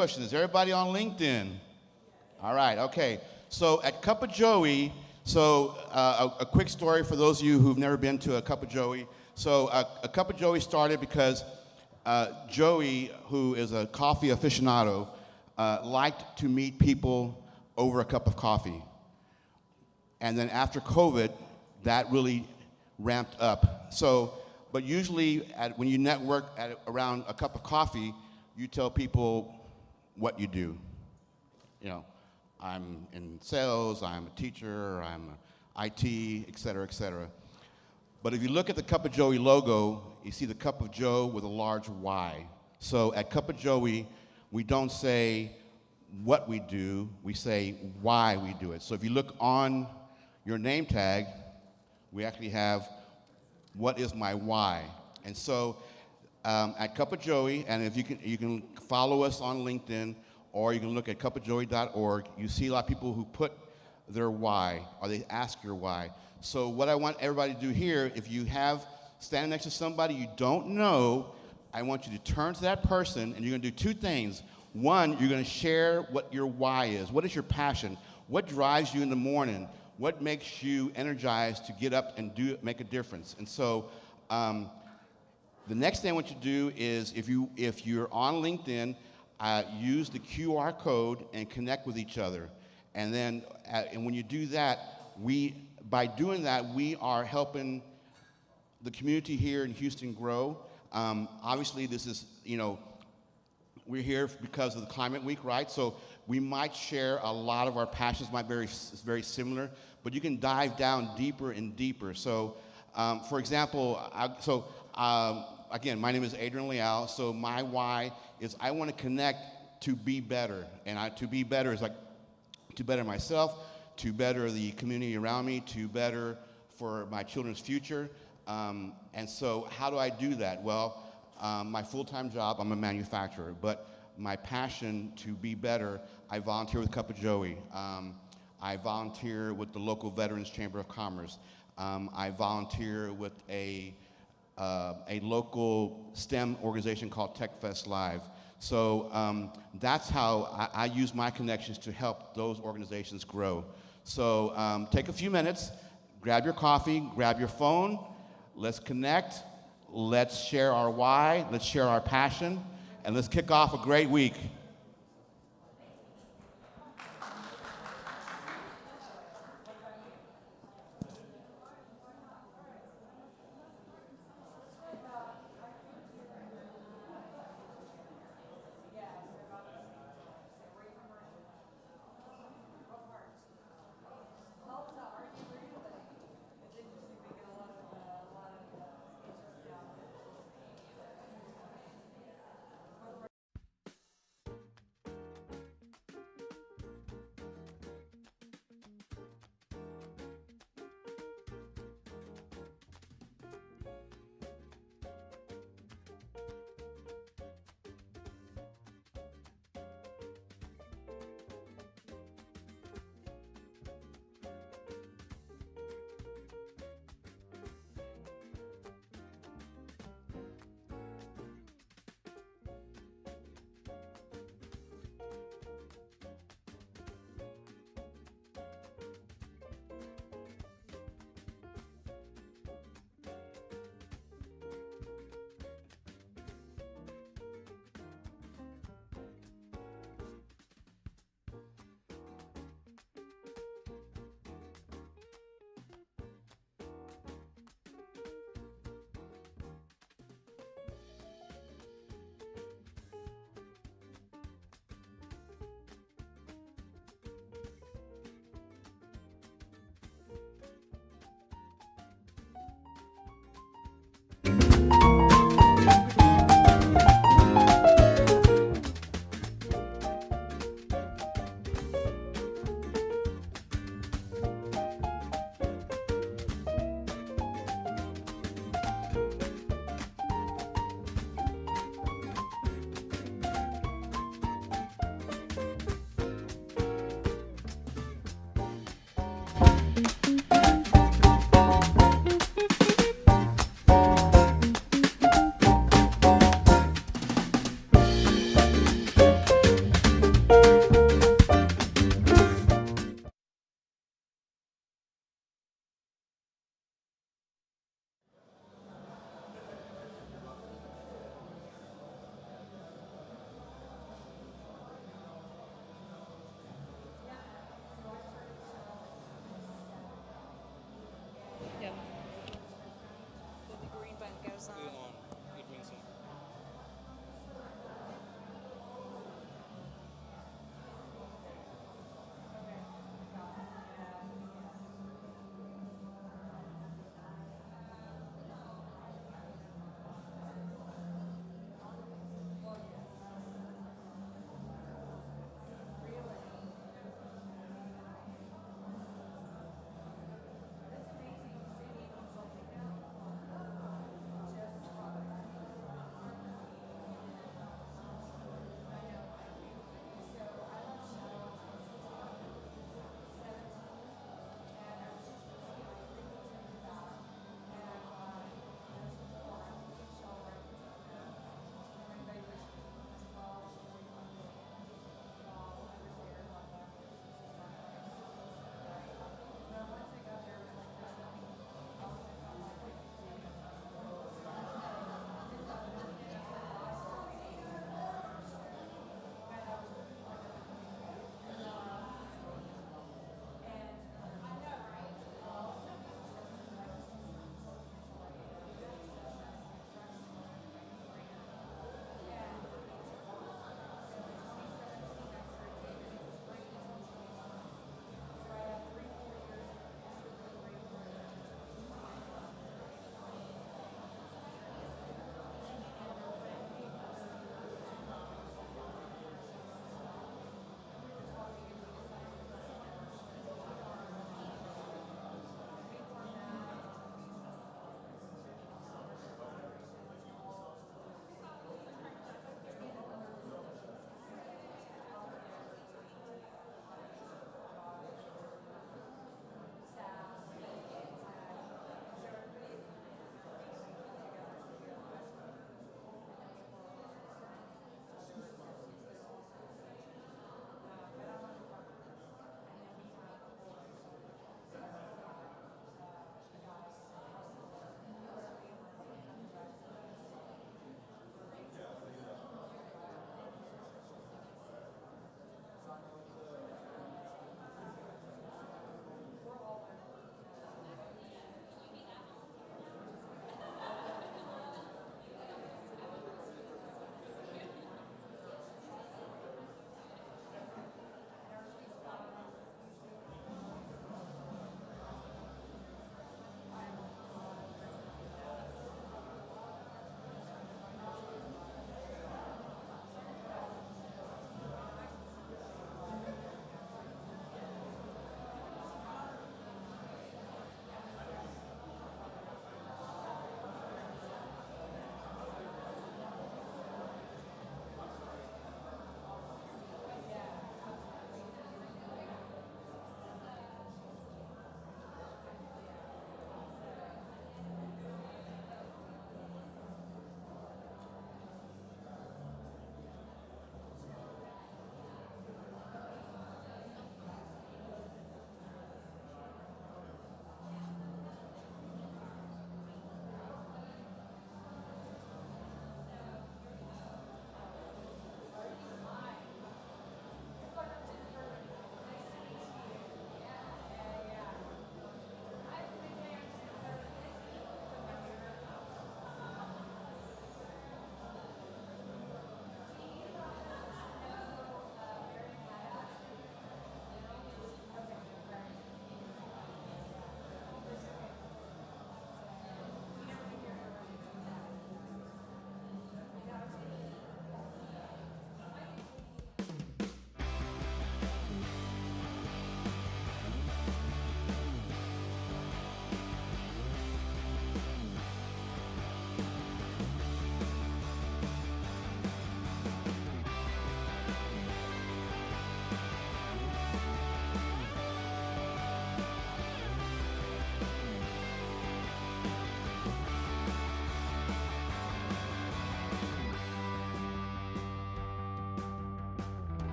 question. Is everybody on LinkedIn? All right, okay. So at Cup of Joey, a quick story for those of you who've never been to a Cup of Joey. So a Cup of Joey started because Joey, who is a coffee aficionado, liked to meet people over a cup of coffee. And then after COVID, that really ramped up. But usually when you network around a cup of coffee, you tell people what you do. You know, I'm in sales, I'm a teacher, I'm IT, et cetera, et cetera. But if you look at the Cup of Joey logo, you see the Cup of Joe with a large Y. So at Cup of Joey, we don't say what we do, we say why we do it. So if you look on your name tag, we actually have what is my why. And so at Cup of Joey, and if you can follow us on LinkedIn, or you can look at cupofjoey.org. You see a lot of people who put their why, or they ask your why. So what I want everybody to do here, if you have standing next to somebody you don't know, I want you to turn to that person, and you're going to do two things. One, you're going to share what your why is. What is your passion? What drives you in the morning? What makes you energized to get up and make a difference? And so the next thing I want you to do is, if you're on LinkedIn, use the QR code and connect with each other. And then, and when you do that, by doing that, we are helping the community here in Houston grow. Obviously, this is, we're here because of the Climate Week, right? So we might share a lot of our passions, might be very similar, but you can dive down deeper and deeper. So, for example, again, my name is Adrian Leal, so my why is I want to connect to be better. And to be better is like to better myself, to better the community around me, to better for my children's future. And so how do I do that? Well, my full-time job, I'm a manufacturer, but my passion to be better, I volunteer with Cup of Joey. I volunteer with the local Veterans Chamber of Commerce. I volunteer with a local STEM organization called TechFest Live. So that's how I use my connections to help those organizations grow. So take a few minutes, grab your coffee, grab your phone, let's connect, let's share our why, let's share our passion, and let's kick off a great week.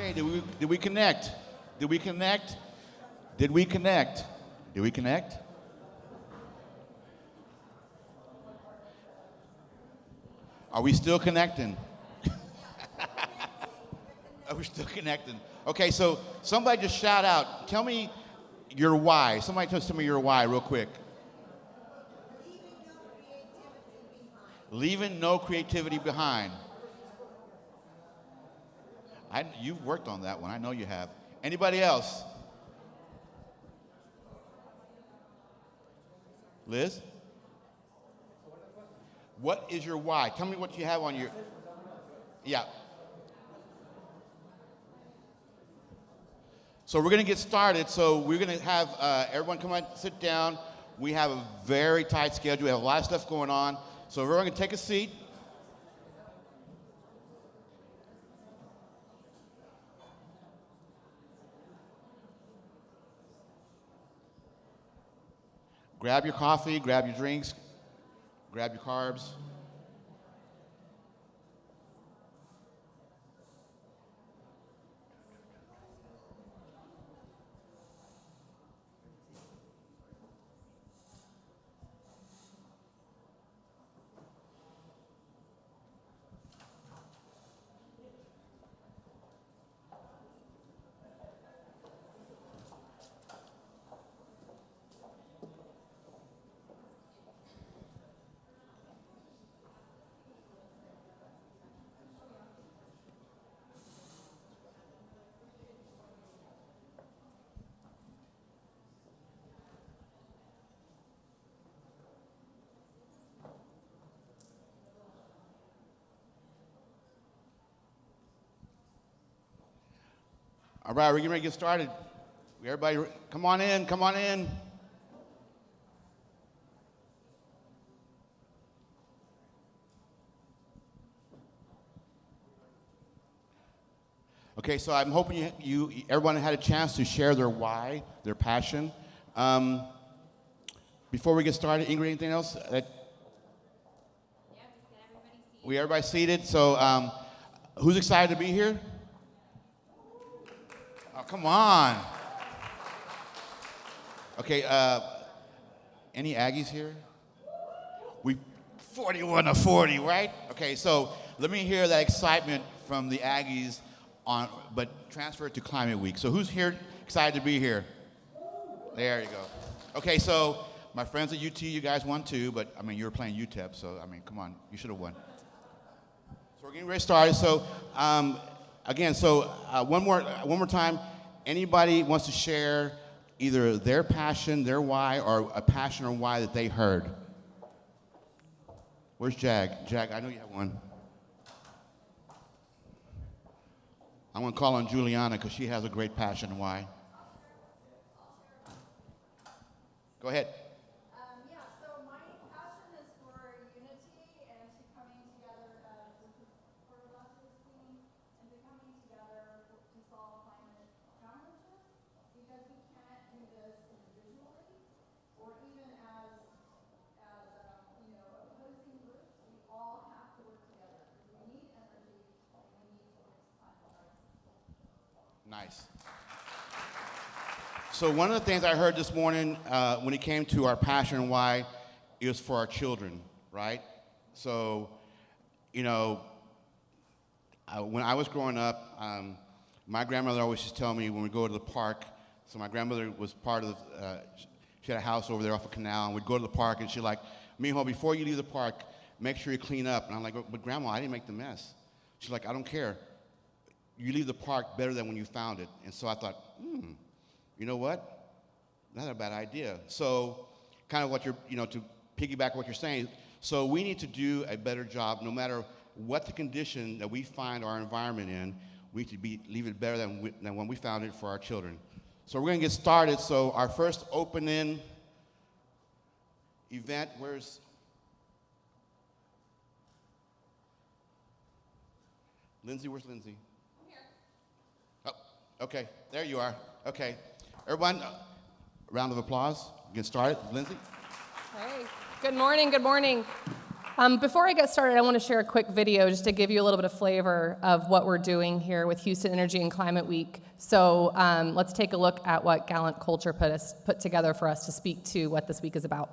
Okay, did we connect? Did we connect? Did we connect? Did we connect? Are we still connecting? Are we still connecting? Okay, so somebody just shout out. Tell me your why. Somebody tell me your why real quick. Leaving no creativity behind. You've worked on that one. I know you have. Anybody else? Liz? What is your why? Tell me what you have on your. Yeah. So we're going to get started. So we're going to have everyone come out, sit down. We have a very tight schedule. We have a lot of stuff going on. So everyone can take a seat. Grab your coffee, grab your drinks, grab your carbs. All right, we're getting ready to get started. Everybody, come on in, come on in. Okay, so I'm hoping everyone had a chance to share their why, their passion. Before we get started, Ingrid, anything else? Everybody seated. So, who's excited to be here? Oh, come on. Okay, any Aggies here? We 41-40, right? Okay, so let me hear that excitement from the Aggies but transfer it to Climate Week. So who's here excited to be here? There you go. Okay, so my friends at UT, you guys won too, but I mean, you were playing UTEP, so I mean, come on, you should have won. So we're getting ready to start. So again, one more time, anybody wants to share either their passion, their why, or a passion or why that they heard? Where's Jag? Jag, I know you have one. I'm going to call on Juliana because she has a great passion and why. Go ahead. So my passion is for unity and to coming together for Lester's team and to coming together to solve climate challenges because we can't do this individually or even as opposing groups. We all have to work together. We need energy and we need to fix climate. Nice. So one of the things I heard this morning when it came to our passion and why, it was for our children, right? So, when I was growing up, My grandmother always used to tell me when we go to the park, so my grandmother was part of, she had a house over there off a canal, and we'd go to the park, and she'd like, Mijo, before you leave the park, make sure you clean up. And I'm like, but Grandma, I didn't make the mess. She's like, I don't care. You leave the park better than when you found it. And so I thought, you know what? Not a bad idea. So kind of what you're, to piggyback what you're saying, so we need to do a better job no matter what the condition that we find our environment in. We need to leave it better than when we found it for our children. So we're going to get started. So our first opening event, where's Lindsay? Where's Lindsay? I'm here. Oh, okay. There you are. Okay. Everyone, round of applause. Get started. Lindsay? Hey, good morning, good morning. Before I get started, I want to share a quick video just to give you a little bit of flavor of what we're doing here with Houston Energy and Climate Week. So let's take a look at what Gallant Culture put together for us to speak to what this week is about.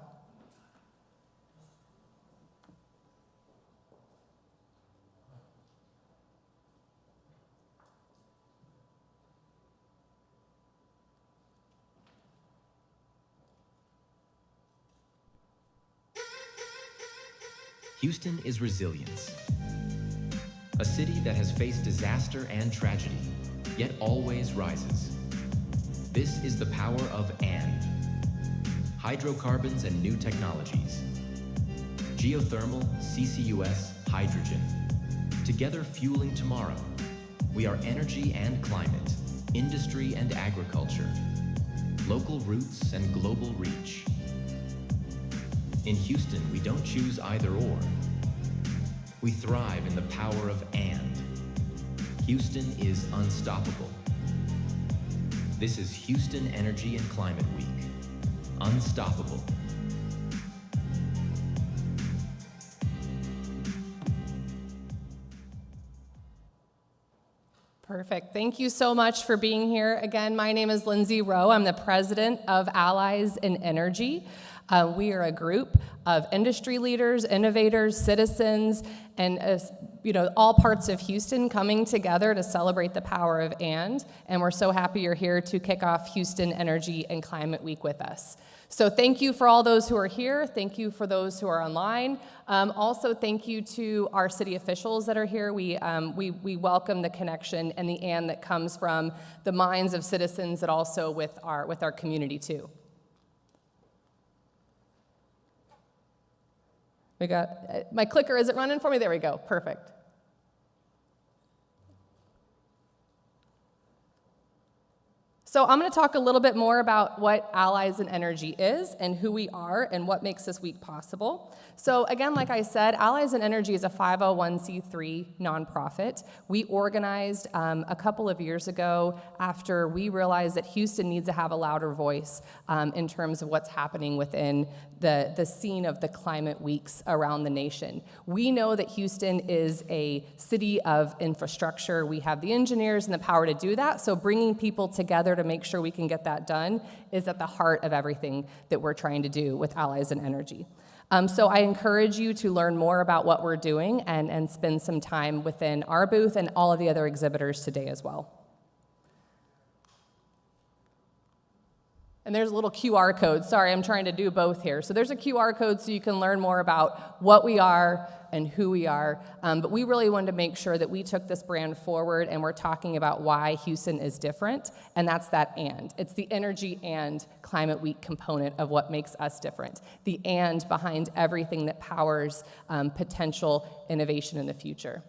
Houston is resilience. A city that has faced disaster and tragedy, yet always rises. This is the power of and. Hydrocarbons and new technologies. Geothermal, CCUS, hydrogen. Together fueling tomorrow. We are energy and climate, industry and agriculture. Local roots and global reach. In Houston, we don't choose either or. We thrive in the power of and. Houston is unstoppable. This is Houston Energy and Climate Week. Unstoppable. Perfect. Thank you so much for being here. Again, my name is Lindsay Rowe. I'm the president of Allies in Energy. We are a group of industry leaders, innovators, citizens, and all parts of Houston coming together to celebrate the power of and we're so happy you're here to kick off Houston Energy and Climate Week with us. So thank you for all those who are here. Thank you for those who are online. Also, thank you to our city officials that are here. We welcome the connection and the and that comes from the minds of citizens, and also with our community too. We got, my clicker isn't running for me? There we go, perfect. So I'm going to talk a little bit more about what Allies in Energy is and who we are and what makes this week possible. So again, like I said, Allies in Energy is a 501c3 nonprofit. We organized a couple of years ago after we realized that Houston needs to have a louder voice in terms of what's happening within the scene of the climate weeks around the nation. We know that Houston is a city of infrastructure. We have the engineers and the power to do that, so bringing people together to make sure we can get that done is at the heart of everything that we're trying to do with Allies in Energy. So I encourage you to learn more about what we're doing and spend some time within our booth and all of the other exhibitors today as well. And there's a little QR code. Sorry, I'm trying to do both here. So there's a QR code so you can learn more about what we are and who we are. But we really wanted to make sure that we took this brand forward, and we're talking about why Houston is different, and that's that and. It's the energy and climate week component of what makes us different. The and behind everything that powers potential innovation in the future.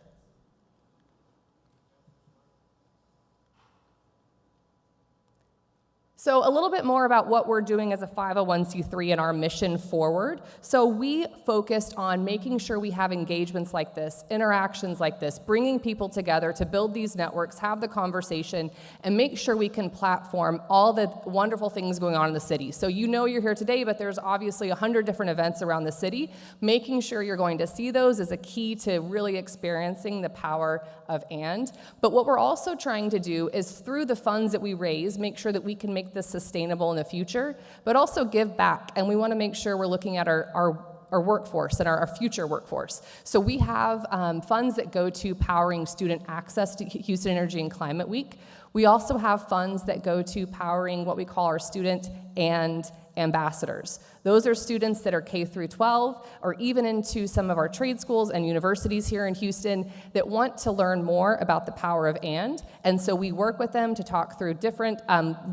So a little bit more about what we're doing as a 501c3 and our mission forward. So we focused on making sure we have engagements like this, interactions like this, bringing people together to build these networks, have the conversation, and make sure we can platform all the wonderful things going on in the city. So you know you're here today, but there's obviously 100 different events around the city. Making sure you're going to see those is a key to really experiencing the power of and. But what we're also trying to do is through the funds that we raise, make sure that we can make this sustainable in the future, but also give back. And we want to make sure we're looking at our workforce and our future workforce. So we have funds that go to powering student access to Houston Energy and Climate Week. We also have funds that go to powering what we call our student and ambassadors. Those are students that are K through 12 or even into some of our trade schools and universities here in Houston that want to learn more about the power of and so we work with them to talk through different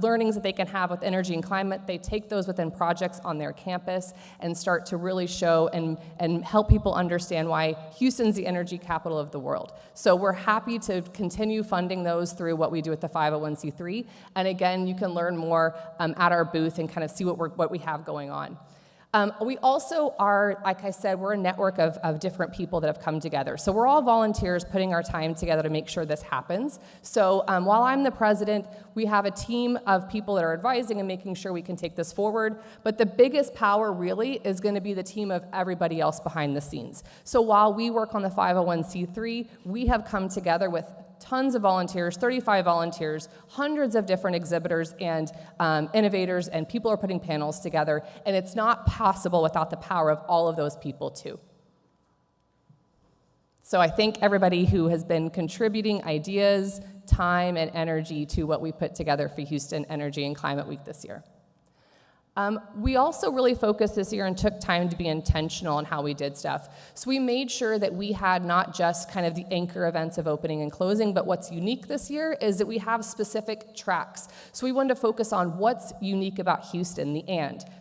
learnings that they can have with energy and climate. They take those within projects on their campus and start to really show and help people understand why Houston's the energy capital of the world. So we're happy to continue funding those through what we do at the 501c3. And again, you can learn more at our booth and kind of see what we have going on. We also are, like I said, we're a network of different people that have come together. So we're all volunteers putting our time together to make sure this happens. So while I'm the president, we have a team of people that are advising and making sure we can take this forward. But the biggest power really is going to be the team of everybody else behind the scenes. So while we work on the 501c3, we have come together with tons of volunteers, 35 volunteers, hundreds of different exhibitors and innovators, and people are putting panels together, and it's not possible without the power of all of those people too. So I thank everybody who has been contributing ideas, time, and energy to what we put together for Houston Energy and Climate Week this year. We also really focused this year and took time to be intentional in how we did stuff. So we made sure that we had not just kind of the anchor events of opening and closing, but what's unique this year is that we have specific tracks. So we wanted to focus on what's unique about Houston, the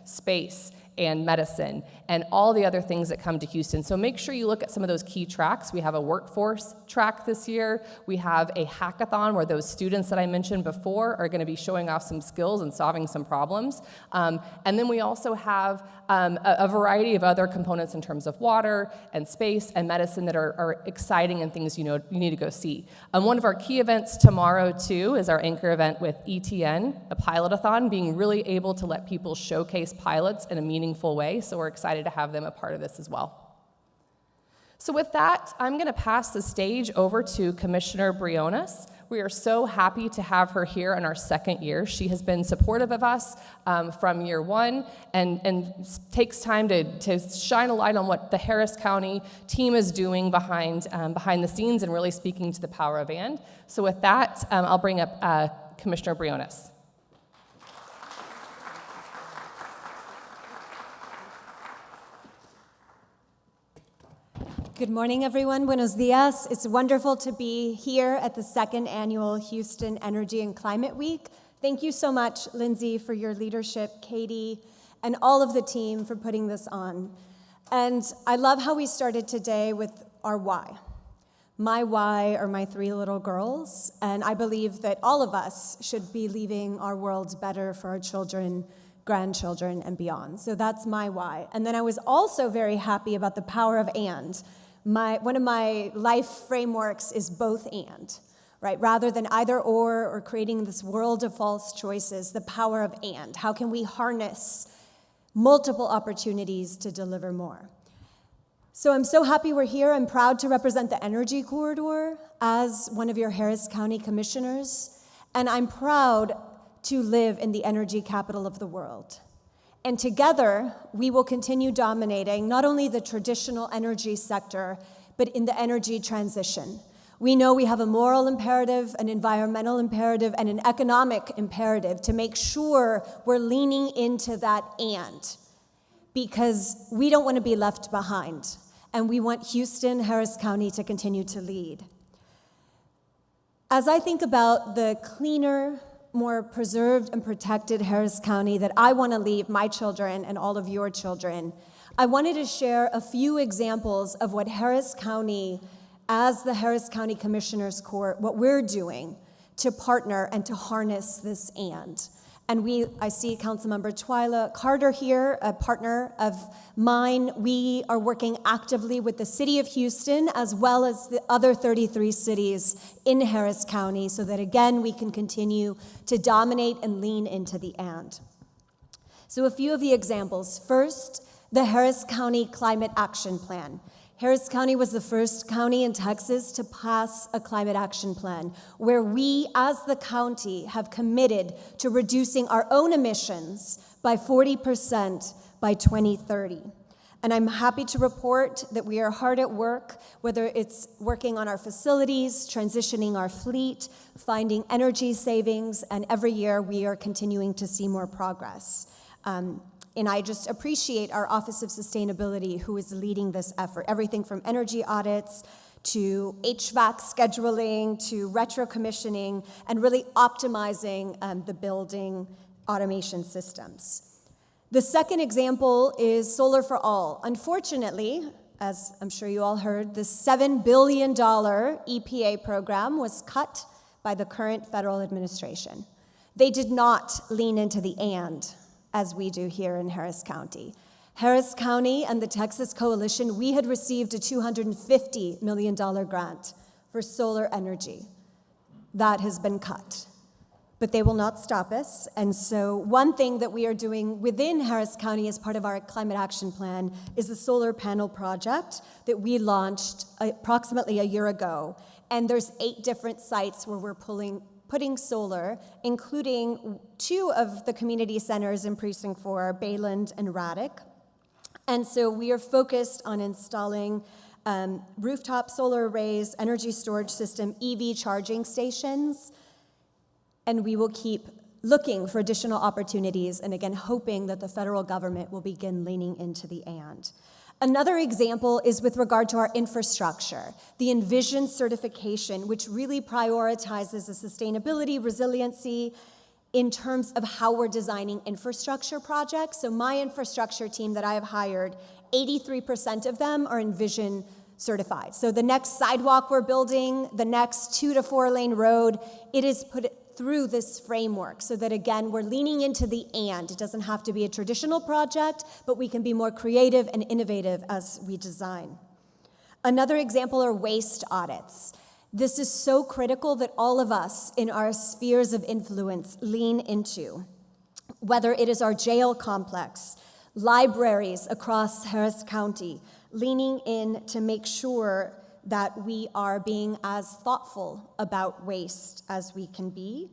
space, and medicine, and all the other things that come to Houston. So make sure you look at some of those key tracks. We have a workforce track this year. We have a hackathon where those students that I mentioned before are going to be showing off some skills and solving some problems. And then we also have a variety of other components in terms of water and space and medicine that are exciting and things you need to go see. One of our key events tomorrow too is our anchor event with ETN, a pilotathon, being really able to let people showcase pilots in a meaningful way. So we're excited to have them a part of this as well. So with that, I'm going to pass the stage over to Commissioner Briones. We are so happy to have her here in our second year. She has been supportive of us from year one and takes time to shine a light on what the Harris County team is doing behind the scenes and really speaking to the power of and. So with that, I'll bring up Commissioner Briones. Good morning, everyone. Buenos dias. It's wonderful to be here at the second annual Houston Energy and Climate Week. Thank you so much, Lindsay, for your leadership, Katie, and all of the team for putting this on. And I love how we started today with our why. My why are my 3 little girls, and I believe that all of us should be leaving our worlds better for our children, grandchildren, and beyond. So that's my why. And then I was also very happy about the power of and. One of my life frameworks is both and, right? Rather than either or creating this world of false choices, the power of and. How can we harness multiple opportunities to deliver more? So I'm so happy we're here. I'm proud to represent the Energy Corridor as one of your Harris County commissioners, and I'm proud to live in the energy capital of the world. And together, we will continue dominating not only the traditional energy sector, but in the energy transition. We know we have a moral imperative, an environmental imperative, and an economic imperative to make sure we're leaning into that and, because we don't want to be left behind, and we want Houston, Harris County to continue to lead. As I think about the cleaner, more preserved and protected Harris County that I want to leave my children and all of your children, I wanted to share a few examples of what Harris County, as the Harris County Commissioners Court, what we're doing to partner and to harness this and. And I see Councilmember Twyla Carter here, a partner of mine. We are working actively with the city of Houston as well as the other 33 cities in Harris County so that, again, we can continue to dominate and lean into the and. So a few of the examples. First, the Harris County Climate Action Plan. Harris County was the first county in Texas to pass a climate action plan where we, as the county, have committed to reducing our own emissions by 40% by 2030. And I'm happy to report that we are hard at work, whether it's working on our facilities, transitioning our fleet, finding energy savings, and every year we are continuing to see more progress. And I just appreciate our Office of Sustainability who is leading this effort, everything from energy audits to HVAC scheduling to retro commissioning and really optimizing the building automation systems. The second example is Solar for All. Unfortunately, as I'm sure you all heard, the $7 billion EPA program was cut by the current federal administration. They did not lean into the and, as we do here in Harris County. Harris County and the Texas Coalition, we had received a $250 million grant for solar energy. That has been cut. But they will not stop us. And so one thing that we are doing within Harris County as part of our climate action plan is the solar panel project that we launched approximately a year ago. And there's 8 different sites where we're putting solar, including 2 of the community centers in Precinct 4, Bayland and Raddick. And so we are focused on installing rooftop solar arrays, energy storage system, EV charging stations, and we will keep looking for additional opportunities and again, hoping that the federal government will begin leaning into the and. Another example is with regard to our infrastructure, the Envision certification, which really prioritizes the sustainability, resiliency, in terms of how we're designing infrastructure projects. So my infrastructure team that I have hired, 83% of them are Envision certified. So the next sidewalk we're building, the next 2 to 4 lane road, it is put through this framework so that, again, we're leaning into the and. It doesn't have to be a traditional project, but we can be more creative and innovative as we design. Another example are waste audits. This is so critical that all of us in our spheres of influence lean into, whether it is our jail complex, libraries across Harris County, leaning in to make sure that we are being as thoughtful about waste as we can be.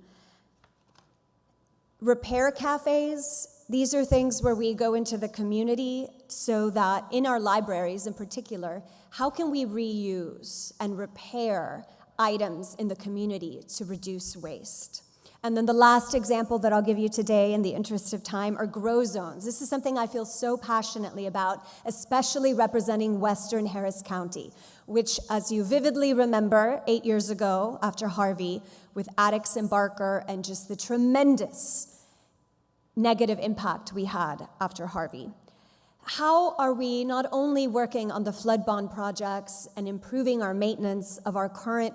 Repair cafes, these are things where we go into the community so that in our libraries in particular, how can we reuse and repair items in the community to reduce waste? And then the last example that I'll give you today in the interest of time are grow zones. This is something I feel so passionately about, especially representing Western Harris County, which, as you vividly remember, 8 years ago after Harvey, with Addicts and Barker and just the tremendous negative impact we had after Harvey. How are we not only working on the flood bond projects and improving our maintenance of our current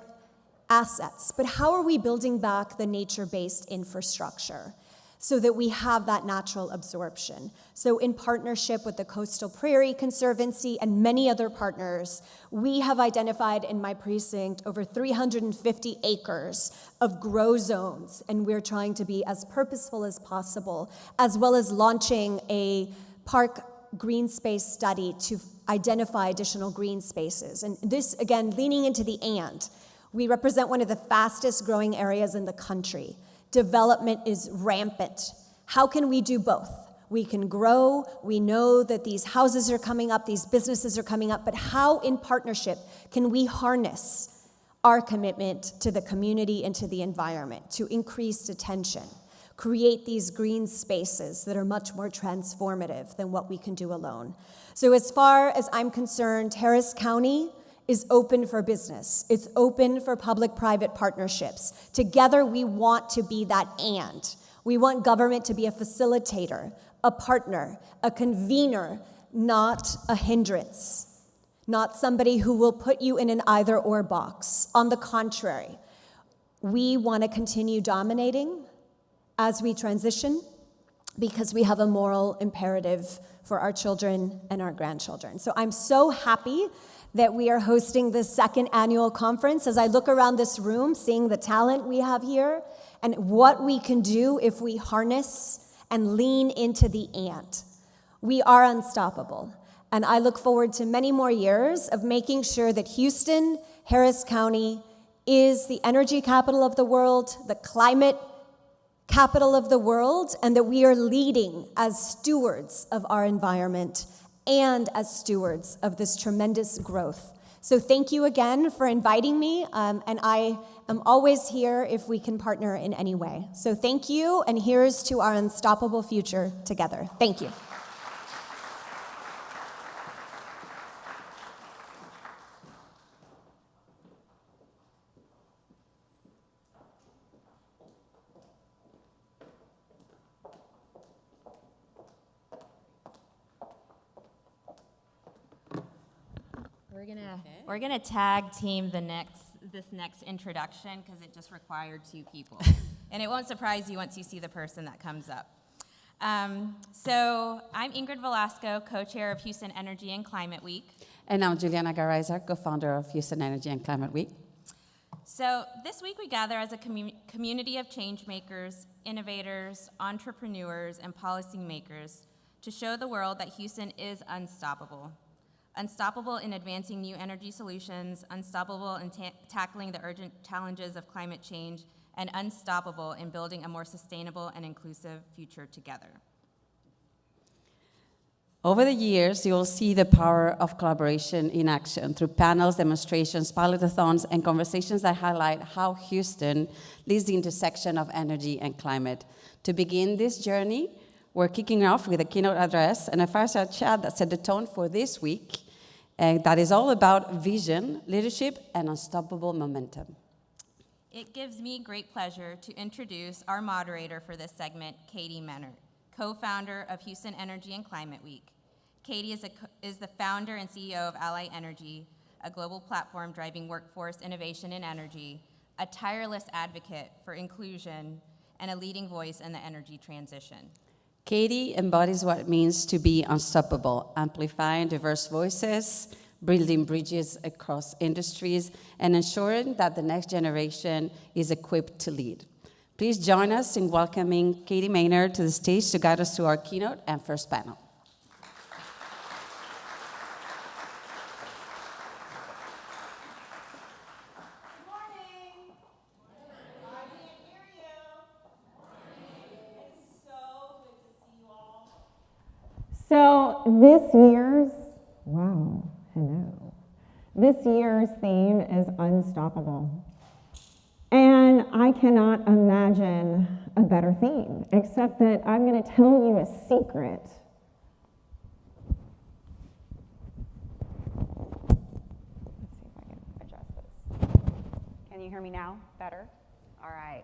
assets, but how are we building back the nature-based infrastructure so that we have that natural absorption? So in partnership with the Coastal Prairie Conservancy and many other partners, we have identified in my precinct over 350 acres of grow zones, and we're trying to be as purposeful as possible, as well as launching a park green space study to identify additional green spaces. And this, again, leaning into the and. We represent one of the fastest growing areas in the country. Development is rampant. How can we do both? We can grow, we know that these houses are coming up, these businesses are coming up, but how in partnership can we harness our commitment to the community and to the environment, to increased attention, create these green spaces that are much more transformative than what we can do alone? So as far as I'm concerned, Harris County is open for business. It's open for public-private partnerships. Together, we want to be that and. We want government to be a facilitator, a partner, a convener, not a hindrance, not somebody who will put you in an either-or box. On the contrary, we want to continue dominating as we transition because we have a moral imperative for our children and our grandchildren. So I'm so happy that we are hosting the 2nd annual conference. As I look around this room, seeing the talent we have here and what we can do if we harness and lean into the and. We are unstoppable. And I look forward to many more years of making sure that Houston, Harris County is the energy capital of the world, the climate capital of the world, and that we are leading as stewards of our environment and as stewards of this tremendous growth. So thank you again for inviting me, and I am always here if we can partner in any way. So thank you, and here's to our unstoppable future together. Thank you. We're gonna tag team this next introduction because it just required 2 people, and it won't surprise you once you see the person that comes up. So I'm Ingrid Velasco, co-chair of Houston Energy and Climate Week. And I'm Juliana Garaiza, co-founder of Houston Energy and Climate Week. So this week we gather as a community of change makers, innovators, entrepreneurs, and policymakers to show the world that Houston is unstoppable. Unstoppable in advancing new energy solutions, unstoppable in tackling the urgent challenges of climate change, and unstoppable in building a more sustainable and inclusive future together. Over the years, you will see the power of collaboration in action through panels, demonstrations, pilotathons, and conversations that highlight how Houston leads the intersection of energy and climate. To begin this journey, we're kicking off with a keynote address and a fireside chat that set the tone for this week, and that is all about vision, leadership, and unstoppable momentum. It gives me great pleasure to introduce our moderator for this segment, Katie Menard, co-founder of Houston Energy and Climate Week. Katie is the founder and CEO of Ally Energy, a global platform driving workforce innovation in energy, a tireless advocate for inclusion, and a leading voice in the energy transition. Katie embodies what it means to be unstoppable, amplifying diverse voices, building bridges across industries, and ensuring that the next generation is equipped to lead. Please join us in welcoming Katie Maynard to the stage to guide us through our keynote and first panel. So this year's theme is unstoppable. And I cannot imagine a better theme, except that I'm going to tell you a secret. Let's see if I can adjust this. Can you hear me now? Better? All right.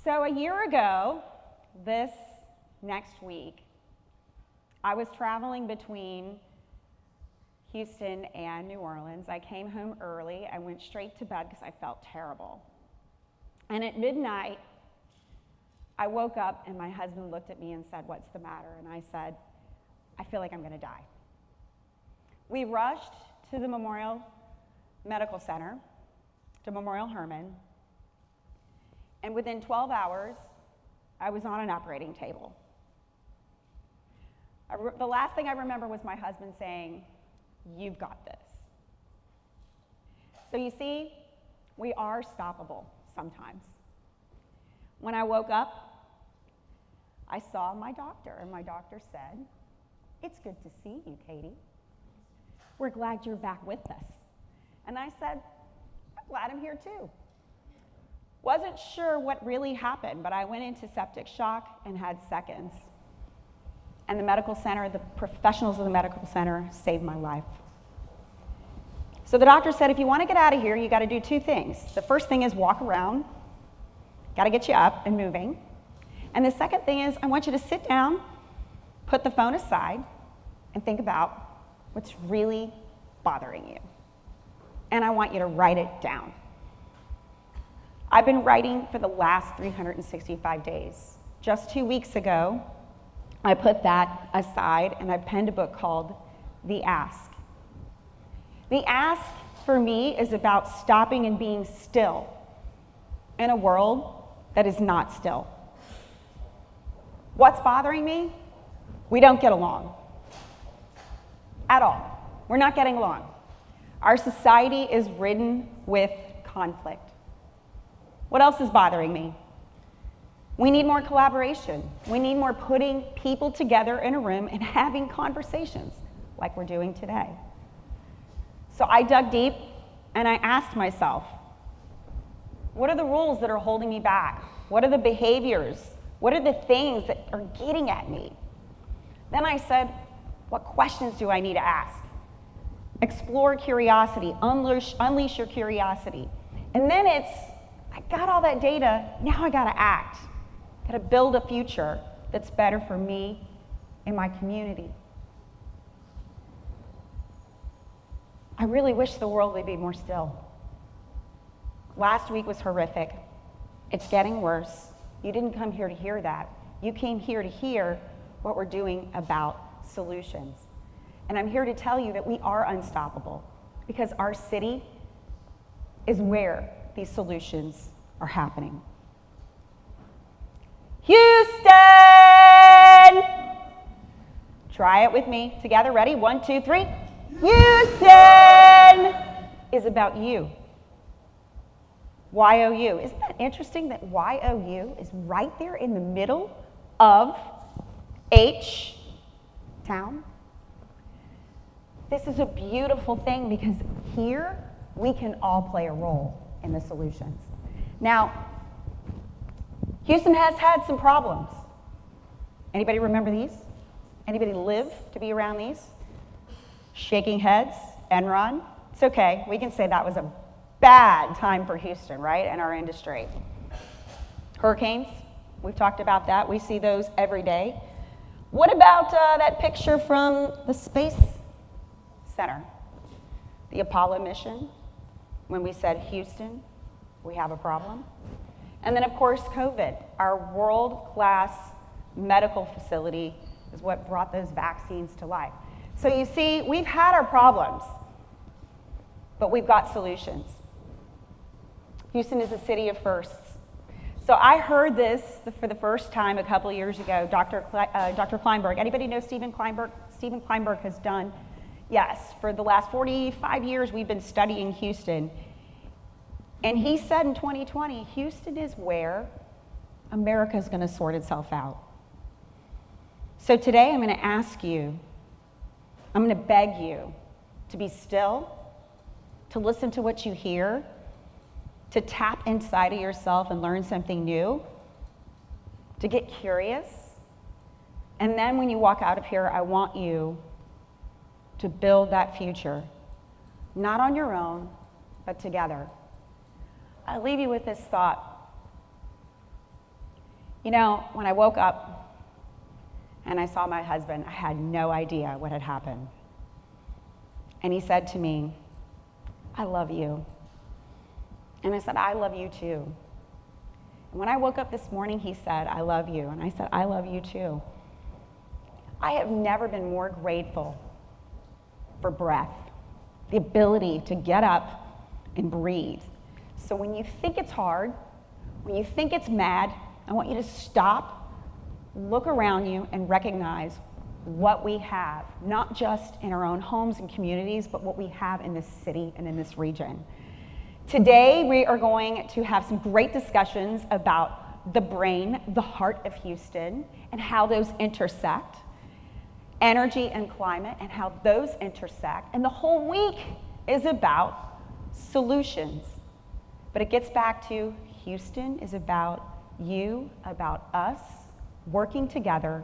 So a year ago, this next week, I was traveling between Houston and New Orleans. I came home early. I went straight to bed because I felt terrible. And at midnight, I woke up and my husband looked at me and said, "What's the matter?" And I said, "I feel like I'm going to die." We rushed to the Memorial Medical Center, to Memorial Hermann, and within 12 hours, I was on an operating table. The last thing I remember was my husband saying, "You've got this." So you see, we are stoppable sometimes. When I woke up, I saw my doctor, and my doctor said, "It's good to see you, Katie. We're glad you're back with us." And I said, "I'm glad I'm here too." Wasn't sure what really happened, but I went into septic shock and had seconds. And the medical center, the professionals of the medical center saved my life. So the doctor said, if you want to get out of here, you got to do 2 things. The first thing is walk around, got to get you up and moving. And the second thing is, I want you to sit down, put the phone aside, and think about what's really bothering you. And I want you to write it down. I've been writing for the last 365 days. Just 2 weeks ago, I put that aside and I penned a book called The Ask. The Ask for me is about stopping and being still in a world that is not still. What's bothering me? We don't get along at all. We're not getting along. Our society is ridden with conflict. What else is bothering me? We need more collaboration. We need more putting people together in a room and having conversations like we're doing today. So I dug deep and I asked myself, what are the rules that are holding me back? What are the behaviors? What are the things that are getting at me? Then I said, what questions do I need to ask? Explore curiosity, unleash your curiosity. And then it's, I got all that data, now I gotta act. Gotta build a future that's better for me and my community. I really wish the world would be more still. Last week was horrific. It's getting worse. You didn't come here to hear that. You came here to hear what we're doing about solutions. And I'm here to tell you that we are unstoppable because our city is where these solutions are happening. Houston! Try it with me together. Ready? 1, 2, 3. Houston is about you. YOU. Isn't that interesting that YOU is right there in the middle of H town? This is a beautiful thing because here we can all play a role in the solutions. Now, Houston has had some problems. Anybody remember these? Anybody live to be around these? Shaking heads, Enron. It's okay, we can say that was a bad time for Houston, right, and our industry. Hurricanes, we've talked about that. We see those every day. What about that picture from the Space Center? The Apollo mission, when we said, Houston, we have a problem. And then, of course, COVID, our world-class medical facility is what brought those vaccines to life. So you see, we've had our problems, but we've got solutions. Houston is a city of firsts. So I heard this for the first time a couple of years ago, Dr. Kleinberg. Anybody know Stephen Kleinberg? Stephen Kleinberg has done, yes, for the last 45 years we've been studying Houston. And he said in 2020, Houston is where America's going to sort itself out. So today I'm going to ask you, I'm going to beg you to be still, to listen to what you hear, to tap inside of yourself and learn something new, to get curious. And then when you walk out of here, I want you to build that future, not on your own, but together. I'll leave you with this thought. You know, when I woke up and I saw my husband, I had no idea what had happened. And he said to me, I love you. And I said, I love you too. And when I woke up this morning, he said, I love you. And I said, I love you too. I have never been more grateful for breath, the ability to get up and breathe. So when you think it's hard, when you think it's mad, I want you to stop, look around you, and recognize what we have, not just in our own homes and communities, but what we have in this city and in this region. Today, we are going to have some great discussions about the brain, the heart of Houston, and how those intersect, energy and climate, and how those intersect. And the whole week is about solutions. But it gets back to Houston is about you, about us, working together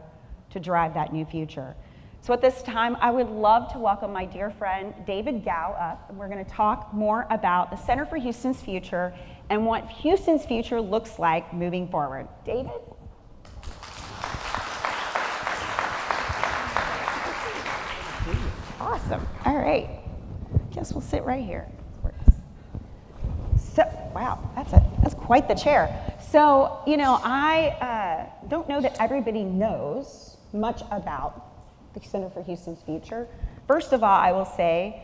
to drive that new future. So at this time, I would love to welcome my dear friend David Gao up, and we're going to talk more about the Center for Houston's Future and what Houston's future looks like moving forward. David? Awesome. All right. Guess we'll sit right here. So, wow, that's quite the chair. So, you know, I don't know that everybody knows much about the Center for Houston's Future. First of all, I will say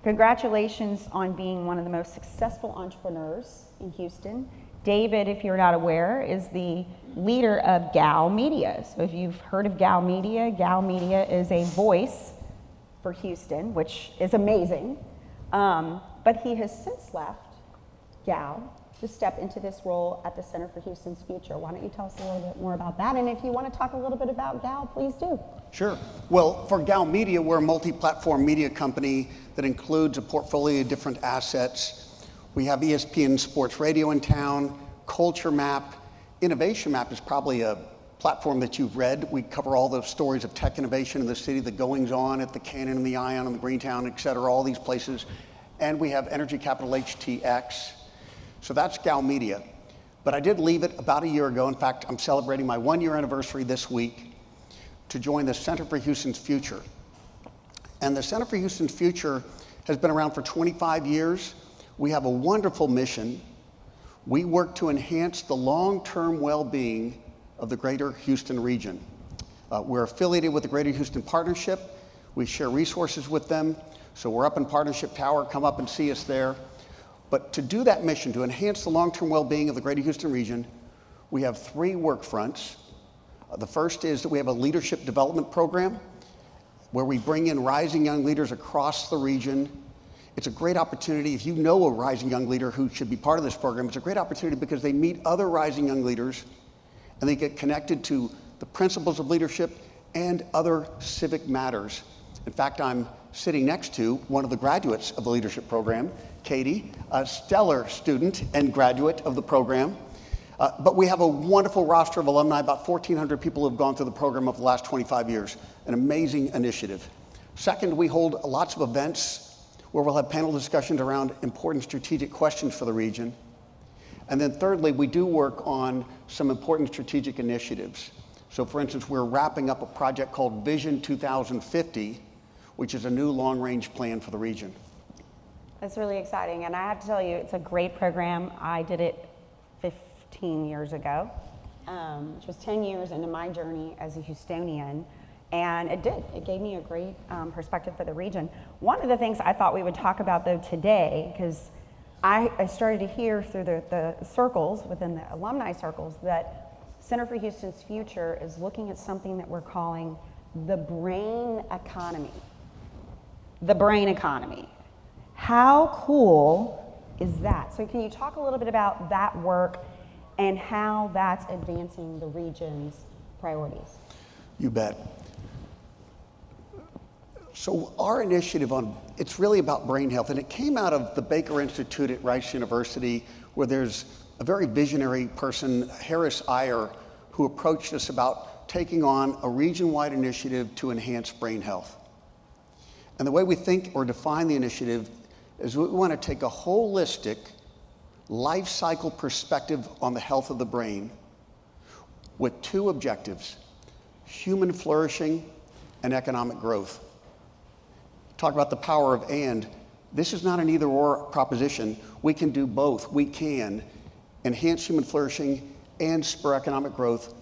congratulations on being one of the most successful entrepreneurs in Houston. David, if you're not aware, is the leader of GAL Media. So if you've heard of GAL Media is a voice for Houston, which is amazing. But he has since left GAL to step into this role at the Center for Houston's Future. Why don't you tell us a little bit more about that? And if you want to talk a little bit about GAL, please do. Sure. Well, for GAL Media, we're a multi-platform media company that includes a portfolio of different assets. We have ESPN Sports Radio in town, Culture Map. Innovation Map is probably a platform that you've read. We cover all the stories of tech innovation in the city, the goings on at the Cannon and the Ion and the Greentown, et cetera, all these places. And we have Energy Capital HTX. So that's GAL Media. But I did leave it about a year ago. In fact, I'm celebrating my 1-year anniversary this week to join the Center for Houston's Future. And the Center for Houston's Future has been around for 25 years. We have a wonderful mission. We work to enhance the long-term well-being of the greater Houston region. We're affiliated with the Greater Houston Partnership. We share resources with them. So we're up in Partnership Tower, come up and see us there. But to do that mission, to enhance the long-term well-being of the Greater Houston region, we have 3 work fronts. The first is that we have a leadership development program where we bring in rising young leaders across the region. It's a great opportunity. If you know a rising young leader who should be part of this program, it's a great opportunity because they meet other rising young leaders and they get connected to the principles of leadership and other civic matters. In fact, I'm sitting next to one of the graduates of the leadership program, Katie, a stellar student and graduate of the program. But we have a wonderful roster of alumni, about 1,400 people who have gone through the program over the last 25 years, an amazing initiative. Second, we hold lots of events where we'll have panel discussions around important strategic questions for the region. And then thirdly, we do work on some important strategic initiatives. So for instance, we're wrapping up a project called Vision 2050, which is a new long-range plan for the region. That's really exciting, and I have to tell you, it's a great program. I did it 15 years ago, which was 10 years into my journey as a Houstonian, and it gave me a great perspective for the region. One of the things I thought we would talk about though today, because I started to hear through the circles, within the alumni circles, that Center for Houston's Future is looking at something that we're calling the brain economy. The brain economy. How cool is that? So can you talk a little bit about that work and how that's advancing the region's priorities? You bet. So our initiative it's really about brain health, and it came out of the Baker Institute at Rice University, where there's a very visionary person, Harris Iyer, who approached us about taking on a region-wide initiative to enhance brain health. And the way we think or define the initiative is we want to take a holistic life cycle perspective on the health of the brain with 2 objectives: human flourishing and economic growth. Talk about the power of and. This is not an either-or proposition. We can do both. We can enhance human flourishing and spur economic growth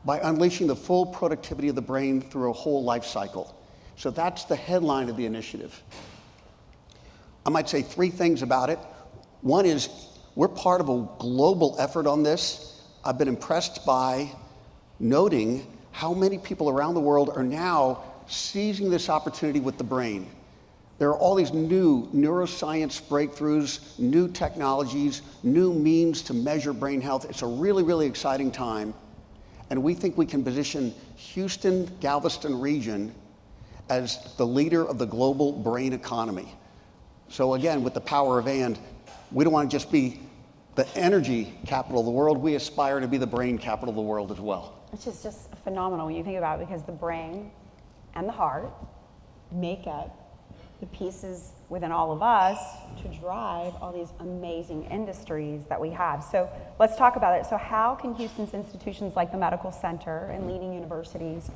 by unleashing the full productivity of the brain through a whole life cycle. So that's the headline of the initiative. I might say 3 things about it. One is we're part of a global effort on this. I've been impressed by noting how many people around the world are now seizing this opportunity with the brain. There are all these new neuroscience breakthroughs, new technologies, new means to measure brain health. It's a really, really exciting time. And we think we can position Houston, Galveston region as the leader of the global brain economy. So again, with the power of and, we don't want to just be the energy capital of the world. We aspire to be the brain capital of the world as well. Which is just phenomenal when you think about it, because the brain and the heart make up the pieces within all of us to drive all these amazing industries that we have. So let's talk about it. So how can Houston's institutions like the Medical Center and leading universities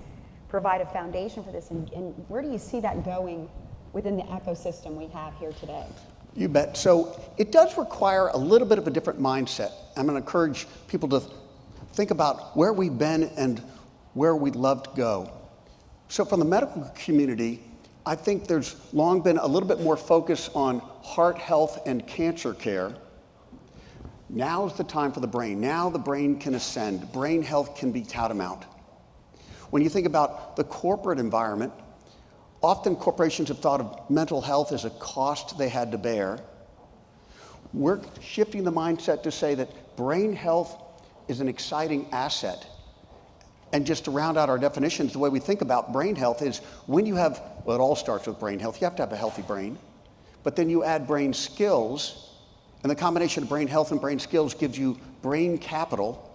provide a foundation for this, and where do you see that going within the ecosystem we have here today? You bet. So it does require a little bit of a different mindset. I'm going to encourage people to think about where we've been and where we'd love to go. So from the medical community, I think there's long been a little bit more focus on heart health and cancer care. Now's the time for the brain. Now the brain can ascend. Brain health can be tantamount. When you think about the corporate environment, often corporations have thought of mental health as a cost they had to bear. We're shifting the mindset to say that brain health is an exciting asset. And just to round out our definitions, the way we think about brain health is when you have, well, it all starts with brain health. You have to have a healthy brain. But then you add brain skills, and the combination of brain health and brain skills gives you brain capital.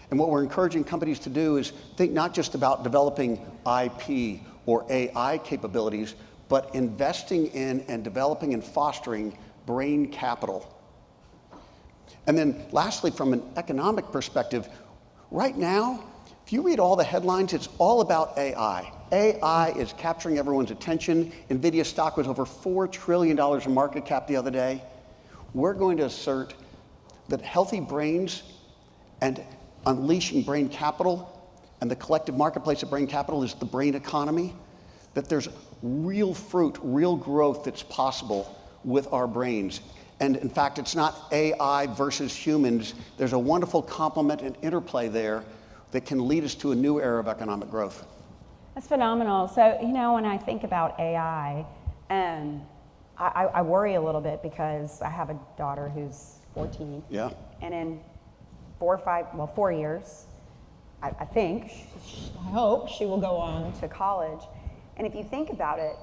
And what we're encouraging companies to do is think not just about developing IP or AI capabilities, but investing in and developing and fostering brain capital. And then lastly, from an economic perspective, right now, if you read all the headlines, it's all about AI. AI is capturing everyone's attention. NVIDIA stock was over $4 trillion in market cap the other day. We're going to assert that healthy brains and unleashing brain capital and the collective marketplace of brain capital is the brain economy, that there's real fruit, real growth that's possible with our brains. And in fact, it's not AI versus humans. There's a wonderful complement and interplay there that can lead us to a new era of economic growth. That's phenomenal. So, you know, when I think about AI, I worry a little bit because I have a daughter who's 14. Yeah. And in 4 years, I think, I hope she will go on to college. And if you think about it,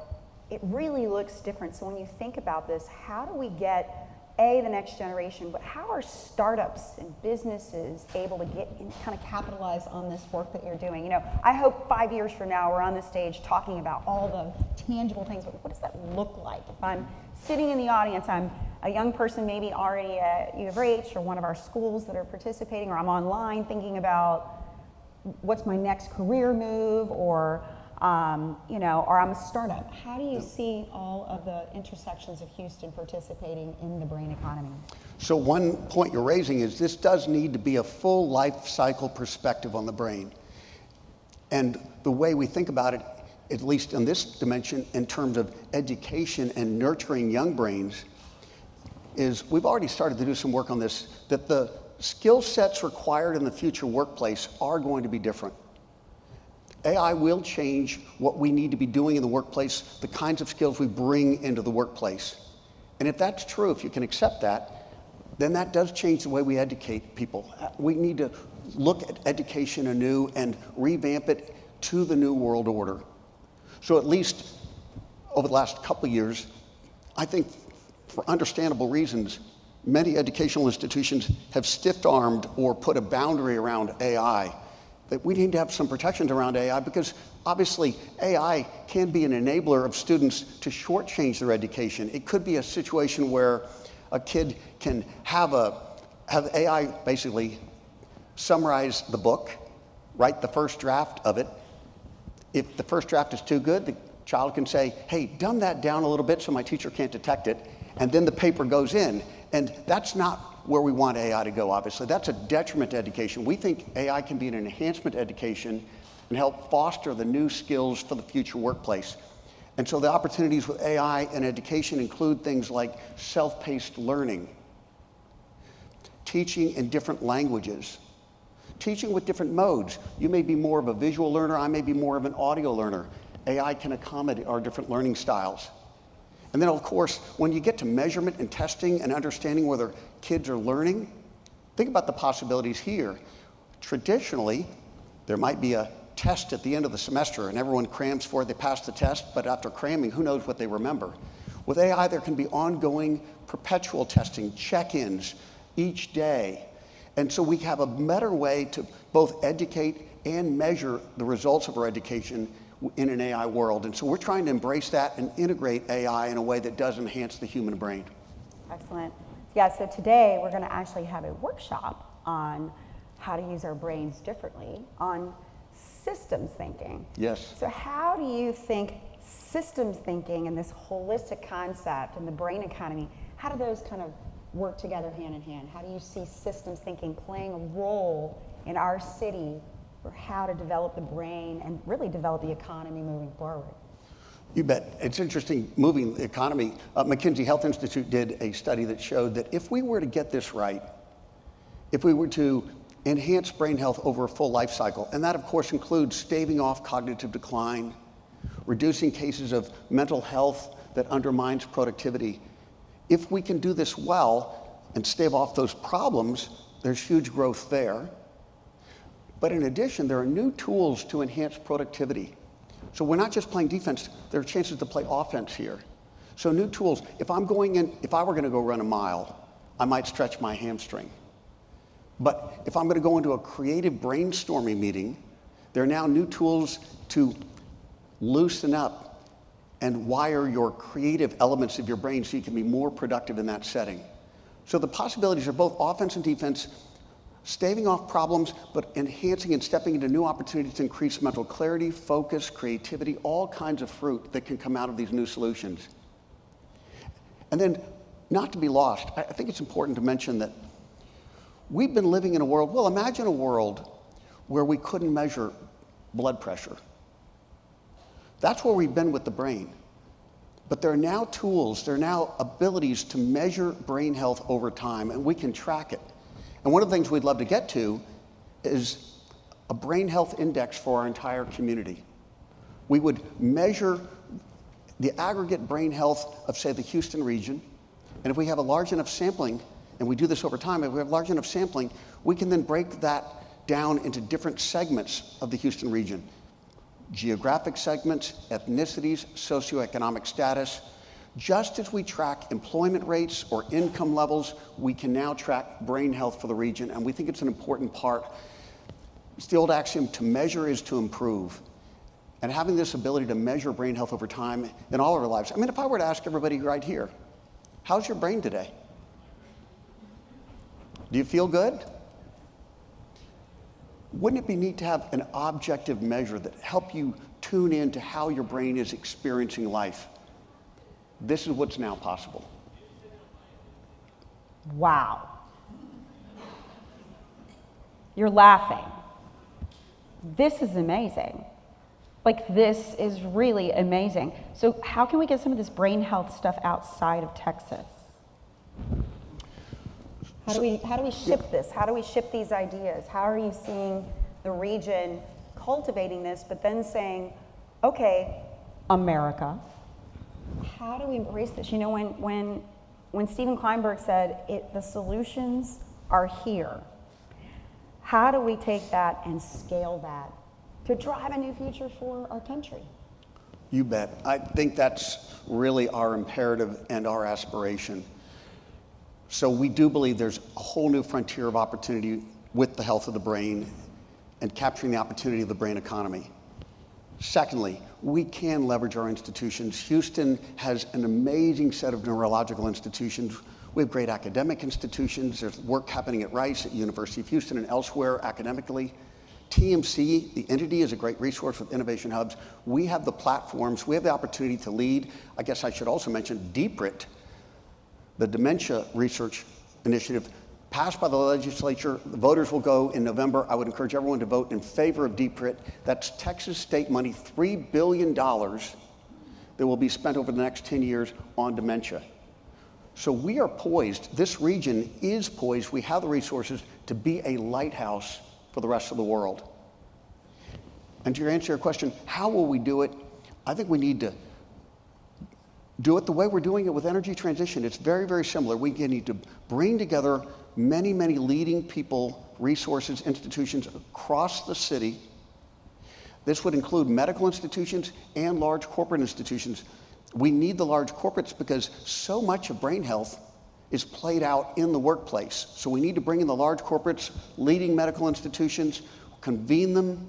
it really looks different. So when you think about this, how do we get the next generation, but how are startups and businesses able to get and kind of capitalize on this work that you're doing? You know, I hope 5 years from now we're on this stage talking about all the tangible things, but what does that look like? If I'm sitting in the audience, I'm a young person maybe already at U of H or one of our schools that are participating, or I'm online thinking about what's my next career move, or you know, or I'm a startup. How do you see all of the intersections of Houston participating in the brain economy? So one point you're raising is this does need to be a full life cycle perspective on the brain. And the way we think about it, at least in this dimension, in terms of education and nurturing young brains, is we've already started to do some work on this, that the skill sets required in the future workplace are going to be different. AI will change what we need to be doing in the workplace, the kinds of skills we bring into the workplace. And if that's true, if you can accept that, then that does change the way we educate people. We need to look at education anew and revamp it to the new world order. So at least over the last couple of years, I think for understandable reasons, many educational institutions have stiff-armed or put a boundary around AI. That we need to have some protections around AI because obviously AI can be an enabler of students to shortchange their education. It could be a situation where a kid can have AI basically summarize the book, write the first draft of it. If the first draft is too good, the child can say, hey, dumb that down a little bit so my teacher can't detect it, and then the paper goes in. And that's not where we want AI to go, obviously. That's a detriment to education. We think AI can be an enhancement to education and help foster the new skills for the future workplace. And so the opportunities with AI and education include things like self-paced learning, teaching in different languages, teaching with different modes. You may be more of a visual learner, I may be more of an audio learner. AI can accommodate our different learning styles. And then, of course, when you get to measurement and testing and understanding whether kids are learning, think about the possibilities here. Traditionally, there might be a test at the end of the semester and everyone crams for it, they pass the test, but after cramming, who knows what they remember. With AI, there can be ongoing perpetual testing, check-ins each day. And so we have a better way to both educate and measure the results of our education in an AI world. And so we're trying to embrace that and integrate AI in a way that does enhance the human brain. Excellent. Yeah, so today we're going to actually have a workshop on how to use our brains differently, on systems thinking. Yes. So how do you think systems thinking and this holistic concept and the brain economy, how do those kind of work together hand in hand? How do you see systems thinking playing a role in our city for how to develop the brain and really develop the economy moving forward? You bet. It's interesting, moving the economy. McKinsey Health Institute did a study that showed that if we were to get this right, if we were to enhance brain health over a full life cycle, and that of course includes staving off cognitive decline, reducing cases of mental health that undermines productivity, If we can do this well and stave off those problems, there's huge growth there. But in addition, there are new tools to enhance productivity. So we're not just playing defense, there are chances to play offense here. So new tools, if I were going to go run a mile, I might stretch my hamstring. But if I'm going to go into a creative brainstorming meeting, there are now new tools to loosen up and wire your creative elements of your brain so you can be more productive in that setting. So the possibilities are both offense and defense, staving off problems, but enhancing and stepping into new opportunities to increase mental clarity, focus, creativity, all kinds of fruit that can come out of these new solutions. And then, not to be lost, I think it's important to mention that we've been living in a world, well, imagine a world where we couldn't measure blood pressure. That's where we've been with the brain. But there are now tools, there are now abilities to measure brain health over time, and we can track it. And one of the things we'd love to get to is a brain health index for our entire community. We would measure the aggregate brain health of, say, the Houston region, and if we have a large enough sampling, and we do this over time, if we have large enough sampling, we can then break that down into different segments of the Houston region. Geographic segments, ethnicities, socioeconomic status. Just as we track employment rates or income levels, we can now track brain health for the region, and we think it's an important part. It's the old axiom, to measure is to improve. And having this ability to measure brain health over time in all of our lives. I mean, if I were to ask everybody right here, how's your brain today? Do you feel good? Wouldn't it be neat to have an objective measure that help you tune in to how your brain is experiencing life? This is what's now possible. Wow. You're laughing. This is amazing. Like, this is really amazing. So how can we get some of this brain health stuff outside of Texas? How do we ship this? How do we ship these ideas? How are you seeing the region cultivating this, but then saying, okay, America. how do we embrace this? You know, when Stephen Kleinberg said, the solutions are here, how do we take that and scale that to drive a new future for our country? You bet. I think that's really our imperative and our aspiration. So we do believe there's a whole new frontier of opportunity with the health of the brain and capturing the opportunity of the brain economy. Secondly, we can leverage our institutions. Houston has an amazing set of neurological institutions. We have great academic institutions. There's work happening at Rice, at University of Houston, and elsewhere academically. TMC, the entity, is a great resource with innovation hubs. We have the platforms. We have the opportunity to lead. I guess I should also mention DPRIT, the Dementia Research Initiative, passed by the legislature. The voters will go in November. I would encourage everyone to vote in favor of DPRIT. That's Texas state money, $3 billion that will be spent over the next 10 years on dementia. So we are poised, this region is poised, we have the resources to be a lighthouse for the rest of the world. And to answer your question, how will we do it? I think we need to do it the way we're doing it with energy transition. It's very, very similar. We need to bring together many, many leading people, resources, institutions across the city. This would include medical institutions and large corporate institutions. We need the large corporates because so much of brain health is played out in the workplace. So we need to bring in the large corporates, leading medical institutions, convene them.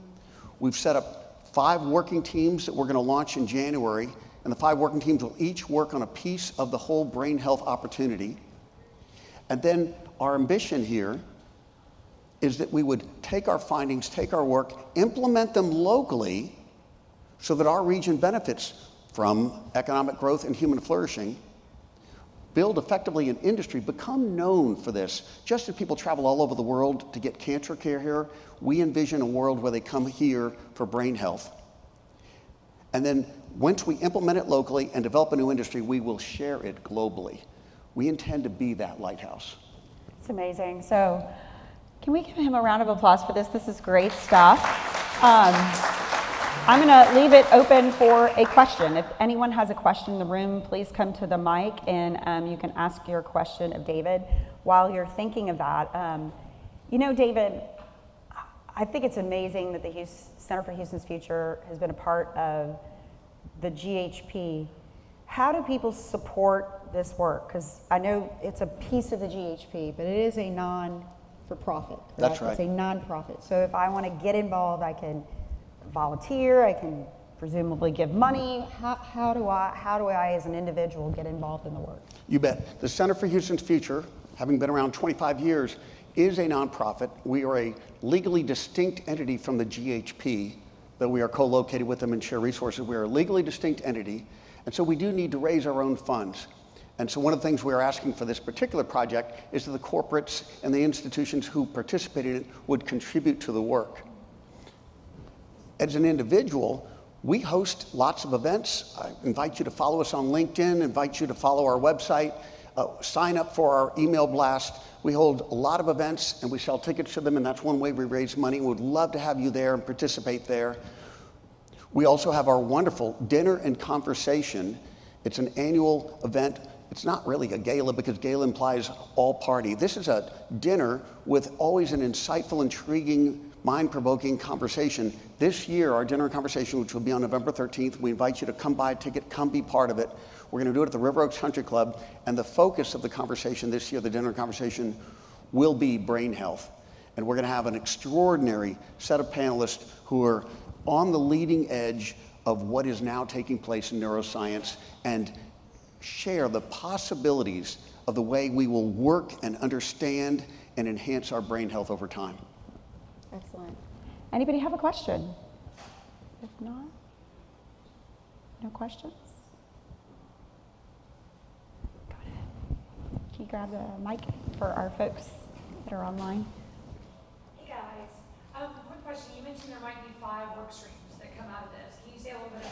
We've set up 5 working teams that we're going to launch in January. And the 5 working teams will each work on a piece of the whole brain health opportunity. And then our ambition here is that we would take our findings, take our work, implement them locally so that our region benefits from economic growth and human flourishing, build effectively an industry, become known for this. Just as people travel all over the world to get cancer care here, we envision a world where they come here for brain health. And then once we implement it locally and develop a new industry, we will share it globally. We intend to be that lighthouse. It's amazing. So can we give him a round of applause for this? This is great stuff. I'm going to leave it open for a question. If anyone has a question in the room, please come to the mic and you can ask your question of David. While you're thinking of that, you know, David, I think it's amazing that the Center for Houston's Future has been a part of the GHP. How do people support this work? Because I know it's a piece of the GHP, but it is a non-for-profit. That's right. It's a non-profit. So if I want to get involved, I can volunteer, I can presumably give money. How do I as an individual get involved in the work? You bet. The Center for Houston's Future, having been around 25 years, is a nonprofit. We are a legally distinct entity from the GHP, though we are co-located with them and share resources. We are a legally distinct entity, and so we do need to raise our own funds. And so one of the things we are asking for this particular project is that the corporates and the institutions who participate in it would contribute to the work. As an individual, we host lots of events. I invite you to follow us on LinkedIn, invite you to follow our website, sign up for our email blast. We hold a lot of events and we sell tickets to them, and that's one way we raise money. We would love to have you there and participate there. We also have our wonderful Dinner and Conversation. It's an annual event. It's not really a gala because gala implies all party. This is a dinner with always an insightful, intriguing, mind-provoking conversation. This year, our Dinner and Conversation, which will be on November 13th, we invite you to come buy a ticket, come be part of it. We're going to do it at the River Oaks Country Club, and the focus of the conversation this year, the Dinner and Conversation, will be brain health. And we're going to have an extraordinary set of panelists who are on the leading edge of what is now taking place in neuroscience and share the possibilities of the way we will work and understand and enhance our brain health over time. Excellent. Anybody have a question? If not, no questions? Go ahead. Can you grab the mic for our folks that are online? Hey guys, quick question. You mentioned there might be 5 work streams that come out of this. Can you say a little bit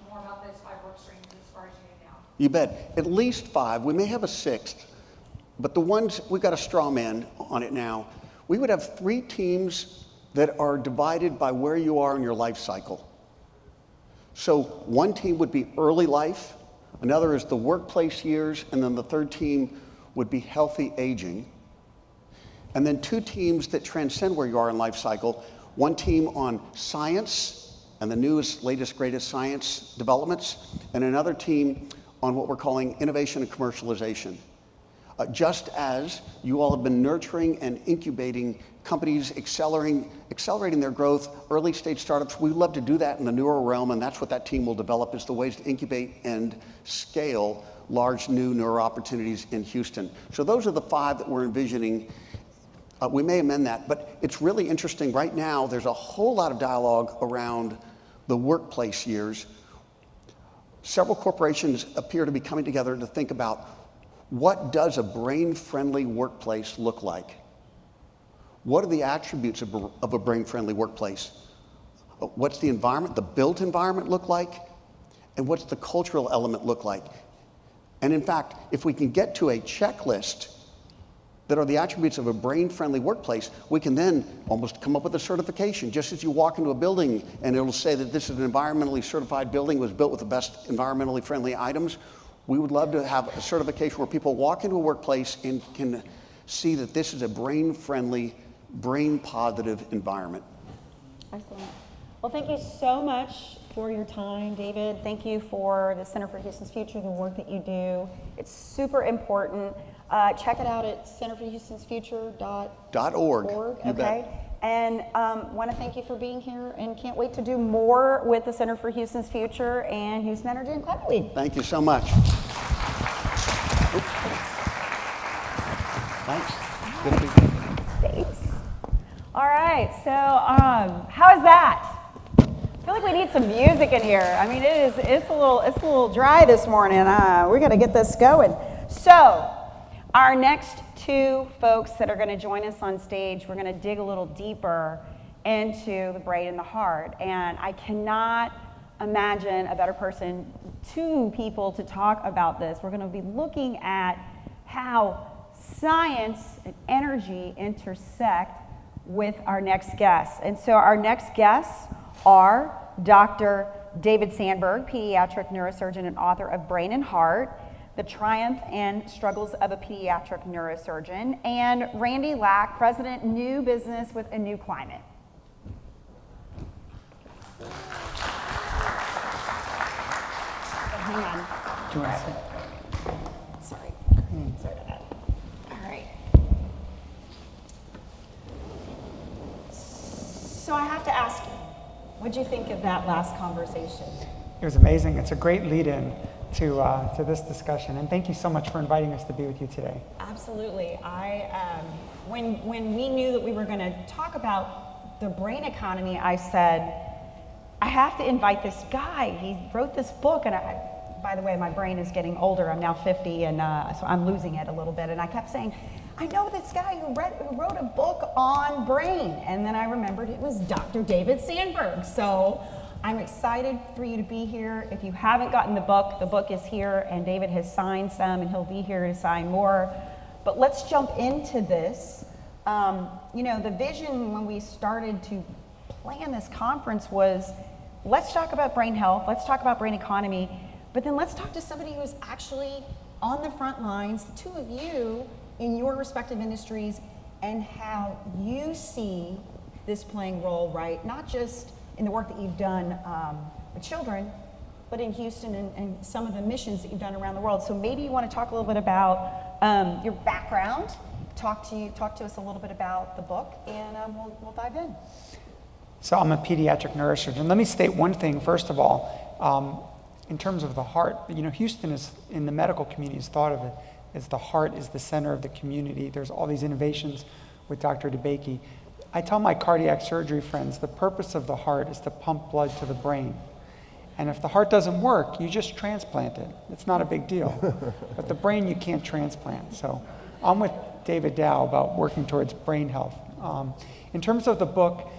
more about those 5 work streams as far as you know now? You bet. At least 5. We may have a 6th, but the ones, we've got a straw man on it now. We would have 3 teams that are divided by where you are in your life cycle. So one team would be early life, another is the workplace years, and then the third team would be healthy aging. And then 2 teams that transcend where you are in life cycle, one team on science and the newest, latest, greatest science developments, and another team on what we're calling innovation and commercialization. Just as you all have been nurturing and incubating companies, accelerating their growth, early stage startups, we love to do that in the neuro realm, and that's what that team will develop, is the ways to incubate and scale large new neuro opportunities in Houston. So those are the 5 that we're envisioning. We may amend that, but it's really interesting. Right now, there's a whole lot of dialogue around the workplace years. Several corporations appear to be coming together to think about, what does a brain-friendly workplace look like? What are the attributes of a brain-friendly workplace? What's the environment, the built environment look like? And what's the cultural element look like? And in fact, if we can get to a checklist that are the attributes of a brain-friendly workplace, we can then almost come up with a certification. Just as you walk into a building and it'll say that this is an environmentally certified building, was built with the best environmentally friendly items, we would love to have a certification where people walk into a workplace and can see that this is a brain-friendly, brain-positive environment. Excellent. Well, thank you so much for your time, David. Thank you for the Center for Houston's Future, the work that you do. It's super important. Check it out at centerforhoustonsfuture.org. You bet. And want to thank you for being here, and can't wait to do more with the Center for Houston's Future and Houston Energy and Climate Week. Thank you so much. Thanks. Good to be here. Thanks. All right, so how is that? I feel like we need some music in here. I mean, it's a little dry this morning. We got to get this going. So, our next 2 folks that are going to join us on stage, we're going to dig a little deeper into the brain and the heart. And I cannot imagine a better person, 2 people to talk about this. We're going to be looking at how science and energy intersect with our next guests. And so our next guests are Dr. David Sandberg, pediatric neurosurgeon and author of Brain and Heart, The Triumph and Struggles of a Pediatric Neurosurgeon, and Randy Lack, President, New Business with a New Climate. Hang on. Do you want to say? Sorry. Sorry about that. All right. So I have to ask you, what'd you think of that last conversation? It was amazing. It's a great lead-in to this discussion, and thank you so much for inviting us to be with you today. Absolutely. When we knew that we were going to talk about the brain economy, I said, I have to invite this guy. He wrote this book, and by the way, my brain is getting older. I'm now 50, and so I'm losing it a little bit. And I kept saying, I know this guy who wrote a book on brain. And then I remembered it was Dr. David Sandberg. So I'm excited for you to be here. If you haven't gotten the book is here, and David has signed some, and he'll be here to sign more. But let's jump into this. The vision when we started to plan this conference was, let's talk about brain health, let's talk about brain economy, but then let's talk to somebody who's actually on the front lines, the two of you in your respective industries, and how you see this playing role, right? Not just in the work that you've done with children, but in Houston and some of the missions that you've done around the world. So maybe you want to talk a little bit about your background, talk to us a little bit about the book, and we'll dive in. So I'm a pediatric neurosurgeon. Let me state one thing, first of all. In terms of the heart, Houston is, in the medical community, is thought of it as the heart is the center of the community. There's all these innovations with Dr. DeBakey. I tell my cardiac surgery friends the purpose of the heart is to pump blood to the brain. And if the heart doesn't work, you just transplant it. It's not a big deal. But the brain you can't transplant. So I'm with David Dow about working towards brain health. In terms of the book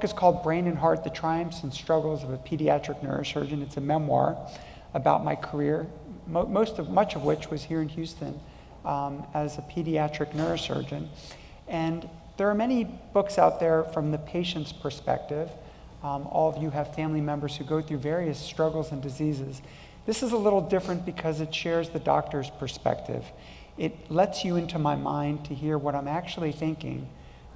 is called Brain and Heart, The Triumphs and Struggles of a Pediatric Neurosurgeon. It's a memoir about my career, much of which was here in Houston as a pediatric neurosurgeon. And there are many books out there from the patient's perspective. All of you have family members who go through various struggles and diseases. This is a little different because it shares the doctor's perspective. It lets you into my mind to hear what I'm actually thinking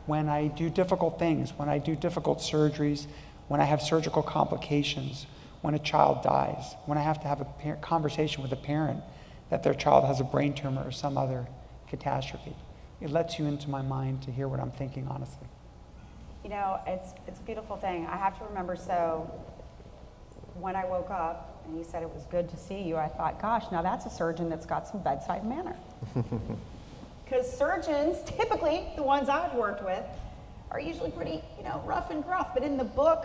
when I do difficult things, when I do difficult surgeries, when I have surgical complications, when a child dies, when I have to have a conversation with a parent that their child has a brain tumor or some other catastrophe. It lets you into my mind to hear what I'm thinking honestly. It's a beautiful thing. I have to remember, so when I woke up and you said it was good to see you, I thought, gosh, now that's a surgeon that's got some bedside manner. Because surgeons, typically the ones I've worked with, are usually pretty, rough and gruff. But in the book,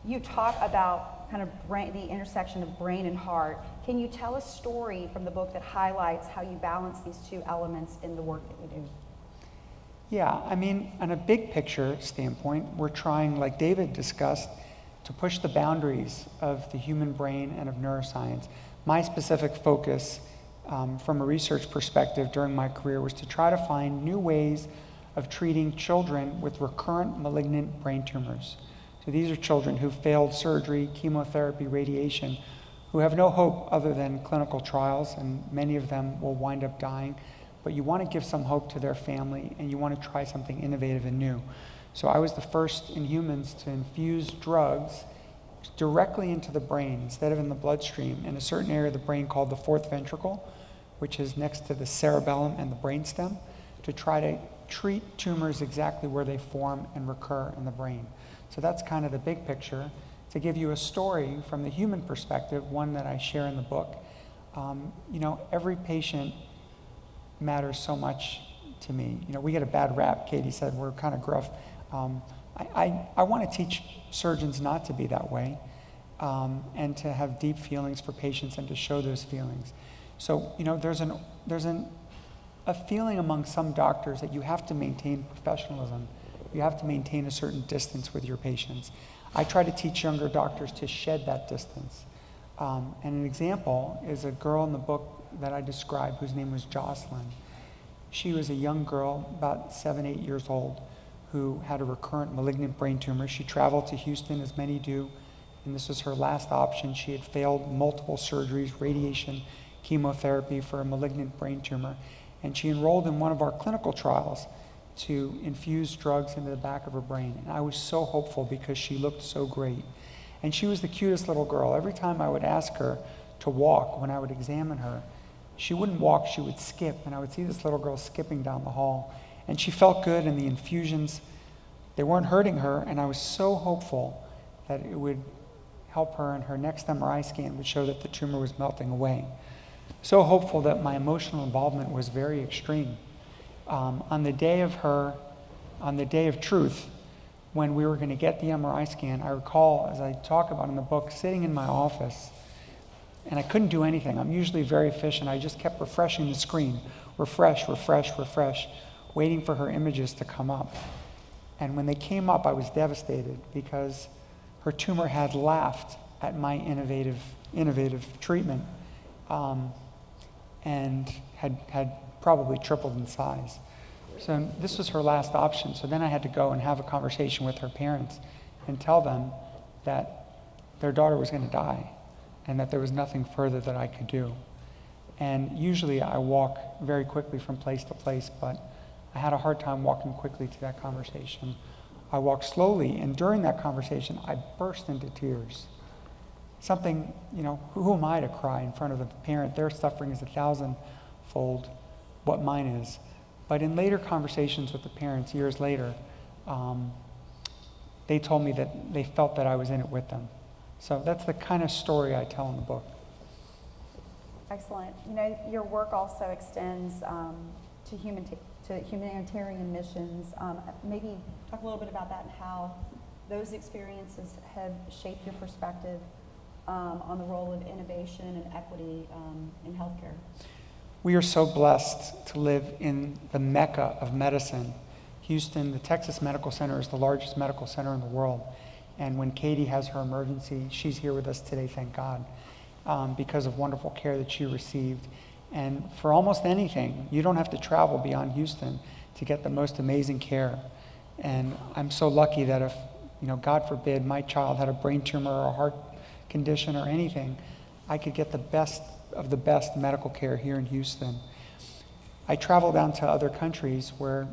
you talk about kind of the intersection of brain and heart. Can you tell a story from the book that highlights how you balance these two elements in the work that you do? Yeah, on a big picture standpoint, we're trying, like David discussed, to push the boundaries of the human brain and of neuroscience. My specific focus from a research perspective during my career was to try to find new ways of treating children with recurrent malignant brain tumors. So these are children who failed surgery, chemotherapy, radiation, who have no hope other than clinical trials, and many of them will wind up dying. But you want to give some hope to their family, and you want to try something innovative and new. So I was the first in humans to infuse drugs directly into the brain instead of in the bloodstream in a certain area of the brain called the fourth ventricle, which is next to the cerebellum and the brainstem, to try to treat tumors exactly where they form and recur in the brain. So that's kind of the big picture. To give you a story from the human perspective, one that I share in the book, every patient matters so much to me. We get a bad rap. Katie said we're kind of gruff. I want to teach surgeons not to be that way, and to have deep feelings for patients and to show those feelings. So there's a feeling among some doctors that you have to maintain professionalism. You have to maintain a certain distance with your patients. I try to teach younger doctors to shed that distance. And an example is a girl in the book that I described whose name was Jocelyn. She was a young girl, about 7, 8 years old, who had a recurrent malignant brain tumor. She traveled to Houston, as many do, and this was her last option. She had failed multiple surgeries, radiation, chemotherapy for a malignant brain tumor, and she enrolled in one of our clinical trials to infuse drugs into the back of her brain. And I was so hopeful because she looked so great. And she was the cutest little girl. Every time I would ask her to walk, when I would examine her, she wouldn't walk, she would skip, and I would see this little girl skipping down the hall. And she felt good, and the infusions, they weren't hurting her, and I was so hopeful that it would help her, and her next MRI scan would show that the tumor was melting away. So hopeful that my emotional involvement was very extreme. On the day of truth, when we were going to get the MRI scan, I recall, as I talk about in the book, sitting in my office, and I couldn't do anything. I'm usually very efficient. I just kept refreshing the screen, refresh, refresh, refresh, waiting for her images to come up. And when they came up, I was devastated because her tumor had laughed at my innovative treatment, and had probably tripled in size. So this was her last option. So then I had to go and have a conversation with her parents and tell them that their daughter was going to die and that there was nothing further that I could do. And usually I walk very quickly from place to place, but I had a hard time walking quickly to that conversation. I walked slowly, and during that conversation, I burst into tears. Something, who am I to cry in front of a parent? Their suffering is 1,000-fold what mine is. But in later conversations with the parents, years later, they told me that they felt that I was in it with them. So that's the kind of story I tell in the book. Excellent. Your work also extends to humanitarian missions. Maybe talk a little bit about that and how those experiences have shaped your perspective on the role of innovation and equity in healthcare. We are so blessed to live in the Mecca of medicine. Houston, the Texas Medical Center is the largest medical center in the world. And when Katie has her emergency, she's here with us today, thank God, because of wonderful care that she received. And for almost anything, you don't have to travel beyond Houston to get the most amazing care. And I'm so lucky that if, God forbid, my child had a brain tumor or a heart condition or anything, I could get the best of the best medical care here in Houston. I travel down to other countries where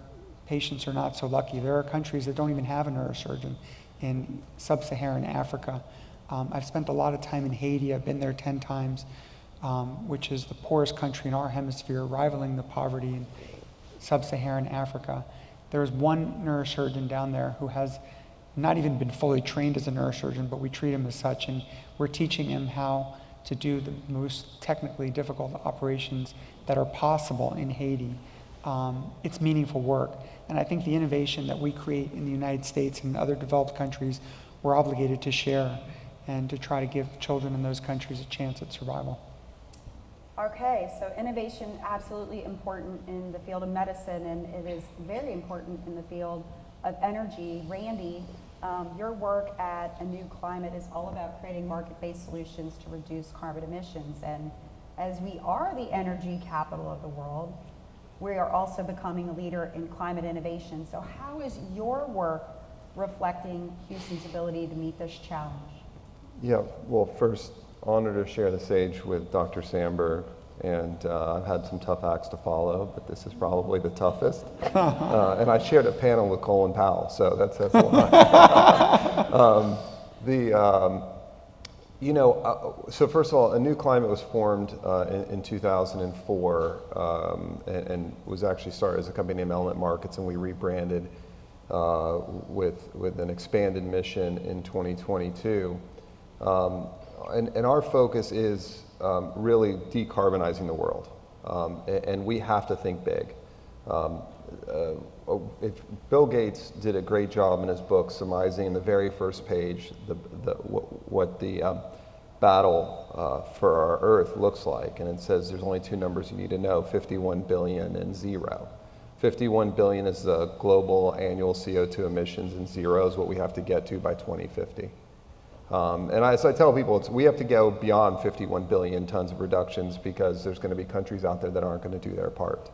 patients are not so lucky. There are countries that don't even have a neurosurgeon in sub-Saharan Africa. I've spent a lot of time in Haiti. I've been there 10 times, which is the poorest country in our hemisphere, rivaling the poverty in sub-Saharan Africa. There's one neurosurgeon down there who has not even been fully trained as a neurosurgeon, but we treat him as such, and we're teaching him how to do the most technically difficult operations that are possible in Haiti. It's meaningful work. And I think the innovation that we create in the United States and other developed countries, we're obligated to share and to try to give children in those countries a chance at survival. Okay, so innovation absolutely important in the field of medicine, and it is very important in the field of energy. Randy, your work at A New Climate is all about creating market-based solutions to reduce carbon emissions. And as we are the energy capital of the world, we are also becoming a leader in climate innovation. So how is your work reflecting Houston's ability to meet this challenge? Yeah, well, first, honored to share the stage with Dr. Sandberg, and I've had some tough acts to follow, but this is probably the toughest. And I shared a panel with Colin Powell, so that's a lot. So first of all, A New Climate was formed in 2004 and was actually started as a company named Element Markets, and we rebranded with an expanded mission in 2022. And our focus is really decarbonizing the world, and we have to think big. Bill Gates did a great job in his book surmising in the very first page what the battle for our Earth looks like, and it says there's only two numbers you need to know: 51 billion and 0. 51 billion is the global annual CO2 emissions, and 0 is what we have to get to by 2050. And as I tell people, we have to go beyond 51 billion tons of reductions because there's going to be countries out there that aren't going to do their part.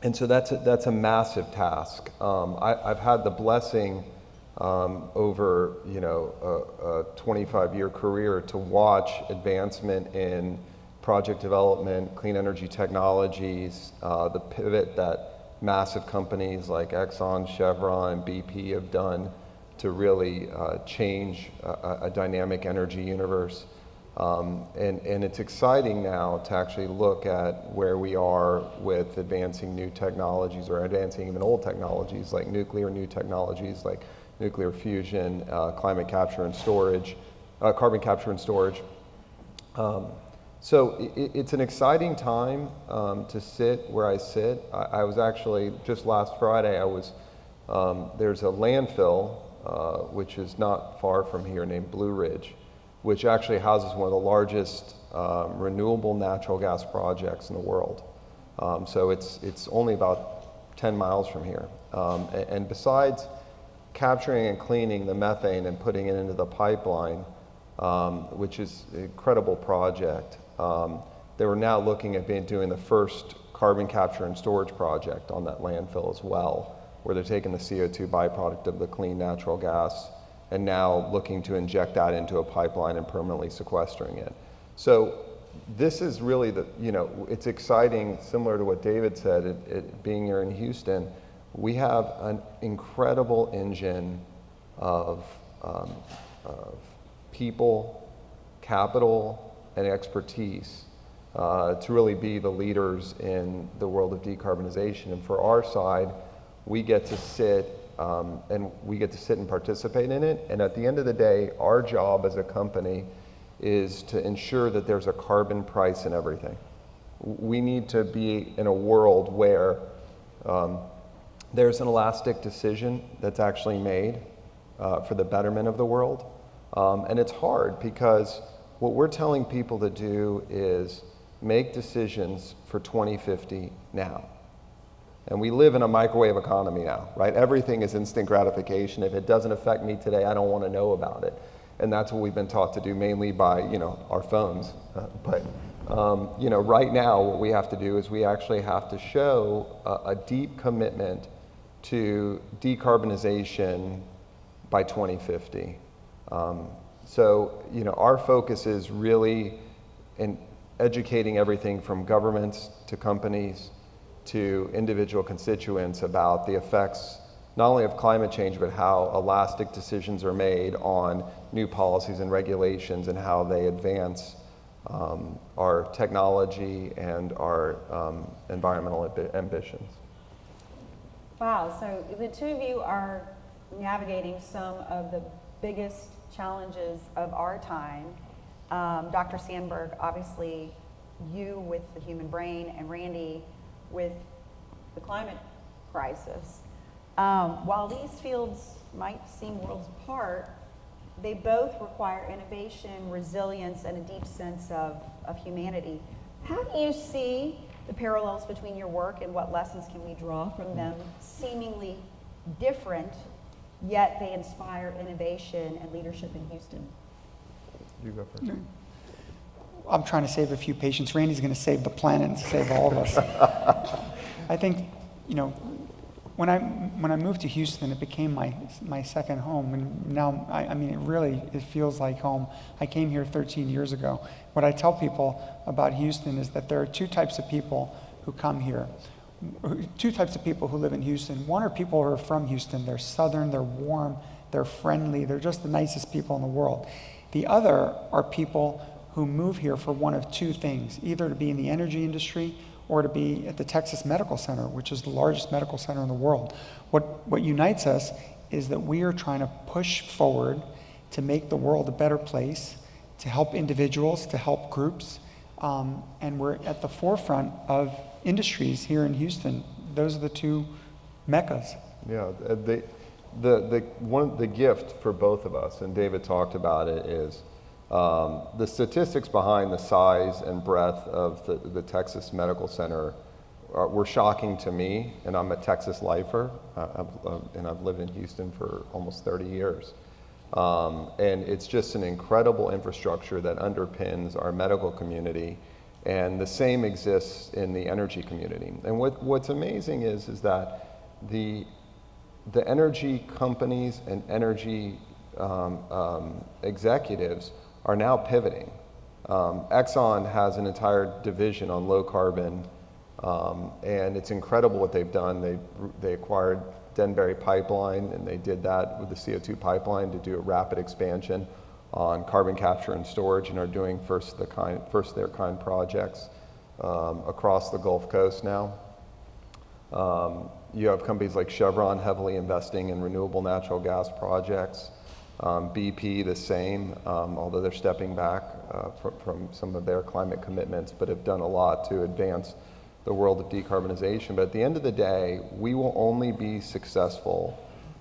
And so that's a massive task. I've had the blessing over a 25-year career to watch advancement in project development, clean energy technologies, the pivot that massive companies like Exxon, Chevron, BP have done to really change a dynamic energy universe. And it's exciting now to actually look at where we are with advancing new technologies, or advancing even old technologies like nuclear, new technologies like nuclear fusion, climate capture and storage, carbon capture and storage. So it's an exciting time to sit where I sit. I was actually, just last Friday, there's a landfill, which is not far from here, named Blue Ridge, which actually houses one of the largest renewable natural gas projects in the world. So it's only about 10 miles from here. And besides capturing and cleaning the methane and putting it into the pipeline, which is an incredible project, they were now looking at doing the first carbon capture and storage project on that landfill as well, where they're taking the CO2 byproduct of the clean natural gas and now looking to inject that into a pipeline and permanently sequestering it. So this is really it's exciting, similar to what David said, being here in Houston. We have an incredible engine of people, capital, and expertise to really be the leaders in the world of decarbonization. And for our side, we get to sit and participate in it. And at the end of the day, our job as a company is to ensure that there's a carbon price in everything. We need to be in a world where there's an elastic decision that's actually made for the betterment of the world. And it's hard because what we're telling people to do is make decisions for 2050 now. And we live in a microwave economy now, right? Everything is instant gratification. If it doesn't affect me today, I don't want to know about it. And that's what we've been taught to do, mainly by, our phones. But right now, what we have to do is we actually have to show a deep commitment to decarbonization by 2050. So, our focus is really in educating everything from governments to companies to individual constituents about the effects not only of climate change, but how elastic decisions are made on new policies and regulations and how they advance our technology and our environmental ambitions. Wow, so the two of you are navigating some of the biggest challenges of our time. Dr. Sandberg, obviously, you with the human brain, and Randy with the climate crisis. While these fields might seem worlds apart, they both require innovation, resilience, and a deep sense of humanity. How do you see the parallels between your work, and what lessons can we draw from them, seemingly different, yet they inspire innovation and leadership in Houston? You go first. I'm trying to save a few patients. Randy's going to save the planet and save all of us. I think, when I moved to Houston, it became my second home, and now it feels like home. I came here 13 years ago. What I tell people about Houston is that there are two types of people who come here. Two types of people who live in Houston. One are people who are from Houston. They're Southern, they're warm, they're friendly, they're just the nicest people in the world. The other are people who move here for one of two things, either to be in the energy industry or to be at the Texas Medical Center, which is the largest medical center in the world. What unites us is that we are trying to push forward to make the world a better place, to help individuals, to help groups, and we're at the forefront of industries here in Houston. Those are the two meccas. Yeah, the gift for both of us, and David talked about it, is the statistics behind the size and breadth of the Texas Medical Center were shocking to me, and I'm a Texas lifer, and I've lived in Houston for almost 30 years. And it's just an incredible infrastructure that underpins our medical community, and the same exists in the energy community. And what's amazing is that the energy companies and energy executives are now pivoting. Exxon has an entire division on low carbon, and it's incredible what they've done. They acquired Denbury Pipeline, and they did that with the CO2 pipeline to do a rapid expansion on carbon capture and storage, and are doing first of their kind projects across the Gulf Coast now. You have companies like Chevron heavily investing in renewable natural gas projects. BP the same, although they're stepping back from some of their climate commitments, but have done a lot to advance the world of decarbonization. But at the end of the day, we will only be successful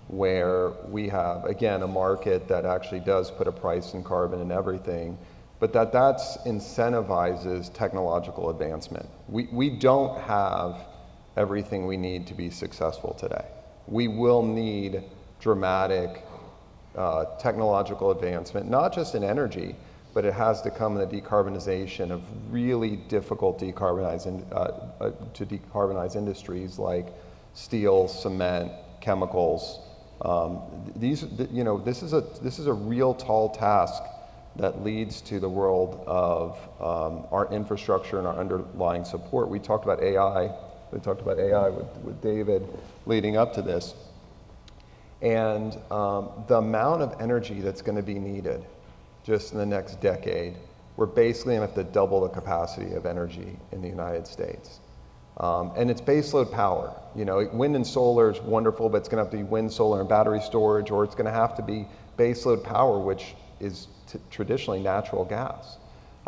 where we have, again, a market that actually does put a price in carbon and everything, but that incentivizes technological advancement. We don't have everything we need to be successful today. We will need dramatic technological advancement, not just in energy, but it has to come in the decarbonization of really difficult to decarbonize industries like steel, cement, chemicals. This is a real tall task that leads to the world of our infrastructure and our underlying support. We talked about AI. We talked about AI with David leading up to this. And the amount of energy that's going to be needed just in the next decade, we're basically going to have to double the capacity of energy in the United States. And it's baseload power. Wind and solar is wonderful, but it's going to have to be wind, solar, and battery storage, or it's going to have to be baseload power, which is traditionally natural gas.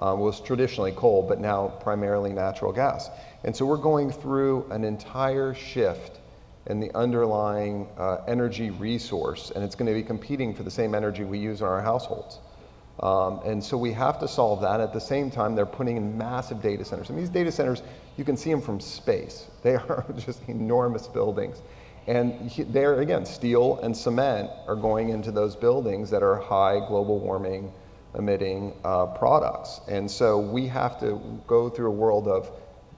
Was traditionally coal, but now primarily natural gas. And so we're going through an entire shift in the underlying energy resource, and it's going to be competing for the same energy we use in our households. And so we have to solve that. At the same time, they're putting in massive data centers. And these data centers, you can see them from space. They are just enormous buildings. And there, again, steel and cement are going into those buildings that are high global warming emitting products. And so we have to go through a world of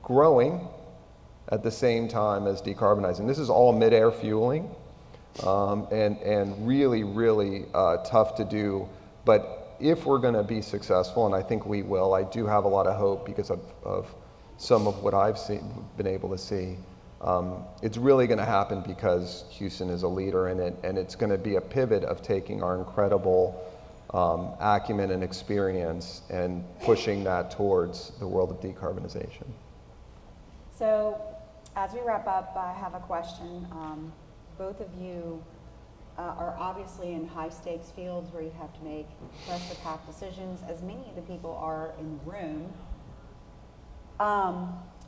growing at the same time as decarbonizing. This is all mid-air fueling, and really, really tough to do. But if we're going to be successful, and I think we will, I do have a lot of hope because of some of what I've been able to see. It's really going to happen because Houston is a leader in it, and it's going to be a pivot of taking our incredible acumen and experience and pushing that towards the world of decarbonization. So, as we wrap up, I have a question. Both of you are obviously in high-stakes fields where you have to make pressure-packed decisions, as many of the people are in the room.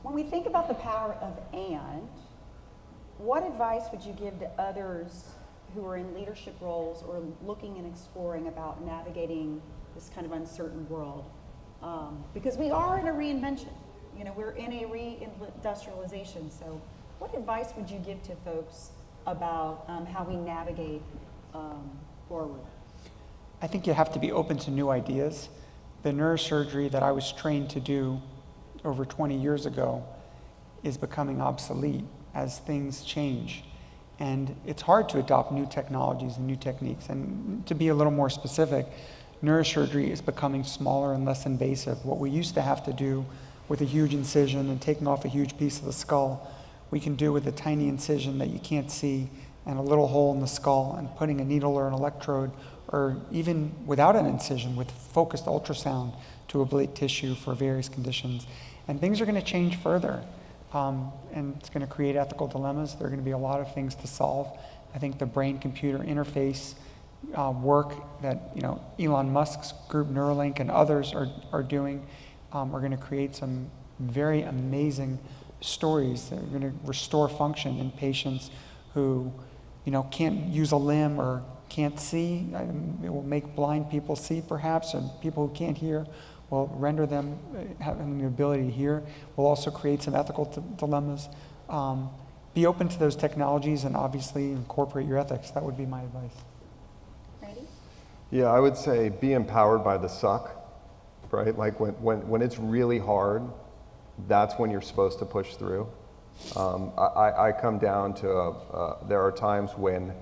When we think about the power of and, what advice would you give to others who are in leadership roles or looking and exploring about navigating this kind of uncertain world? Because we are in a reinvention. We're in a reindustrialization. So what advice would you give to folks about how we navigate forward? I think you have to be open to new ideas. The neurosurgery that I was trained to do over 20 years ago is becoming obsolete as things change. And it's hard to adopt new technologies and new techniques. And to be a little more specific, neurosurgery is becoming smaller and less invasive. What we used to have to do with a huge incision and taking off a huge piece of the skull, we can do with a tiny incision that you can't see and a little hole in the skull, and putting a needle or an electrode, or even without an incision with focused ultrasound to ablate tissue for various conditions. And things are going to change further. And it's going to create ethical dilemmas. There are going to be a lot of things to solve. I think the brain-computer interface work that Elon Musk's group Neuralink and others are doing are going to create some very amazing stories that are going to restore function in patients who can't use a limb or can't see. It will make blind people see, perhaps, and people who can't hear will render them having the ability to hear. Will also create some ethical dilemmas. Be open to those technologies and obviously incorporate your ethics. That would be my advice. Ready? Yeah, I would say be empowered by the suck, right? Like when it's really hard, that's when you're supposed to push through. I come down to, there are times when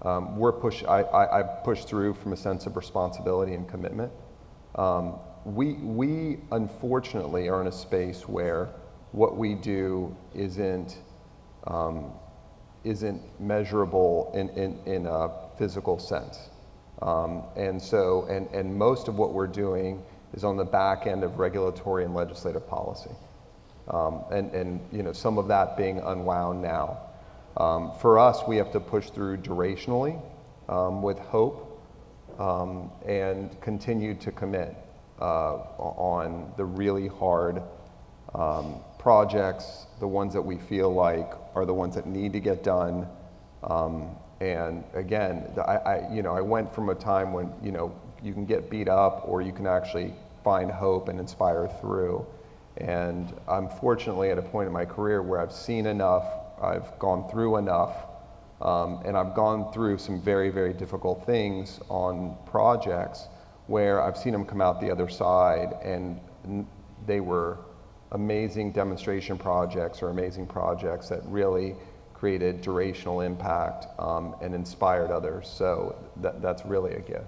I push through from a sense of responsibility and commitment. We unfortunately are in a space where what we do isn't measurable in a physical sense. And most of what we're doing is on the back end of regulatory and legislative policy. And you know, some of that being unwound now. For us, we have to push through durationally with hope and continue to commit on the really hard projects, the ones that we feel like are the ones that need to get done. And again, I went from a time when, you know, you can get beat up or you can actually find hope and inspire through. And I'm fortunately at a point in my career where I've seen enough, I've gone through enough, and I've gone through some very, very difficult things on projects where I've seen them come out the other side, and they were amazing demonstration projects or amazing projects that really created durational impact and inspired others. So that's really a gift.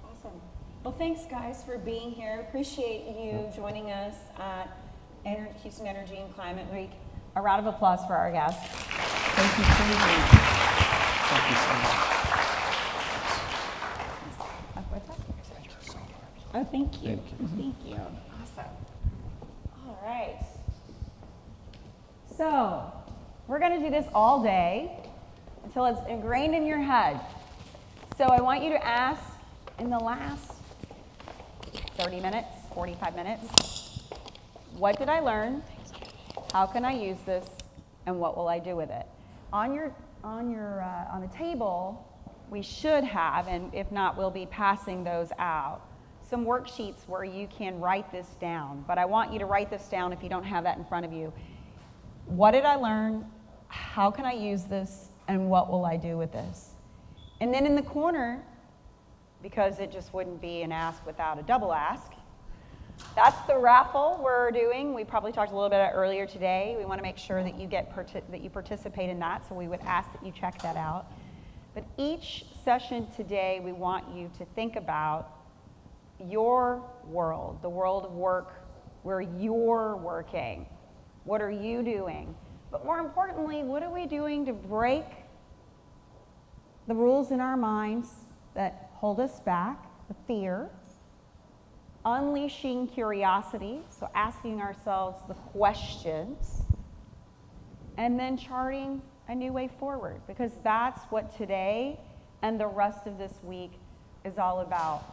Awesome. Well, thanks guys for being here. Appreciate you joining us at Houston Energy and Climate Week. A round of applause for our guests. Thank you so much. Thank you so much. What's that? Oh, thank you. Thank you. Awesome. All right. So, we're going to do this all day until it's ingrained in your head. So I want you to ask in the last 30 minutes, 45 minutes, what did I learn? How can I use this? And what will I do with it? On the table, we should have, and if not, we'll be passing those out, some worksheets where you can write this down. But I want you to write this down if you don't have that in front of you. What did I learn? How can I use this? And what will I do with this? And then in the corner, because it just wouldn't be an ask without a double ask, that's the raffle we're doing. We probably talked a little bit earlier today. We want to make sure that you participate in that, so we would ask that you check that out. But each session today, we want you to think about your world, the world of work where you're working. What are you doing? But more importantly, what are we doing to break the rules in our minds that hold us back, the fear, unleashing curiosity, so asking ourselves the questions, and then charting a new way forward, because that's what today and the rest of this week is all about.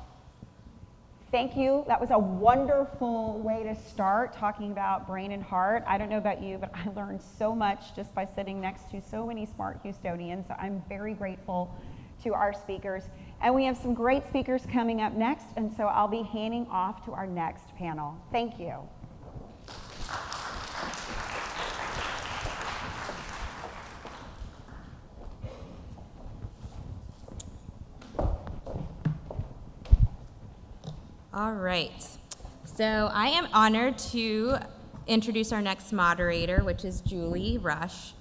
Thank you. That was a wonderful way to start talking about brain and heart. I don't know about you, but I learned so much just by sitting next to so many smart Houstonians. I'm very grateful to our speakers. And we have some great speakers coming up next, and so I'll be handing off to our next panel. Thank you. All right. So I am honored to introduce our next moderator, which is Julie Rush.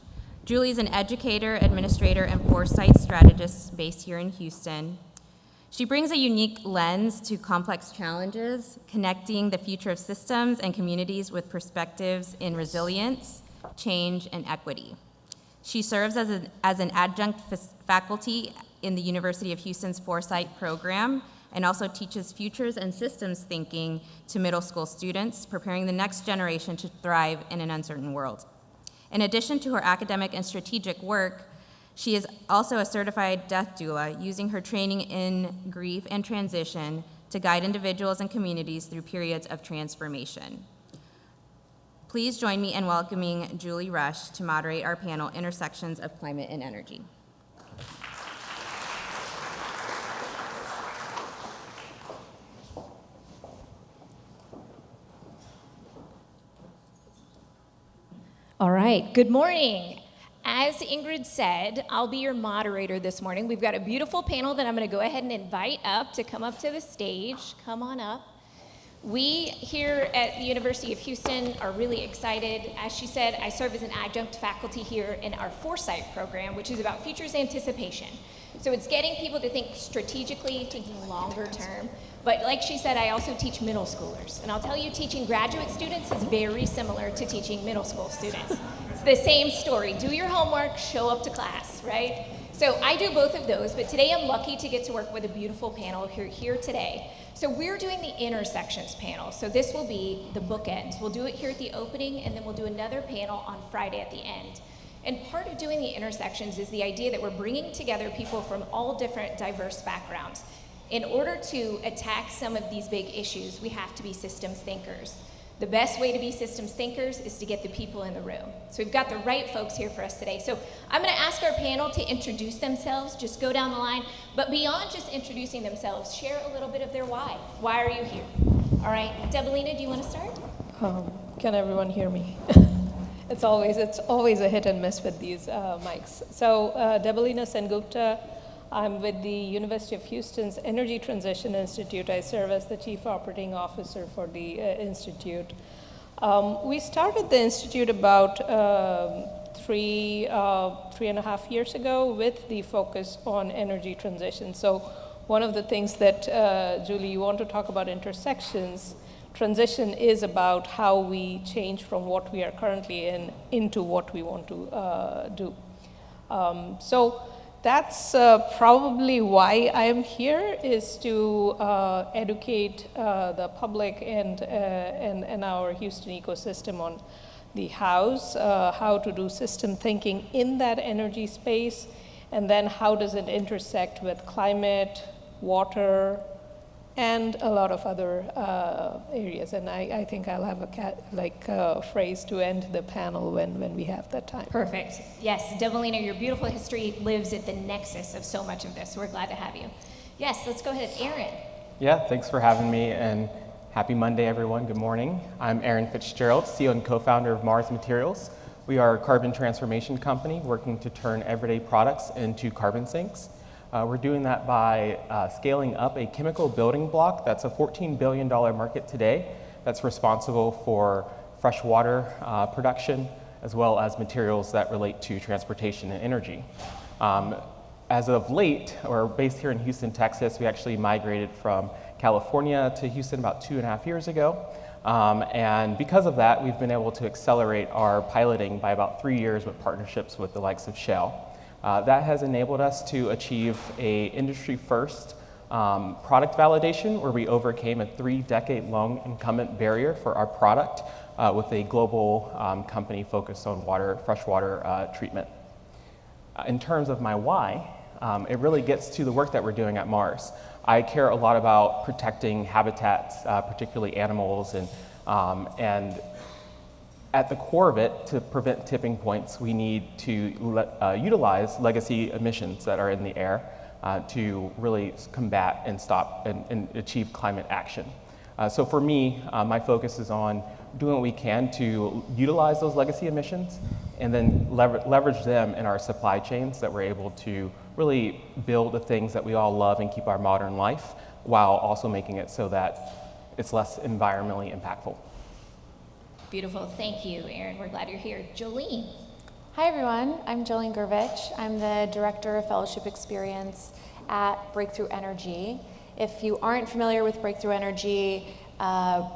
Julie is an educator, administrator, and foresight strategist based here in Houston. She brings a unique lens to complex challenges, connecting the future of systems and communities with perspectives in resilience, change, and equity. She serves as an adjunct faculty in the University of Houston's Foresight program and also teaches futures and systems thinking to middle school students, preparing the next generation to thrive in an uncertain world. In addition to her academic and strategic work, she is also a certified death doula, using her training in grief and transition to guide individuals and communities through periods of transformation. Please join me in welcoming Julie Rush to moderate our panel, Intersections of Climate and Energy. All right, good morning. As Ingrid said, I'll be your moderator this morning. We've got a beautiful panel that I'm going to go ahead and invite up to come up to the stage. Come on up. We here at the University of Houston are really excited. As she said, I serve as an adjunct faculty here in our Foresight program, which is about futures anticipation. So it's getting people to think strategically, thinking longer term. But like she said, I also teach middle schoolers. And I'll tell you, teaching graduate students is very similar to teaching middle school students. It's the same story. Do your homework, show up to class, right? So I do both of those, but today I'm lucky to get to work with a beautiful panel here today. So we're doing the intersections panel. So this will be the bookends. We'll do it here at the opening, and then we'll do another panel on Friday at the end. And part of doing the intersections is the idea that we're bringing together people from all different diverse backgrounds. In order to attack some of these big issues, we have to be systems thinkers. The best way to be systems thinkers is to get the people in the room. So we've got the right folks here for us today. So I'm gonna ask our panel to introduce themselves, just go down the line, but beyond just introducing themselves, share a little bit of their why. Why are you here? All right, Debelina, do you wanna start? Can everyone hear me? It's always a hit and miss with these mics. So Debelina Sengupta, I'm with the University of Houston's Energy Transition Institute. I serve as the Chief Operating Officer for the Institute. We started the Institute about 3.5 years ago with the focus on energy transition. So one of the things that, Julie, you want to talk about intersections. Transition is about how we change from what we are currently in into what we want to do. So that's probably why I'm here, is to educate the public and our Houston ecosystem on the hows, how to do system thinking in that energy space, and then how does it intersect with climate, water, and a lot of other areas. And I think I'll have a phrase to end the panel when we have that time. Perfect. Yes, Debelina, your beautiful history lives at the nexus of so much of this. We're glad to have you. Yes, let's go ahead. Aaron. Yeah, thanks for having me, and happy Monday, everyone. Good morning. I'm Aaron Fitzgerald, CEO and co-founder of Mars Materials. We are a carbon transformation company working to turn everyday products into carbon sinks. We're doing that by scaling up a chemical building block that's a $14 billion market today that's responsible for fresh water production, as well as materials that relate to transportation and energy. As of late, we're based here in Houston, Texas. We actually migrated from California to Houston about 2.5 years ago. And because of that, we've been able to accelerate our piloting by about 3 years with partnerships with the likes of Shell. That has enabled us to achieve a industry-first product validation, where we overcame a 3-decade-long incumbent barrier for our product with a global company focused on freshwater treatment. In terms of my why, it really gets to the work that we're doing at Mars. I care a lot about protecting habitats, particularly animals, and at the core of it, to prevent tipping points, we need to utilize legacy emissions that are in the air to really combat and stop and achieve climate action. So for me, my focus is on doing what we can to utilize those legacy emissions and then leverage them in our supply chains, that we're able to really build the things that we all love and keep our modern life, while also making it so that it's less environmentally impactful. Beautiful. Thank you, Aaron. We're glad you're here. Jolene. Hi, everyone. I'm Jolene Gervich. I'm the Director of Fellowship Experience at Breakthrough Energy. If you aren't familiar with Breakthrough Energy,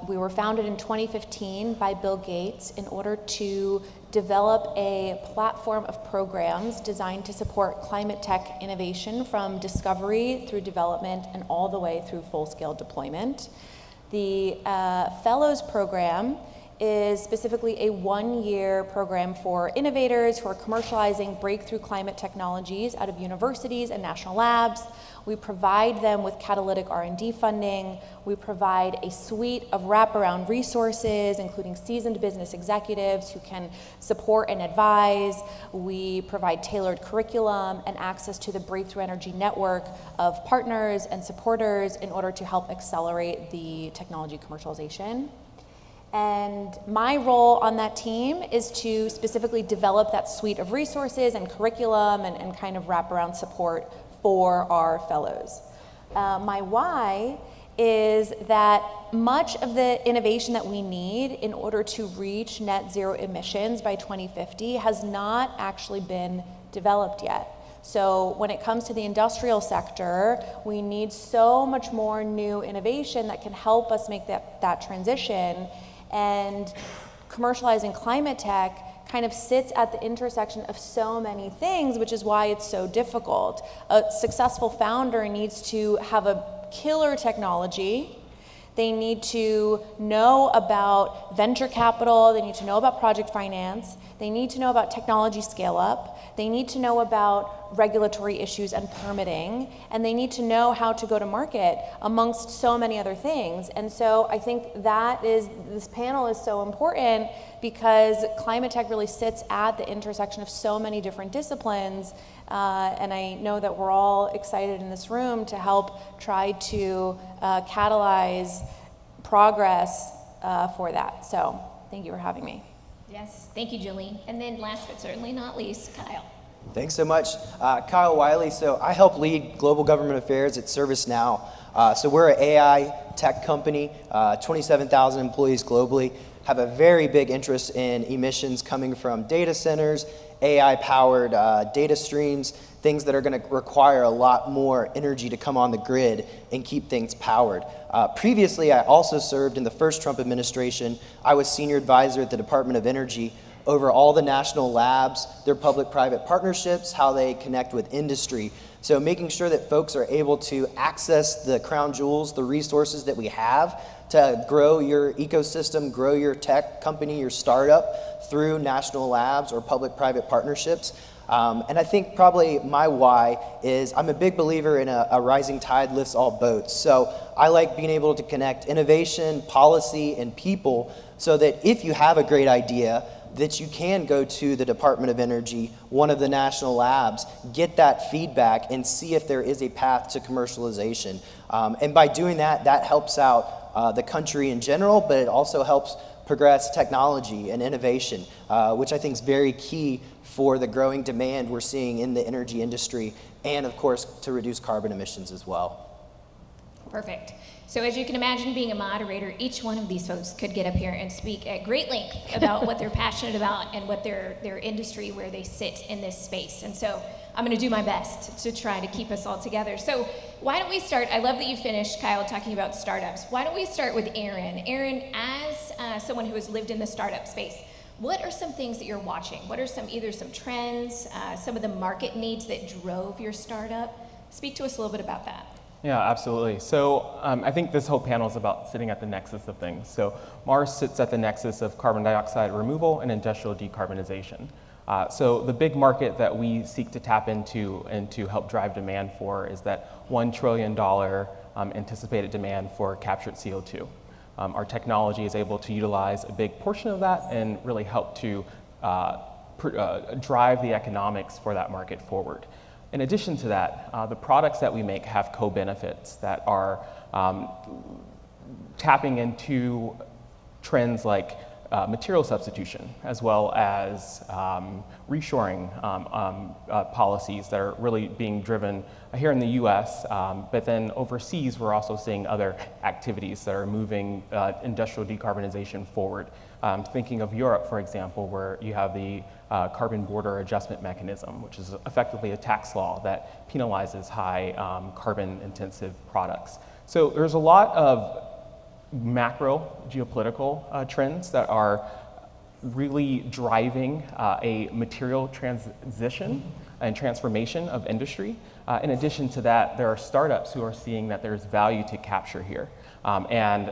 we were founded in 2015 by Bill Gates in order to develop a platform of programs designed to support climate tech innovation from discovery through development and all the way through full-scale deployment. The Fellows program is specifically a 1-year program for innovators who are commercializing breakthrough climate technologies out of universities and national labs. We provide them with catalytic R&D funding. We provide a suite of wraparound resources, including seasoned business executives who can support and advise. We provide tailored curriculum and access to the Breakthrough Energy network of partners and supporters in order to help accelerate the technology commercialization. And my role on that team is to specifically develop that suite of resources and curriculum and kind of wraparound support for our fellows. My why is that much of the innovation that we need in order to reach net zero emissions by 2050 has not actually been developed yet. So when it comes to the industrial sector, we need so much more new innovation that can help us make that transition. And commercializing climate tech kind of sits at the intersection of so many things, which is why it's so difficult. A successful founder needs to have a killer technology. They need to know about venture capital. They need to know about project finance. They need to know about technology scale up. They need to know about regulatory issues and permitting. And they need to know how to go to market, amongst so many other things. And so I think this panel is so important because climate tech really sits at the intersection of so many different disciplines. And I know that we're all excited in this room to help try to catalyze progress for that. So thank you for having me. Yes, thank you, Jolene. And then last but certainly not least, Kyle. Thanks so much. Kyle Wiley. So I help lead global government affairs at ServiceNow. So we're an AI tech company, 27,000 employees globally, have a very big interest in emissions coming from data centers, AI-powered data streams, things that are going to require a lot more energy to come on the grid and keep things powered. Previously, I also served in the first Trump administration. I was senior advisor at the Department of Energy over all the national labs, their public-private partnerships, how they connect with industry. So making sure that folks are able to access the crown jewels, the resources that we have to grow your ecosystem, grow your tech company, your startup through national labs or public-private partnerships. And I think probably my why is I'm a big believer in a rising tide lifts all boats. So I like being able to connect innovation, policy, and people so that if you have a great idea, that you can go to the Department of Energy, one of the national labs, get that feedback and see if there is a path to commercialization. And by doing that, that helps out the country in general, but it also helps progress technology and innovation, which I think is very key for the growing demand we're seeing in the energy industry, and of course, to reduce carbon emissions as well. Perfect. So as you can imagine, being a moderator, each one of these folks could get up here and speak at great length about what they're passionate about and what their industry, where they sit in this space. And so I'm going to do my best to try to keep us all together. So why don't we start? I love that you finished, Kyle, talking about startups. Why don't we start with Aaron? Aaron, as someone who has lived in the startup space, what are some things that you're watching? What are either some trends, some of the market needs that drove your startup? Speak to us a little bit about that. Yeah, absolutely. So I think this whole panel is about sitting at the nexus of things. So Mars sits at the nexus of carbon dioxide removal and industrial decarbonization. So the big market that we seek to tap into and to help drive demand for is that $1 trillion anticipated demand for captured CO2. Our technology is able to utilize a big portion of that and really help to drive the economics for that market forward. In addition to that, the products that we make have co-benefits that are tapping into trends like material substitution, as well as reshoring policies that are really being driven here in the US, but then overseas we're also seeing other activities that are moving industrial decarbonization forward. Thinking of Europe, for example, where you have the carbon border adjustment mechanism, which is effectively a tax law that penalizes high carbon intensive products. So there's a lot of macro geopolitical trends that are really driving a material transition and transformation of industry. In addition to that, there are startups who are seeing that there's value to capture here. And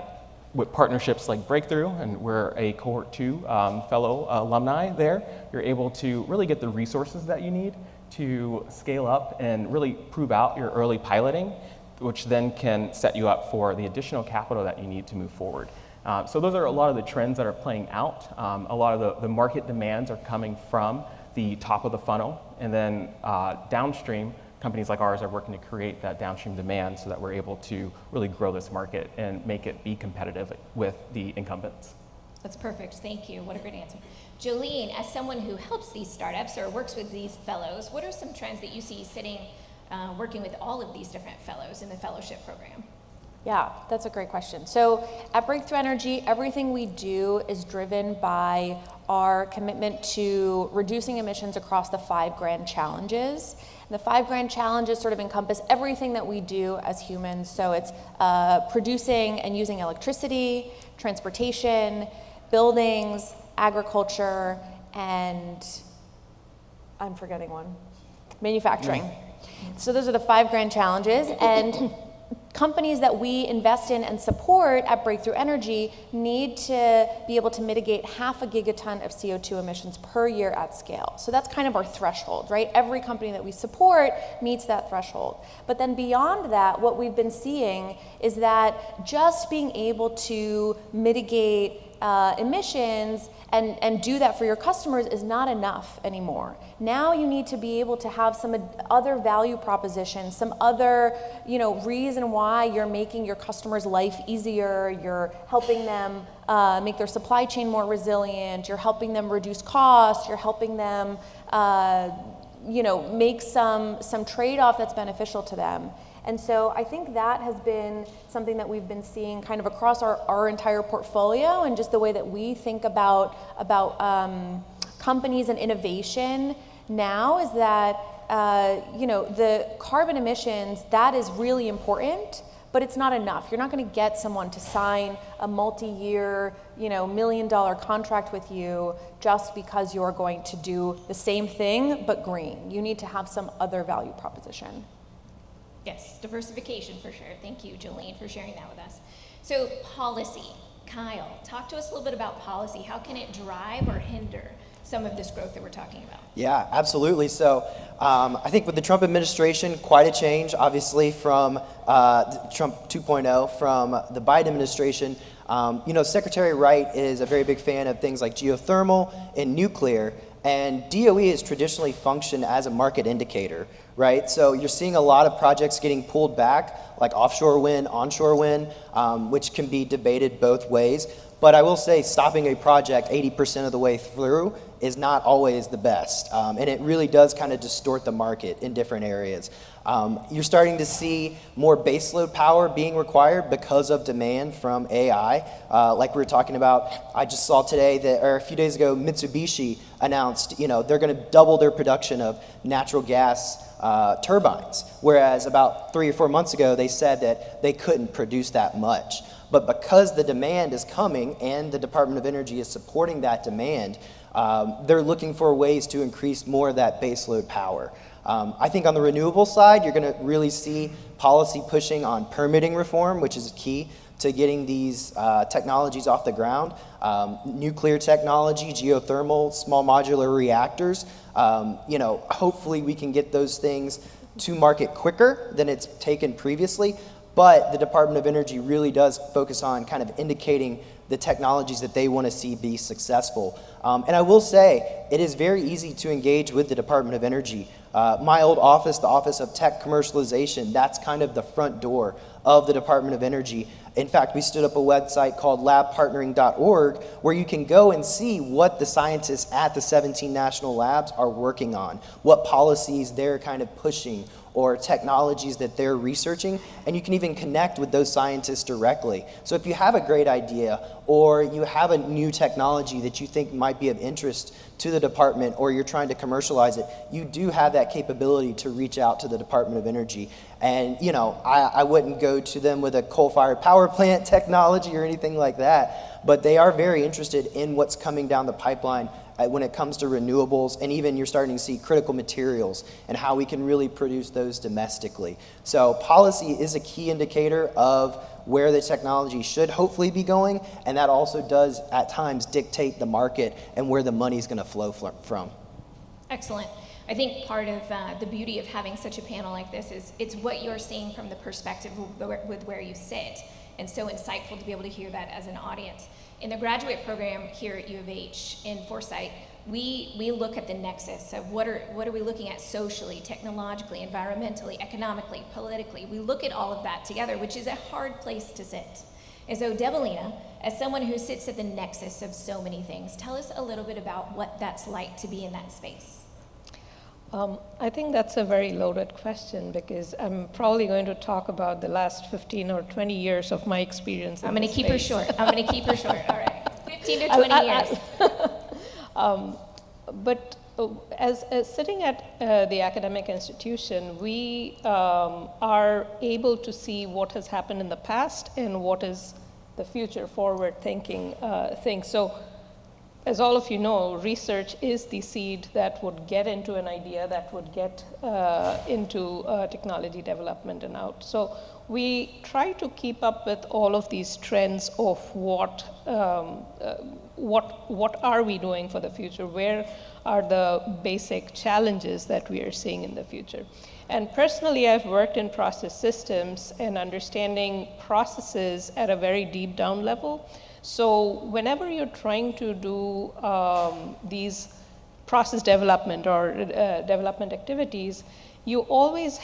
with partnerships like Breakthrough, and we're a cohort 2 fellow alumni there, you're able to really get the resources that you need to scale up and really prove out your early piloting, which then can set you up for the additional capital that you need to move forward. So those are a lot of the trends that are playing out. A lot of the market demands are coming from the top of the funnel, and then downstream, companies like ours are working to create that downstream demand so that we're able to really grow this market and make it be competitive with the incumbents. That's perfect, thank you, what a great answer. Jolene, as someone who helps these startups or works with these fellows, what are some trends that you see sitting, working with all of these different fellows in the fellowship program? Yeah, that's a great question. So at Breakthrough Energy, everything we do is driven by our commitment to reducing emissions across the 5 grand challenges. And the 5 grand challenges sort of encompass everything that we do as humans. So it's producing and using electricity, transportation, buildings, agriculture, and I'm forgetting one, manufacturing. So those are the 5 grand challenges, and companies that we invest in and support at Breakthrough Energy need to be able to mitigate 0.5 gigaton of CO2 emissions per year at scale. So that's kind of our threshold, right? Every company that we support meets that threshold. But then beyond that, what we've been seeing is that just being able to mitigate emissions and do that for your customers is not enough anymore. Now you need to be able to have some other value propositions, some other, reason why you're making your customers' life easier, you're helping them make their supply chain more resilient, you're helping them reduce costs, you're helping them, make some trade-off that's beneficial to them. And so I think that has been something that we've been seeing kind of across our entire portfolio, and just the way that we think about companies and innovation now is that, the carbon emissions, that is really important, but it's not enough. You're not going to get someone to sign a multi-year, $1 million contract with you just because you're going to do the same thing but green. You need to have some other value proposition. Yes, diversification for sure. Thank you, Jolene, for sharing that with us. So policy, Kyle, talk to us a little bit about policy. How can it drive or hinder some of this growth that we're talking about? Yeah, absolutely. So I think with the Trump administration, quite a change, obviously, from Trump 2.0, from the Biden administration. Secretary Wright is a very big fan of things like geothermal and nuclear, and DOE has traditionally functioned as a market indicator, right? So you're seeing a lot of projects getting pulled back, like offshore wind, onshore wind, which can be debated both ways. But I will say stopping a project 80% of the way through is not always the best. And it really does kind of distort the market in different areas. You're starting to see more baseload power being required because of demand from AI. Like we were talking about, I just saw today that, or a few days ago, Mitsubishi announced, they're going to double their production of natural gas turbines. Whereas about 3 or 4 months ago, they said that they couldn't produce that much. But because the demand is coming and the Department of Energy is supporting that demand, they're looking for ways to increase more of that baseload power. I think on the renewable side, you're going to really see policy pushing on permitting reform, which is key to getting these technologies off the ground. Nuclear technology, geothermal, small modular reactors. Hopefully we can get those things to market quicker than it's taken previously. But the Department of Energy really does focus on kind of indicating the technologies that they want to see be successful. And I will say, it is very easy to engage with the Department of Energy. My old office, the Office of Tech Commercialization, that's kind of the front door of the Department of Energy. In fact, we stood up a website called labpartnering.org where you can go and see what the scientists at the 17 national labs are working on, what policies they're kind of pushing, or technologies that they're researching, and you can even connect with those scientists directly. So if you have a great idea, or you have a new technology that you think might be of interest to the department, or you're trying to commercialize it, you do have that capability to reach out to the Department of Energy. And I wouldn't go to them with a coal-fired power plant technology or anything like that, but they are very interested in what's coming down the pipeline when it comes to renewables, and even you're starting to see critical materials and how we can really produce those domestically. So policy is a key indicator of where the technology should hopefully be going, and that also does at times dictate the market and where the money's going to flow from. Excellent. I think part of the beauty of having such a panel like this is it's what you're seeing from the perspective with where you sit, and so insightful to be able to hear that as an audience. In the graduate program here at U of H in Foresight, we look at the nexus of what are we looking at socially, technologically, environmentally, economically, politically. We look at all of that together, which is a hard place to sit. And so Develina, as someone who sits at the nexus of so many things, tell us a little bit about what that's like to be in that space. I think that's a very loaded question because I'm probably going to talk about the last 15 or 20 years of my experience. I'm going to keep her short. I'm going to keep her short. All right. 15 to 20 years. But as sitting at the academic institution, we are able to see what has happened in the past and what is the future forward-thinking thing. So, as all of you know, research is the seed that would get into an idea, that would get into technology development and out. So we try to keep up with all of these trends of what are we doing for the future? Where are the basic challenges that we are seeing in the future? And personally, I've worked in process systems and understanding processes at a very deep down level. So whenever you're trying to do these process development or development activities, you always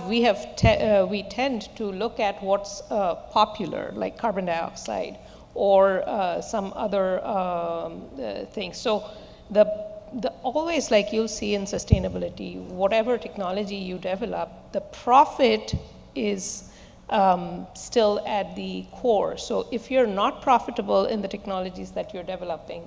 we tend to look at what's popular, like carbon dioxide or some other thing. So always, like you'll see in sustainability, whatever technology you develop, the profit is still at the core. So if you're not profitable in the technologies that you're developing,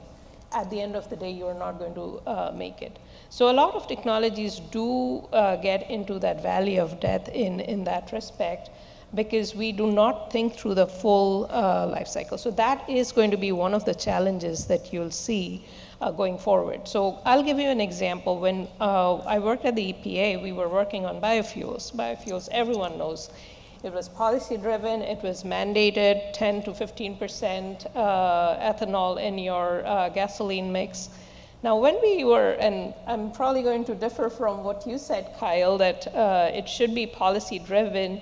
at the end of the day, you're not going to make it. So a lot of technologies do get into that valley of death in that respect, because we do not think through the full life cycle. So that is going to be one of the challenges that you'll see going forward. So I'll give you an example. When I worked at the EPA, we were working on biofuels. Biofuels, everyone knows. It was policy driven, it was mandated 10 to 15% ethanol in your gasoline mix. Now when we were, and I'm probably going to differ from what you said, Kyle, that it should be policy driven,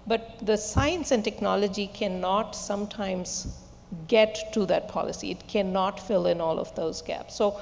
but the science and technology cannot sometimes get to that policy. It cannot fill in all of those gaps. So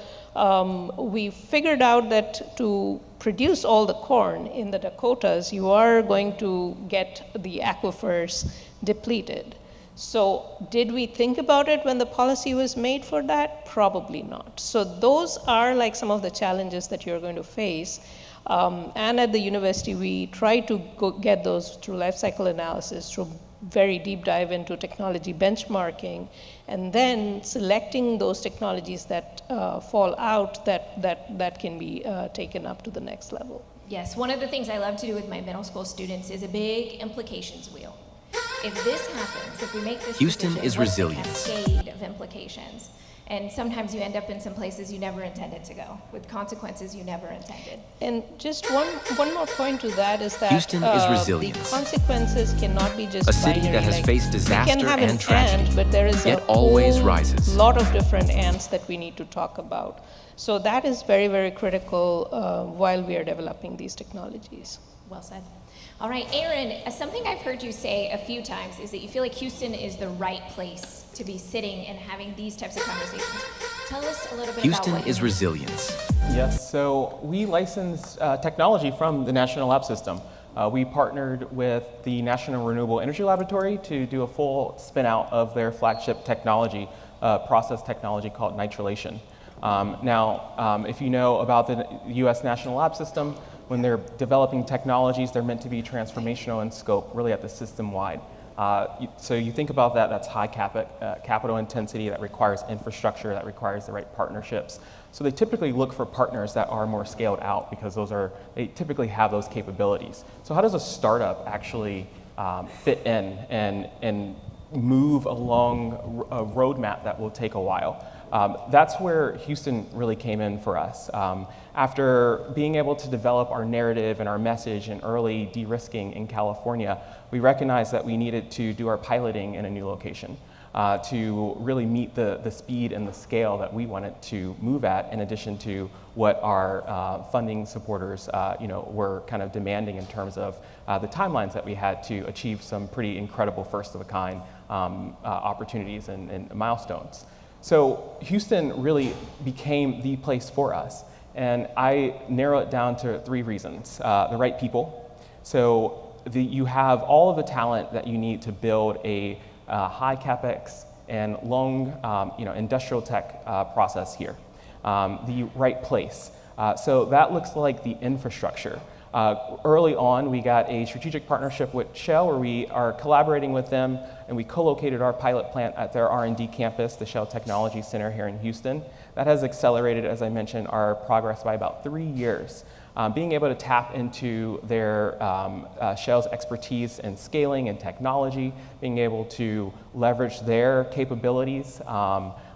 we figured out that to produce all the corn in the Dakotas, you are going to get the aquifers depleted. So did we think about it when the policy was made for that? Probably not. So those are like some of the challenges that you're going to face. And at the university, we try to get those through life cycle analysis, through very deep dive into technology benchmarking, and then selecting those technologies that fall out that can be taken up to the next level. Yes, one of the things I love to do with my middle school students is a big implications wheel. If this happens, if we make this Houston decision, is what's the resilience. cascade of implications? And sometimes you end up in some places you never intended to go, with consequences you never intended. And just one more point to that is that Houston is resilience. The consequences cannot be just A city binary, that has like, faced disaster we can have and an tragedy, ant, but there is yet a always whole rises. lot of different ants that we need to talk about. So that is very, very critical while we are developing these technologies. Well said. All right, Aaron, something I've heard you say a few times is that you feel like Houston is the right place to be sitting and having these types of conversations. Tell us a little bit Houston about what is you mean. resilience. Yes, so we license technology from the National Lab System. We partnered with the National Renewable Energy Laboratory to do a full spin out of their flagship technology, process technology called nitrylation. Now, if you know about the US National Lab System, when they're developing technologies, they're meant to be transformational in scope, really at the system-wide. So you think about that, that's high capital intensity, that requires infrastructure, that requires the right partnerships. So they typically look for partners that are more scaled out because they typically have those capabilities. So how does a startup actually fit in and move along a roadmap that will take a while? That's where Houston really came in for us. After being able to develop our narrative and our message and early de-risking in California, we recognized that we needed to do our piloting in a new location to really meet the speed and the scale that we wanted to move at, in addition to what our funding supporters were kind of demanding in terms of the timelines that we had to achieve some pretty incredible first-of-a-kind opportunities and milestones. So Houston really became the place for us. And I narrow it down to 3 reasons. The right people. So you have all of the talent that you need to build a high capex and long industrial tech process here. The right place. So that looks like the infrastructure. Early on, we got a strategic partnership with Shell where we are collaborating with them, and we co-located our pilot plant at their R&D campus, the Shell Technology Center here in Houston. That has accelerated, as I mentioned, our progress by about 3 years. Being able to tap into their Shell's expertise in scaling and technology, being able to leverage their capabilities,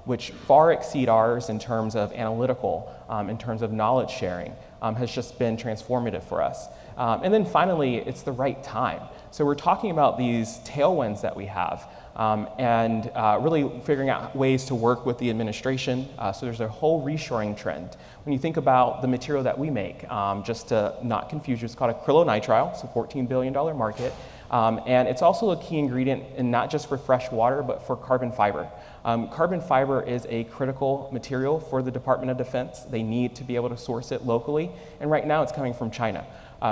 which far exceed ours in terms of analytical, in terms of knowledge sharing, has just been transformative for us. And then finally, it's the right time. So we're talking about these tailwinds that we have, and really figuring out ways to work with the administration. So there's a whole reshoring trend. When you think about the material that we make, just to not confuse you, it's called acrylonitrile. It's a $14 billion market. And it's also a key ingredient, and not just for fresh water, but for carbon fiber. Carbon fiber is a critical material for the Department of Defense. They need to be able to source it locally, and right now it's coming from China.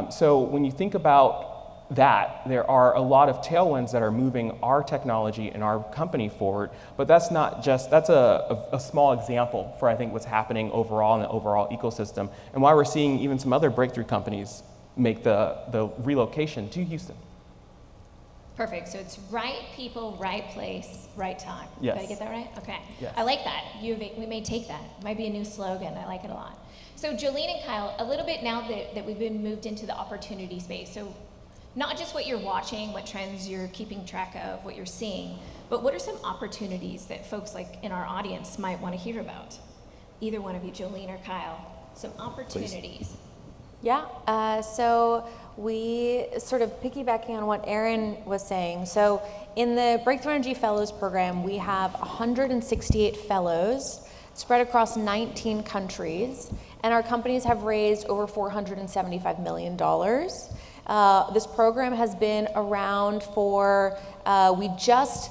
So when you think about that, there are a lot of tailwinds that are moving our technology and our company forward, but that's not just, that's a small example for, I think, what's happening overall in the overall ecosystem, and why we're seeing even some other breakthrough companies make the relocation to Houston. Perfect. So it's right people, right place, right time. Yes. Did I get that right? Okay. Yes. I like that. We may take that. It might be a new slogan. I like it a lot. So Jolene and Kyle, a little bit now that we've been moved into the opportunity space. So not just what you're watching, what trends you're keeping track of, what you're seeing, but what are some opportunities that folks like in our audience might want to hear about? Either one of you, Jolene or Kyle, some opportunities. Please. Yeah, so we sort of piggybacking on what Aaron was saying. So in the Breakthrough Energy Fellows program, we have 168 fellows spread across 19 countries, and our companies have raised over $475 million. This program has been around for, we just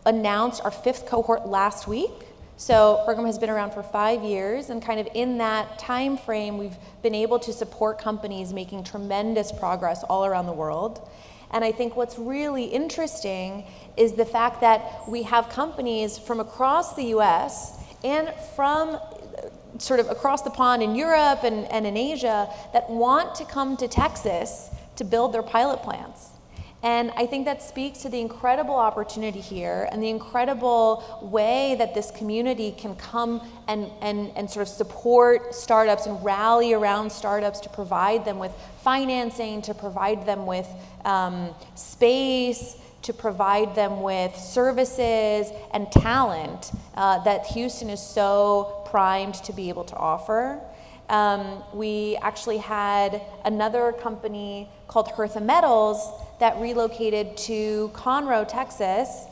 announced our 5th cohort last week. So the program has been around for 5 years, and kind of in that time frame, we've been able to support companies making tremendous progress all around the world. And I think what's really interesting is the fact that we have companies from across the US and from sort of across the pond in Europe and in Asia that want to come to Texas to build their pilot plants. And I think that speaks to the incredible opportunity here and the incredible way that this community can come and sort of support startups and rally around startups to provide them with financing, to provide them with space, to provide them with services and talent that Houston is so primed to be able to offer. We actually had another company called Hertha Metals that relocated to Conroe, Texas,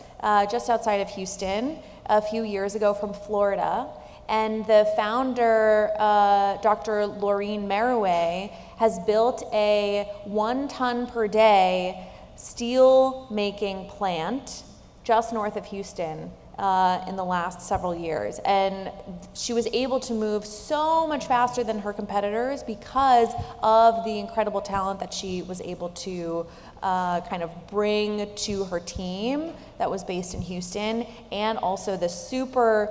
just outside of Houston, a few years ago from Florida. And the founder, Dr. Laureen Merriway, has built a 1 ton per day steel making plant just north of Houston in the last several years. And she was able to move so much faster than her competitors because of the incredible talent that she was able to kind of bring to her team that was based in Houston, and also the super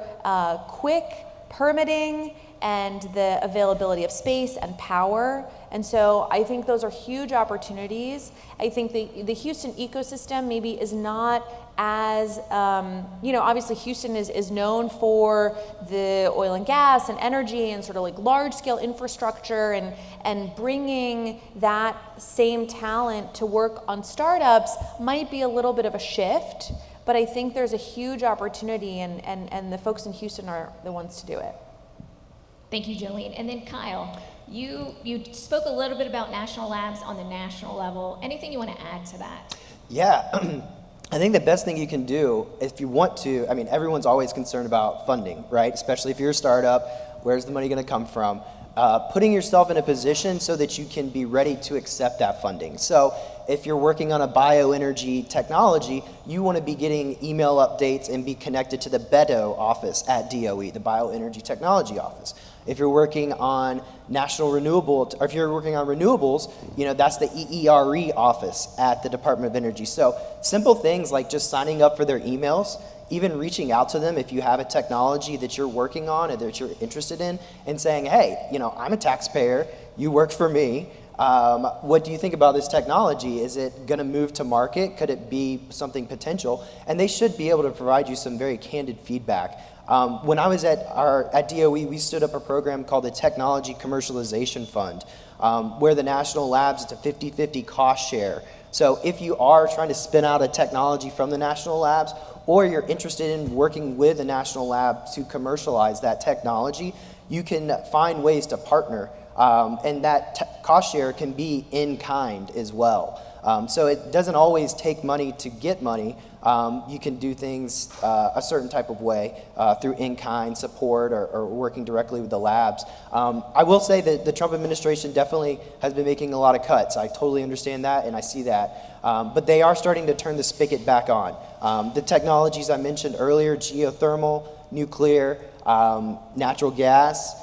quick permitting and the availability of space and power. And so I think those are huge opportunities. I think the Houston ecosystem maybe is not as, obviously Houston is known for the oil and gas and energy and sort of like large scale infrastructure, and bringing that same talent to work on startups might be a little bit of a shift, but I think there's a huge opportunity, and the folks in Houston are the ones to do it. Thank you, Jolene. And then Kyle, you spoke a little bit about national labs on the national level. Anything you want to add to that? Yeah. I think the best thing you can do, if you want to, I mean, everyone's always concerned about funding, right? Especially if you're a startup, where's the money going to come from? Putting yourself in a position so that you can be ready to accept that funding. So if you're working on a bioenergy technology, you want to be getting email updates and be connected to the BEDO office at DOE, the Bioenergy Technology Office. If you're working on national renewable, or if you're working on renewables, that's the EERE office at the Department of Energy. So simple things like just signing up for their emails, even reaching out to them if you have a technology that you're working on or that you're interested in, and saying, hey, I'm a taxpayer, you work for me, what do you think about this technology? Is it going to move to market? Could it be something potential? And they should be able to provide you some very candid feedback. When I was at DOE, we stood up a program called the Technology Commercialization Fund, where the national labs, it's a 50-50 cost share. So if you are trying to spin out a technology from the national labs, or you're interested in working with a national lab to commercialize that technology, you can find ways to partner. And that cost share can be in kind as well. So it doesn't always take money to get money. You can do things a certain type of way through in-kind support or working directly with the labs. I will say that the Trump administration definitely has been making a lot of cuts. I totally understand that and I see that. But they are starting to turn the spigot back on. The technologies I mentioned earlier, geothermal, nuclear, natural gas,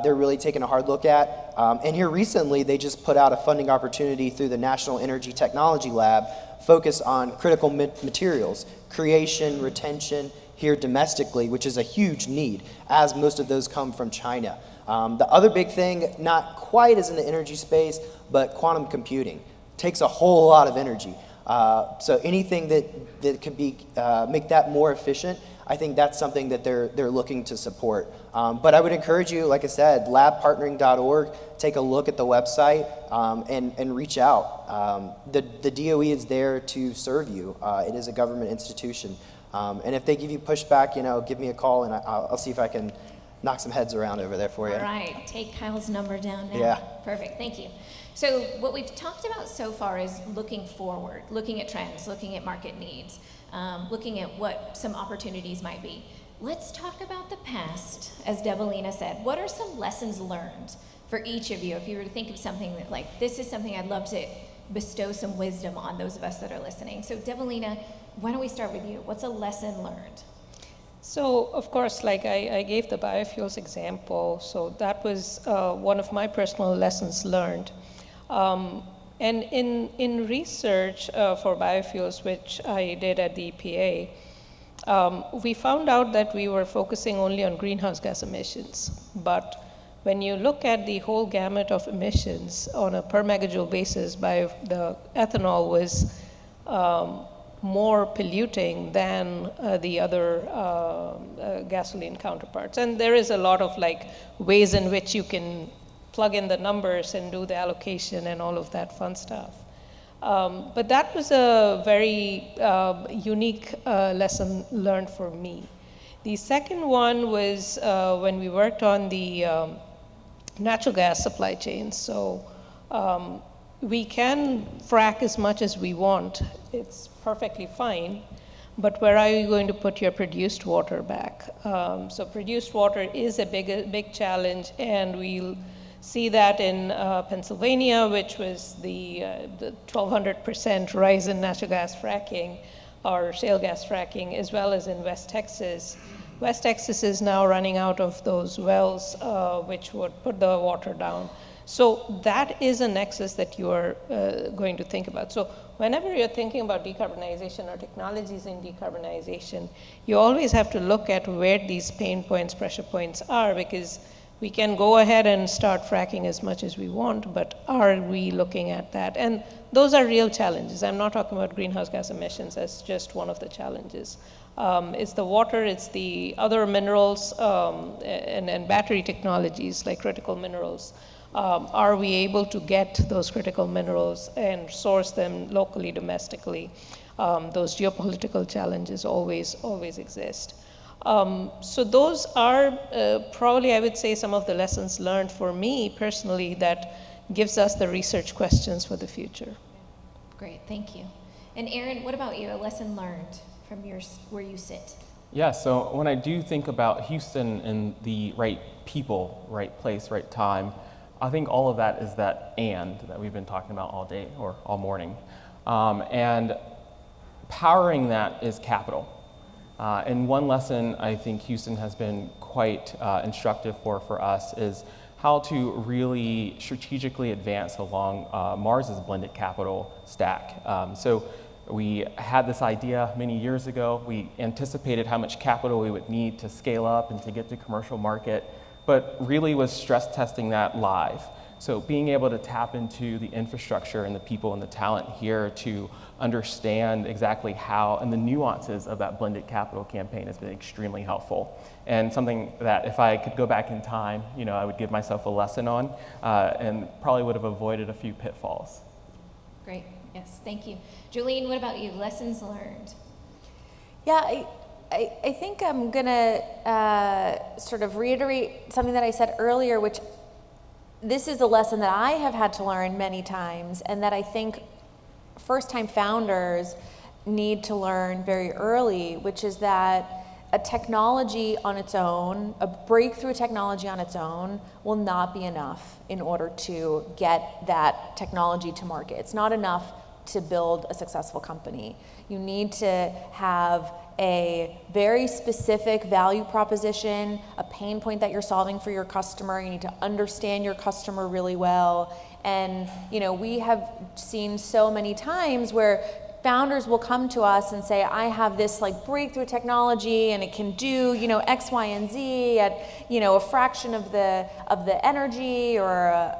they're really taking a hard look at. And here recently, they just put out a funding opportunity through the National Energy Technology Lab focused on critical materials, creation, retention here domestically, which is a huge need, as most of those come from China. The other big thing, not quite as in the energy space, but quantum computing. Takes a whole lot of energy. So anything that could be make that more efficient, I think that's something that they're looking to support. But I would encourage you, like I said, labpartnering.org, take a look at the website and reach out. The DOE is there to serve you. It is a government institution. And if they give you pushback, give me a call and I'll see if I can knock some heads around over there for you. All right, take Kyle's number down now. Yeah. Perfect, thank you. So what we've talked about so far is looking forward, looking at trends, looking at market needs, looking at what some opportunities might be. Let's talk about the past, as Develina said. What are some lessons learned for each of you? If you were to think of something that, like, this is something I'd love to bestow some wisdom on those of us that are listening. So Develina, why don't we start with you? What's a lesson learned? So, of course, like I gave the biofuels example, so that was one of my personal lessons learned. And in research for biofuels, which I did at the EPA, we found out that we were focusing only on greenhouse gas emissions. But when you look at the whole gamut of emissions on a per megajoule basis, the ethanol was more polluting than the other gasoline counterparts. And there is a lot of ways in which you can plug in the numbers and do the allocation and all of that fun stuff. But that was a very unique lesson learned for me. The second one was when we worked on the natural gas supply chain. So we can frack as much as we want. It's perfectly fine. But where are you going to put your produced water back? So produced water is a big challenge, and we'll see that in Pennsylvania, which was the 1,200% rise in natural gas fracking or shale gas fracking, as well as in West Texas. West Texas is now running out of those wells, which would put the water down. So that is a nexus that you are going to think about. So whenever you're thinking about decarbonization or technologies in decarbonization, you always have to look at where these pain points, pressure points are, because we can go ahead and start fracking as much as we want, but are we looking at that? And those are real challenges. I'm not talking about greenhouse gas emissions as just one of the challenges. It's the water, it's the other minerals, and battery technologies like critical minerals. Are we able to get those critical minerals and source them locally, domestically? Those geopolitical challenges always exist. So those are probably, I would say, some of the lessons learned for me personally that gives us the research questions for the future. Great, thank you. And Aaron, what about you? A lesson learned from where you sit? Yeah, so when I do think about Houston and the right people, right place, right time, I think all of that is that and that we've been talking about all day or all morning. And powering that is capital. And one lesson I think Houston has been quite instructive for us is how to really strategically advance along Mars's blended capital stack. So we had this idea many years ago. We anticipated how much capital we would need to scale up and to get to commercial market, but really was stress testing that live. So being able to tap into the infrastructure and the people and the talent here to understand exactly how and the nuances of that blended capital campaign has been extremely helpful. And something that if I could go back in time, I would give myself a lesson on and probably would have avoided a few pitfalls. Great, yes, thank you. Jolene, what about you? Lessons learned? Yeah, I think I'm gonna sort of reiterate something that I said earlier, which this is a lesson that I have had to learn many times, and that I think first-time founders need to learn very early, which is that a technology on its own, a breakthrough technology on its own, will not be enough in order to get that technology to market. It's not enough to build a successful company. You need to have a very specific value proposition, a pain point that you're solving for your customer. You need to understand your customer really well. And we have seen so many times where founders will come to us and say, I have this breakthrough technology and it can do X, Y, and Z at a fraction of the energy, or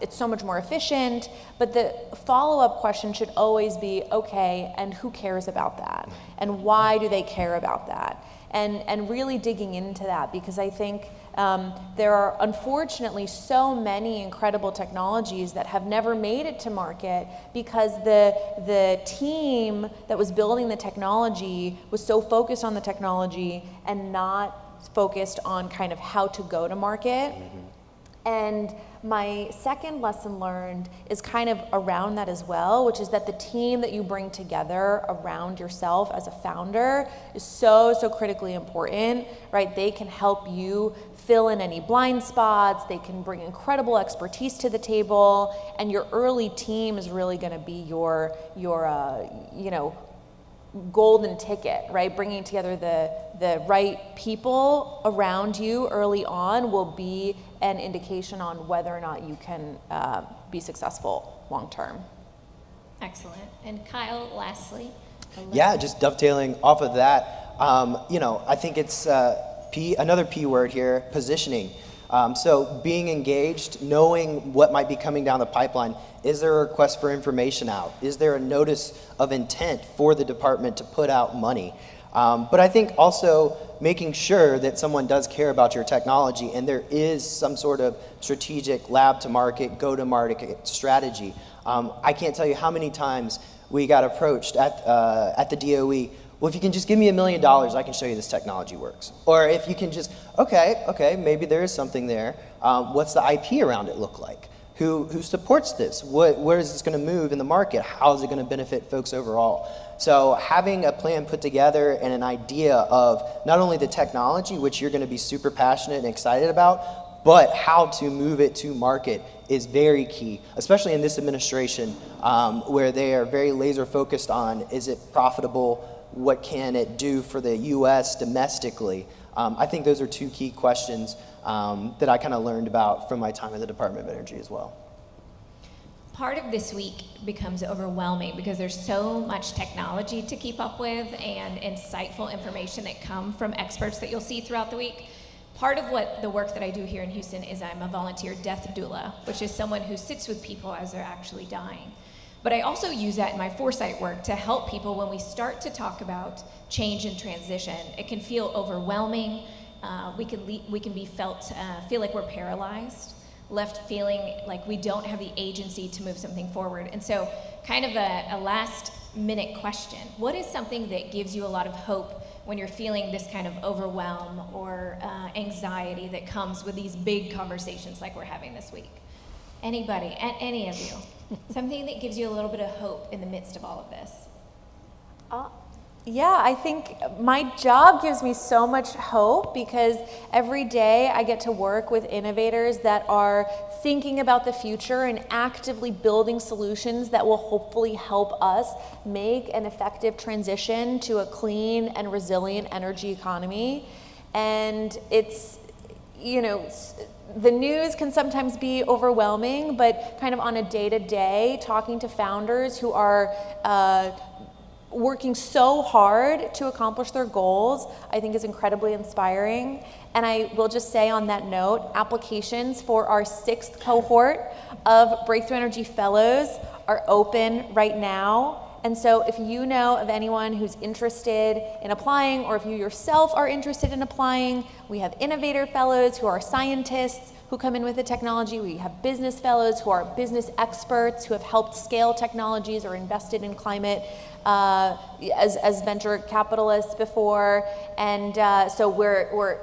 it's so much more efficient. But the follow-up question should always be, okay, and who cares about that? And why do they care about that? And really digging into that, because I think there are unfortunately so many incredible technologies that have never made it to market because the team that was building the technology was so focused on the technology and not focused on kind of how to go to market. And my second lesson learned is kind of around that as well, which is that the team that you bring together around yourself as a founder is so critically important, right? They can help you fill in any blind spots. They can bring incredible expertise to the table, and your early team is really going to be your golden ticket, right? Bringing together the right people around you early on will be an indication on whether or not you can be successful long term. Excellent. And Kyle, lastly? Yeah, just dovetailing off of that, I think it's another P word here, positioning. So being engaged, knowing what might be coming down the pipeline. Is there a request for information out? Is there a notice of intent for the department to put out money? But I think also making sure that someone does care about your technology and there is some sort of strategic lab to market, go to market strategy. I can't tell you how many times we got approached at the DOE. Well, if you can just give me $1 million, I can show you this technology works. Or if you can just, okay, maybe there is something there. What's the IP around it look like? Who supports this? Where is this going to move in the market? How is it going to benefit folks overall? So having a plan put together and an idea of not only the technology, which you're going to be super passionate and excited about, but how to move it to market is very key, especially in this administration where they are very laser focused on, is it profitable? What can it do for the U.S. domestically? I think those are two key questions that I kind of learned about from my time at the Department of Energy as well. Part of this week becomes overwhelming because there's so much technology to keep up with and insightful information that come from experts that you'll see throughout the week. Part of what the work that I do here in Houston is I'm a volunteer death doula, which is someone who sits with people as they're actually dying. But I also use that in my foresight work to help people when we start to talk about change and transition. It can feel overwhelming. We can feel like we're paralyzed, left feeling like we don't have the agency to move something forward. And so kind of a last minute question. What is something that gives you a lot of hope when you're feeling this kind of overwhelm or anxiety that comes with these big conversations like we're having this week? Anybody, any of you? Something that gives you a little bit of hope in the midst of all of this? Yeah, I think my job gives me so much hope because every day I get to work with innovators that are thinking about the future and actively building solutions that will hopefully help us make an effective transition to a clean and resilient energy economy. And it's, you know, the news can sometimes be overwhelming, but kind of on a day-to-day, talking to founders who are working so hard to accomplish their goals, I think is incredibly inspiring. And I will just say on that note, applications for our 6th cohort of Breakthrough Energy Fellows are open right now. And so if you know of anyone who's interested in applying, or if you yourself are interested in applying, we have innovator fellows who are scientists who come in with the technology. We have business fellows who are business experts who have helped scale technologies or invested in climate as venture capitalists before. And so we're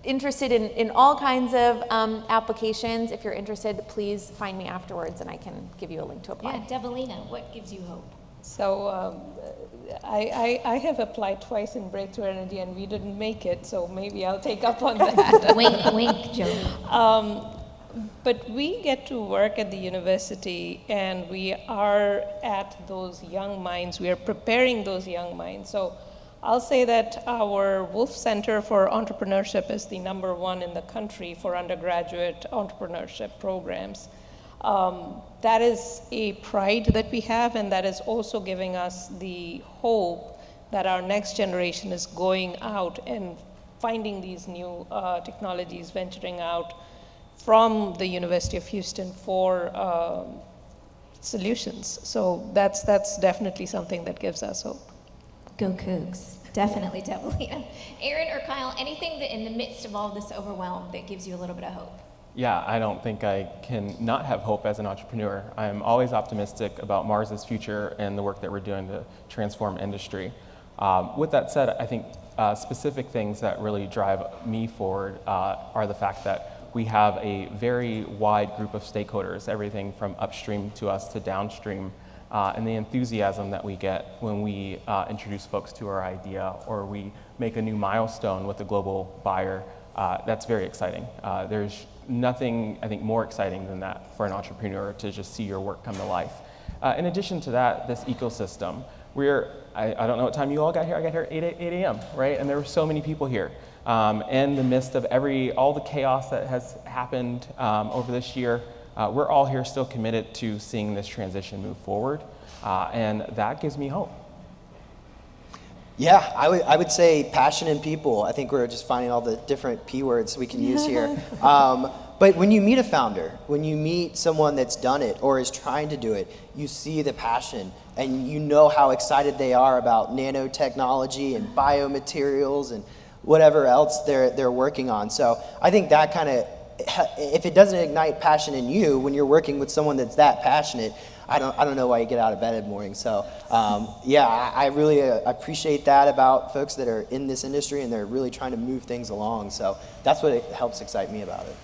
interested in all kinds of applications. If you're interested, please find me afterwards and I can give you a link to apply. Yeah, Develina, what gives you hope? So I have applied twice in Breakthrough Energy and we didn't make it, so maybe I'll take up on that. Wink, wink, Joe. But we get to work at the university and we are at those young minds. We are preparing those young minds. So I'll say that our Wolf Center for Entrepreneurship is the #1 in the country for undergraduate entrepreneurship programs. That is a pride that we have, and that is also giving us the hope that our next generation is going out and finding these new technologies, venturing out from the University of Houston for solutions. So that's definitely something that gives us hope. Go Cougs. Definitely, Develina. Aaron or Kyle, anything that in the midst of all this overwhelm that gives you a little bit of hope? Yeah, I don't think I can not have hope as an entrepreneur. I'm always optimistic about Mars's future and the work that we're doing to transform industry. With that said, I think specific things that really drive me forward are the fact that we have a very wide group of stakeholders, everything from upstream to us to downstream, and the enthusiasm that we get when we introduce folks to our idea or we make a new milestone with a global buyer. That's very exciting. There's nothing, I think, more exciting than that for an entrepreneur to just see your work come to life. In addition to that, this ecosystem, I don't know what time you all got here. I got here at 8 a.m., right? And there were so many people here. In the midst of all the chaos that has happened over this year, we're all here still committed to seeing this transition move forward. And that gives me hope. Yeah, I would say passion and people. I think we're just finding all the different P words we can use here. But when you meet a founder, when you meet someone that's done it or is trying to do it, you see the passion and you know how excited they are about nanotechnology and biomaterials and whatever else they're working on. So I think that kind of, if it doesn't ignite passion in you when you're working with someone that's that passionate, I don't know why you get out of bed in the morning. So yeah, I really appreciate that about folks that are in this industry and they're really trying to move things along. So that's what helps excite me about it.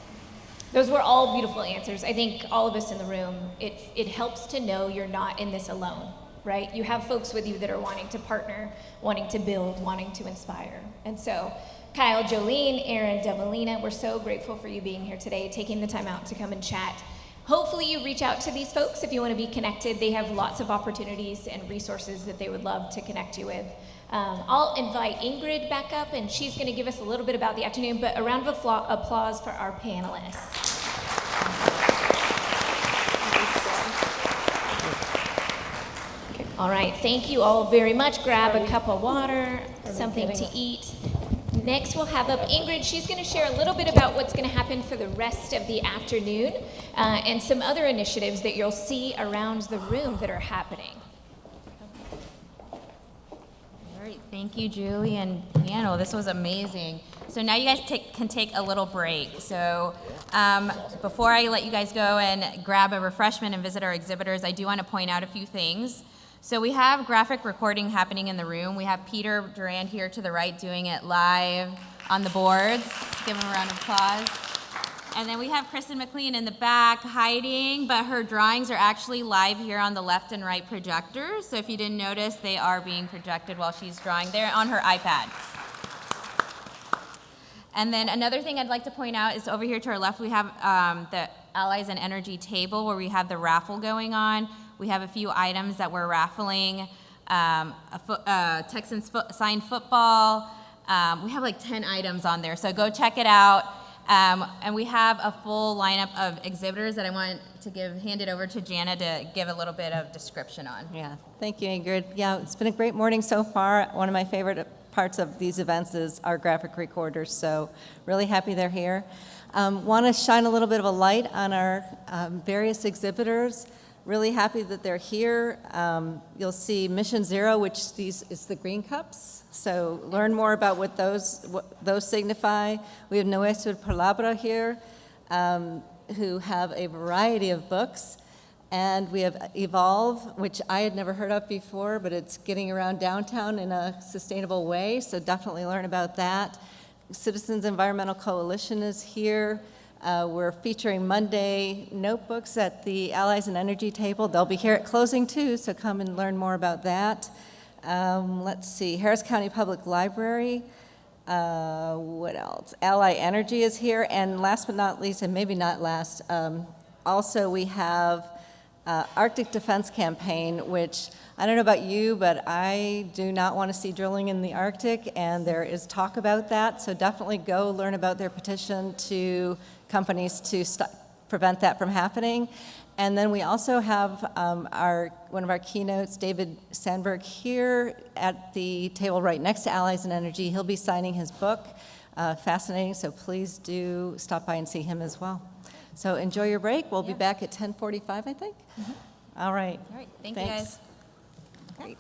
Those were all beautiful answers. I think all of us in the room, it helps to know you're not in this alone, right? You have folks with you that are wanting to partner, wanting to build, wanting to inspire. And so Kyle, Jolene, Aaron, Develina, we're so grateful for you being here today, taking the time out to come and chat. Hopefully you reach out to these folks if you want to be connected. They have lots of opportunities and resources that they would love to connect you with. I'll invite Ingrid back up, and she's going to give us a little bit about the afternoon, but a round of applause for our panelists. All right, thank you all very much. Grab a cup of water, something to eat. Next, we'll have up Ingrid. She's going to share a little bit about what's going to happen for the rest of the afternoon and some other initiatives that you'll see around the room that are happening. All right, thank you, Julie and Piano. This was amazing. So now you guys can take a little break. So before I let you guys go and grab a refreshment and visit our exhibitors, I do want to point out a few things. So we have graphic recording happening in the room. We have Peter Durand here to the right doing it live on the boards. Give him a round of applause. And then we have Kristen McLean in the back hiding, but her drawings are actually live here on the left and right projectors. So if you didn't notice, they are being projected while she's drawing. They're on her iPad. And then another thing I'd like to point out is over here to our left, we have the Allies and Energy table where we have the raffle going on. We have a few items that we're raffling, Texans signed football. We have like 10 items on there, so go check it out. And we have a full lineup of exhibitors that I want to hand it over to Jana to give a little bit of description on. Yeah, thank you, Ingrid. Yeah, it's been a great morning so far. One of my favorite parts of these events is our graphic recorders, so really happy they're here. Want to shine a little bit of a light on our various exhibitors. Really happy that they're here. You'll see Mission Zero, which is the green cups. So learn more about what those signify. We have Nuestra Palabra here, who have a variety of books. And we have Evolve, which I had never heard of before, but it's getting around downtown in a sustainable way, so definitely learn about that. Citizens Environmental Coalition is here. We're featuring Monday notebooks at the Allies and Energy table. They'll be here at closing too, so come and learn more about that. Let's see, Harris County Public Library. What else? Ally Energy is here, and last but not least, and maybe not last, also we have Arctic Defense Campaign, which I don't know about you, but I do not want to see drilling in the Arctic, and there is talk about that, so definitely go learn about their petition to companies to prevent that from happening. And then we also have one of our keynotes, David Sandberg, here at the table right next to Allies and Energy. He'll be signing his book. Fascinating, so please do stop by and see him as well. So enjoy your break. We'll be back at 10:45, I think. All right. All right, thank Thanks. you guys. Great.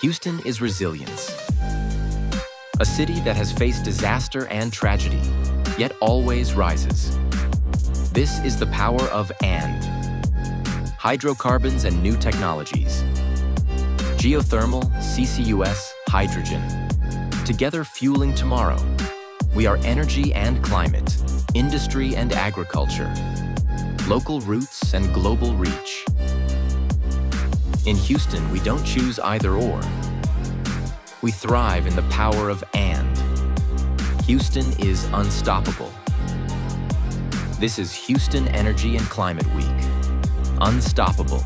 Houston is resilience. A city that has faced disaster and tragedy, yet always rises. This is the power of "and." Hydrocarbons and new technologies. Geothermal, CCUS, hydrogen. Together fueling tomorrow. We are energy and climate, industry and agriculture, local roots and global reach. In Houston, we don't choose either or. We thrive in the power of "and." Houston is unstoppable. This is Houston Energy and Climate Week. Unstoppable.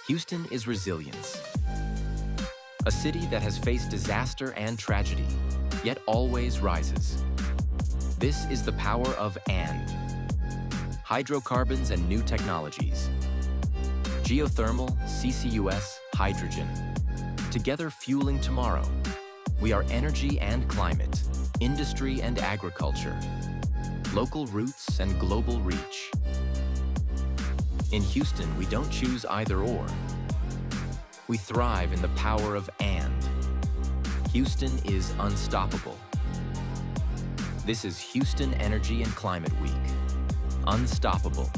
Houston is resilience. A city that has faced disaster and tragedy, yet always rises. This is the power of "and." Hydrocarbons and new technologies. Geothermal, CCUS, hydrogen. Together fueling tomorrow. We are energy and climate, industry and agriculture, local roots and global reach. In Houston, we don't choose either or. We thrive in the power of "and." Houston is unstoppable. This is Houston Energy and Climate Week. Unstoppable.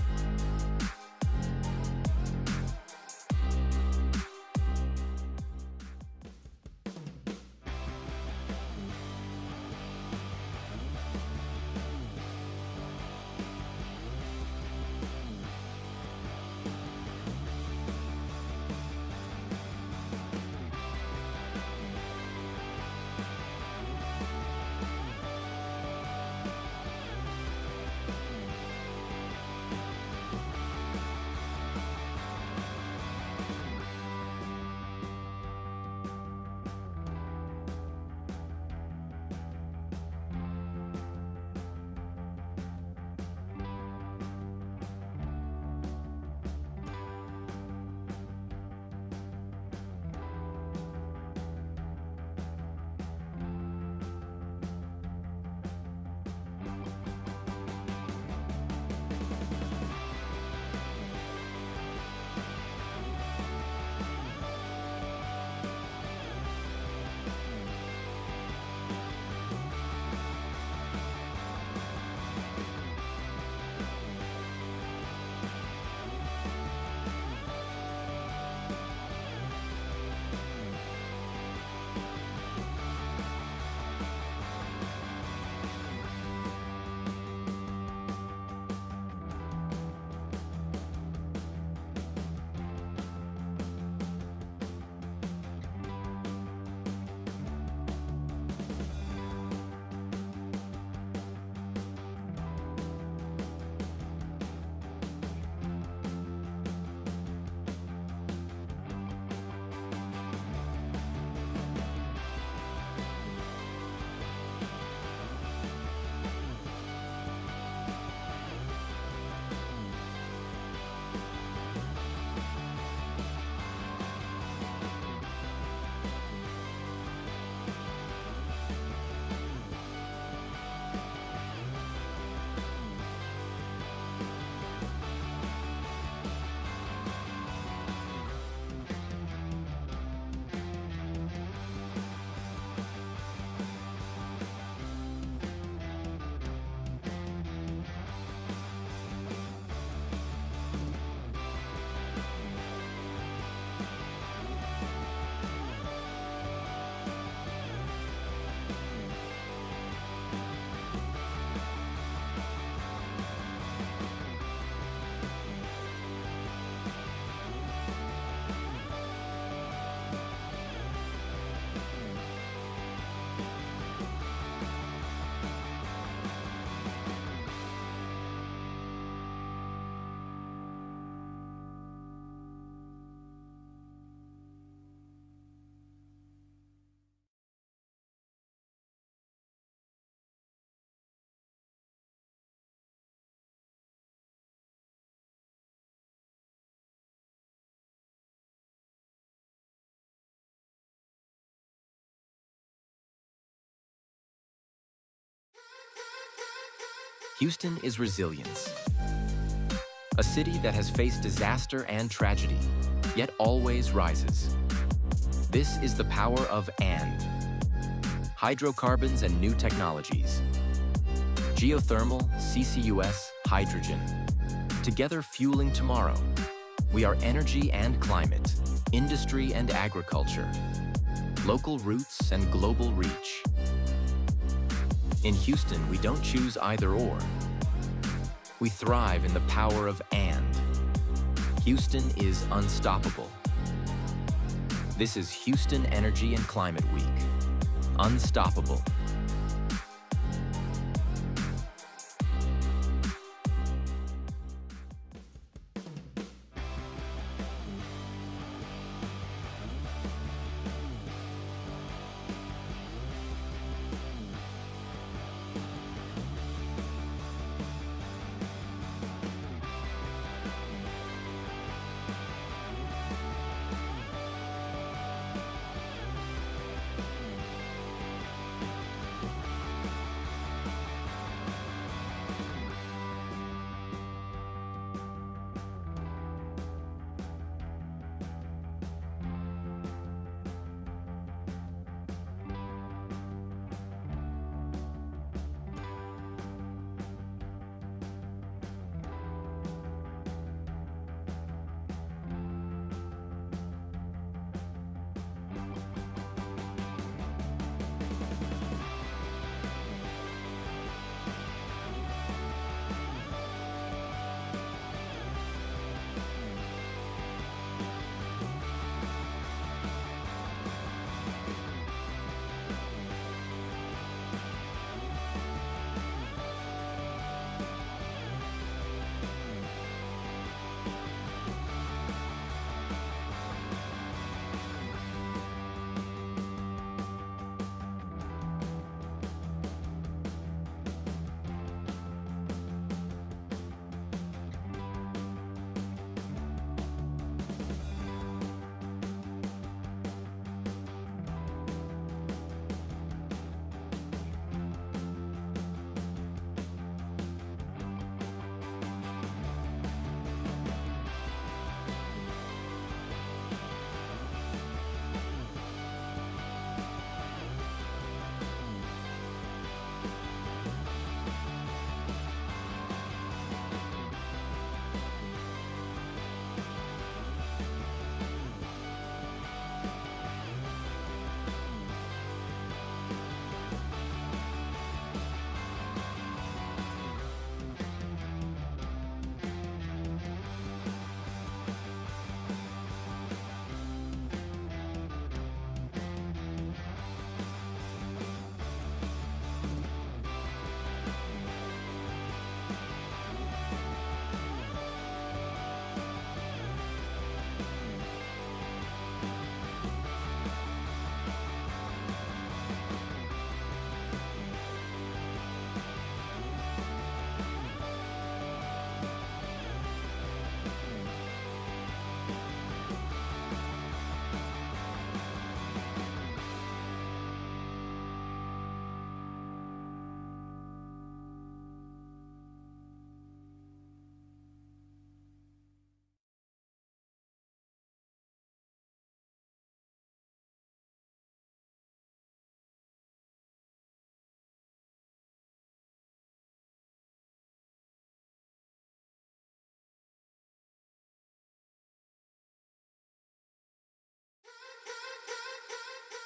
Houston is resilience. A city that has faced disaster and tragedy, yet always rises. This is the power of "and." Hydrocarbons and new technologies. Geothermal, CCUS, hydrogen. Together fueling tomorrow. We are energy and climate, industry and agriculture, local roots and global reach. In Houston, we don't choose either or. We thrive in the power of "and." Houston is unstoppable. This is Houston Energy and Climate Week. Unstoppable.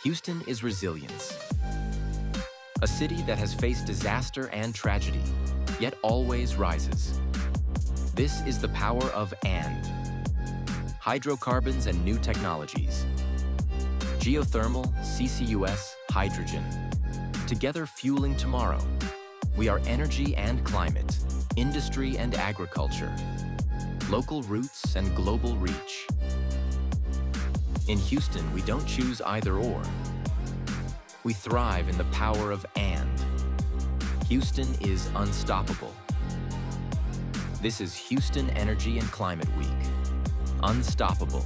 Houston is resilience. A city that has faced disaster and tragedy, yet always rises. This is the power of "and." Hydrocarbons and new technologies. Geothermal, CCUS, hydrogen. Together fueling tomorrow. We are energy and climate, industry and agriculture, local roots and global reach. In Houston, we don't choose either or. We thrive in the power of "and." Houston is unstoppable. This is Houston Energy and Climate Week. Unstoppable.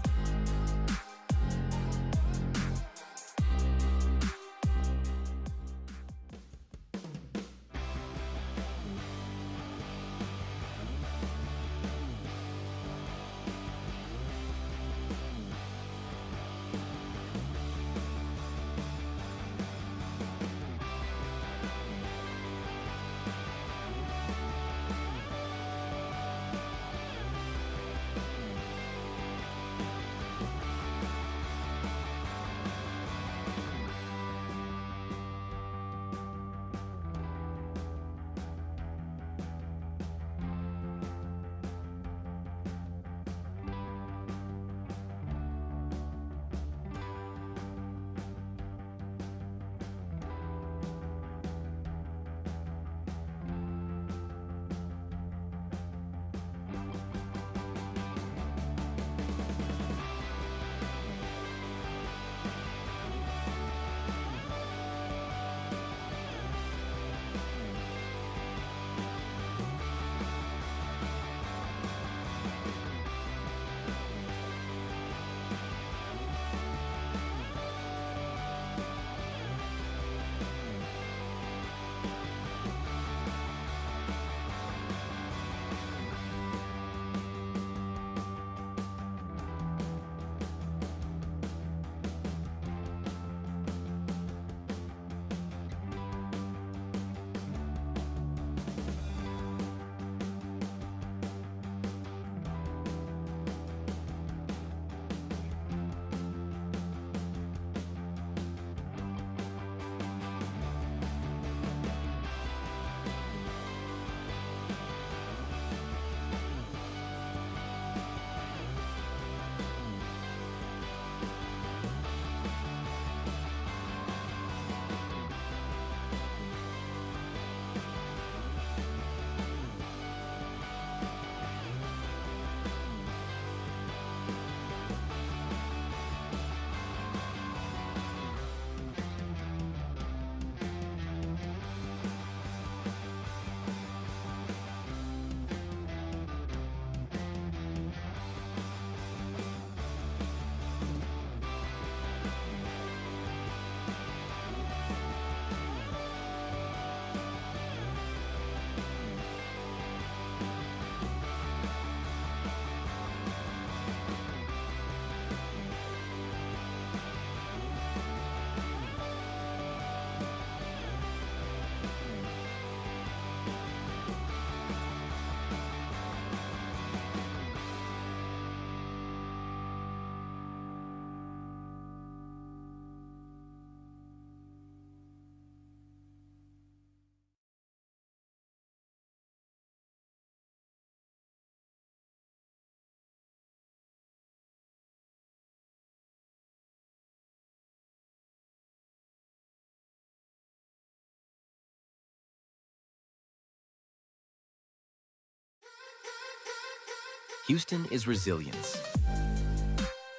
Houston is resilience.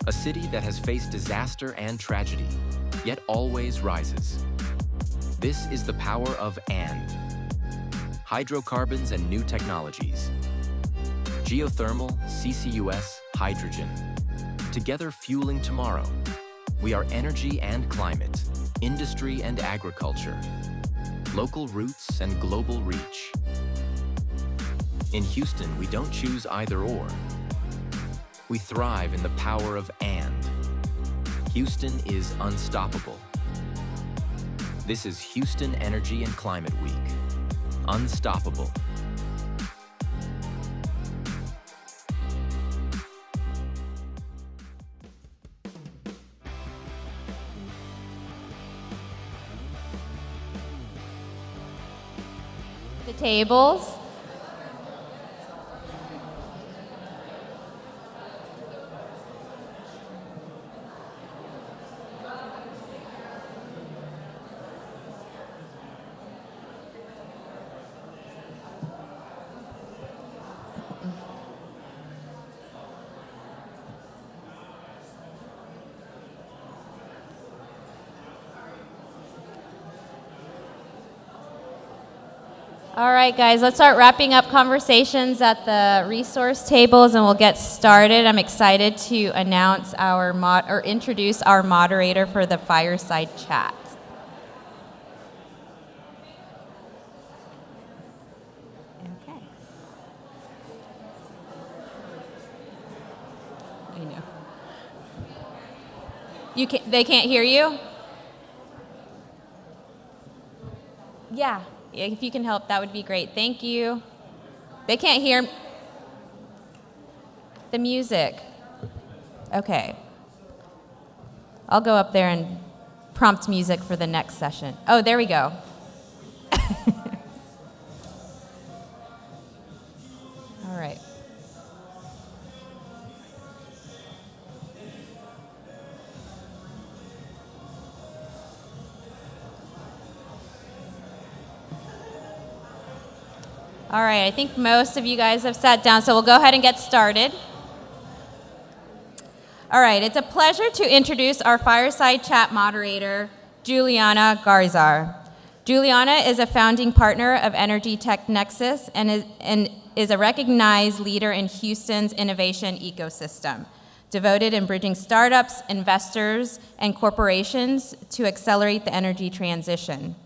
A city that has faced disaster and tragedy, yet always rises. This is the power of "and." Hydrocarbons and new technologies. Geothermal, CCUS, hydrogen. Together fueling tomorrow. We are energy and climate, industry and agriculture, local roots and global reach. In Houston, we don't choose either or. We thrive in the power of "and." Houston is unstoppable. This is Houston Energy and Climate Week. Unstoppable. The tables. All right, guys, let's start wrapping up conversations at the resource tables and we'll get started. I'm excited to announce introduce our moderator for the fireside chat. Okay. I know. They can't hear you? Yeah. If you can help, that would be great. Thank you. They can't hear the music. Okay. I'll go up there and prompt music for the next session. Oh, there we go. All right. All right, I think most of you guys have sat down, so we'll go ahead and get started. All right, it's a pleasure to introduce our fireside chat moderator, Juliana Garzar. Juliana is a founding partner of Energy Tech Nexus and is a recognized leader in Houston's innovation ecosystem, devoted in bridging startups, investors, and corporations to accelerate the energy transition.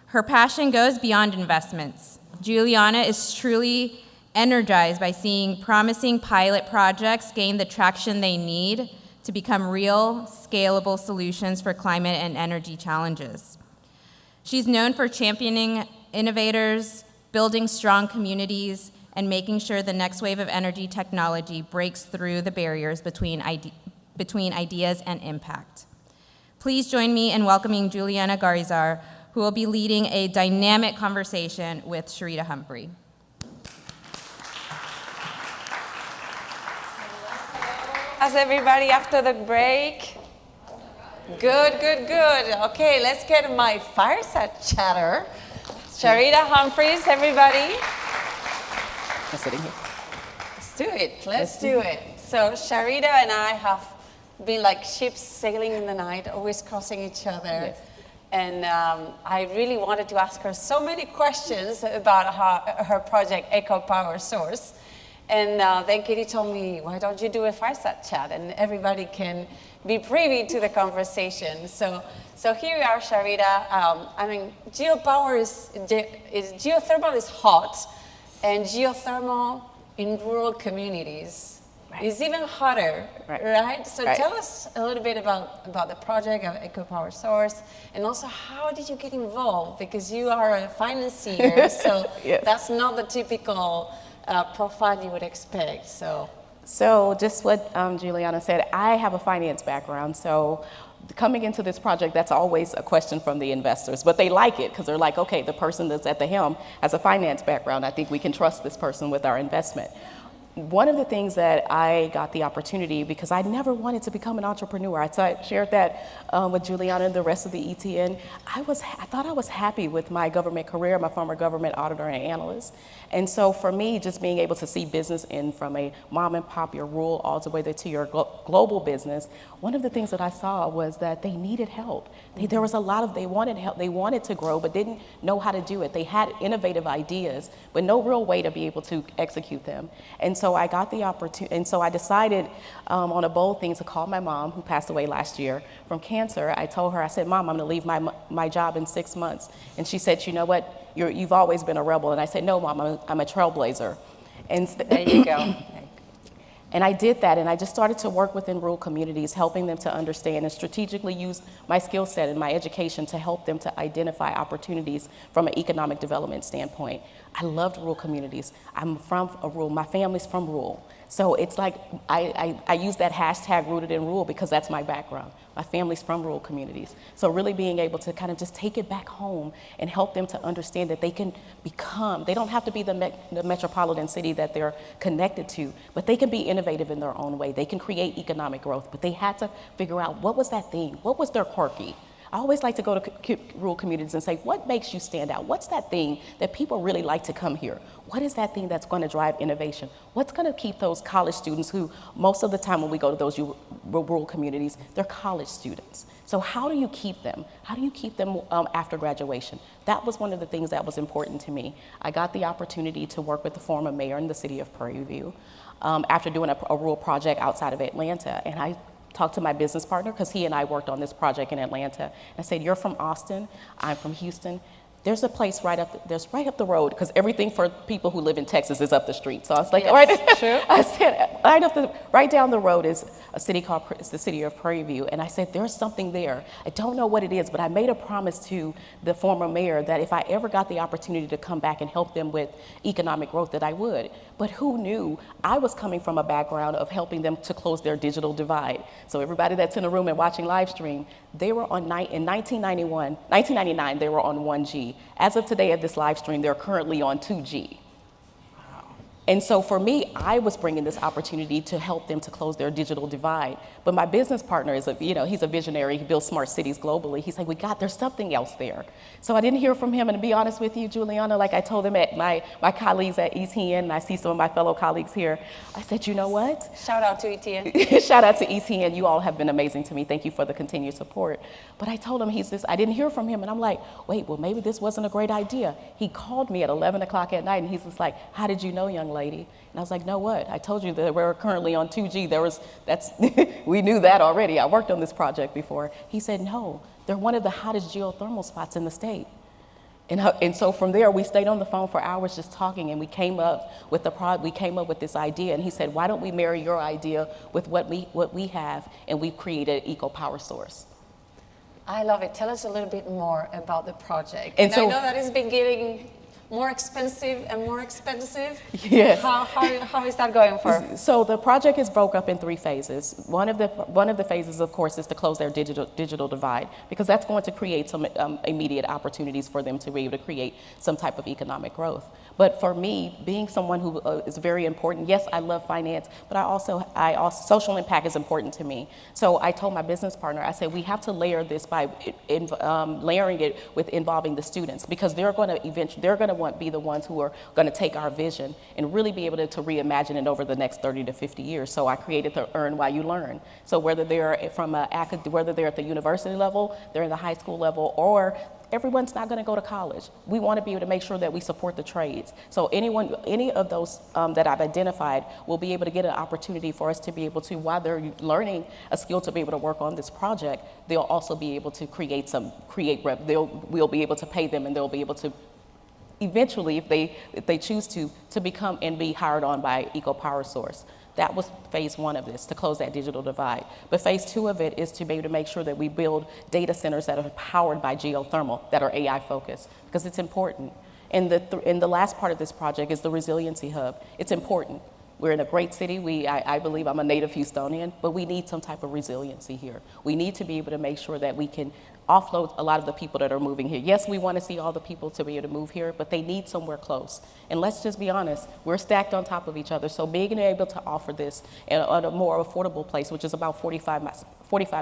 Her passion goes beyond investments. Juliana is truly energized by seeing promising pilot projects gain the traction they need to become real, scalable solutions for climate and energy challenges. She's known for championing innovators, building strong communities, and making sure the next wave of energy technology breaks through the barriers between ideas and impact. Please join me in welcoming Juliana Garzar, who will be leading a dynamic conversation with Sharita Humphrey. How's everybody after the break? Good, good, good. Okay, let's get my fireside chatter. Sharita Humphreys, everybody. I'm sitting here. Let's do it. Let's do it. So Sharita and I have been like ships sailing in the night, always crossing each other. Yes. And I really wanted to ask her so many questions about her project, Eco Power Source. And then Katie told me, why don't you do a fireside chat and everybody can be privy to the conversation. So here we are, Sharita. I mean, geothermal is hot, and geothermal in rural communities is even hotter, right? So tell us a little bit about the project of Eco Power Source, and also how did you get involved? Because you are a financier, so that's not the typical profile you would expect. So just what Juliana said, I have a finance background, so coming into this project, that's always a question from the investors, but they like it because they're like, okay, the person that's at the helm has a finance background. I think we can trust this person with our investment. one of the things that I got the opportunity, because I never wanted to become an entrepreneur. I shared that with Juliana and the rest of the ETN. I thought I was happy with my government career, my former government auditor and analyst. And so for me, just being able to see business in from a mom and pop, your rural, all the way to your global business, one of the things that I saw was that they needed help. There was a lot of, they wanted help, they wanted to grow, but didn't know how to do it. They had innovative ideas, but no real way to be able to execute them. And so I got the opportunity, and so I decided on a bold thing to call my mom, who passed away last year from cancer. I told her, I said, Mom, I'm gonna leave my job in 6 months. And she said, you know what? You've always been a rebel. And I said, no, Mom, I'm a trailblazer. And there you go. And I did that, and I just started to work within rural communities, helping them to understand and strategically use my skill set and my education to help them to identify opportunities from an economic development standpoint. I loved rural communities. I'm from a rural, my family's from rural. So it's like, I use that hashtag rooted in rural because that's my background. My family's from rural communities. So really being able to kind of just take it back home and help them to understand that they can become, they don't have to be the metropolitan city that they're connected to, but they can be innovative in their own way. They can create economic growth, but they had to figure out what was that thing, what was their quirky. I always like to go to rural communities and say, what makes you stand out? What's that thing that people really like to come here? What is that thing that's going to drive innovation? What's going to keep those college students who, most of the time when we go to those rural communities, they're college students. So how do you keep them? How do you keep them after graduation? That was one of the things that was important to me. I got the opportunity to work with the former mayor in the city of Prairie View after doing a rural project outside of Atlanta. And I talked to my business partner, because he and I worked on this project in Atlanta. I said, you're from Austin, I'm from Houston. There's a place right up the road, because everything for people who live in Texas is up the street. So I was like, yes, all right. True. I said, right down the road is a city called the city of Prairie View. And I said, there's something there. I don't know what it is, but I made a promise to the former mayor that if I ever got the opportunity to come back and help them with economic growth, that I would. But who knew I was coming from a background of helping them to close their digital divide. So everybody that's in the room and watching live stream, they were on, in 1999, they were on 1G. As of today at this live stream, they're currently on 2G. And so for me, I was bringing this opportunity to help them to close their digital divide. But my business partner is he's a visionary. He builds smart cities globally. He's like, there's something else there. So I didn't hear from him. And to be honest with you, Juliana, like I told him at my colleagues at ETN, and I see some of my fellow colleagues here, I said, you know what? Shout out to ETN. Shout out to ETN. You all have been amazing to me. Thank you for the continued support. But I told him, I didn't hear from him. And I'm like, wait, well, maybe this wasn't a great idea. He called me at 11 o'clock at night, and he's just like, how did you know, young lady? And I was like, no, what? I told you that we're currently on 2G. We knew that already. I worked on this project before. He said, no, they're one of the hottest geothermal spots in the state. And so from there, we stayed on the phone for hours just talking, and we came up with this idea. And he said, why don't we marry your idea with what we have, and we've created an eco power source. I love it. Tell us a little bit more about the project. And so, I know that it's been getting more expensive and more expensive. Yes. How is that going for? So the project is broke up in 3 phases. One of the phases, of course, is to close their digital divide, because that's going to create some immediate opportunities for them to be able to create some type of economic growth. But for me, being someone who is very important, yes, I love finance, but I also social impact is important to me. So I told my business partner, I said, we have to layer this by layering it with involving the students, because they're going to be the ones who are going to take our vision and really be able to reimagine it over the next 30 to 50 years. So I created the Earn While You Learn. So whether they're whether they're at the university level, they're in the high school level, or everyone's not going to go to college. We want to be able to make sure that we support the trades. So any of those that I've identified will be able to get an opportunity for us to be able to, while they're learning a skill to be able to work on this project, they'll also be able to we'll be able to pay them, and they'll be able to eventually, if they choose to become and be hired on by Eco Power Source. That was phase 1 of this, to close that digital divide. But phase 2 of it is to be able to make sure that we build data centers that are powered by geothermal, that are AI focused, because it's important. And the last part of this project is the resiliency hub. It's important. We're in a great city. I believe I'm a native Houstonian, but we need some type of resiliency here. We need to be able to make sure that we can offload a lot of the people that are moving here. Yes, we want to see all the people to be able to move here, but they need somewhere close. And let's just be honest, we're stacked on top of each other. So being able to offer this at a more affordable place, which is about 45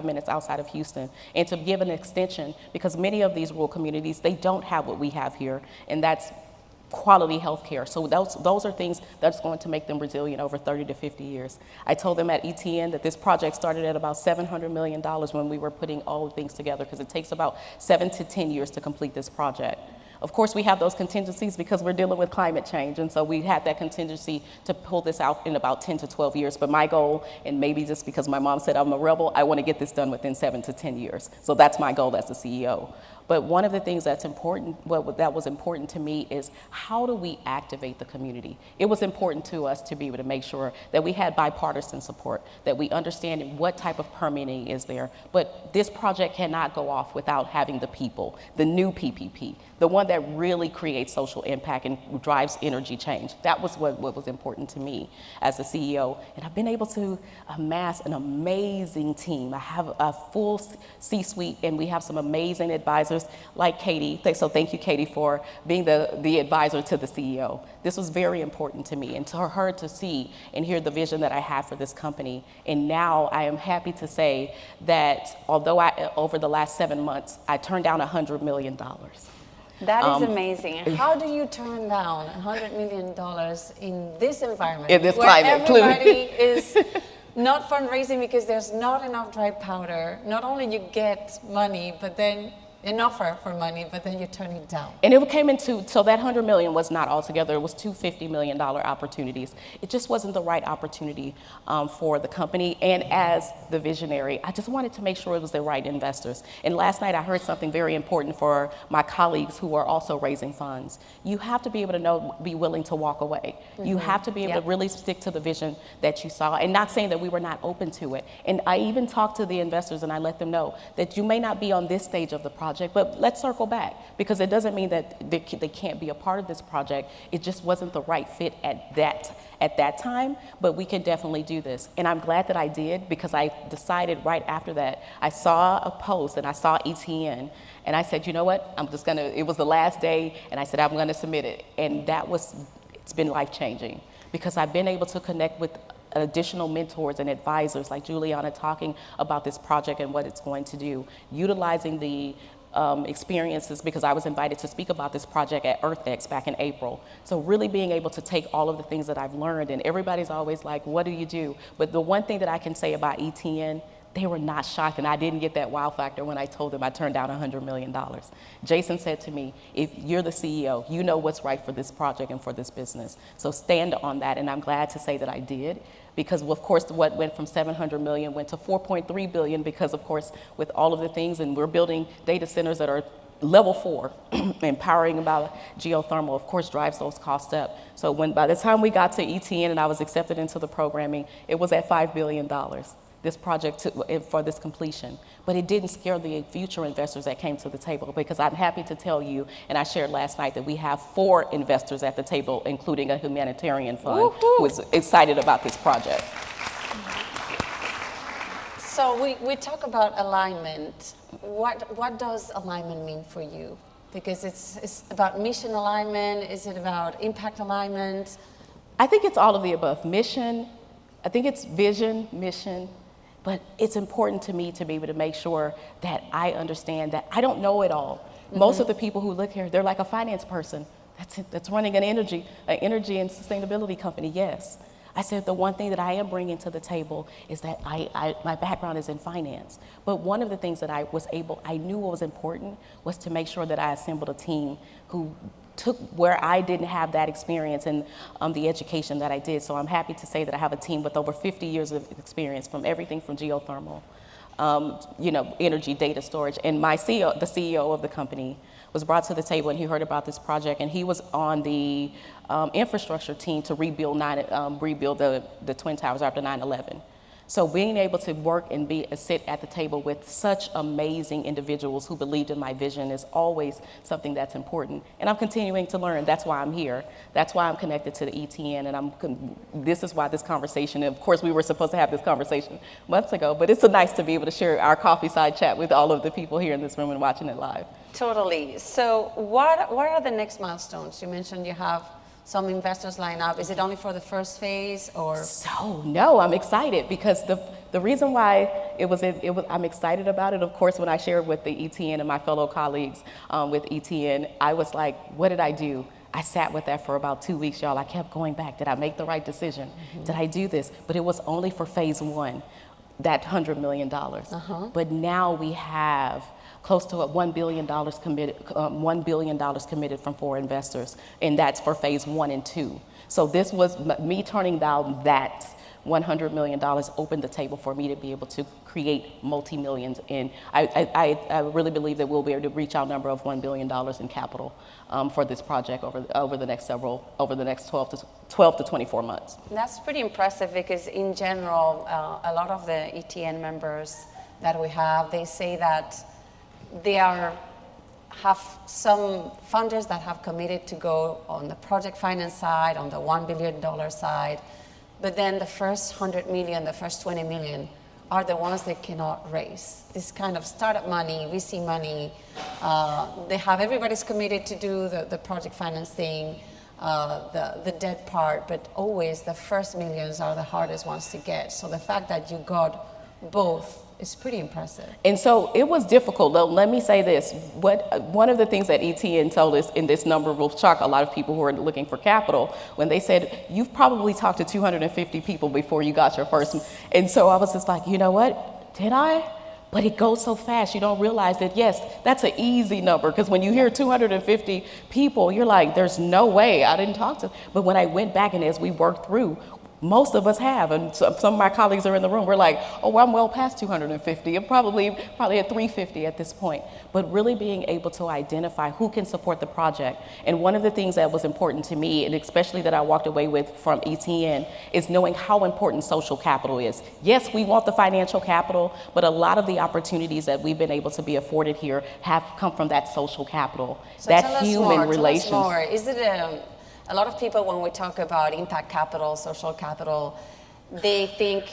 minutes outside of Houston, and to give an extension, because many of these rural communities, they don't have what we have here, and that's quality health care. So those are things that's going to make them resilient over 30 to 50 years. I told them at ETN that this project started at about $700 million when we were putting all the things together, because it takes about 7 to 10 years to complete this project. Of course, we have those contingencies because we're dealing with climate change, and so we had that contingency to pull this out in about 10 to 12 years. But my goal, and maybe just because my mom said I'm a rebel, I want to get this done within 7 to 10 years. So that's my goal as the CEO. But one of the things that's important, that was important to me, is how do we activate the community? It was important to us to be able to make sure that we had bipartisan support, that we understand what type of permitting is there. But this project cannot go off without having the people, the new PPP, the one that really creates social impact and drives energy change. That was what was important to me as the CEO. And I've been able to amass an amazing team. I have a full C-suite, and we have some amazing advisors like Katie. So thank you, Katie, for being the advisor to the CEO. This was very important to me, and to her to see and hear the vision that I had for this company. And now I am happy to say that although over the last 7 months, I turned down $100 million. That is amazing. How do you turn down $100 million in this environment? In this where climate, everybody is not fundraising because there's not enough dry powder. Not only you get money, but then an offer for money, but then you turn it down. And it came into, so that $100 million was not all together, it was two $50 million opportunities. It just wasn't the right opportunity for the company. And as the visionary, I just wanted to make sure it was the right investors. And last night I heard something very important for my colleagues who are also raising funds. You have to be able to be willing to walk away. You have to be able to really stick to the vision that you saw, and not saying that we were not open to it. And I even talked to the investors and I let them know that you may not be on this stage of the project, but let's circle back, because it doesn't mean that they can't be a part of this project. It just wasn't the right fit at that time, but we can definitely do this. And I'm glad that I did, because I decided right after that, I saw a post and I saw ETN, and I said, you know what, it was the last day, and I said, I'm gonna submit it. And it's been life-changing, because I've been able to connect with additional mentors and advisors like Juliana, talking about this project and what it's going to do, utilizing the experiences, because I was invited to speak about this project at EarthX back in April. So really being able to take all of the things that I've learned, and everybody's always like, what do you do? But the one thing that I can say about ETN, they were not shocked, and I didn't get that wow factor when I told them I turned down $100 million. Jason said to me, if you're the CEO, you know what's right for this project and for this business. So stand on that, and I'm glad to say that I did, because of course what went from 700 million went to 4.3 billion, because of course with all of the things, and we're building data centers that are level 4, empowering about geothermal, of course, drives those costs up. So by the time we got to ETN and I was accepted into the programming, it was at $5 billion. This project for this completion. But it didn't scare the future investors that came to the table, because I'm happy to tell you, and I shared last night, that we have 4 investors at the table, including a humanitarian fund who is excited about this project. So we talk about alignment. What does alignment mean for you? Because it's about mission alignment. Is it about impact alignment? I think it's all of the above. Mission, I think it's vision, mission. But it's important to me to be able to make sure that I understand that I don't know it all. Most of the people who look here, they're like a finance person that's running an energy and sustainability company, yes. I said the one thing that I am bringing to the table is that my background is in finance. But one of the things that I knew was important was to make sure that I assembled a team who took where I didn't have that experience and the education that I did. So I'm happy to say that I have a team with over 50 years of experience, from everything from geothermal, energy, data storage. And the CEO of the company was brought to the table, and he heard about this project, and he was on the infrastructure team to rebuild the Twin Towers after 9/11. So being able to work and sit at the table with such amazing individuals who believed in my vision is always something that's important. And I'm continuing to learn. That's why I'm here. That's why I'm connected to the ETN. And this is why this conversation, and of course we were supposed to have this conversation months ago, but it's so nice to be able to share our coffee side chat with all of the people here in this room and watching it live. Totally. So what are the next milestones? You mentioned you have some investors line up. Is it only for the first phase, or? So no, I'm excited because the reason why I'm excited about it, of course, when I shared with the ETN and my fellow colleagues with ETN, I was like, what did I do? I sat with that for about 2 weeks, y'all. I kept going back. Did I make the right decision? Did I do this? But it was only for phase one, that $100 million. But now we have close to $1 billion committed from 4 investors, and that's for phase 1 and 2. So this was me turning down that $100 million opened the table for me to be able to create multi-millions. And I really believe that we'll be able to reach our number of $1 billion in capital for this project over the next 12 to 24 months. That's pretty impressive because in general, a lot of the ETN members that we have, they say that they have some funders that have committed to go on the project finance side, on the $1 billion side, but then the first 100 million, the first 20 million are the ones they cannot raise. This kind of startup money, VC money, everybody's committed to do the project finance thing, the debt part, but always the first millions are the hardest ones to get. So the fact that you got both is pretty impressive. And so it was difficult. Let me say this. One of the things that ETN told us, and this number will shock a lot of people who are looking for capital, when they said, you've probably talked to 250 people before you got your first. And so I was just like, you know what? Did I? But it goes so fast, you don't realize that, yes, that's an easy number, because when you hear 250 people, you're like, there's no way I didn't talk to. But when I went back and as we worked through, most of us have, and some of my colleagues are in the room. We're like, oh, I'm well past 250. I'm probably at 350 at this point. But really being able to identify who can support the project. And one of the things that was important to me, and especially that I walked away with from ETN, is knowing how important social capital is. Yes, we want the financial capital, but a lot of the opportunities that we've been able to be afforded here have come from that social capital, so that human relations. Tell us more. Is it a lot of people, when we talk about impact capital, social capital, they think,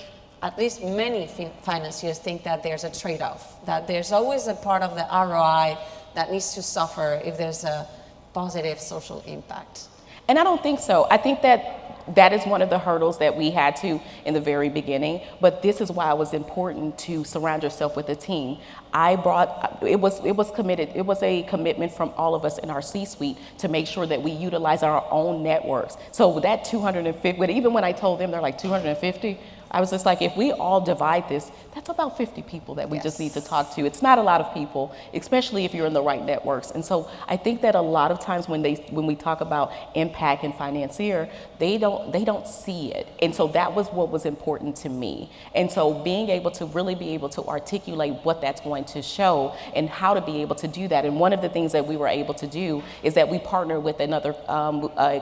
at least many financiers think that there's a trade-off, that there's always a part of the ROI that needs to suffer if there's a positive social impact. And I don't think so. I think that is one of the hurdles that we had to in the very beginning, but this is why it was important to surround yourself with a team. It was a commitment from all of us in our C-suite to make sure that we utilize our own networks. So that 250, even when I told them they're like 250, I was just like, if we all divide this, that's about 50 people that we just need to talk to. It's not a lot of people, especially if you're in the right networks. And so I think that a lot of times when we talk about impact and financier, they don't see it. And so that was what was important to me. And so being able to really be able to articulate what that's going to show and how to be able to do that. And one of the things that we were able to do is that we partnered with another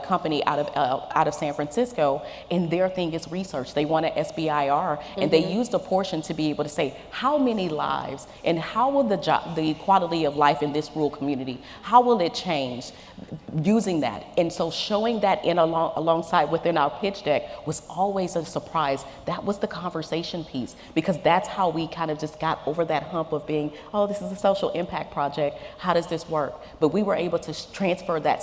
company out of San Francisco, and their thing is research. They want an SBIR, and they used a portion to be able to say how many lives and how will the quality of life in this rural community, how will it change using that. And so showing that alongside within our pitch deck was always a surprise. That was the conversation piece, because that's how we kind of just got over that hump of being, oh, this is a social impact project, how does this work? But we were able to transfer that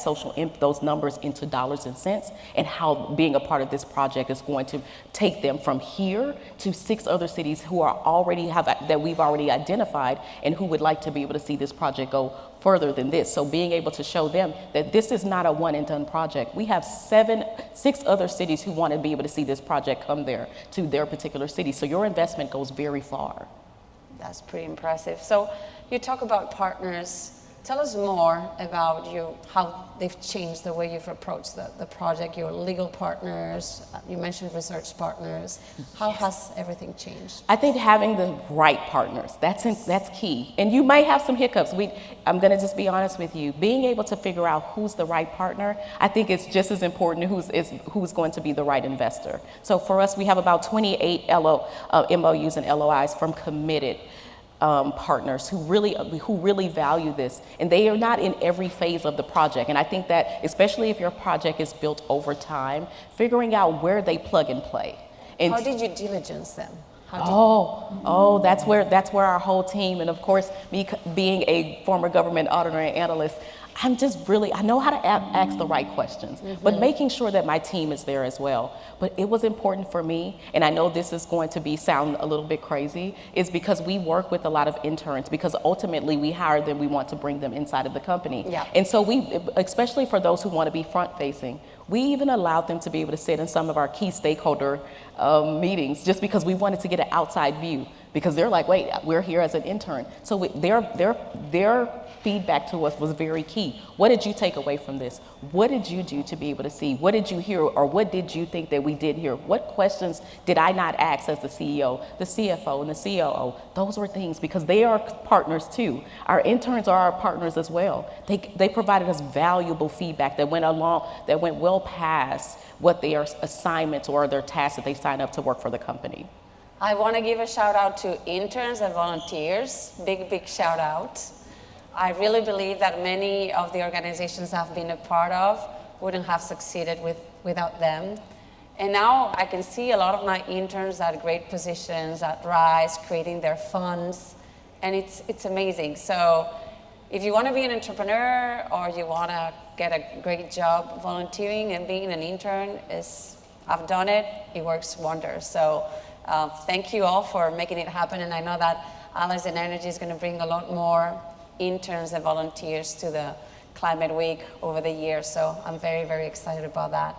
those numbers into dollars and cents, and how being a part of this project is going to take them from here to 6 other cities who are that we've already identified and who would like to be able to see this project go further than this. So being able to show them that this is not a one and done project. We have 6 other cities who want to be able to see this project come there to their particular city. So your investment goes very far. That's pretty impressive. So you talk about partners. Tell us more about how they've changed the way you've approached the project, your legal partners, you mentioned research partners. How has everything changed? I think having the right partners, that's key. And you might have some hiccups. I'm gonna just be honest with you. Being able to figure out who's the right partner, I think it's just as important who's going to be the right investor. So for us, we have about 28 MOUs and LOIs from committed partners who really value this, and they are not in every phase of the project. And I think that especially if your project is built over time, figuring out where they plug and play. And how did you diligence them? That's where our whole team, and of course me being a former government auditor and analyst, I know how to ask the right questions, but making sure that my team is there as well. But it was important for me, and I know this is going to sound a little bit crazy, is because we work with a lot of interns, because ultimately we hire them, we want to bring them inside of the company. Yeah. And so especially for those who want to be front facing, we even allowed them to be able to sit in some of our key stakeholder meetings, just because we wanted to get an outside view, because they're like, wait, we're here as an intern. So their feedback to us was very key. What did you take away from this? What did you do to be able to see? What did you hear, or what did you think that we did here? What questions did I not ask as the CEO, the CFO, and the COO? Those were things, because they are partners too. Our interns are our partners as well. They provided us valuable feedback that went well past what their assignments or their tasks that they signed up to work for the company. I want to give a shout out to interns and volunteers. Big shout out. I really believe that many of the organizations I've been a part of wouldn't have succeeded without them. And now I can see a lot of my interns at great positions at Rise, creating their funds, and it's amazing. So if you want to be an entrepreneur, or you want to get a great job, volunteering and being an intern I've done it, it works wonders. So thank you all for making it happen, and I know that Allies in Energy is going to bring a lot more interns and volunteers to the Climate Week over the years, so I'm very excited about that.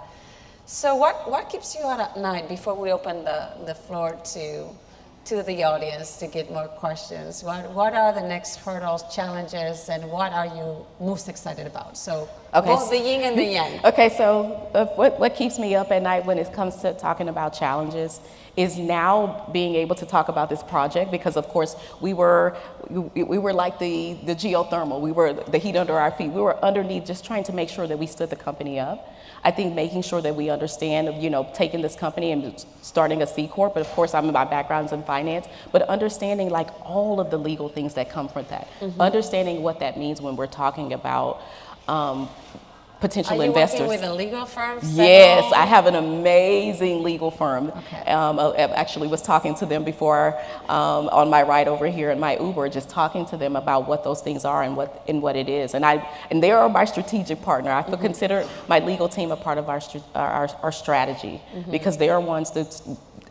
So what keeps you out at night, before we open the floor to the audience to get more questions? What are the next hurdles, challenges, and what are you most excited about? So both the yin and the yang. Okay, so what keeps me up at night when it comes to talking about challenges is now being able to talk about this project, because of course we were like the geothermal. We were the heat under our feet. We were underneath, just trying to make sure that we stood the company up. I think making sure that we understand, taking this company and starting a C Corp, but of course my background's in finance, but understanding like all of the legal things that come from that. Understanding what that means when we're talking about potential investors. Are you working with a legal firm? Yes, I have an amazing legal firm. Okay. I actually was talking to them before on my ride over here in my Uber, just talking to them about what those things are and what it is. And they are my strategic partner. I consider my legal team a part of our strategy, because they are ones that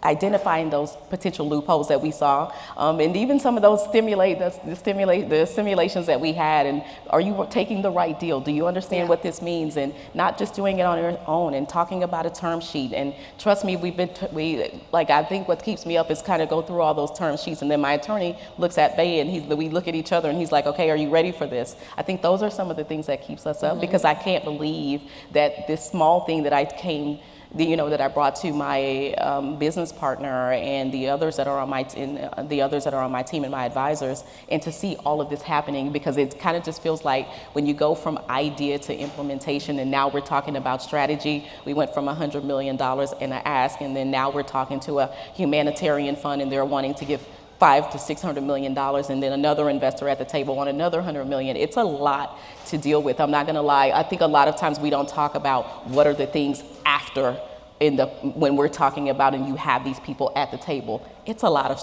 identifying those potential loopholes that we saw, and even some of those the simulations that we had. And are you taking the right deal? Do you understand what this means? And not just doing it on your own, and talking about a term sheet. And trust me, I think what keeps me up is kind of go through all those term sheets, and then my attorney looks at Bay, and we look at each other, and he's like, okay, are you ready for this? I think those are some of the things that keeps us up, because I can't believe that this small thing that that I brought to my business partner and the others that are on my team and my advisors, and to see all of this happening, because it kind of just feels like when you go from idea to implementation, and now we're talking about strategy. We went from $100 million in an ask, and then now we're talking to a humanitarian fund, and they're wanting to give $500 to $600 million, and then another investor at the table on another $100 million. It's a lot to deal with. I'm not going to lie. I think a lot of times we don't talk about what are the things after when we're talking about, and you have these people at the table. It's a lot of,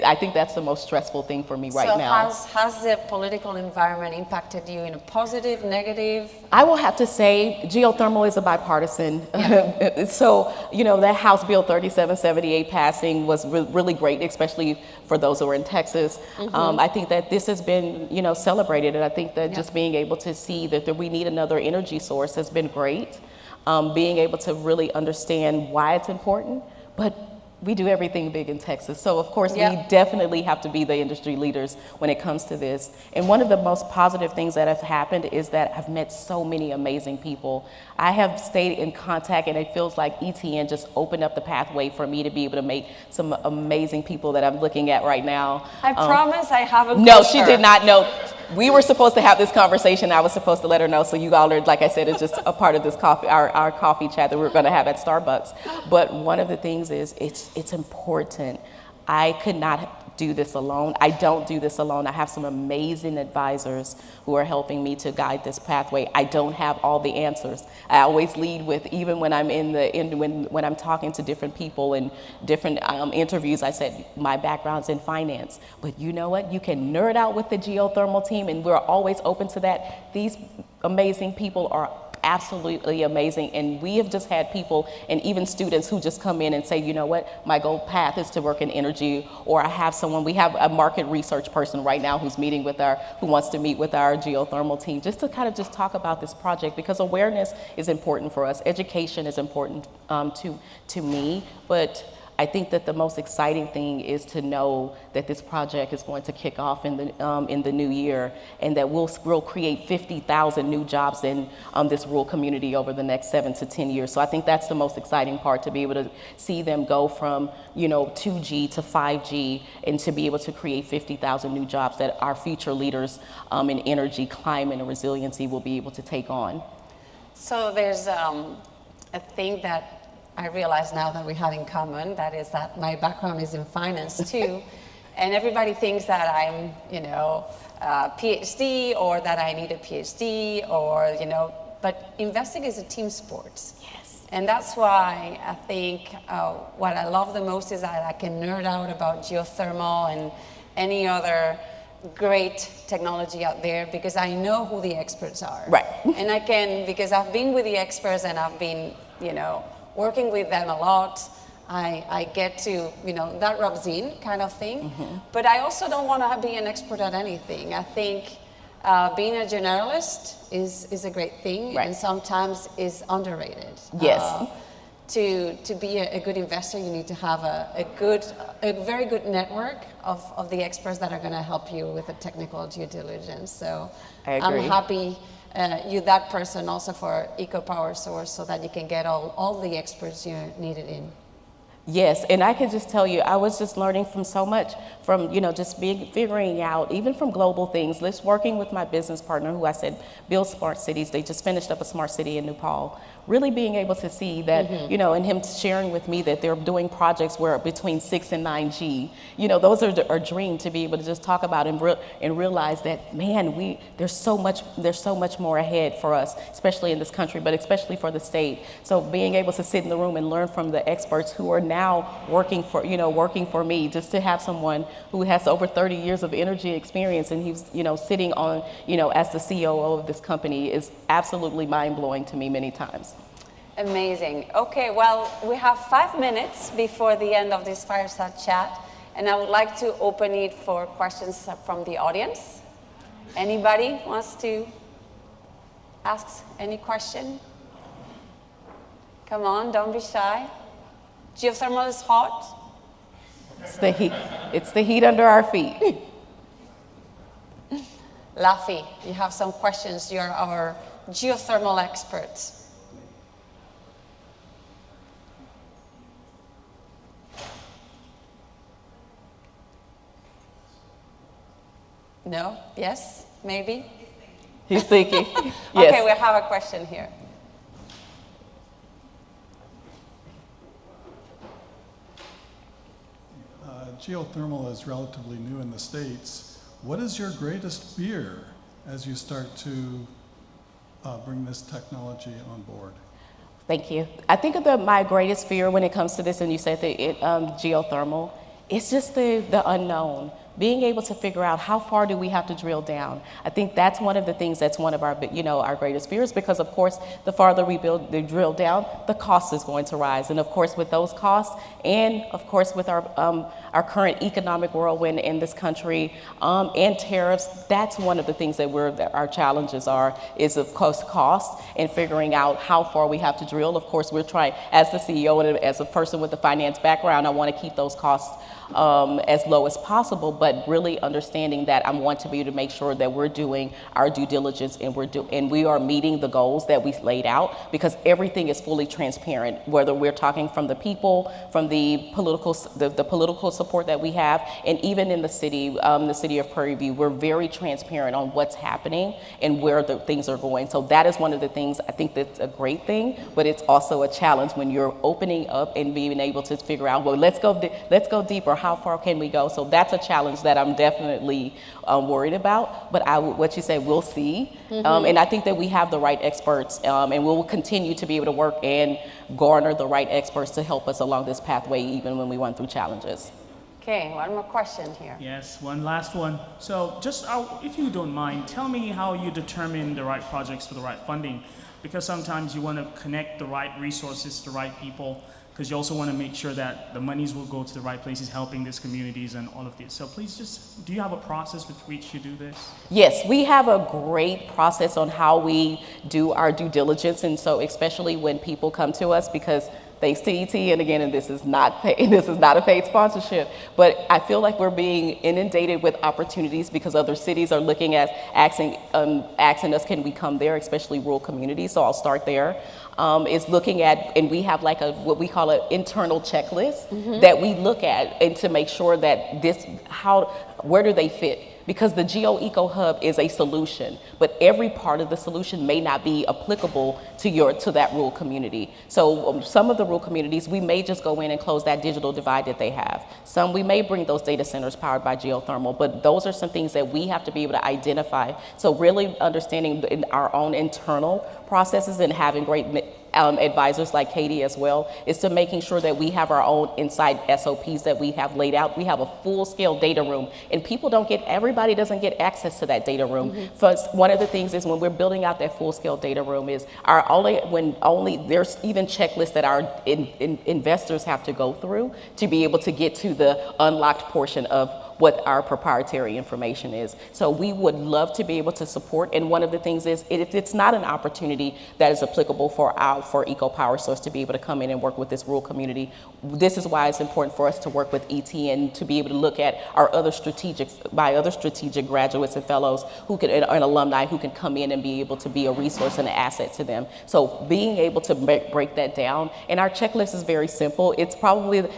I think that's the most stressful thing for me right now. So has the political environment impacted you in a positive, negative? I will have to say geothermal is a bipartisan. Yeah. So, that House Bill 3778 passing was really great, especially for those who are in Texas. I think that this has been, celebrated, and I think that just being able to see that we need another energy source has been great. Being able to really understand why it's important, but we do everything big in Texas. So of course, Yep. we definitely have to be the industry leaders when it comes to this. And one of the most positive things that have happened is that I've met so many amazing people. I have stayed in contact, and it feels like ETN just opened up the pathway for me to be able to meet some amazing people that I'm looking at right now. I promise I haven't. No, she did not know. We were supposed to have this conversation. I was supposed to let her know. So you all are, like I said, it's just a part of this coffee, our coffee chat that we're going to have at Starbucks. But one of the things is it's important. I could not do this alone. I don't do this alone. I have some amazing advisors who are helping me to guide this pathway. I don't have all the answers. I always lead with, even when I'm when I'm talking to different people in different interviews, I said my background's in finance. But you know what? You can nerd out with the geothermal team, and we're always open to that. These amazing people are absolutely amazing, and we have just had people and even students who just come in and say, you know what, my goal path is to work in energy, or I have someone, we have a market research person right now who's meeting with who wants to meet with our geothermal team, just to kind of just talk about this project, because awareness is important for us, education is important to me, but I think that the most exciting thing is to know that this project is going to kick off in the new year, and that we'll create 50,000 new jobs in this rural community over the next 7 to 10 years. So I think that's the most exciting part, to be able to see them go from 2G to 5G, and to be able to create 50,000 new jobs that our future leaders in energy, climate, and resiliency will be able to take on. So there's a thing that I realize now that we have in common, that is that my background is in finance too, and everybody thinks that I'm, a PhD, or that I need a PhD, or, but investing is a team sport. Yes. And that's why I think what I love the most is that I can nerd out about geothermal and any other great technology out there, because I know who the experts are. Right. And I can, because I've been with the experts and I've been, working with them a lot, I get to, that rubs in kind of thing. Mm-hmm. But I also don't want to be an expert at anything. I think being a generalist is a great thing, right, and sometimes is underrated. Yes. To be a good investor, you need to have a very good network of the experts that are going to help you with the technical due diligence. So I agree. I'm happy you're that person also for EcoPower Source, so that you can get all the experts you needed in. Yes, and I can just tell you, I was just learning from so much, from, just figuring out, even from global things, just working with my business partner who I said, build smart cities. They just finished up a smart city in Nepal. Really being able to see that, Mm-hmm. And him sharing with me that they're doing projects where between 6 and 9G, those are a dream to be able to just talk about and realize that, man, there's so much more ahead for us, especially in this country, but especially for the state. So being able to sit in the room and learn from the experts who are now working for me, just to have someone who has over 30 years of energy experience, and he's, sitting on, as the COO of this company, is absolutely mind-blowing to me many times. Amazing. Okay, well, we have 5 minutes before the end of this fireside chat, and I would like to open it for questions from the audience. Anybody wants to ask any question? Come on, don't be shy. Geothermal is hot. It's the heat. It's the heat under our feet. Laffy, you have some questions. You're our geothermal expert. No? Yes? Maybe? He's thinking. Yes. Okay, we have a question here. Geothermal is relatively new in the States. What is your greatest fear as you start to bring this technology on board? Thank you. I think my greatest fear when it comes to this, and you said the geothermal, it's just the unknown. being able to figure out how far do we have to drill down. I think that's one of the things that's one of our, our greatest fears, because of course, the farther we drill down, the cost is going to rise. And of course, with those costs, and of course, with our current economic whirlwind in this country, and tariffs, that's one of the things that our challenges is of course cost and figuring out how far we have to drill. Of course, we're trying, as the CEO and as a person with a finance background, I want to keep those costs as low as possible, but really understanding that I want to be able to make sure that we're doing our due diligence and we are meeting the goals that we laid out, because everything is fully transparent, whether we're talking from the people, from the political support that we have, and even in the city of Prairie View, we're very transparent on what's happening and where the things are going. So that is one of the things, I think that's a great thing, but it's also a challenge when you're opening up and being able to figure out, well, let's go deeper. How far can we go? So that's a challenge that I'm definitely worried about. But what you say, we'll see. And I think that we have the right experts, and we'll continue to be able to work and garner the right experts to help us along this pathway, even when we run through challenges. Okay, one more question here. Yes, one last one. So just, if you don't mind, tell me how you determine the right projects for the right funding, because sometimes you want to connect the right resources to the right people, because you also want to make sure that the monies will go to the right places, helping these communities and all of this. So please do you have a process with which you do this? Yes, we have a great process on how we do our due diligence, and so especially when people come to us, because thanks to ET, and again, and this is not a paid sponsorship, but I feel like we're being inundated with opportunities because other cities are looking at asking us, can we come there, especially rural communities. So I'll start there. Is looking at, and we have like what we call an internal checklist that we look at, and to make sure that where do they fit? Because the Geo-Eco Hub is a solution, but every part of the solution may not be applicable to that rural community. So some of the rural communities, we may just go in and close that digital divide that they have. Some, we may bring those data centers powered by geothermal, but those are some things that we have to be able to identify. So really understanding in our own internal processes and having great advisors like Katie as well, is to making sure that we have our own inside SOPs that we have laid out. We have a full-scale data room, and everybody doesn't get access to that data room. First, one of the things is when we're building out that full-scale data room is there's even checklists that our investors have to go through to be able to get to the unlocked portion of what our proprietary information is. So we would love to be able to support, and one of the things is, if it's not an opportunity that is applicable for Eco Power Source to be able to come in and work with this rural community, this is why it's important for us to work with ET and to be able to look at our other strategic graduates and fellows and alumni who can come in and be able to be a resource and an asset to them. So being able to break that down, and our checklist is very simple. It's probably,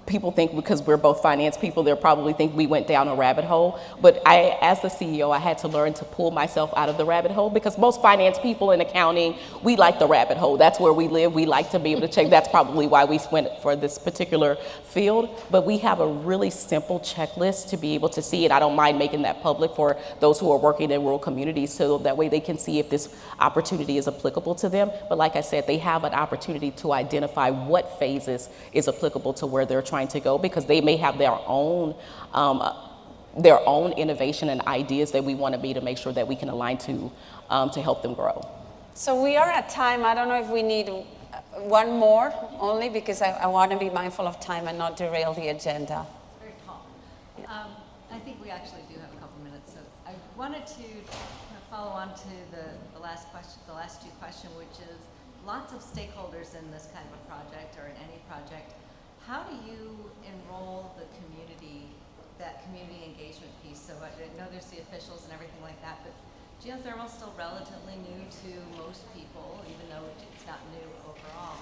people think because we're both finance people, they'll probably think we went down a rabbit hole. But as the CEO, I had to learn to pull myself out of the rabbit hole, because most finance people in accounting, we like the rabbit hole. That's where we live. We like to be able to check. That's probably why we went for this particular field. But we have a really simple checklist to be able to see it. I don't mind making that public for those who are working in rural communities, so that way they can see if this opportunity is applicable to them. But like I said, they have an opportunity to identify what phases is applicable to where they're trying to go, because they may have their own innovation and ideas that we want to be to make sure that we can align to help them grow. So we are at time. I don't know if we need one more, only because I want to be mindful of time and not derail the agenda. Very calm. I think we actually do have a couple minutes. So I wanted to follow on to the last two questions, which is lots of stakeholders in this kind of a project or in any project. How do you enroll the community, that community engagement piece? So I know there's the officials and everything like that, but geothermal is still relatively new to most people, even though it's not new overall.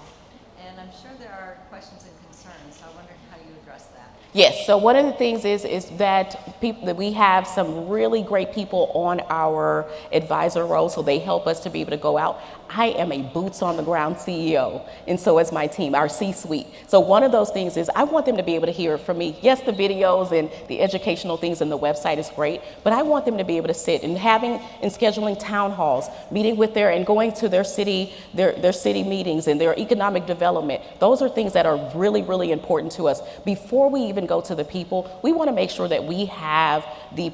And I'm sure there are questions and concerns, so I wonder how you address that. Yes, so one of the things is that we have some really great people on our advisor role, so they help us to be able to go out. I am a boots on the ground CEO, and so is my team, our C-suite. So one of those things is I want them to be able to hear it from me. Yes, the videos and the educational things in the website is great, but I want them to be able to sit and scheduling town halls, meeting with and going to their city meetings and their economic development. Those are things that are really, really important to us. Before we even go to the people, we want to make sure that we have the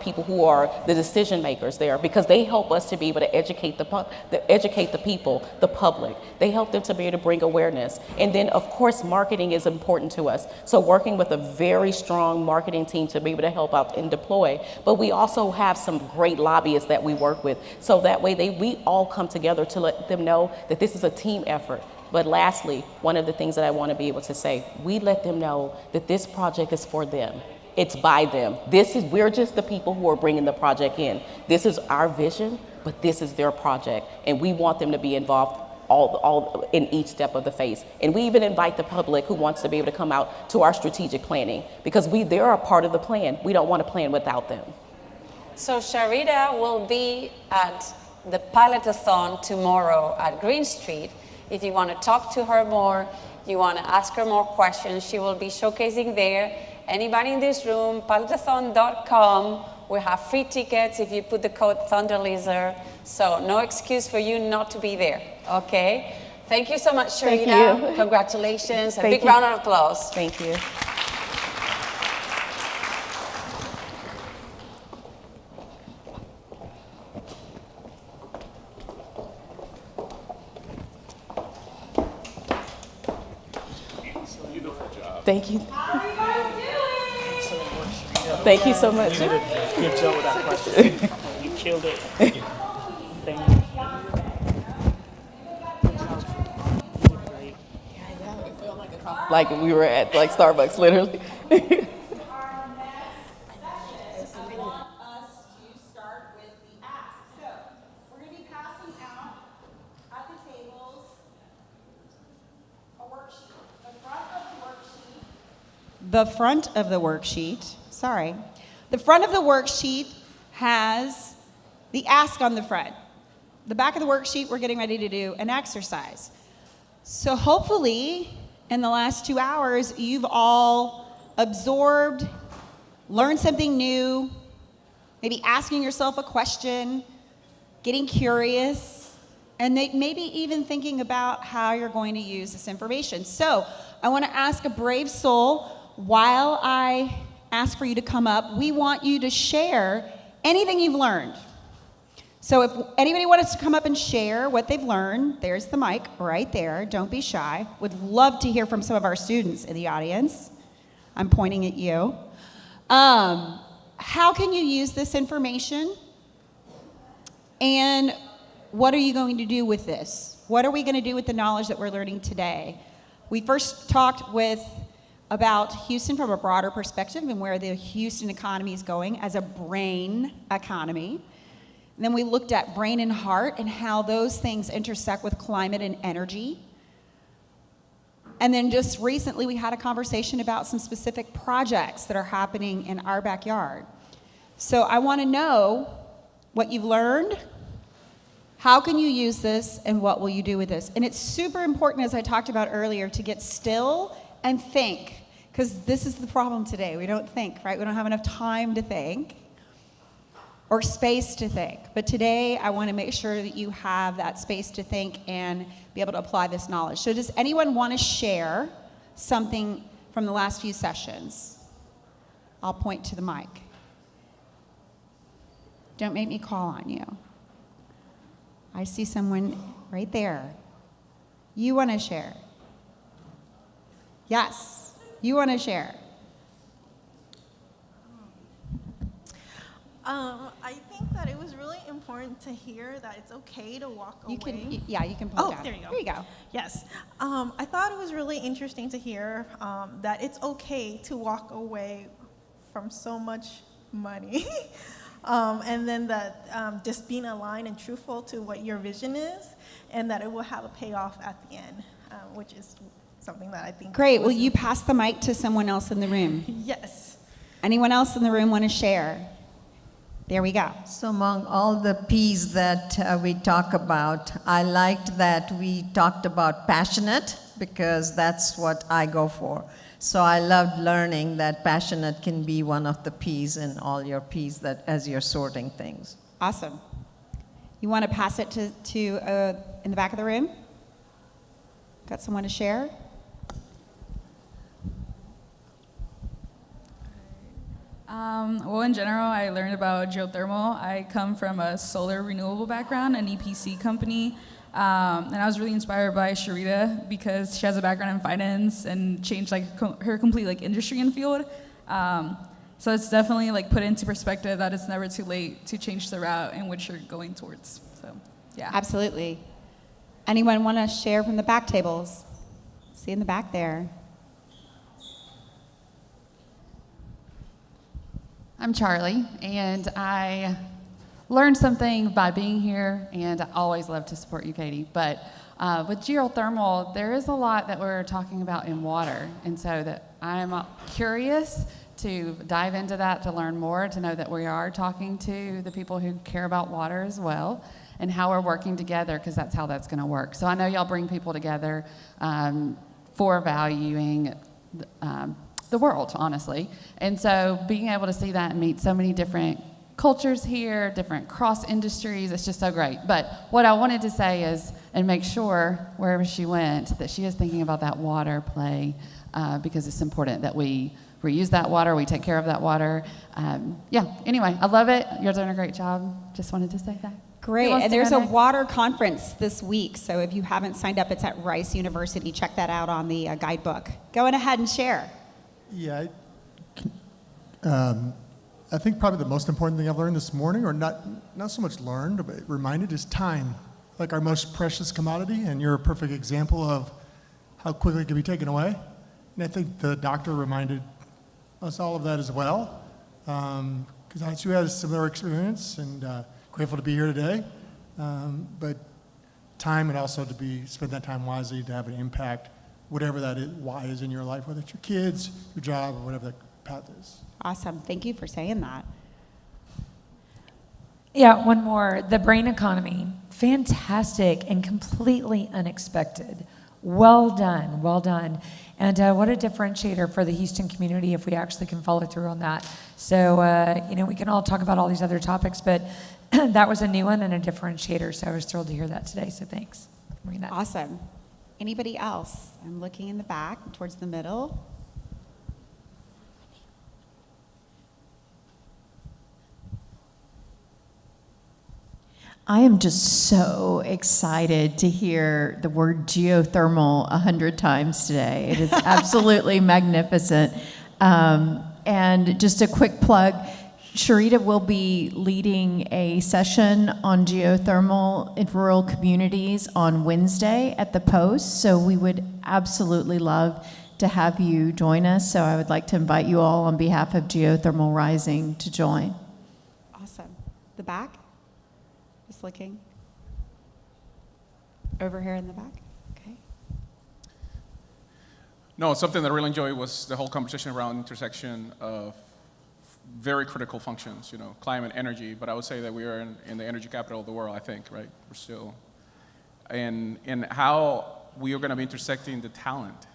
people who are the decision makers there, because they help us to be able to educate the people, the public. They help them to be able to bring awareness. And then, of course, marketing is important to us. So working with a very strong marketing team to be able to help out and deploy. But we also have some great lobbyists that we work with. So that way we all come together to let them know that this is a team effort. But lastly, one of the things that I want to be able to say, we let them know that this project is for them. It's by them. We're just the people who are bringing the project in. This is our vision, but this is their project. And we want them to be involved all in each step of the phase. And we even invite the public who wants to be able to come out to our strategic planning, because they're a part of the plan. We don't want to plan without them. So Sharita will be at the Pilotathon tomorrow at Green Street. If you want to talk to her more, you want to ask her more questions, she will be showcasing there. Anybody in this room, pilotathon.com. We have free tickets if you put the code ThunderLaser. So no excuse for you not to be there, okay? Thank you so much, Sharita. Thank you. Congratulations. A big round of applause. Thank you. Thank you. Thank you so much. You did a good job with that question. You killed it. Thank you. Like we were at Starbucks, literally. The front of the worksheet has the ask on the front. The back of the worksheet, we're getting ready to do an exercise. So hopefully, in the last 2 hours, you've all absorbed, learned something new, maybe asking yourself a question, getting curious, and maybe even thinking about how you're going to use this information. So I want to ask a brave soul, while I ask for you to come up, we want you to share anything you've learned. So if anybody wants to come up and share what they've learned, there's the mic right there. Don't be shy. Would love to hear from some of our students in the audience. I'm pointing at you. How can you use this information? And what are you going to do with this? What are we going to do with the knowledge that we're learning today? We first talked about Houston from a broader perspective and where the Houston economy is going as a brain economy. And then we looked at brain and heart and how those things intersect with climate and energy. And then just recently we had a conversation about some specific projects that are happening in our backyard. So I want to know what you've learned, how can you use this, and what will you do with this? And it's super important, as I talked about earlier, to get still and think, because this is the problem today. We don't think, right? We don't have enough time to think or space to think. But today, I want to make sure that you have that space to think and be able to apply this knowledge. So does anyone want to share something from the last few sessions? I'll point to the mic. Don't make me call on you. I see someone right there. You want to share? Yes, you want to share. I think that it was really important to hear that it's okay to walk away. You can pull it down. There you go. There you go. Yes. I thought it was really interesting to hear that it's okay to walk away from so much money. And then that just being aligned and truthful to what your vision is, and that it will have a payoff at the end, which is something that I think. Great. Will you pass the mic to someone else in the room? Yes. Anyone else in the room want to share? There we go. So among all the P's that we talk about, I liked that we talked about passionate, because that's what I go for. So I loved learning that passionate can be one of the P's in all your P's that as you're sorting things. Awesome. You want to pass it to in the back of the room? Got someone to share? Well, in general, I learned about geothermal. I come from a solar renewable background, an EPC company, and I was really inspired by Sharita because she has a background in finance and changed her complete industry and field. So it's definitely put into perspective that it's never too late to change the route in which you're going towards. So, yeah. Absolutely. Anyone want to share from the back tables? See in the back there. I'm Charlie, and I learned something by being here, and I always love to support you, Katie. But with geothermal, there is a lot that we're talking about in water, and so that I'm curious to dive into that, to learn more, to know that we are talking to the people who care about water as well, and how we're working together, because that's how that's going to work. So I know y'all bring people together for valuing the world, honestly. And so being able to see that and meet so many different cultures here, different cross industries, it's just so great. But what I wanted to say is, and make sure wherever she went, that she is thinking about that water play, because it's important that we reuse that water, we take care of that water. Yeah, anyway, I love it. You're doing a great job. Just wanted to say that. Great, and there's a water conference this week, so if you haven't signed up, it's at Rice University. Check that out on the guidebook. Go ahead and share. Yeah, I think probably the most important thing I've learned this morning, or not so much learned, but reminded, is time. Like our most precious commodity, and you're a perfect example of how quickly it can be taken away. And I think the doctor reminded us all of that as well, because I too had a similar experience, and grateful to be here today. But time, and also to spend that time wisely to have an impact, whatever that is, why is in your life, whether it's your kids, your job, or whatever that path is. Awesome. Thank you for saying that. Yeah, one more. The brain economy. Fantastic and completely unexpected. Well done, well done. And what a differentiator for the Houston community if we actually can follow through on that. So, we can all talk about all these other topics, but that was a new one and a differentiator. So I was thrilled to hear that today. So thanks. Awesome. Anybody else? I'm looking in the back towards the middle. I am just so excited to hear the word geothermal 100 times today. It is absolutely magnificent. And just a quick plug, Sharita will be leading a session on geothermal in rural communities on Wednesday at the Post, so we would absolutely love to have you join us. So I would like to invite you all on behalf of Geothermal Rising to join. Awesome. The back? Just looking. Over here in the back. Okay. No, something that I really enjoyed was the whole conversation around intersection of very critical functions, climate, energy, but I would say that we are in the energy capital of the world, I think, right? We're still, and how we are going to be intersecting the talent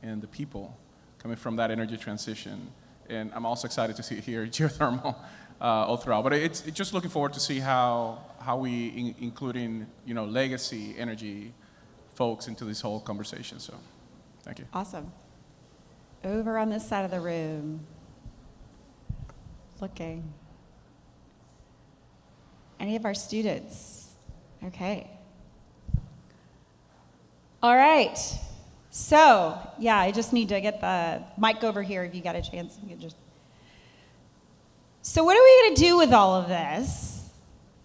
and the people coming from that energy transition. And I'm also excited to see here geothermal all throughout. But it's just looking forward to see how we including legacy energy folks into this whole conversation. So, thank you. Awesome. Over on this side of the room. Looking. Any of our students? Okay. All right. So, yeah, I just need to get the mic over here if you got a chance. You can just. So what are we going to do with all of this?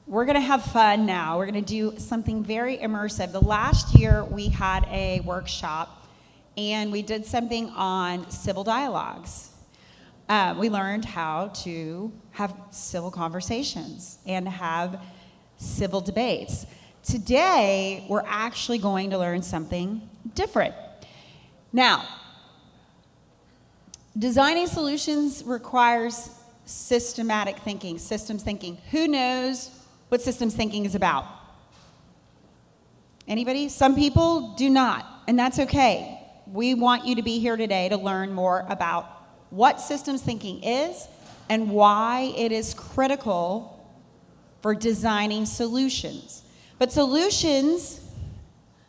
We're going to have fun now. We're going to do something very immersive. The last year we had a workshop and we did something on civil dialogues. We learned how to have civil conversations and have civil debates. Today, we're actually going to learn something different. Now, designing solutions requires systematic thinking, systems thinking. Who knows what systems thinking is about? Anybody? Some people do not, and that's okay. We want you to be here today to learn more about what systems thinking is and why it is critical for designing solutions. But solutions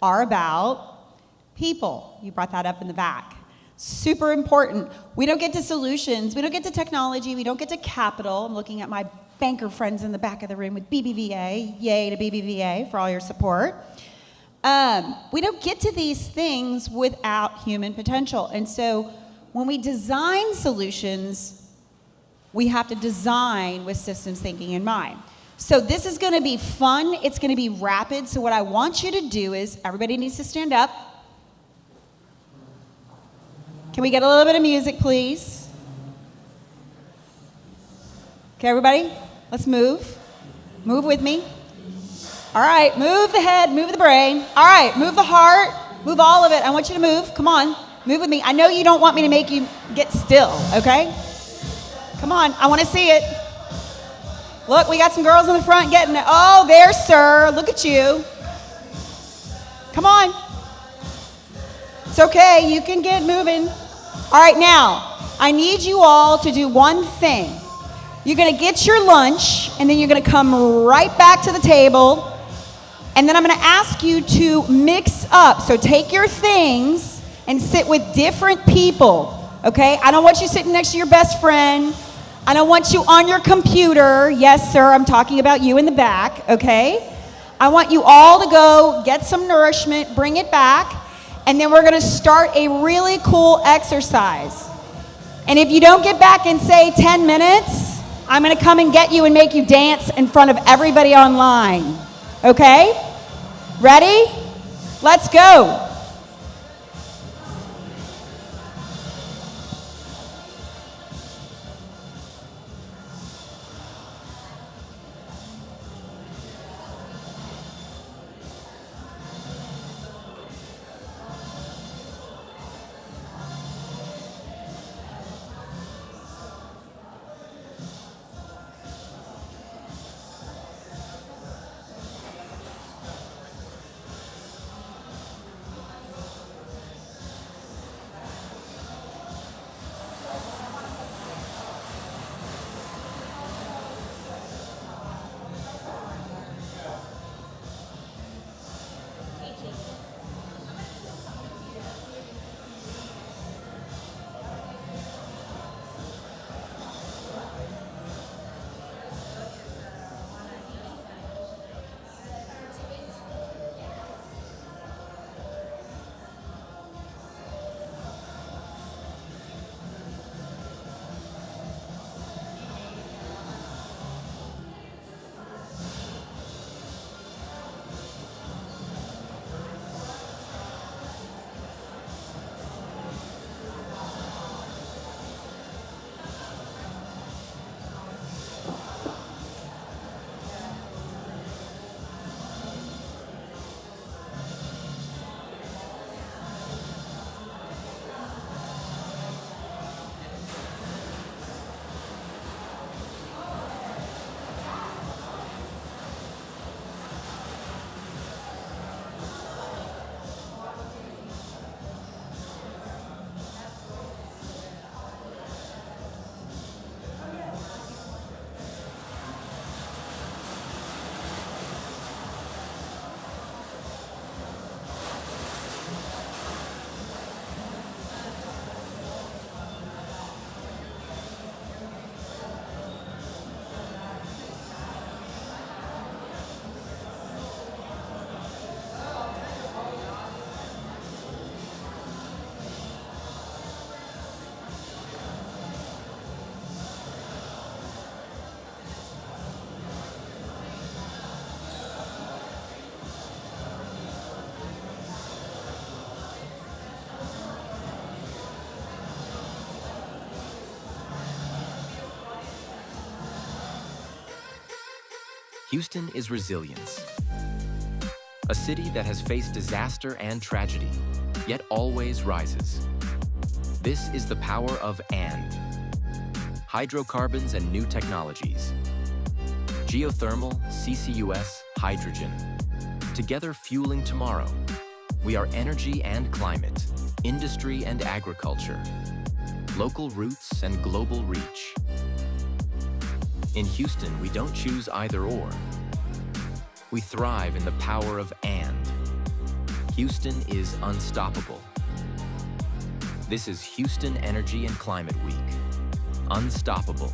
are about people. You brought that up in the back. Super important. We don't get to solutions, we don't get to technology, we don't get to capital. I'm looking at my banker friends in the back of the room with BBVA. Yay to BBVA for all your support. We don't get to these things without human potential. And so when we design solutions, we have to design with systems thinking in mind. So this is going to be fun. It's going to be rapid. So what I want you to do is, everybody needs to stand up. Can we get a little bit of music, please? Okay, everybody, let's move. Move with me. All right, move the head, move the brain. All right, move the heart, move all of it. I want you to move. Come on, move with me. I know you don't want me to make you get still, okay? Come on, I want to see it. Look, we got some girls in the front getting it. Oh, there, sir. Look at you. Come on. It's okay. You can get moving. All right, now, I need you all to do one thing. You're going to get your lunch, and then you're going to come right back to the table. And then I'm going to ask you to mix up. So take your things and sit with different people, okay? I don't want you sitting next to your best friend. I don't want you on your computer. Yes, sir, I'm talking about you in the back, okay? I want you all to go get some nourishment, bring it back, and then we're going to start a really cool exercise. And if you don't get back in, say, 10 minutes, I'm going to come and get you and make you dance in front of everybody online, okay? Ready? Let's go. Houston is resilience. A city that has faced disaster and tragedy, yet always rises. This is the power of "and." hydrocarbons and new technologies. Geothermal, CCUS, hydrogen. Together fueling tomorrow. We are energy and climate, industry and agriculture, local roots and global reach. In Houston, we don't choose either or. We thrive in the power of and. Houston is unstoppable. This is Houston Energy and Climate Week. Unstoppable.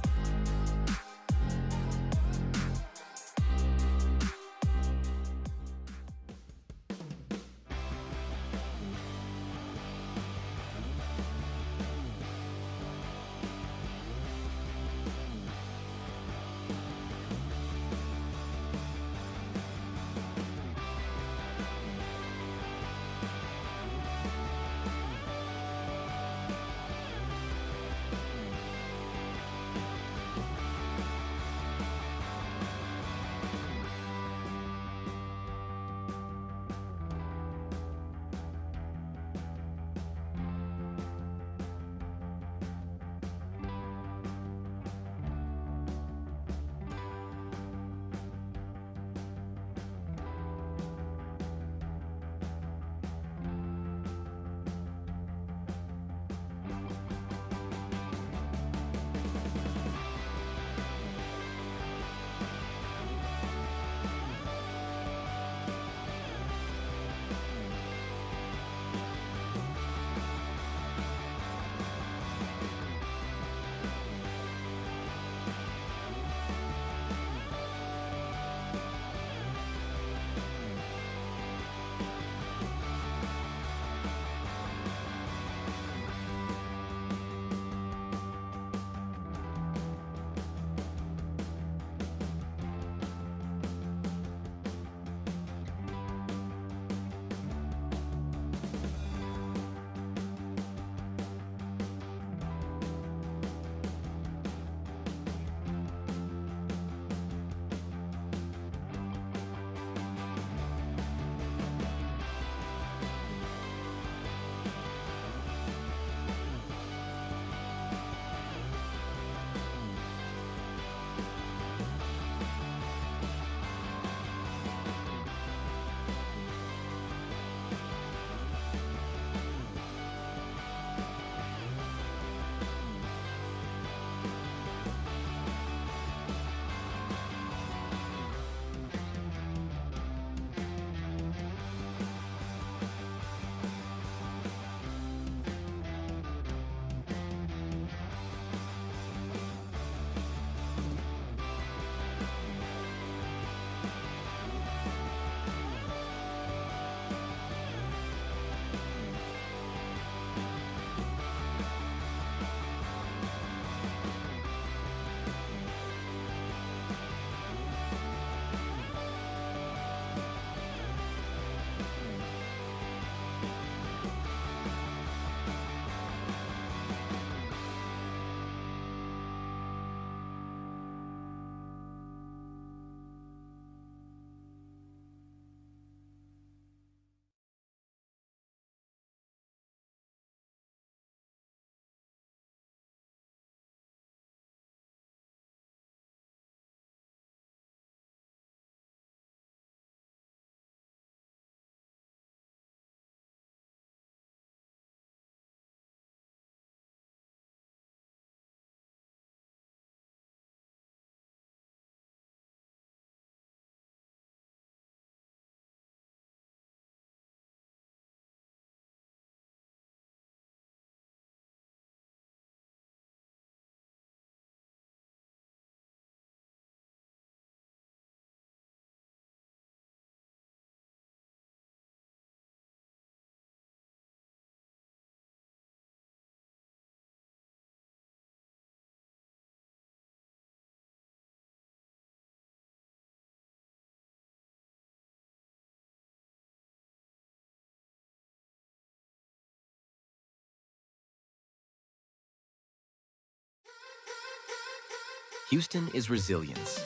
Houston is resilience.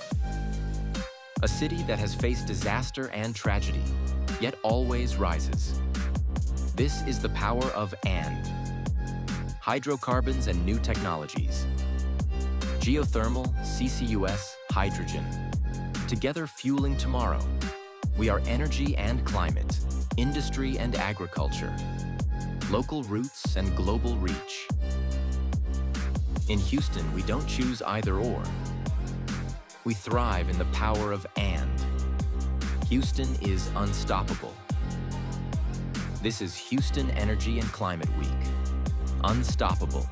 A city that has faced disaster and tragedy, yet always rises. This is the power of and. Hydrocarbons and new technologies. geothermal, CCUS, hydrogen. Together fueling tomorrow. We are energy and climate, industry and agriculture, local roots and global reach. In Houston, we don't choose either or. We thrive in the power of and. Houston is unstoppable. This is Houston Energy and Climate Week. Unstoppable.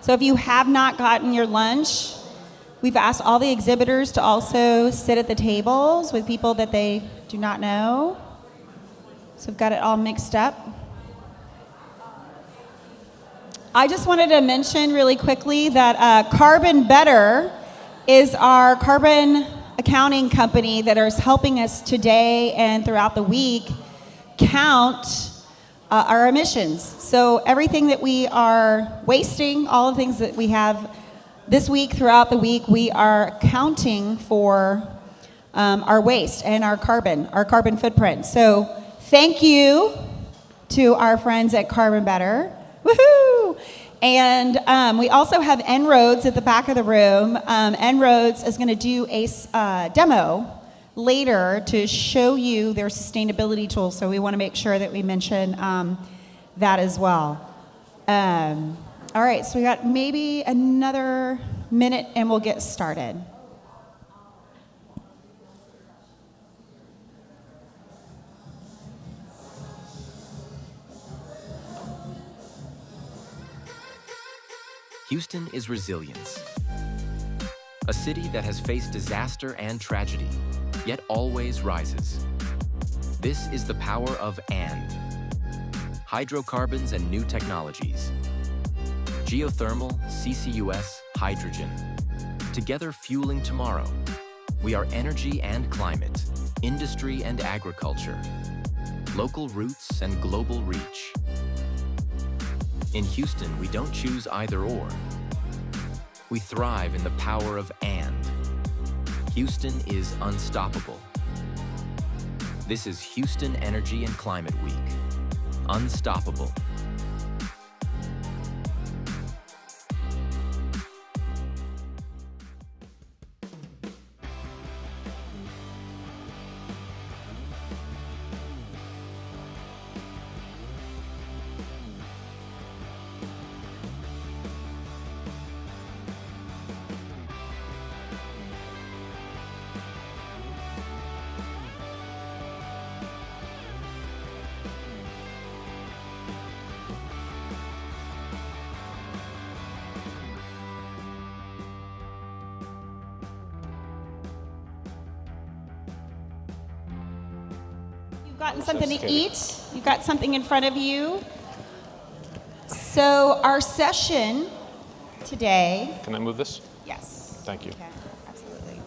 So if you have not gotten your lunch, we've asked all the exhibitors to also sit at the tables with people that they do not know. So we've got it all mixed up. I just wanted to mention really quickly that Carbon Better is our carbon accounting company that is helping us today and throughout the week count our emissions. So everything that we are wasting, all the things that we have this week, throughout the week, we are counting for our waste and our carbon footprint. So thank you to our friends at Carbon Better. Woohoo! And we also have En-ROADS at the back of the room. En-ROADS is going to do a demo later to show you their sustainability tools. So we want to make sure that we mention that as well. All right, so we got maybe another minute and we'll get started. Houston is resilience. A city that has faced disaster and tragedy, yet always rises. This is the power of "and." Hydrocarbons and new technologies. Geothermal, CCUS, hydrogen. Together fueling tomorrow. We are energy and climate, industry and agriculture, local roots and global reach. In Houston, we don't choose either or. We thrive in the power of "and." Houston is unstoppable. This is Houston Energy and Climate Week. Unstoppable. You've gotten something to eat. You've got something in front of you. So our session today. Can I move this? Yes. Thank you. Okay, absolutely.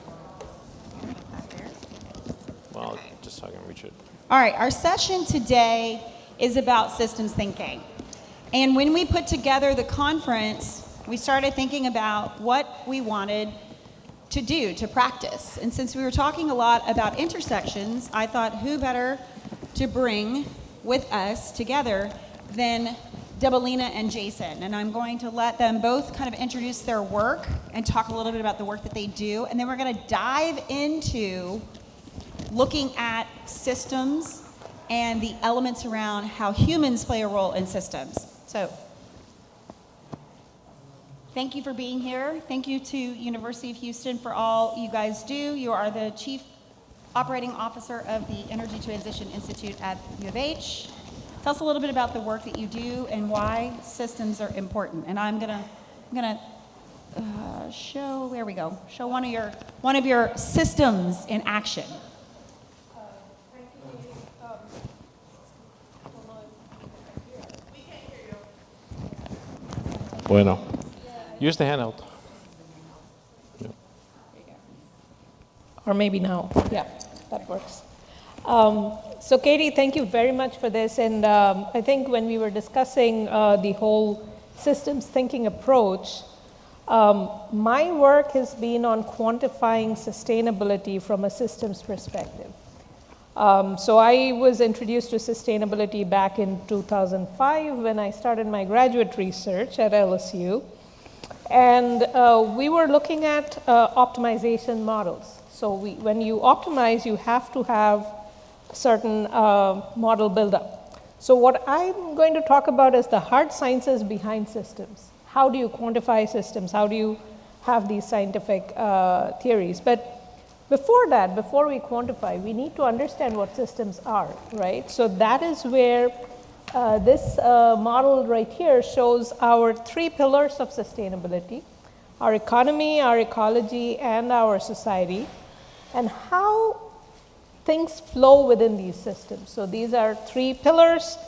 Well, just so I can reach it. All right, our session today is about systems thinking. And when we put together the conference, we started thinking about what we wanted to do, to practice. And since we were talking a lot about intersections, I thought who better to bring with us together than Debelina and Jason. And I'm going to let them both kind of introduce their work and talk a little bit about the work that they do. And then we're going to dive into looking at systems and the elements around how humans play a role in systems. So thank you for being here. Thank you to University of Houston for all you guys do. You are the Chief Operating Officer of the Energy Transition Institute at U of H. Tell us a little bit about the work that you do and why systems are important. And I'm gonna show, there we go, show one of your systems in action. Bueno. Use the handheld. Or maybe now. Yeah, that works. So Katie, thank you very much for this. And I think when we were discussing the whole systems thinking approach, my work has been on quantifying sustainability from a systems perspective. So I was introduced to sustainability back in 2005 when I started my graduate research at LSU. And we were looking at optimization models. So when you optimize, you have to have certain model buildup. So what I'm going to talk about is the hard sciences behind systems. How do you quantify systems? How do you have these scientific theories? But before that, before we quantify, we need to understand what systems are, right? So that is where this model right here shows our 3 pillars of sustainability: our economy, our ecology, and our society, and how things flow within these systems. So these are 3 pillars,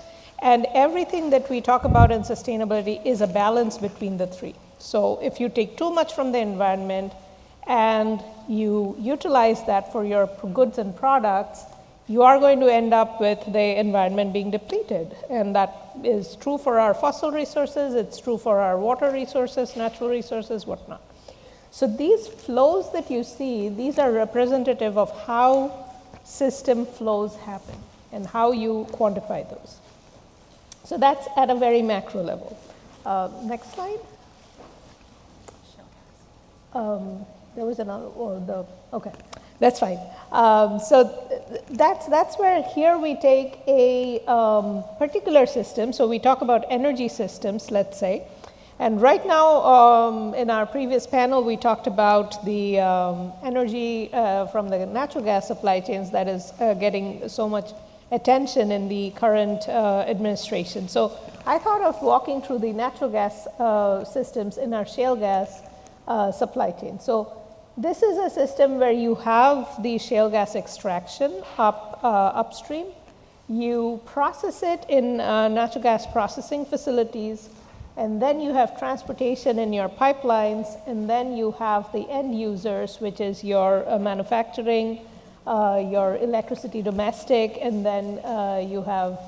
and everything that we talk about in sustainability is a balance between the 3. So if you take too much from the environment and you utilize that for your goods and products, you are going to end up with the environment being depleted. And that is true for our fossil resources, it's true for our water resources, natural resources, whatnot. So these flows that you see, these are representative of how system flows happen and how you quantify those. So that's at a very macro level. Next slide. There was another, okay, that's fine. That's where here we take a particular system. So we talk about energy systems, let's say. And right now, in our previous panel, we talked about the energy from the natural gas supply chains that is getting so much attention in the current administration. So I thought of walking through the natural gas systems in our shale gas supply chain. So This is a system where you have the shale gas extraction upstream. You process it in natural gas processing facilities, and then you have transportation in your pipelines, and then you have the end users, which is your manufacturing, your electricity domestic, and then you have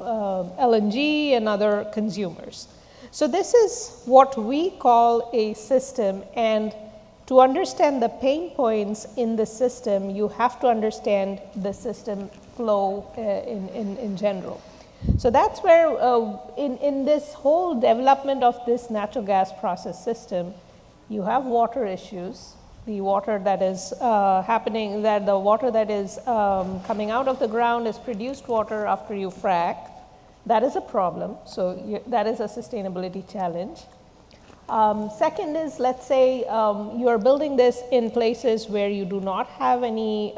LNG and other consumers. So this is what we call a system, and to understand the pain points in the system, you have to understand the system flow in general. So that's where in this whole development of this natural gas process system, you have water issues. The water that is happening, that the water that is coming out of the ground is produced water after you frack. That is a problem. So that is a sustainability challenge. Second is, let's say you are building this in places where you do not have any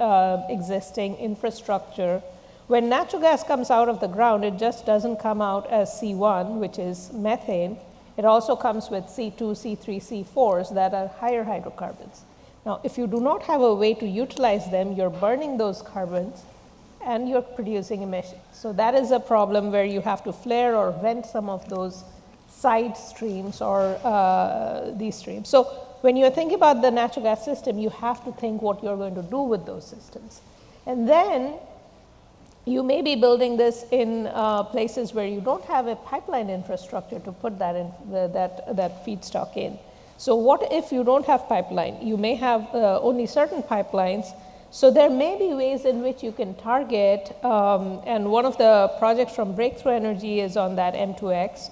existing infrastructure. When natural gas comes out of the ground, it just doesn't come out as C1, which is methane. It also comes with C2, C3, C4s that are higher hydrocarbons. Now, if you do not have a way to utilize them, you're burning those carbons and you're producing emissions. So that is a problem where you have to flare or vent some of those side streams or these streams. So when you think about the natural gas system, you have to think what you're going to do with those systems. And then you may be building this in places where you don't have a pipeline infrastructure to put that in, that feedstock in. So what if you don't have pipeline? You may have only certain pipelines. So there may be ways in which you can target, and one of the projects from Breakthrough Energy is on that M2X,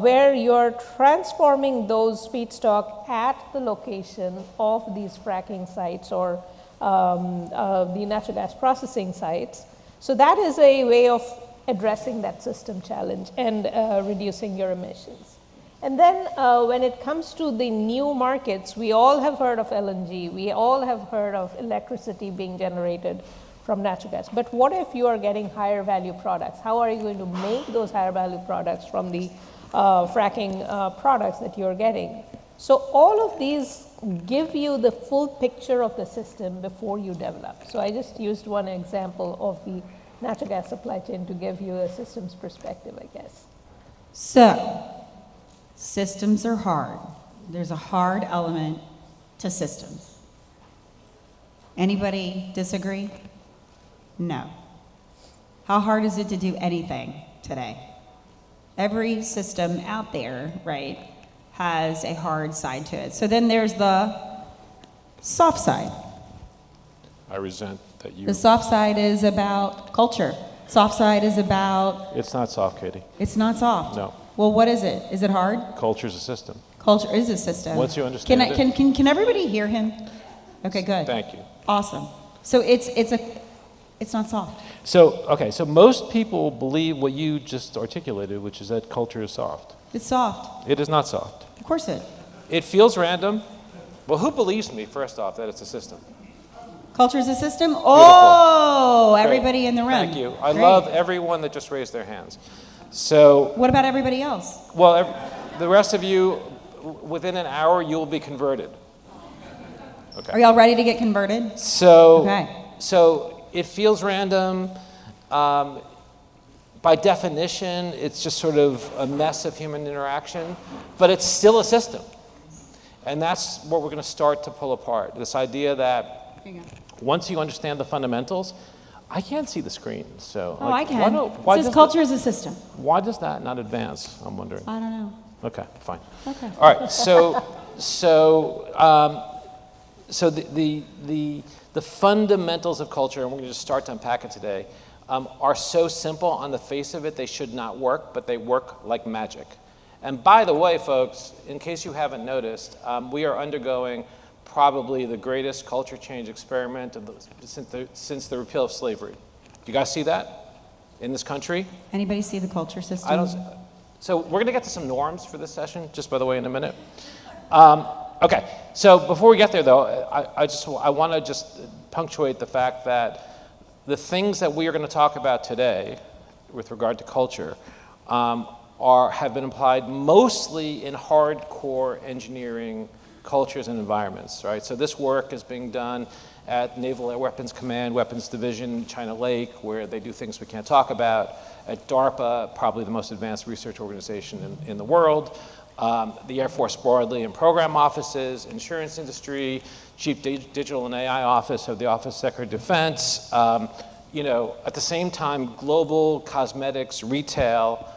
where you're transforming those feedstock at the location of these fracking sites or the natural gas processing sites. So that is a way of addressing that system challenge and reducing your emissions. And then when it comes to the new markets, we all have heard of LNG. We all have heard of electricity being generated from natural gas. But what if you are getting higher value products? How are you going to make those higher value products from the fracking products that you're getting? So all of these give you the full picture of the system before you develop. So I just used one example of the natural gas supply chain to give you a systems perspective, I guess. So, systems are hard. There's a hard element to systems. Anybody disagree? No. How hard is it to do anything today? Every system out there, right, has a hard side to it. So then there's the soft side. I resent that you... The soft side is about culture. Soft side is about... It's not soft, Katie. It's not soft? No. Well, what is it? Is it hard? Culture's a system. Culture is a system. Once you understand it... Can everybody hear him? Okay, good. Thank you. Awesome. So it's not soft. So, okay, so most people believe what you just articulated, which is that culture is soft. It's soft. It is not soft. Of course it. It feels random. Well, who believes me, first off, that it's a system? Culture is a system? Oh, Great. Everybody in the room. Thank you. I Great. love everyone that just raised their hands. So... What about everybody else? Well, the rest of you, within an hour, you will be converted. Okay. Are y'all ready to get converted? So, okay. So it feels random. By definition, it's just sort of a mess of human interaction, but it's still a system. And that's what we're going to start to pull apart. This idea that once you understand the fundamentals, I can't see the screen, so. Oh, I can. It says culture is a system. Why does that not advance, I'm wondering? I don't know. Okay, fine. Okay. All right, so the fundamentals of culture, and we're going to just start to unpack it today, are so simple on the face of it, they should not work, but they work like magic. And by the way, folks, in case you haven't noticed, we are undergoing probably the greatest culture change experiment since the repeal of slavery. Do you guys see that in this country? Anybody see the culture system? I don't. So we're going to get to some norms for this session, just by the way, in a minute. Okay, so before we get there, though, I want to just punctuate the fact that the things that we are going to talk about today with regard to culture have been applied mostly in hardcore engineering cultures, and environments, right? So this work is being done at Naval Air Weapons Command, Weapons Division, China Lake, where they do things we can't talk about. At DARPA, probably the most advanced research organization in the world. The Air Force broadly in program offices, insurance industry, Chief Digital and AI Office of the Office of Secretary of Defense. You know, at the same time, global cosmetics, retail,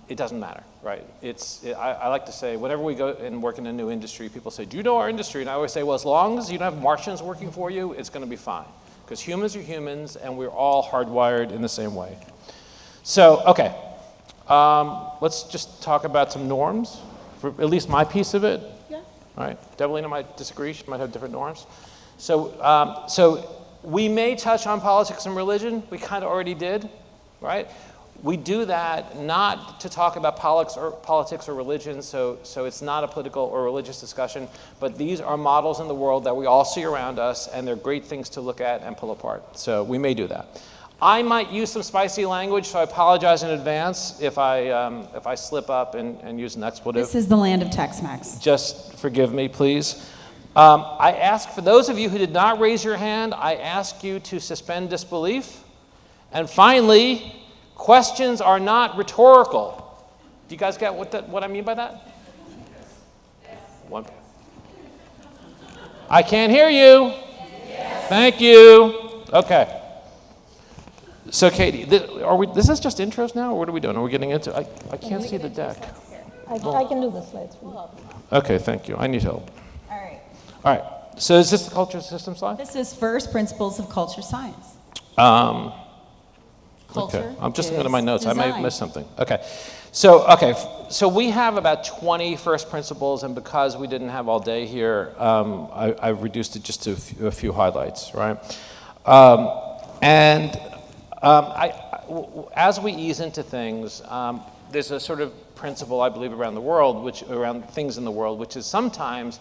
it doesn't matter, right? I like to say, whenever we go and work in a new industry, people say, do you know our industry? And I always say, well, as long as you don't have Martians working for you, it's going to be fine. Because humans are humans, and we're all hardwired in the same way. So, okay, let's just talk about some norms, for at least my piece of it. Yeah. All right, Develina might disagree. She might have different norms. So we may touch on politics and religion. We kind of already did, right? We do that not to talk about politics or religion, so it's not a political or religious discussion, but these are models in the world that we all see around us, and they're great things to look at and pull apart. So we may do that. I might use some spicy language, so I apologize in advance if I slip up and use an expletive. This is the land of Tex-Mex. Just forgive me, please. I ask, for those of you who did not raise your hand, I ask you to suspend disbelief. And finally, questions are not rhetorical. Do you guys get what I mean by that? One. I can't hear you. Yes. Thank you. Okay. So Katie, this is just intros now, or what are we doing? Are we getting into? I can't see the deck. I can do the slides for you. Okay, thank you. I need help. All right. All right. So is this the culture system slide? This is first principles of culture science. Okay. I'm just looking at my notes. Design. I may have missed something. Okay. So we have about 20 first principles, and because we didn't have all day here, I've reduced it just to a few highlights, right? As we ease into things, there's a sort of principle, I believe, around the world, around things in the world, which is sometimes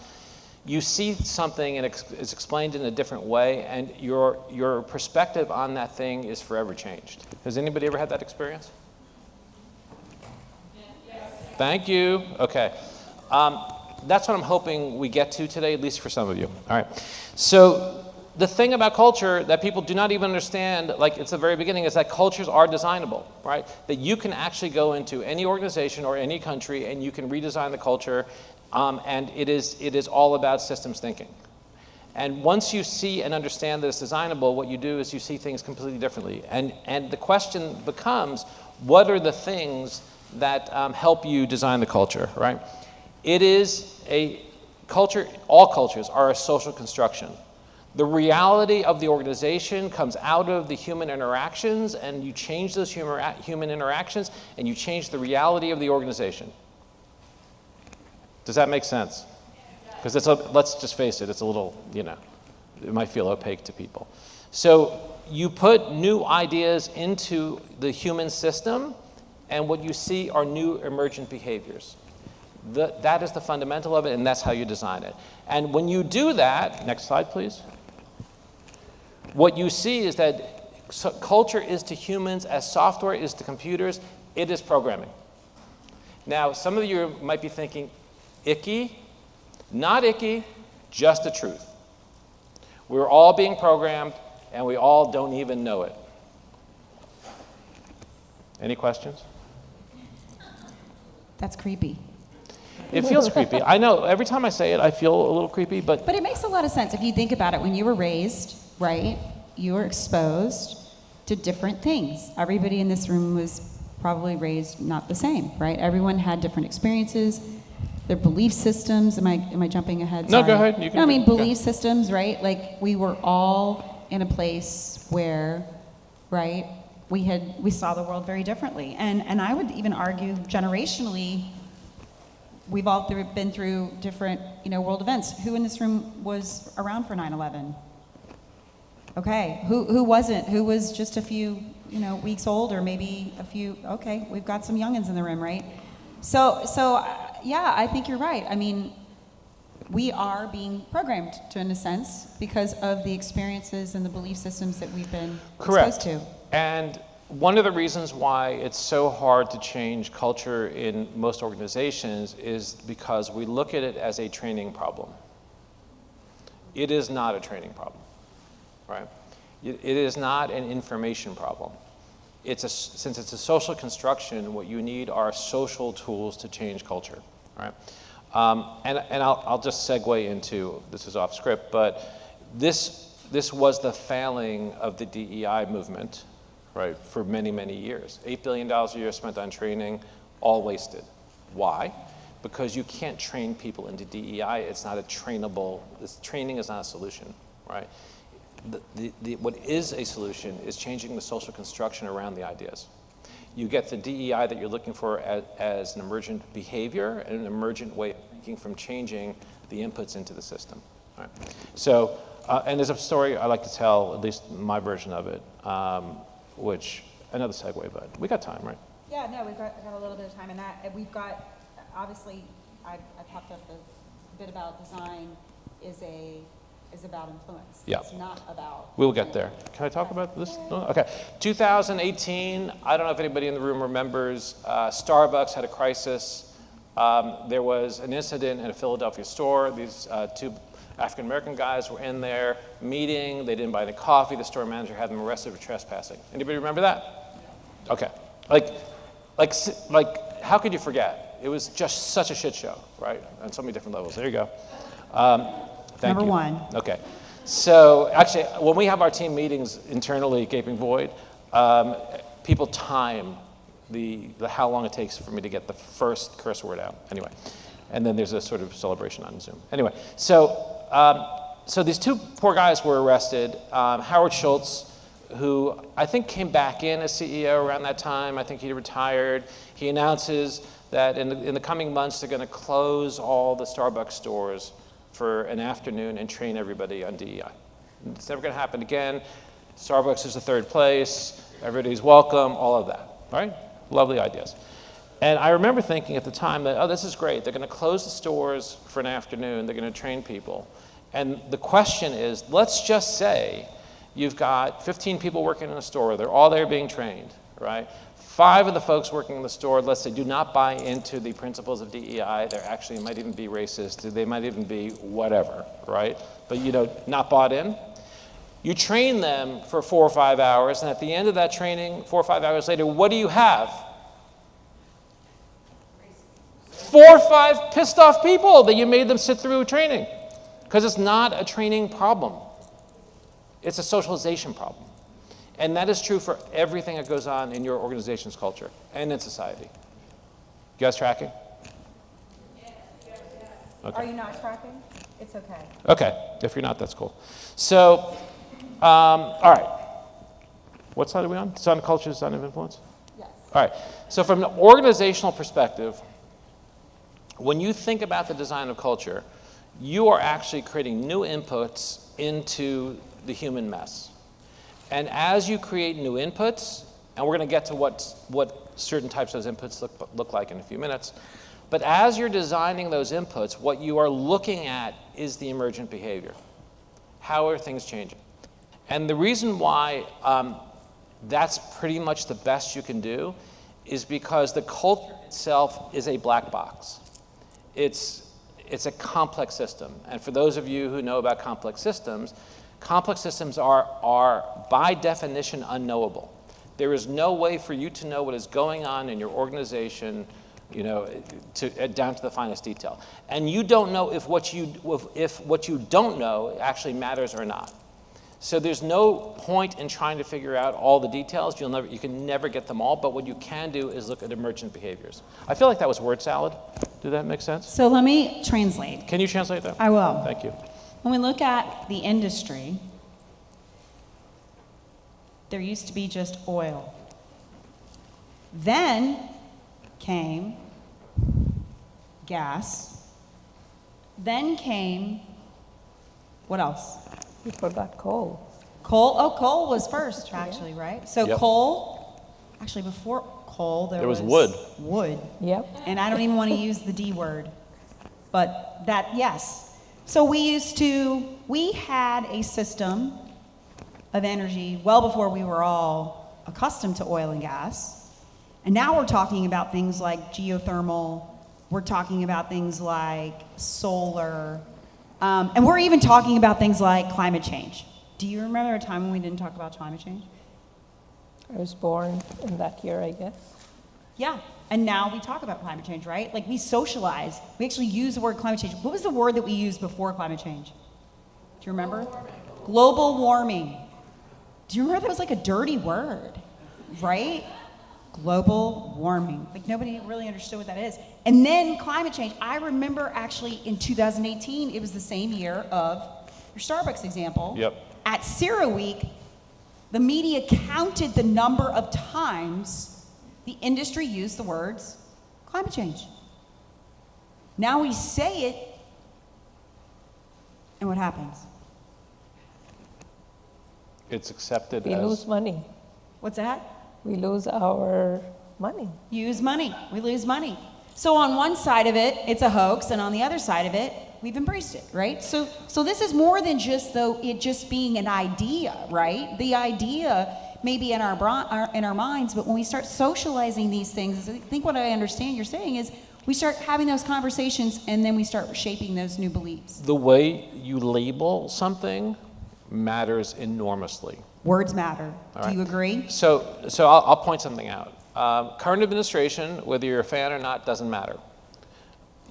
you see something and it's explained in a different way, and your perspective on that thing is forever changed. Has anybody ever had that experience? Yes. Thank you. Okay. That's what I'm hoping we get to today, at least for some of you. All right. So the thing about culture that people do not even understand, like it's the very beginning, is that cultures are designable, right? That you can actually go into any organization or any country and you can redesign the culture, and it is all about systems thinking. And once you see and understand that it's designable, what you do is you see things completely differently. And the question becomes, what are the things that help you design the culture, right? It is a culture, all cultures are a social construction. The reality of the organization comes out of the human interactions, and you change those human interactions, and you change the reality of the organization. Does that make sense? Because let's just face it, it's a little, it might feel opaque to people. So you put new ideas into the human system, and what you see are new emergent behaviors. That is the fundamental of it, and that's how you design it. And when you do that, next slide, please. What you see is that culture is to humans as software is to computers. It is programming. Now, some of you might be thinking, icky? Not icky, just the truth. We're all being programmed, and we all don't even know it. Any questions? That's creepy. It feels creepy. I know. Every time I say it, I feel a little creepy, but it makes a lot of sense if you think about it. When you were raised, right, you were exposed to different things. Everybody in this room was probably raised not the same, right? Everyone had different experiences, their belief systems. Am I jumping ahead? No, Sorry. go ahead. You can. No, I mean belief systems, right? Like we were all in a place where, right, we saw the world very differently, and I would even argue generationally. We've all been through different, world events. Who in this room was around for 9/11? Okay, who wasn't? Who was just a few, weeks old, or maybe a few? Okay, we've got some youngins in the room, right? So yeah, I think you're right. I mean, we are being programmed in a sense because of the experiences and the belief systems that we've been exposed to. And One of the reasons why it's so hard to change culture in most organizations is because we look at it as a training problem. It is not a training problem, right? It is not an information problem. Since it's a social construction, what you need are social tools to change culture, right? And I'll just segue into, this is off script, but this was the failing of the DEI movement, right, for many, many years. $8 billion a year spent on training, all wasted. Why? Because you can't train people into DEI. It's not a trainable, training is not a solution, right? What is a solution is changing the social construction around the ideas. You get the DEI that you're looking for as an emergent behavior and an emergent way of thinking from changing the inputs into the system, right? So, and there's a story I like to tell, at least my version of it, which, another segue, but we got time, right? Yeah, no, we've got a little bit of time, and we've got, obviously, I talked up the bit about design is about influence. Yeah. It's not about. We'll get there. Can I talk about this? No? Okay. 2018, I don't know if anybody in the room remembers, Starbucks had a crisis. There was an incident in a Philadelphia store. These two African-American guys were in there meeting. They didn't buy any coffee. The store manager had them arrested for trespassing. Anybody remember that? Okay. Like, how could you forget? It was just such a shit show, right? On so many different levels. There you go. Thank Number you. one. Okay. So actually, when we have our team meetings internally at Gaping Void, people time the how long it takes for me to get the first curse word out. Anyway, and then there's a sort of celebration on Zoom. Anyway, so these two poor guys were arrested. Howard Schultz, who I think came back in as CEO around that time. I think he retired. He announces that in the coming months they're going to close all the Starbucks stores for an afternoon and train everybody on DEI. It's never going to happen again. Starbucks is the third place. Everybody's welcome, all of that, right? Lovely ideas. And I remember thinking at the time that, oh, this is great. They're going to close the stores for an afternoon. They're going to train people. And the question is, let's just say you've got 15 people working in a store. They're all there being trained, right? 5 of the folks working in the store, let's say, do not buy into the principles of DEI. They actually might even be racist. They might even be whatever, right? But, not bought in. You train them for 4 or 5 hours, and at the end of that training, 4 or 5 hours later, what do you have? 4 or 5 pissed off people that you made them sit through training. Because it's not a training problem. It's a socialization problem. And that is true for everything that goes on in your organization's culture and in society. You guys tracking? Okay. Are you not tracking? It's okay. Okay, if you're not, that's cool. So, all right. What side are we on? Design of culture, design of influence? Yes. All right. So from an organizational perspective, when you think about the design of culture, you are actually creating new inputs into the human mess. And as you create new inputs, and we're going to get to what certain types of those inputs look like in a few minutes, but as you're designing those inputs, what you are looking at is the emergent behavior. How are things changing? And the reason why that's pretty much the best you can do is because the culture itself is a black box. It's a complex system. And for those of you who know about complex systems are by definition unknowable. There is no way for you to know what is going on in your organization, down to the finest detail. And you don't know if what you don't know actually matters or not. So there's no point in trying to figure out all the details. You can never get them all, but what you can do is look at emergent behaviors. I feel like that was word salad. Did that make sense? So let me translate. Can you translate that? I will. Thank you. When we look at the industry, there used to be just oil. Then came gas. Then came, what else? You forgot coal. Coal was first, actually, right? So Yep. coal, actually before coal, there was wood. Wood. Yep. And I don't even want to use the D word, but that, yes. So we had a system of energy well before we were all accustomed to oil and gas. And now we're talking about things like geothermal, we're talking about things like solar, and we're even talking about things like climate change. Do you remember a time when we didn't talk about climate change? I was born in that year, I guess. Yeah, and now we talk about climate change, right? Like we socialize, we actually use the word climate change. What was the word that we used before climate change? Do you remember? Global warming. Do you remember that was like a dirty word, right? Global warming. Like nobody really understood what that is. And then climate change. I remember actually in 2018, it was the same year of your Starbucks example. Yep. At CERAWeek, the media counted the number of times the industry used the words climate change. Now we say it, and what happens? It's accepted We as... lose money. What's that? We lose our money. Use money. We lose money. So on one side of it, it's a hoax, and on the other side of it, we've embraced it, right? So this is more than just though it just being an idea, right? The idea may be in our minds, but when we start socializing these things, I think what I understand you're saying is we start having those conversations, and then we start shaping those new beliefs. The way you label something matters enormously. Words matter. All Do right. you agree? So I'll point something out. Current administration, whether you're a fan or not, doesn't matter.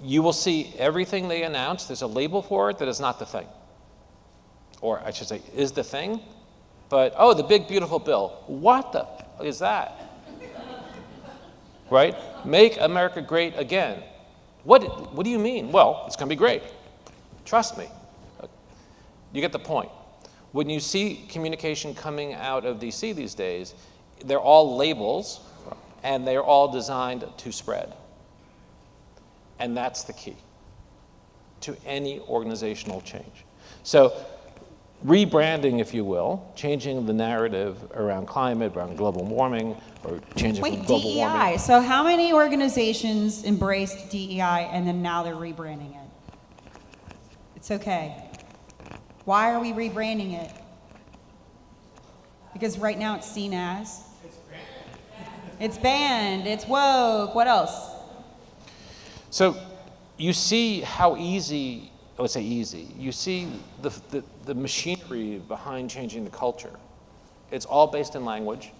You will see everything they announce, there's a label for it that is not the thing. Or I should say, is the thing. But, oh, the big, beautiful bill. What the is that? Right? Make America great again. What do you mean? Well, it's going to be great. Trust me. You get the point. When you see communication coming out of DC these days, they're all labels, and they're all designed to spread. And that's the key to any organizational change. So rebranding, if you will, changing the narrative around climate, around global warming, or changing from global DEI. warming. So how many organizations embraced DEI and then now they're rebranding it? It's okay. Why are we rebranding it? Because right now it's seen as? It's banned, it's woke, what else? So you see how easy, I would say easy, you see the machinery behind changing the culture. It's all based in language,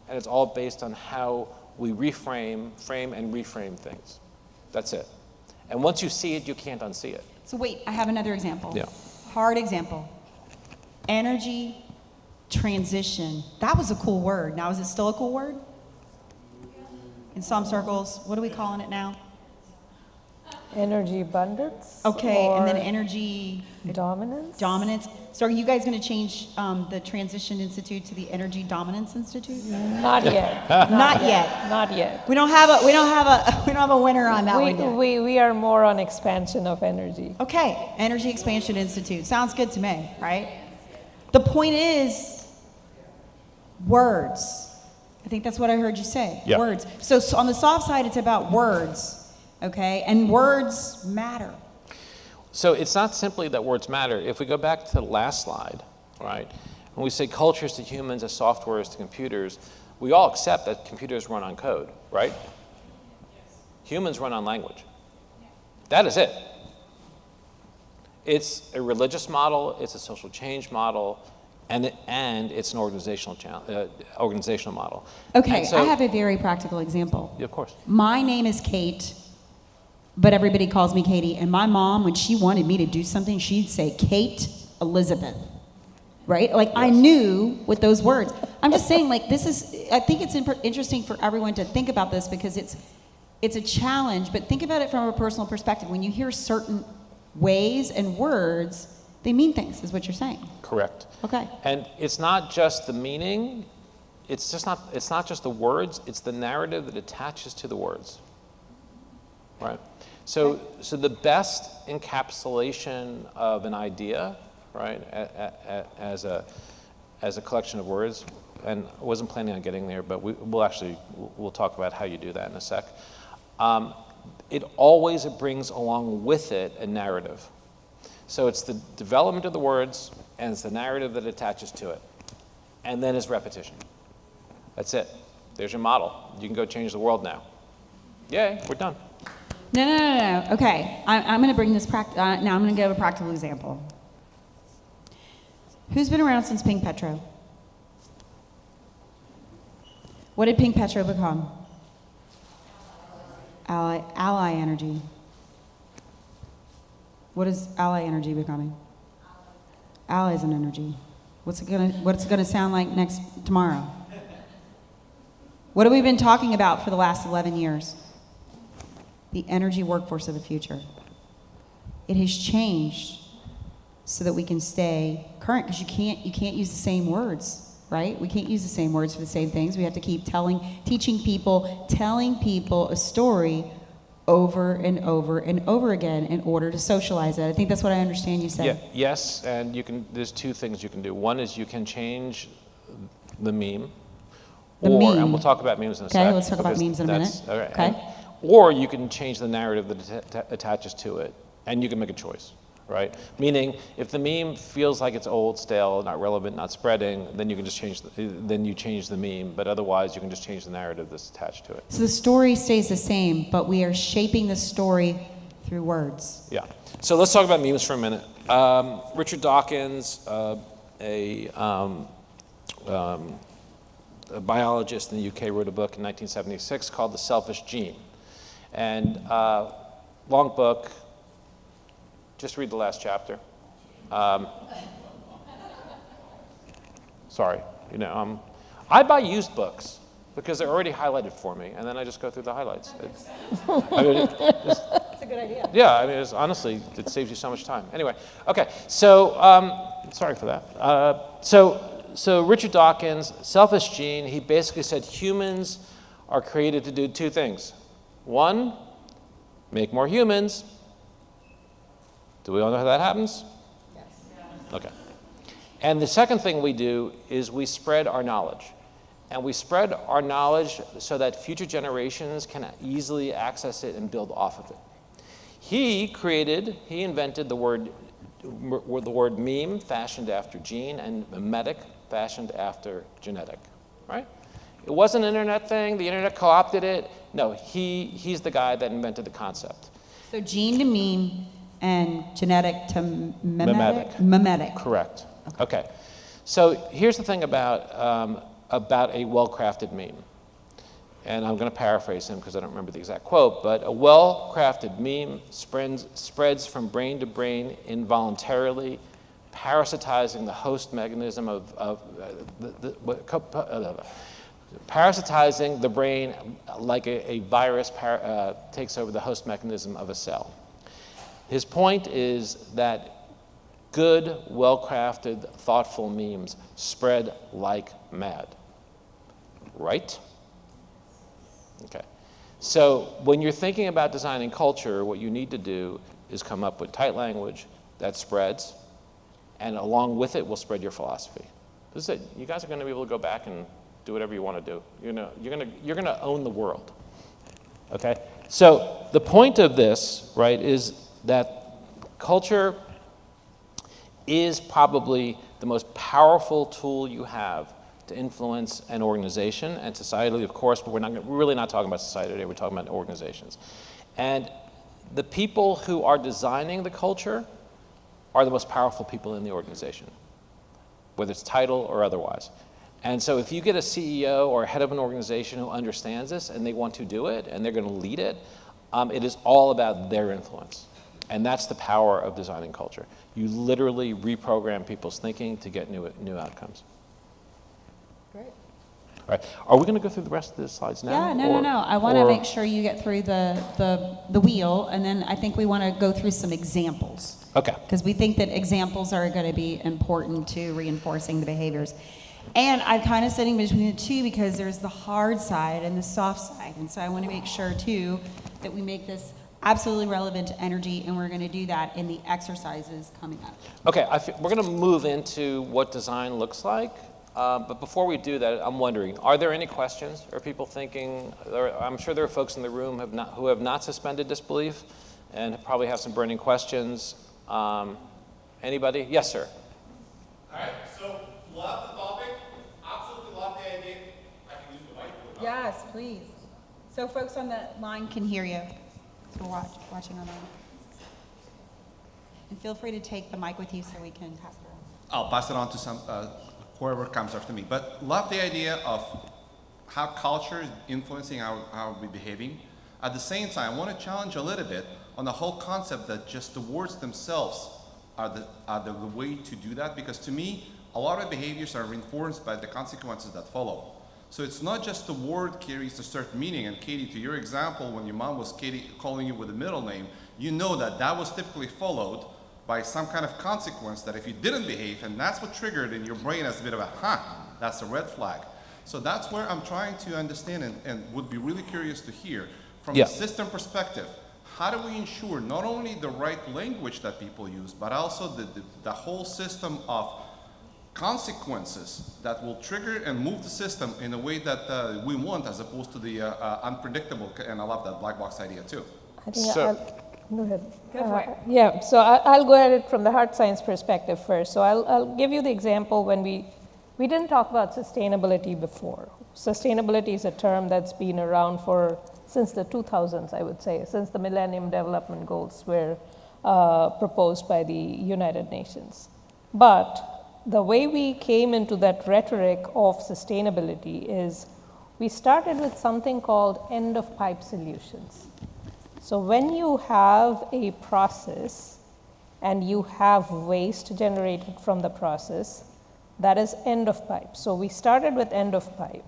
and it's all based on how we frame and reframe things. That's it. And once you see it, you can't unsee it. So wait, I have another example. Yeah. Hard example. Energy transition. That was a cool word. Now, is it still a cool word? In some circles, what are we calling it now? Energy abundance. Okay, and then energy dominance. Dominance. So are you guys going to change the Transition Institute to the Energy Dominance Institute? Not yet. Not yet. Not yet. We don't have a winner on that one yet. We are more on expansion of energy. Okay, Energy Expansion Institute. Sounds good to me, right? The point is words. I think that's what I heard you say. Yeah. Words. So on the soft side, it's about words, okay? And words matter. So it's not simply that words matter. If we go back to the last slide, right, when we say cultures to humans as softwares to computers, we all accept that computers run on code, right? Humans run on language. That is it. It's a religious model, it's a social change model, and it's an organizational model. Okay, And so, I have a very practical example. Yeah, of course. My name is Kate, but everybody calls me Katie. And my mom, when she wanted me to do something, she'd say Kate Elizabeth, right? Like I knew with those words. I'm just saying, like I think it's interesting for everyone to think about this because it's a challenge, but think about it from a personal perspective. When you hear certain ways and words, they mean things, is what you're saying. Correct. Okay. And it's not just the meaning, it's not just the words, it's the narrative that attaches to the words. Right? So the best encapsulation of an idea, right, as a collection of words, and I wasn't planning on getting there, but we'll talk about how you do that in a sec. It always brings along with it a narrative. So it's the development of the words, and it's the narrative that attaches to it. And then it's repetition. That's it. There's your model. You can go change the world now. Yay, we're done. No. Okay, I'm going to bring this now I'm going to give a practical example. Who's been around since Pink Petro? What did Pink Petro become? Ally Energy. What is Ally Energy becoming? Allies in Energy. What's it gonna sound like tomorrow? What have we been talking about for the last 11 years? The energy workforce of the future. It has changed so that we can stay current, because you can't use the same words, right? We can't use the same words for the same things. We have to keep telling people a story over and over and over again in order to socialize it. I think that's what I understand you said. Yeah, yes, and there's two things you can do. One is you can change the meme. And we'll talk about memes in a second. Okay, let's talk about memes in a minute. Okay. Or you can change the narrative that attaches to it, and you can make a choice, right? Meaning, if the meme feels like it's old, stale, not relevant, not spreading, then you can just change the meme. But otherwise, you can just change the narrative that's attached to it. So the story stays the same, but we are shaping the story through words. Yeah. So let's talk about memes for a minute. Richard Dawkins, a biologist in the UK, wrote a book in 1976 called The Selfish Gene. And long book, just read the last chapter. Sorry, I buy used books because they're already highlighted for me, and then I just go through the highlights. That's a good idea. Yeah, I mean, honestly, it saves you so much time. Anyway, okay, so sorry for that. So Richard Dawkins, Selfish Gene, he basically said humans are created to do two things. One, make more humans. Do we all know how that happens? Yes. Okay. And the second thing we do is we spread our knowledge. And we spread our knowledge so that future generations can easily access it and build off of it. He invented the word meme, fashioned after gene, and memetic, fashioned after genetic, right? It wasn't an internet thing. The internet co-opted it. No, he's the guy that invented the concept. So gene to meme and genetic to memetic? Memetic. Correct. Okay. So here's the thing about a well-crafted meme. And I'm going to paraphrase him because I don't remember the exact quote, but a well-crafted meme spreads from brain to brain involuntarily, parasitizing the host mechanism parasitizing the brain like a virus takes over the host mechanism of a cell. His point is that good, well-crafted, thoughtful memes spread like mad. Right? Okay. So when you're thinking about designing culture, what you need to do is come up with tight language that spreads, and along with it will spread your philosophy. This is it. You guys are going to be able to go back and do whatever you want to do. You're going to own the world. Okay? So the point of this, right, is that culture is probably the most powerful tool you have to influence an organization and society, of course, but we're really not talking about society today, we're talking about organizations. And the people who are designing the culture are the most powerful people in the organization, whether it's title or otherwise. And so if you get a CEO or a head of an organization who understands this and they want to do it and they're going to lead it, it is all about their influence. And that's the power of designing culture. You literally reprogram people's thinking to get new outcomes. Great. All right. Are we going to go through the rest of the slides now? Yeah, no. I want to make sure you get through the wheel, and then I think we want to go through some examples. Okay. Because we think that examples are going to be important to reinforcing the behaviors. And I'm kind of sitting between the two because there's the hard side and the soft side. And so I want to make sure, too, that we make this absolutely relevant to energy, and we're going to do that in the exercises coming up. Okay, we're going to move into what design looks like. But before we do that, I'm wondering, are there any questions? Are people thinking, I'm sure there are folks in the room who have not suspended disbelief and probably have some burning questions. Anybody? Yes, sir. All right, so love the topic, absolutely love the idea. I can Yes, please. So folks on the line can hear you. So we're watching online. And feel free to take the mic with you so we can pass it around. I'll pass it on to some whoever comes after me. But love the idea of how culture is influencing how we're behaving. At the same time, I want to challenge a little bit on the whole concept that just the words themselves are the way to do that, because to me, a lot of behaviors are reinforced by the consequences that follow. So it's not just the word carries a certain meaning, and Katie, to your example, when your mom was calling you with a middle name, you know that that was typically followed by some kind of consequence that if you didn't behave, and that's what triggered in your brain as a bit of a, that's a red flag. So that's where I'm trying to understand and would be really curious to hear from a system perspective, how do we ensure not only the right language that people use, but also the whole system of consequences that will trigger and move the system in a way that we want, as opposed to the unpredictable, and I love that black box idea too. I think go ahead. Go for it. Yeah, so I'll go at it from the hard science perspective first. So I'll give you the example when we didn't talk about sustainability before. Sustainability is a term that's been around since the 2000s, I would say, since the Millennium Development Goals were proposed by the United Nations. But the way we came into that rhetoric of sustainability is we started with something called end-of-pipe solutions. So when you have a process and you have waste generated from the process, that is end-of-pipe. So we started with end-of-pipe.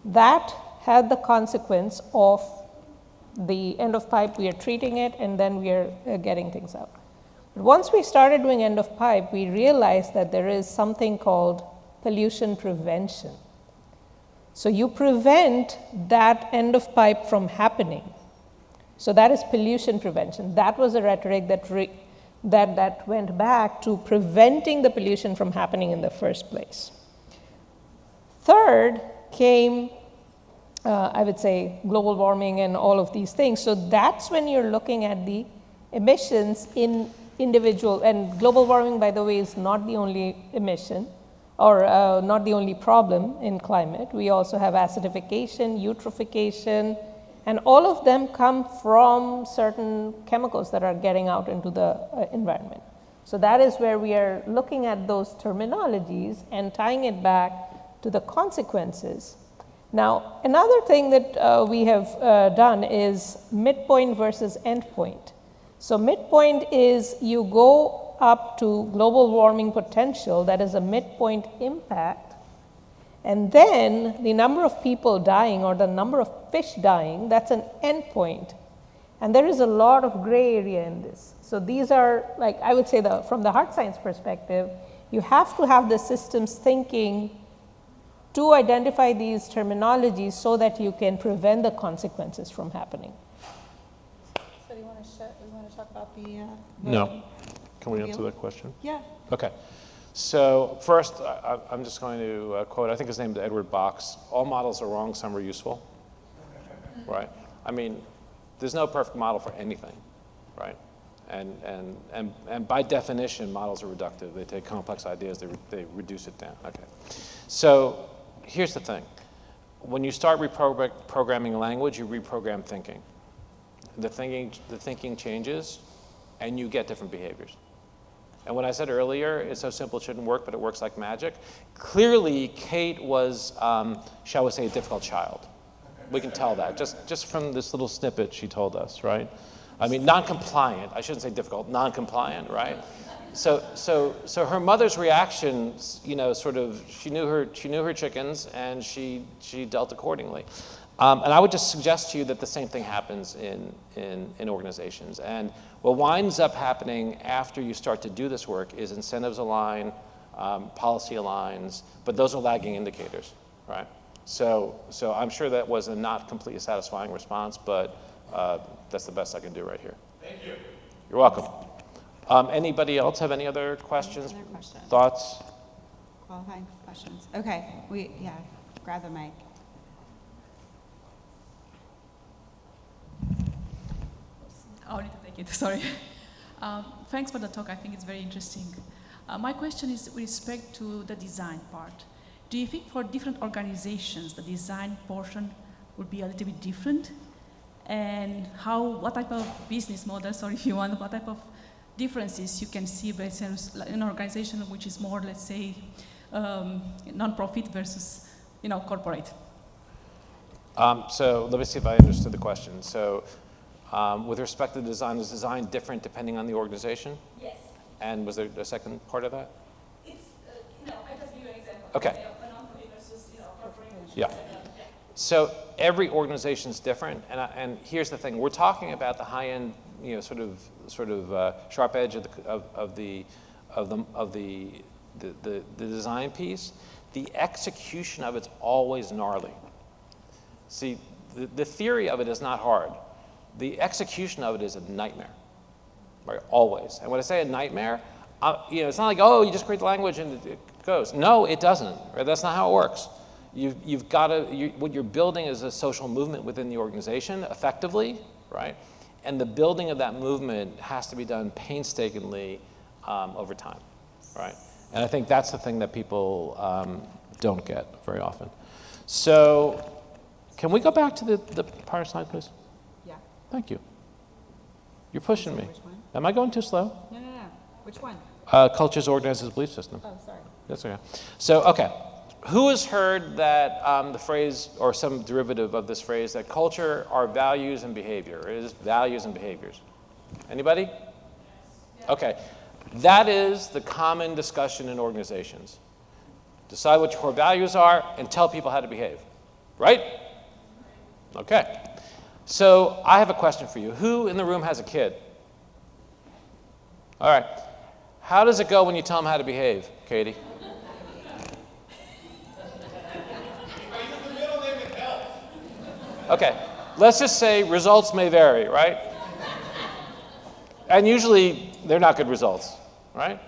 That had the consequence of the end-of-pipe, we are treating it, and then we are getting things out. But once we started doing end-of-pipe, we realized that there is something called pollution prevention. So you prevent that end-of-pipe from happening. So that is pollution prevention. That was a rhetoric that went back to preventing the pollution from happening in the first place. Third came, I would say, global warming and all of these things. So that's when you're looking at the emissions in individual, and global warming, by the way, is not the only emission or not the only problem in climate. We also have acidification, eutrophication, and all of them come from certain chemicals that are getting out into the environment. So that is where we are looking at those terminologies and tying it back to the consequences. Now, another thing that we have done is midpoint versus endpoint. So midpoint is you go up to global warming potential, that is a midpoint impact, and then the number of people dying or the number of fish dying, that's an endpoint. And there is a lot of gray area in this. So these are, like I would say, from the hard science perspective, you have to have the systems thinking to identify these terminologies so that you can prevent the consequences from happening. So do you want to talk about the No. Can we answer that question? Yeah. Okay. So first, I'm just going to quote, I think his name is Edward Box, all models are wrong, some are useful, right? I mean, there's no perfect model for anything, right? And by definition, models are reductive. They take complex ideas, they reduce it down, okay. So here's the thing. When you start reprogramming a language, you reprogram thinking. The thinking changes, and you get different behaviors. And what I said earlier, it's so simple it shouldn't work, but it works like magic. Clearly, Kate was, shall we say, a difficult child. We can tell that, just from this little snippet she told us, right? I mean, non-compliant, I shouldn't say difficult, non-compliant, right? So her mother's reaction, you know, sort of, she knew her chickens, and she dealt accordingly. And I would just suggest to you that the same thing happens in organizations. And what winds up happening after you start to do this work is incentives align, policy aligns, but those are lagging indicators, right? So I'm sure that was a not completely satisfying response, but that's the best I can do right here. Thank you. You're welcome. Anybody else have any other questions, thoughts? Qualifying questions. Okay, grab the mic. Oh, thank you. Sorry. Thanks for the talk. I think it's very interesting. My question is with respect to the design part. do you think for different organizations, the design portion would be a little bit different? And what type of business models, or if you want, what type of differences you can see versus an organization which is more, let's say, non-profit versus, corporate? So let me see if I understood the question. So with respect to design, is design different depending on the organization? Yes. And was there a second part of that? It's, I just give you an example. Okay. A non-profit versus, corporate. Yeah. So every organization is different, and here's the thing: we're talking about the high-end, sort of sharp edge of the design piece. The execution of it's always gnarly. See, the theory of it is not hard. The execution of it is a nightmare, right? Always. And when I say a nightmare, it's not like, oh, you just create the language and it goes. No, it doesn't. Right? That's not how it works. You've got to, what you're building is a social movement within the organization effectively, right? And the building of that movement has to be done painstakingly over time, right? And I think that's the thing that people don't get very often. So can we go back to the prior slide, please? Yeah. Thank you. You're pushing me. Which one? Am I going too slow? No. Which one? Cultures organized as a belief system. Oh, sorry. That's okay. So, okay. Who has heard that the phrase, or some derivative of this phrase, that culture are values and behavior? It is values and behaviors. Anybody? Okay. That is the common discussion in organizations. Decide what your core values are and tell people how to behave. Right? Okay. So I have a question for you. Who in the room has a kid? All right. How does it go when you tell them how to behave, Katie? Okay, let's just say results may vary, right? And usually they're not good results, right?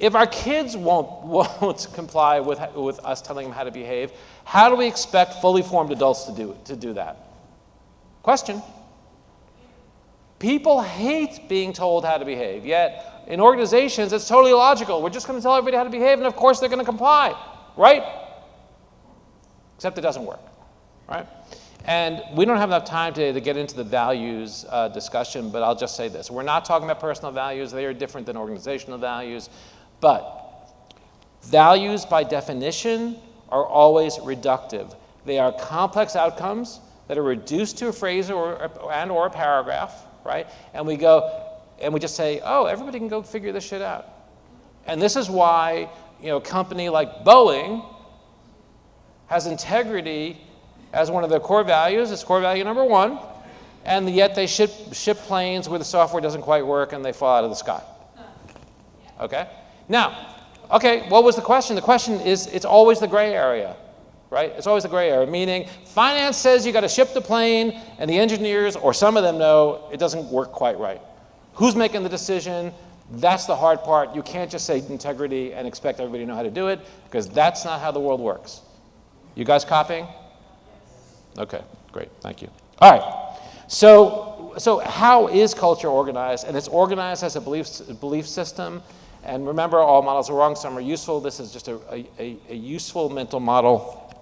If our kids won't comply with us telling them how to behave, how do we expect fully formed adults to do that? Question. People hate being told how to behave, yet in organizations it's totally illogical. We're just going to tell everybody how to behave, and of course they're going to comply, right? Except it doesn't work, right? And we don't have enough time today to get into the values discussion, but I'll just say this. We're not talking about personal values. They are different than organizational values. But values, by definition, are always reductive. They are complex outcomes that are reduced to a phrase or a paragraph, right? And we just say, oh, everybody can go figure this shit out. And this is why, a company like Boeing has integrity as one of their core values. It's core value number one, and yet they ship planes where the software doesn't quite work and they fall out of the sky. Okay? Now, what was the question? The question is, it's always the gray area, right? It's always the gray area, meaning finance says you got to ship the plane, and the engineers, or some of them, know it doesn't work quite right. Who's making the decision? That's the hard part. You can't just say integrity and expect everybody to know how to do it, because that's not how the world works. You guys copying? Okay, great, thank you. All right, so how is culture organized? And it's organized as a belief system. And remember, all models are wrong, some are useful. This is just a useful mental model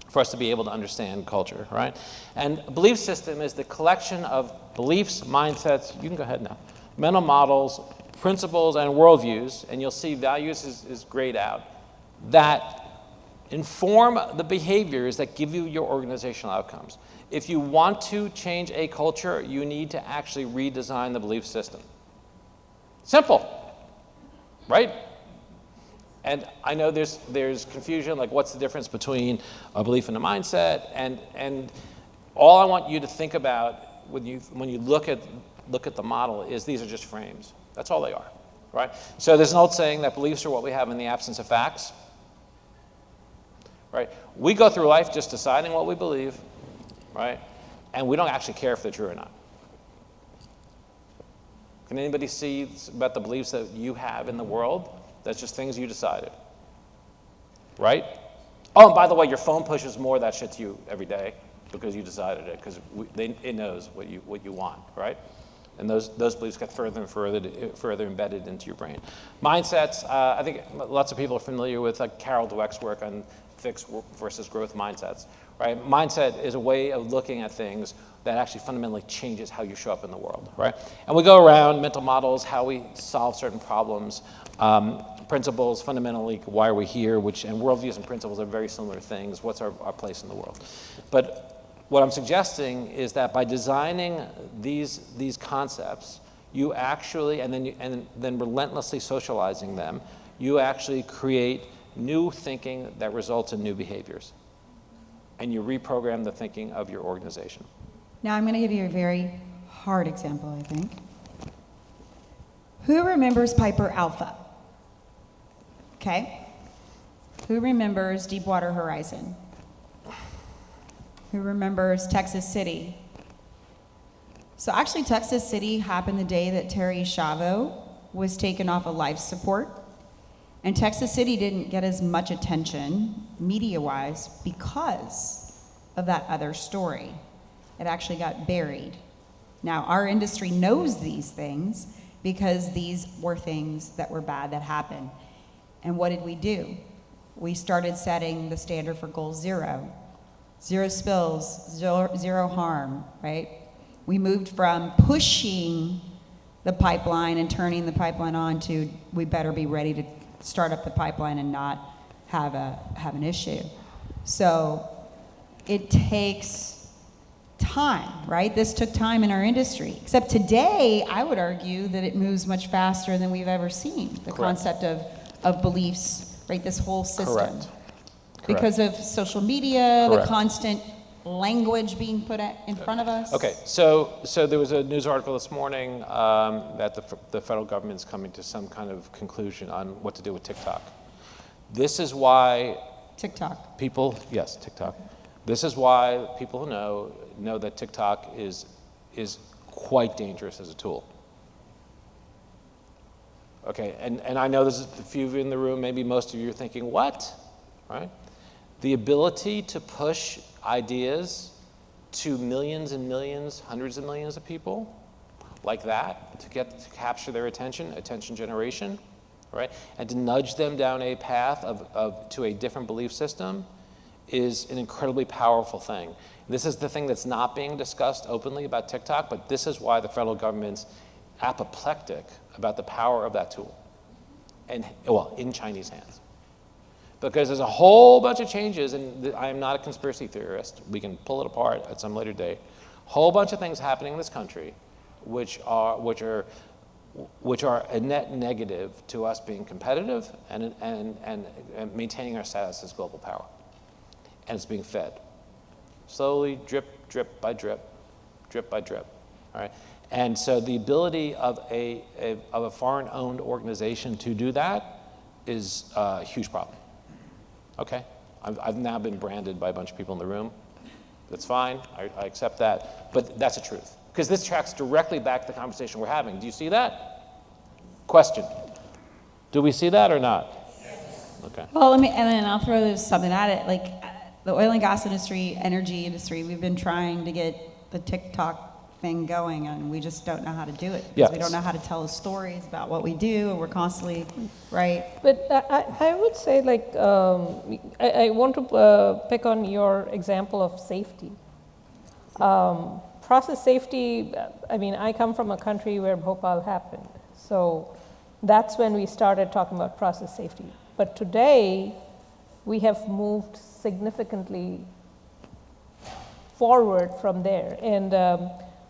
for us to be able to understand culture, right? And a belief system is the collection of beliefs, mindsets, you can go ahead now, mental models, principles, and worldviews, and you'll see values is grayed out, that inform the behaviors that give you your organizational outcomes. If you want to change a culture, you need to actually redesign the belief system. Simple, right? And I know there's confusion, like what's the difference between a belief and a mindset, and all I want you to think about when you look at the model is these are just frames. That's all they are, right? So there's an old saying that beliefs are what we have in the absence of facts. Right? We go through life just deciding what we believe, right? And we don't actually care if they're true or not. Can anybody see about the beliefs that you have in the world? That's just things you decided, right? Oh, and by the way, your phone pushes more of that shit to you every day because you decided it, because it knows what you want, right? And those beliefs get further and further embedded into your brain. Mindsets, I think lots of people are familiar with Carol Dweck's work on fixed versus growth mindsets, right? Mindset is a way of looking at things that actually fundamentally changes how you show up in the world, right? And we go around mental models, how we solve certain problems, principles, fundamentally, why are we here, and worldviews and principles are very similar things. What's our place in the world? But what I'm suggesting is that by designing these concepts, you actually, and then relentlessly socializing them, you actually create new thinking that results in new behaviors. And you reprogram the thinking of your organization. Now I'm going to give you a very hard example, I think. Who remembers Piper Alpha? Okay. Who remembers Deepwater Horizon? Who remembers Texas City? So actually Texas City happened the day that Terry Schiavo was taken off of life support. And Texas City didn't get as much attention, media-wise, because of that other story. It actually got buried. Now, our industry knows these things because these were things that were bad that happened. And what did we do? We started setting the standard for goal 0. 0 spills, zero harm, right? We moved from pushing the pipeline and turning the pipeline on to we better be ready to start up the pipeline and not have an issue. So it takes time, right? This took time in our industry. Except today, I would argue that it moves much faster than we've ever seen. The concept of beliefs, right? This whole system. Correct. Because of social media, Correct. the constant language being put in front of us. Okay, so there was a news article this morning that the federal government is coming to some kind of conclusion on what to do with TikTok. This is why TikTok. Yes, TikTok. This is why people who know that TikTok is quite dangerous as a tool. Okay, and I know there's a few of you in the room, maybe most of you are thinking, what? Right? The ability to push ideas to millions and millions, hundreds of millions of people, like that, to capture their attention generation, right? And to nudge them down a path to a different belief system is an incredibly powerful thing. This is the thing that's not being discussed openly about TikTok, but this is why the federal government's apoplectic about the power of that tool, in Chinese hands. Because there's a whole bunch of changes, and I am not a conspiracy theorist. We can pull it apart at some later date. Whole bunch of things happening in this country, which are a net negative to us being competitive and maintaining our status as global power. And it's being fed slowly, drip by drip, drip by drip. All right. And so the ability of a foreign-owned organization to do that is a huge problem. Okay, I've now been branded by a bunch of people in the room. That's fine, I accept that, but that's the truth. Because this tracks directly back to the conversation we're having. Do you see that? Question. Do we see that or not? Yes. Okay. Well, and then I'll throw something at it. Like the oil and gas industry, energy industry, we've been trying to get the TikTok thing going, and we just don't know how to do it. Because we don't know how to tell the stories about what we do, and we're constantly, right? But I would say, like, I want to pick on your example of safety. Process safety, I mean, I come from a country where Bhopal happened. So that's when we started talking about process safety. But today, we have moved significantly forward from there. And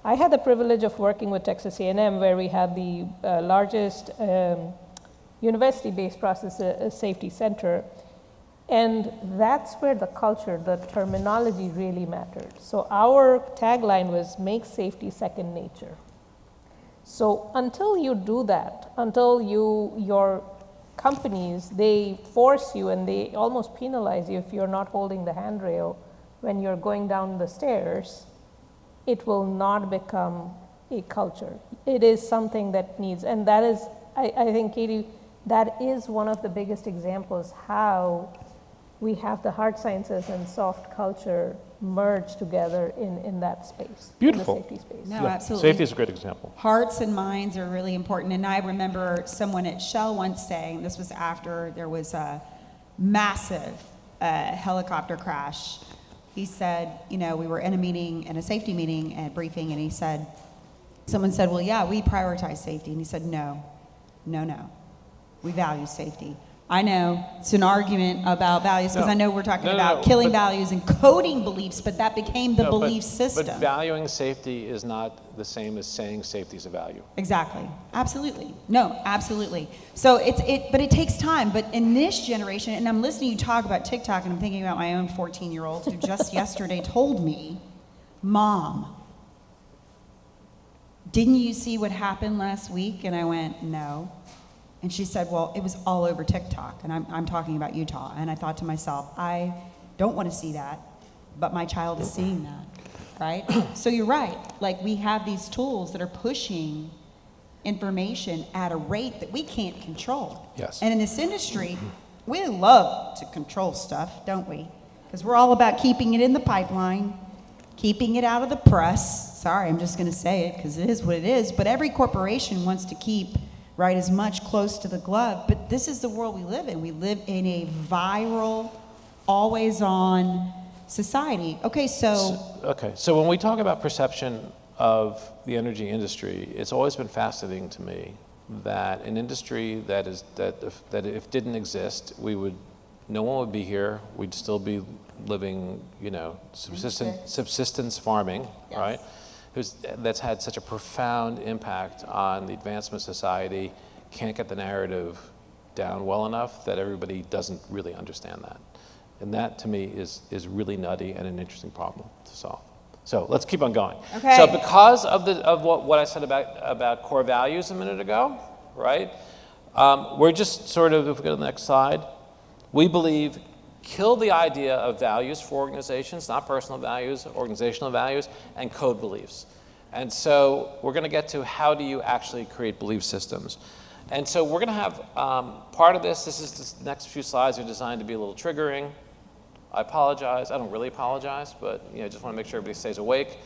I had the privilege of working with Texas A&M, where we had the largest university-based process safety center. And that's where the culture, the terminology really mattered. So our tagline was, make safety second nature. So until you do that, until your companies, they force you and they almost penalize you if you're not holding the handrail when you're going down the stairs, it will not become a culture. It is something that needs, and that is, I think, Katie, that is one of the biggest examples how we have the hard sciences and soft culture merge together in that space. Beautiful. In the safety space. No, absolutely. Safety is a great example. Hearts and minds are really important. And I remember someone at Shell once saying, this was after there was a massive helicopter crash. He said, we were in a meeting, in a safety meeting and briefing, and he said, someone said, well, yeah, we prioritize safety. And he said, no, we value safety. I know it's an argument about values, because I know we're talking about killing values and coding beliefs, but that became the belief system. But valuing safety is not the same as saying safety is a value. Exactly. Absolutely. No, absolutely. So but it takes time. But in this generation, and I'm listening to you talk about TikTok, and I'm thinking about my own 14-year-old who just yesterday told me, Mom, didn't you see what happened last week? And I went, no. And she said, well, it was all over TikTok, and I'm talking about Utah. And I thought to myself, I don't want to see that, but my child is seeing that, right? So you're right. Like, we have these tools that are pushing information at a rate that we can't control. Yes. And in this industry, we love to control stuff, don't we? Because we're all about keeping it in the pipeline, keeping it out of the press. Sorry, I'm just going to say it because it is what it is. But every corporation wants to keep as much close to the glove. But this is the world we live in. We live in a viral, always-on society. Okay, so when we talk about perception of the energy industry, it's always been fascinating to me that an industry that if it didn't exist, no one would be here. We'd still be living, subsistence farming, yes. Right? That's had such a profound impact on the advancement of society, can't get the narrative down well enough that everybody doesn't really understand that. And that, to me, is really nutty and an interesting problem to solve. So let's keep on going. Okay. So because of what I said about core values a minute ago, right? We're just sort of, if we go to the next slide, we believe kill the idea of values for organizations, not personal values, organizational values, and code beliefs. And so we're going to get to how do you actually create belief systems. And so we're going to have part of this the next few slides are designed to be a little triggering. I apologize. I don't really apologize, but I just want to make sure everybody stays awake.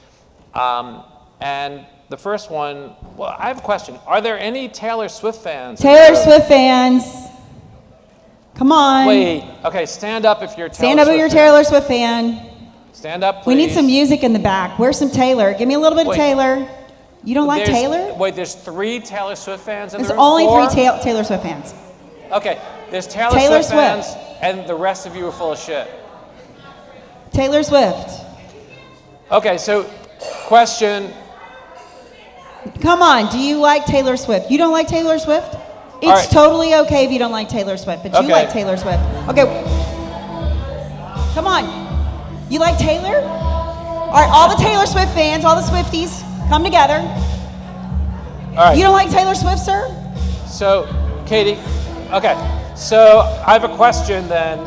And the first one, well, I have a question. Are there any Taylor Swift fans? Taylor Swift fans. Come on. Wait, okay, stand up if you're a Taylor Swift fan. Stand up if you're a Taylor Swift fan. Stand up, please. We need some music in the back. Where's some Taylor? Give me a little bit of Taylor. You don't like Taylor? Wait, there's 3 Taylor Swift fans in the room? There's only 3 Taylor Swift fans. Okay, there's Taylor Swift fans, and the rest of you are full of shit. Taylor Swift. Okay, so question. Come on, do you like Taylor Swift? You don't like Taylor Swift? It's totally okay if you don't like Taylor Swift, but you like Taylor Swift. Okay. Come on. You like Taylor? All right, all the Taylor Swift fans, all the Swifties, come together. All right. You don't like Taylor Swift, sir? So, Katie, okay. So I have a question then.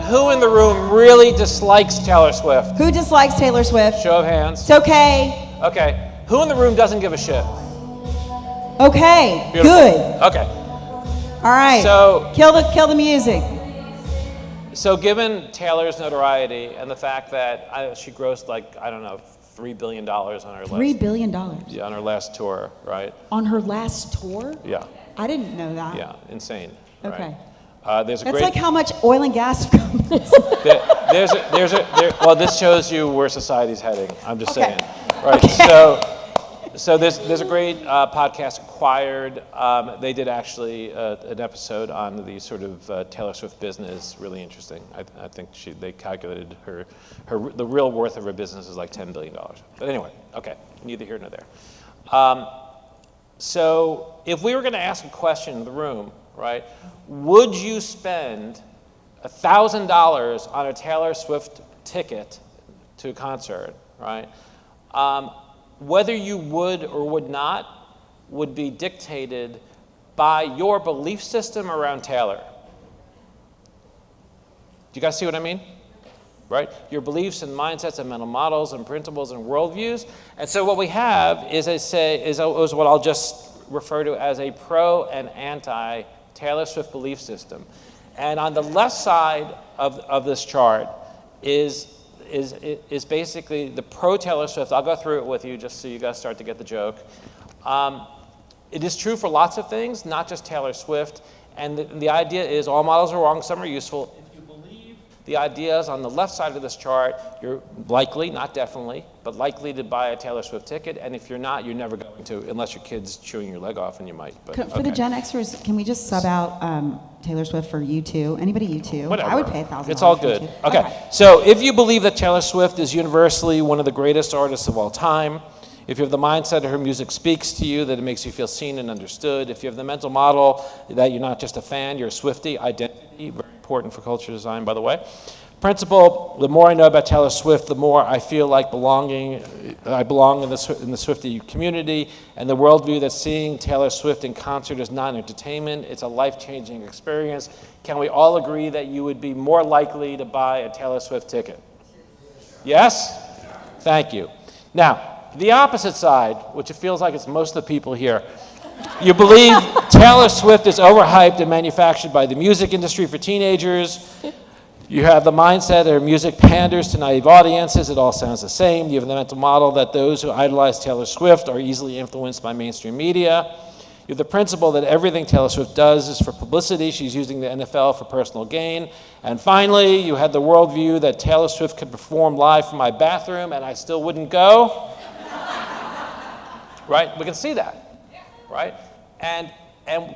Who in the room really dislikes Taylor Swift? Who dislikes Taylor Swift? Show of hands. It's okay. Okay. Who in the room doesn't give a shit? Okay. Beautiful. Good. Okay. All right. So kill the music. So given Taylor's notoriety and the fact that she grossed $3 billion on her $3 billion. Yeah, on her last tour, right? On her last tour? Yeah. I didn't know that. Yeah, insane. Okay. Right? That's like how much oil and gas companies. Well, this shows you where society's heading. I'm just saying, right? Okay. So there's a great podcast, Acquired. They did actually an episode on the sort of Taylor Swift business. Really interesting. I think they calculated the real worth of her business is like $10 billion. But anyway, okay, neither here nor there. So if we were going to ask a question in the room, right? Would you spend $1,000 on a Taylor Swift ticket to a concert, right? Whether you would or would not would be dictated by your belief system around Taylor. Do you guys see what I mean? Right? Your beliefs and mindsets and mental models and principles and worldviews. And so what we have is what I'll just refer to as a pro and anti Taylor Swift belief system. And on the left side of this chart is basically the pro Taylor Swift. I'll go through it with you just so you guys start to get the joke. It is true for lots of things, not just Taylor Swift. And the idea is all models are wrong, some are useful. If you believe The idea is on the left side of this chart, you're likely, not definitely, but likely to buy a Taylor Swift ticket. And if you're not, you're never going to, unless your kid's chewing your leg off, and you might. But, For the Gen Xers, can we just sub out Taylor Swift for U2? Anybody U2? Whatever. I would pay $1,000. It's all for good. U2. Okay. So if you believe that Taylor Swift is universally one of the greatest artists of all time, if you have the mindset that her music speaks to you, that it makes you feel seen and understood, if you have the mental model that you're not just a fan, you're a Swiftie, identity, very important for culture design, by the way. Principle, the more I know about Taylor Swift, the more I feel like I belong in the Swiftie community, and the worldview that seeing Taylor Swift in concert is not entertainment, it's a life-changing experience. Can we all agree that you would be more likely to buy a Taylor Swift ticket? Yes? Thank you. Now, the opposite side, which it feels like it's most of the people here, you believe Taylor Swift is overhyped and manufactured by the music industry for teenagers. You have the mindset that her music panders to naive audiences. It all sounds the same. You have the mental model that those who idolize Taylor Swift are easily influenced by mainstream media. You have the principle that everything Taylor Swift does is for publicity. She's using the NFL for personal gain. And finally, you had the worldview that Taylor Swift could perform live from my bathroom and I still wouldn't go. Right? We can see that. Right? And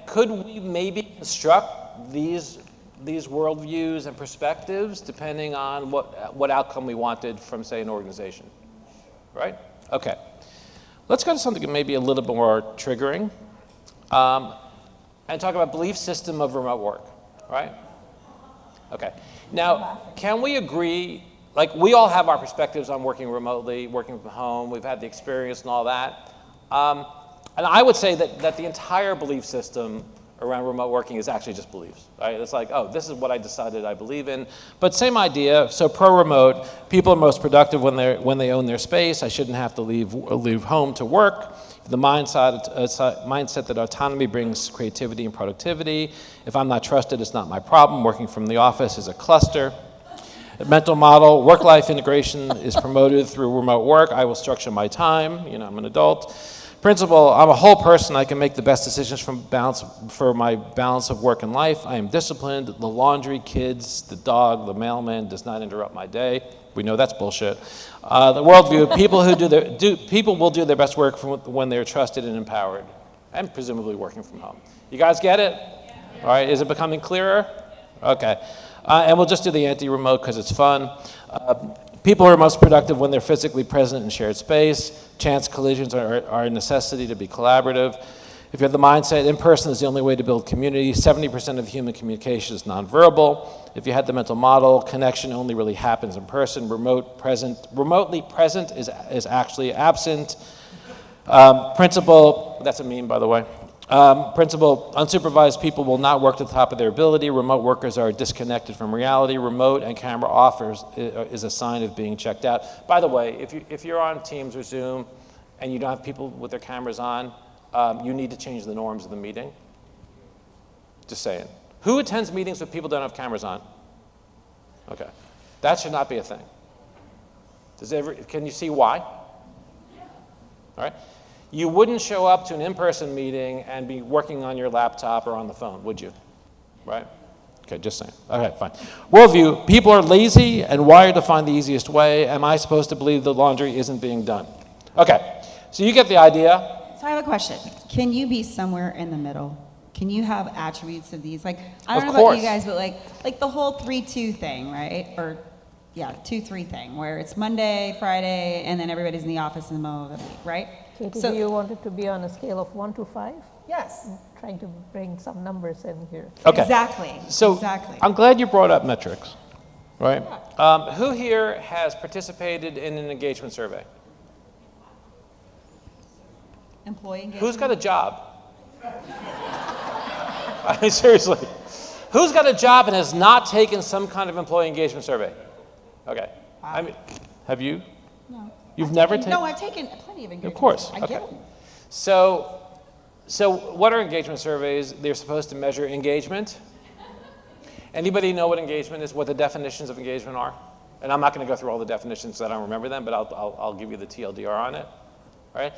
could we maybe construct these worldviews and perspectives depending on what outcome we wanted from, say, an organization? Right? Okay. Let's go to something maybe a little bit more triggering and talk about belief system of remote work. Right? Okay. Now, can we agree, like we all have our perspectives on working remotely, working from home, we've had the experience and all that. And I would say that the entire belief system around remote working is actually just beliefs, right? It's like, oh, this is what I decided I believe in. But same idea, so pro-remote, people are most productive when they own their space. I shouldn't have to leave home to work. The mindset that autonomy brings creativity and productivity. If I'm not trusted, it's not my problem. Working from the office is a cluster. The mental model, work-life integration is promoted through remote work. I will structure my time. I'm an adult. Principle, I'm a whole person. I can make the best decisions for my balance of work and life. I am disciplined. The laundry, kids, the dog, the mailman does not interrupt my day. We know that's bullshit. The worldview, people will do their best work when they're trusted and empowered, and presumably working from home. You guys get it? All right, is it becoming clearer? Okay. And we'll just do the anti-remote because it's fun. People are most productive when they're physically present in shared space. Chance collisions are a necessity to be collaborative. If you have the mindset, in-person is the only way to build community, 70% of human communication is nonverbal. If you had the mental model, connection only really happens in person. Remotely present is actually absent. Principle, that's a meme, by the way. Principle, unsupervised people will not work to the top of their ability. Remote workers are disconnected from reality. Remote and camera offers is a sign of being checked out. By the way, if you're on Teams or Zoom and you don't have people with their cameras on, you need to change the norms of the meeting. Just saying. Who attends meetings with people who don't have cameras on? Okay. That should not be a thing. Can you see why? All right. You wouldn't show up to an in-person meeting and be working on your laptop or on the phone, would you? Right? Okay, just saying. Okay, fine. Worldview, people are lazy and wired to find the easiest way. Am I supposed to believe the laundry isn't being done? Okay, so you get the idea. So I have a question. Can you be somewhere in the middle? Can you have attributes of these? Like, I don't know about you guys, but like the whole 3-2 thing, right? Or, yeah, 2-3 thing, where it's Monday, Friday, and then everybody's in the office in the middle of the week, right? Katie, do you want it to be on a scale of 1 to 5? Yes. I'm trying to bring some numbers in here. Okay. Exactly. So exactly. I'm glad you brought up metrics, right? Who here has participated in an engagement survey? Employee engagement. Who's got a job? I mean, seriously. Who's got a job and has not taken some kind of employee engagement survey? Okay. Wow. I mean, have you? No. You've never taken? No, I've taken plenty of engagement. Of course. I Okay. get them. So what are engagement surveys? They're supposed to measure engagement. Anybody know what engagement is, what the definitions of engagement are? And I'm not going to go through all the definitions because I don't remember them, but I'll give you the TLDR on it. All right?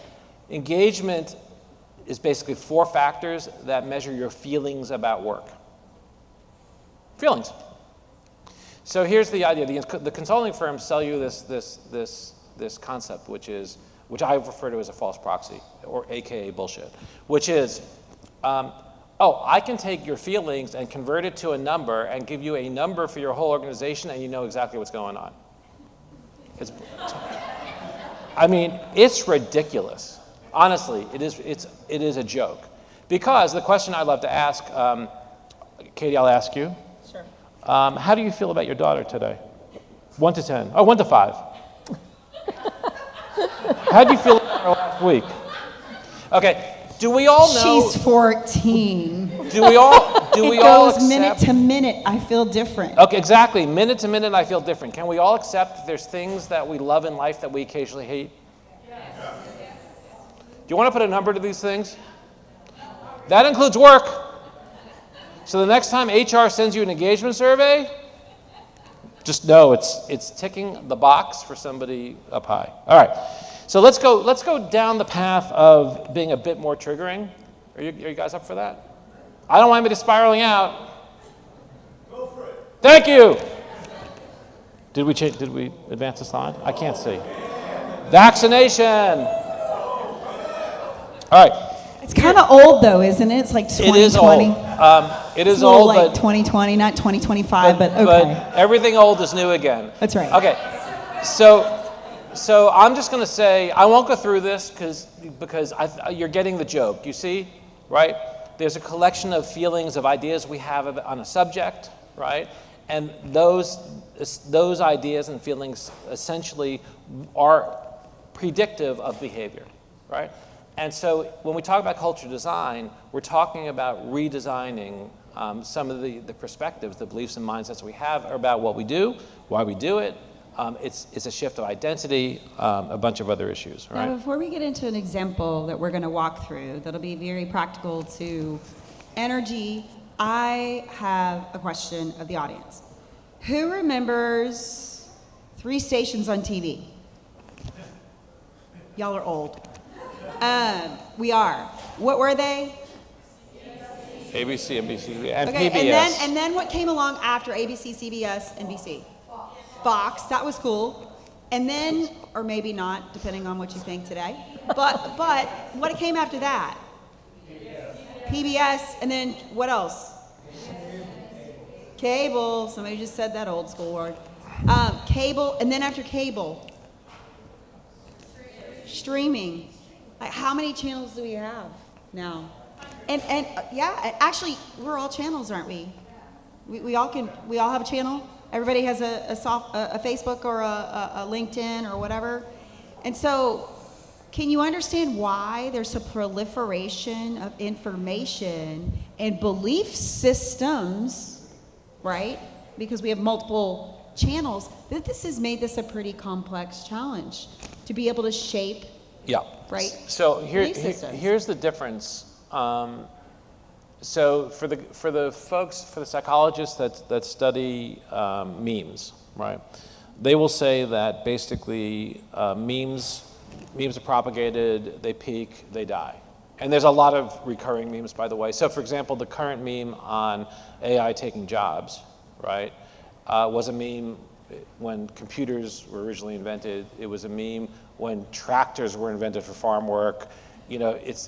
Engagement is basically 4 factors that measure your feelings about work. Feelings. So here's the idea. The consulting firms sell you this concept, which I refer to as a false proxy, or AKA bullshit, which is, I can take your feelings and convert it to a number and give you a number for your whole organization, and you know exactly what's going on. It's ridiculous. Honestly, it is a joke. Because the question I'd love to ask, Katie, I'll ask you. Sure. How do you feel about your daughter today? 1 to 10. Oh, 1 to 5. How do you feel about her last week? Okay. Do we all know? She's 14. Do we all It goes minute to minute. I feel different. Okay, exactly. Minute to minute, I feel different. Can we all accept that there's things that we love in life that we occasionally hate? Yes. Do you want to put a number to these things? That includes work. So the next time HR sends you an engagement survey, just know it's ticking the box for somebody up high. All right. So let's go down the path of being a bit more triggering. Are you guys up for that? I don't want anybody spiraling out. Go for it. Thank you. Did we advance the slide? I can't see. Vaccination. All right. It's kind of old though, isn't it? It's like 2020. It is old. It is old, like but 2020, not 2025, but okay. But everything old is new again. That's right. Okay. So I'm just going to say, I won't go through this because you're getting the joke. You see, right? There's a collection of feelings, of ideas we have on a subject, right? And those ideas and feelings essentially are predictive of behavior, right? And so when we talk about culture design, we're talking about redesigning some of the perspectives, the beliefs and mindsets we have about what we do, why we do it. It's a shift of identity, a bunch of other issues, right? Now, before we get into an example that we're going to walk through, that'll be very practical to energy, I have a question of the audience. Who remembers 3 stations on TV? Y'all are old. We are. What were they? ABC, NBC, and okay, PBS. And then what came along after ABC, CBS, NBC? Fox, that was cool. And then, or maybe not, depending on what you think today. But what came after that? PBS, and then what else? Cable. Somebody just said that old school word. Cable, and then after cable? Streaming. Like, how many channels do we have now? And yeah, actually, we're all channels, aren't we? We all have a channel. Everybody has a Facebook or a LinkedIn or whatever. And so, can you understand why there's a proliferation of information and belief systems, right? Because we have multiple channels. That this has made this a pretty complex challenge to be able to shape. Yeah. Right. So here's the difference. So for the psychologists that study memes, right? They will say that basically memes are propagated, they peak, they die. And there's a lot of recurring memes, by the way. So for example, the current meme on AI taking jobs, right, was a meme when computers were originally invented. It was a meme when tractors were invented for farm work. You know, it's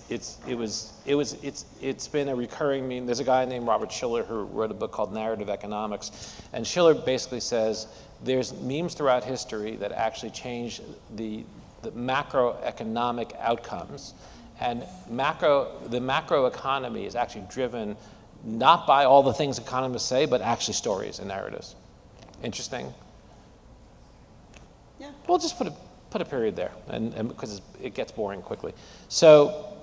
been a recurring meme. There's a guy named Robert Schiller who wrote a book called Narrative Economics, and Schiller basically says there's memes throughout history that actually change the macroeconomic outcomes, and the macro economy is actually driven not by all the things economists say, but actually stories and narratives. Interesting. Yeah. We'll just put a period there, and because it gets boring quickly. So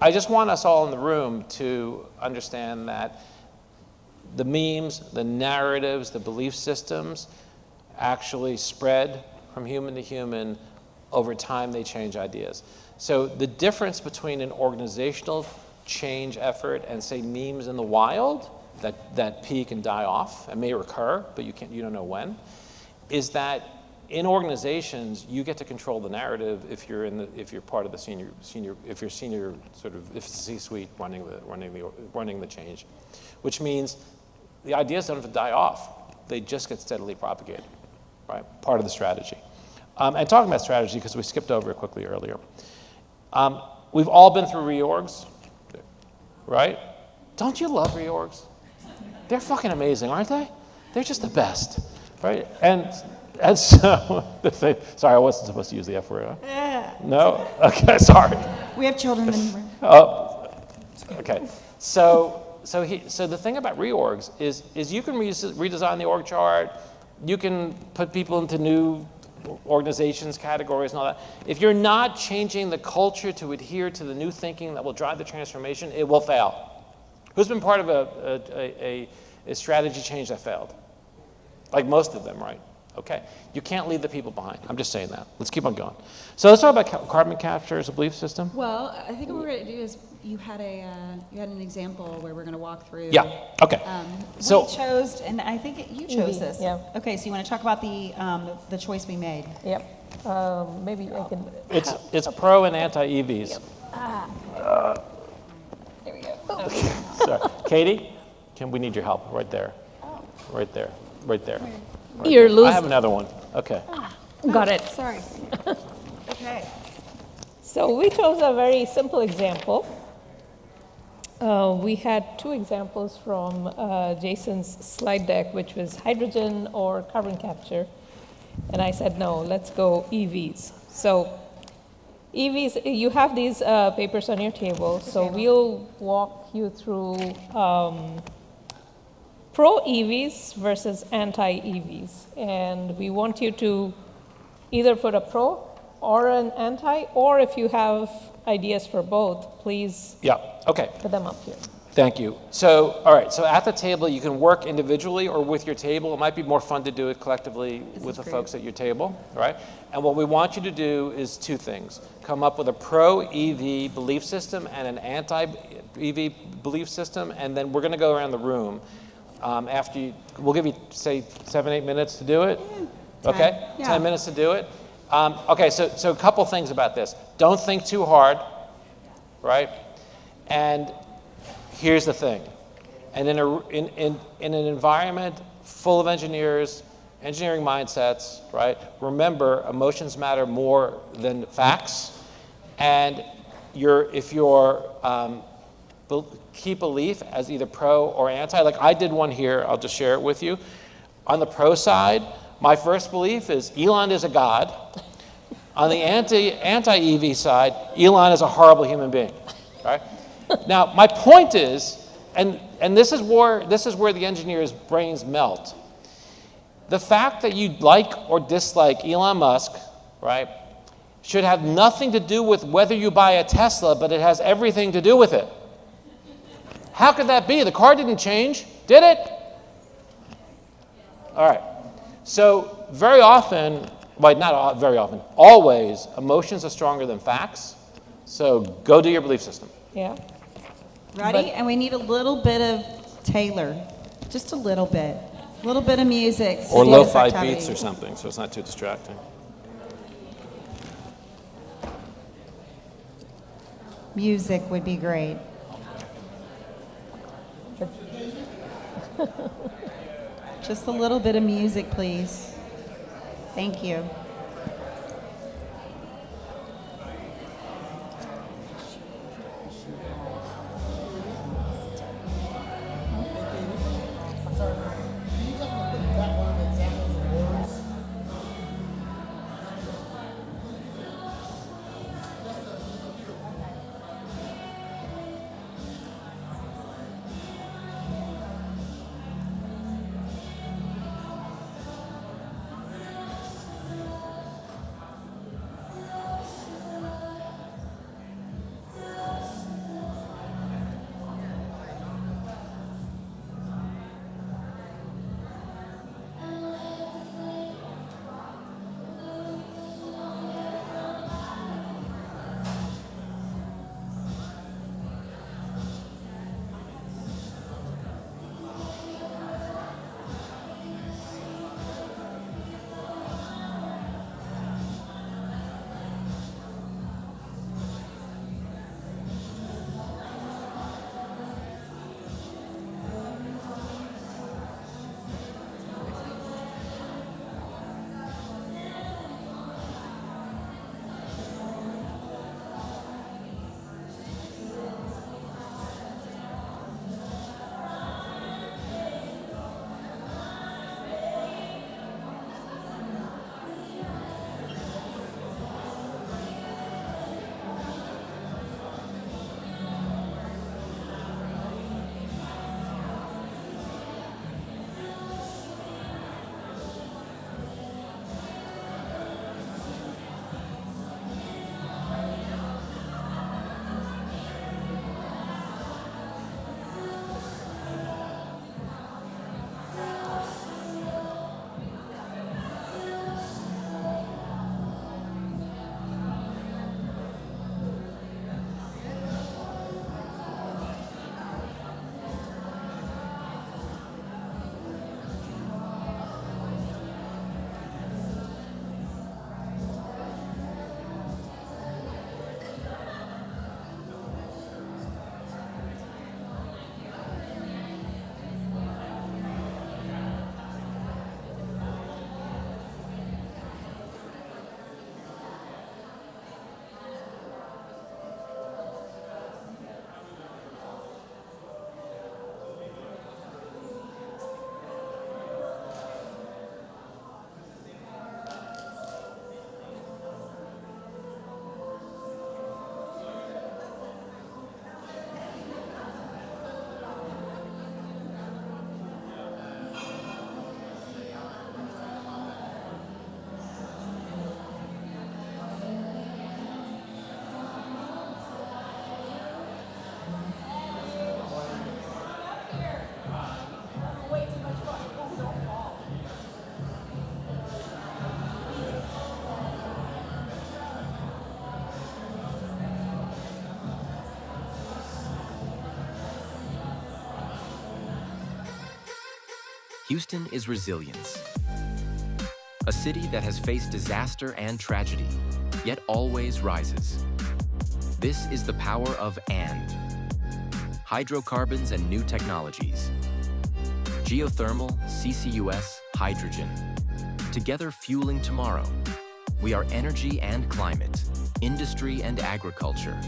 I just want us all in the room to understand that the memes, the narratives, the belief systems actually spread from human to human. Over time, they change ideas. So the difference between an organizational change effort and, say, memes in the wild that peak and die off and may recur, but you don't know when, is that in organizations, you get to control the narrative if you're part of the senior sort of, if it's the C-suite running the change, which means the ideas don't have to die off. they just get steadily propagated, right? Part of the strategy. And talking about strategy, because we skipped over it quickly earlier. We've all been through reorgs, right? Don't you love reorgs? They're fucking amazing, aren't they? They're just the best, right? And so, sorry, I wasn't supposed to use the F word, huh? Yeah. No? Okay, sorry. We have children in the room. Oh, okay. So the thing about reorgs is you can redesign the org chart, you can put people into new organizations, categories, and all that. If you're not changing the culture to adhere to the new thinking that will drive the transformation, it will fail. Who's been part of a strategy change that failed? Like most of them, right? Okay. You can't leave the people behind. I'm just saying that. Let's keep on going. So let's talk about carbon capture as a belief system. Well, I think what we're going to do is you had an example where we're going to walk through. Yeah. Okay. So we chose, and I think you chose EV, this. yeah. Okay. So you want to talk about the choice we made? Yep. Maybe I can. It's pro and anti EVs. Yep. There we go. Okay. Sorry. Katie, we need your help right there. Right there. Right there. Right You're there. losing. I have another one. Okay. Got it. Sorry. Okay. So we chose a very simple example. We had two examples from Jason's slide deck, which was hydrogen or carbon capture. And I said, no, let's go EVs. So EVs, you have these papers on your table. So we'll walk you through pro EVs versus anti EVs. And we want you to either put a pro or an anti, or if you have ideas for both, please put them up here. Thank you. So, all right, so at the table, you can work individually or with your table. It might be more fun to do it collectively with the folks at your table, right? And what we want you to do is two things. Come up with a pro-EV belief system and an anti-EV belief system, and then we're going to go around the room. We'll give you, say, 7-8 minutes to do it. Okay? Yeah. 10 minutes to do it. Okay, so a couple things about this. Don't think too hard, right? And here's the thing. And in an environment full of engineers, engineering mindsets, right? Remember, emotions matter more than facts. And if your key belief as either pro or anti, like I did one here, I'll just share it with you. On the pro side, my first belief is Elon is a god. On the anti-EV side, Elon is a horrible human being, right? Now, my point is, and this is where the engineers' brains melt. The fact that you like or dislike Elon Musk, right, should have nothing to do with whether you buy a Tesla, but it has everything to do with it. How could that be? The car didn't change, did it? All right. So very often, not very often, always, emotions are stronger than facts. So go do your belief system. Yeah. Ready? And we need a little bit of Taylor, just a little bit. A little bit of music. Or lo-fi beats or something, so it's not too distracting. Music would be great. Just a little bit of music, please. Thank you. Houston is resilience. A city that has faced disaster and tragedy, yet always rises. This is the power of "and." Hydrocarbons and new technologies. Geothermal, CCUS, hydrogen. Together fueling tomorrow. We are energy and climate, industry and agriculture,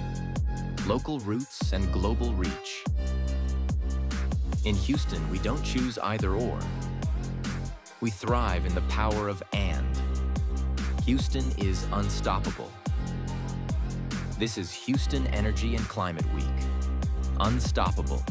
local roots and global reach. In Houston, we don't choose either or. We thrive in the power of "and." Houston is unstoppable. This is Houston Energy and Climate Week. Unstoppable.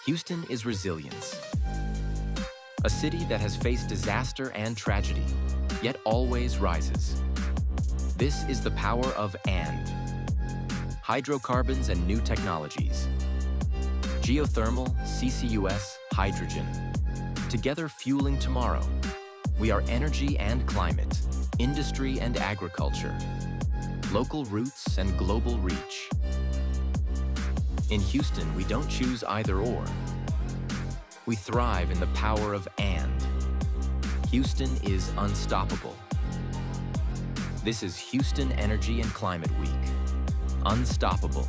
Houston is resilience. A city that has faced disaster and tragedy, yet always rises. This is the power of "and." Hydrocarbons and new technologies. Geothermal, CCUS, hydrogen. Together fueling tomorrow. We are energy and climate, industry and agriculture. Local roots and global reach. In Houston, we don't choose either or. We thrive in the power of "and." Houston is unstoppable. This is Houston Energy and Climate Week. Unstoppable.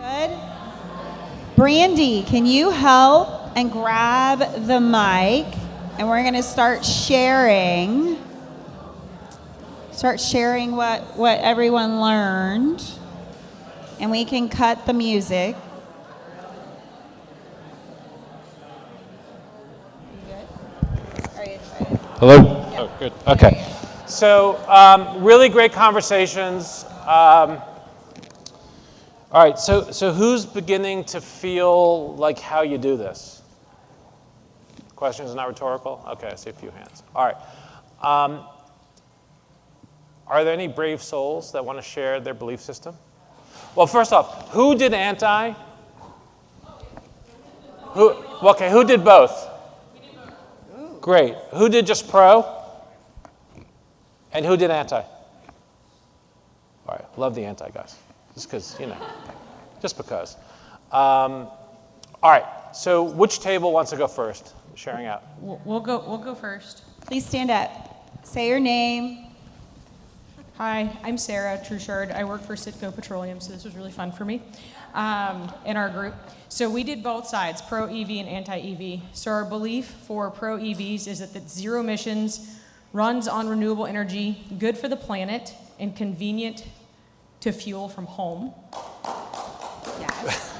Good. Brandy, can you help and grab the mic? And we're going to start sharing. What everyone learned. And we can cut the music. Hello? Oh, good. Okay. So, really great conversations. All right, so who's beginning to feel like how you do this? Question is not rhetorical? Okay, I see a few hands. All right. Are there any brave souls that want to share their belief system? Well, first off, who did anti? Who did both? Great. Who did just pro? And who did anti? All right, love the anti guys. Just because, just because. All right, so which table wants to go first? Sharing out. We'll go first. Please stand up. Say your name. Hi, I'm Sarah Truchard. I work for Citgo Petroleum, so this was really fun for me in our group. So we did both sides, pro-EV and anti-EV. So our belief for pro-EVs is that zero emissions, runs on renewable energy, good for the planet, and convenient to fuel from home. Yes.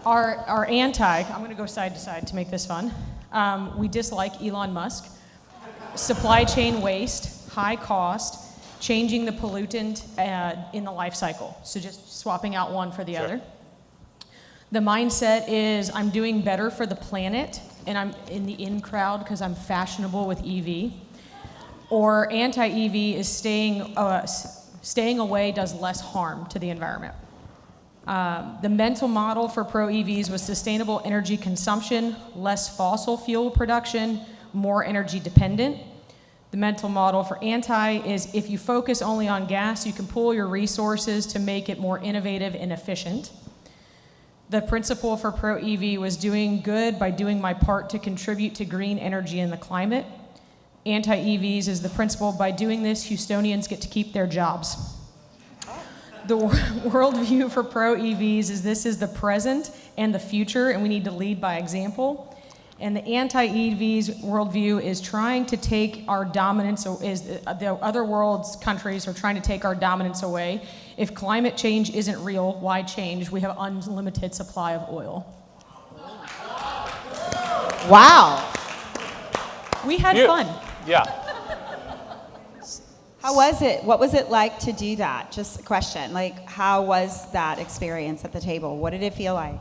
Our anti, I'm going to go side to side to make this fun. We dislike Elon Musk, supply chain waste, high cost, changing the pollutant in the life cycle. So just swapping out one for the other. The mindset is I'm doing better for the planet and I'm in the in crowd because I'm fashionable with EV. Or anti-EV is staying away does less harm to the environment. The mental model for pro-EVs was sustainable energy consumption, less fossil fuel production, more energy dependent. The mental model for anti is if you focus only on gas, you can pool your resources to make it more innovative and efficient. The principle for pro-EV was doing good by doing my part to contribute to green energy and the climate. Anti-EVs is the principle by doing this, Houstonians get to keep their jobs. The worldview for pro-EVs is this is the present and the future, and we need to lead by example. And the anti-EVs worldview is trying to take our dominance, is the other world's countries are trying to take our dominance away. If climate change isn't real, why change? We have unlimited supply of oil. Wow. We had fun. Yeah. How was it? What was it like to do that? Just a question. Like, how was that experience at the table? What did it feel like?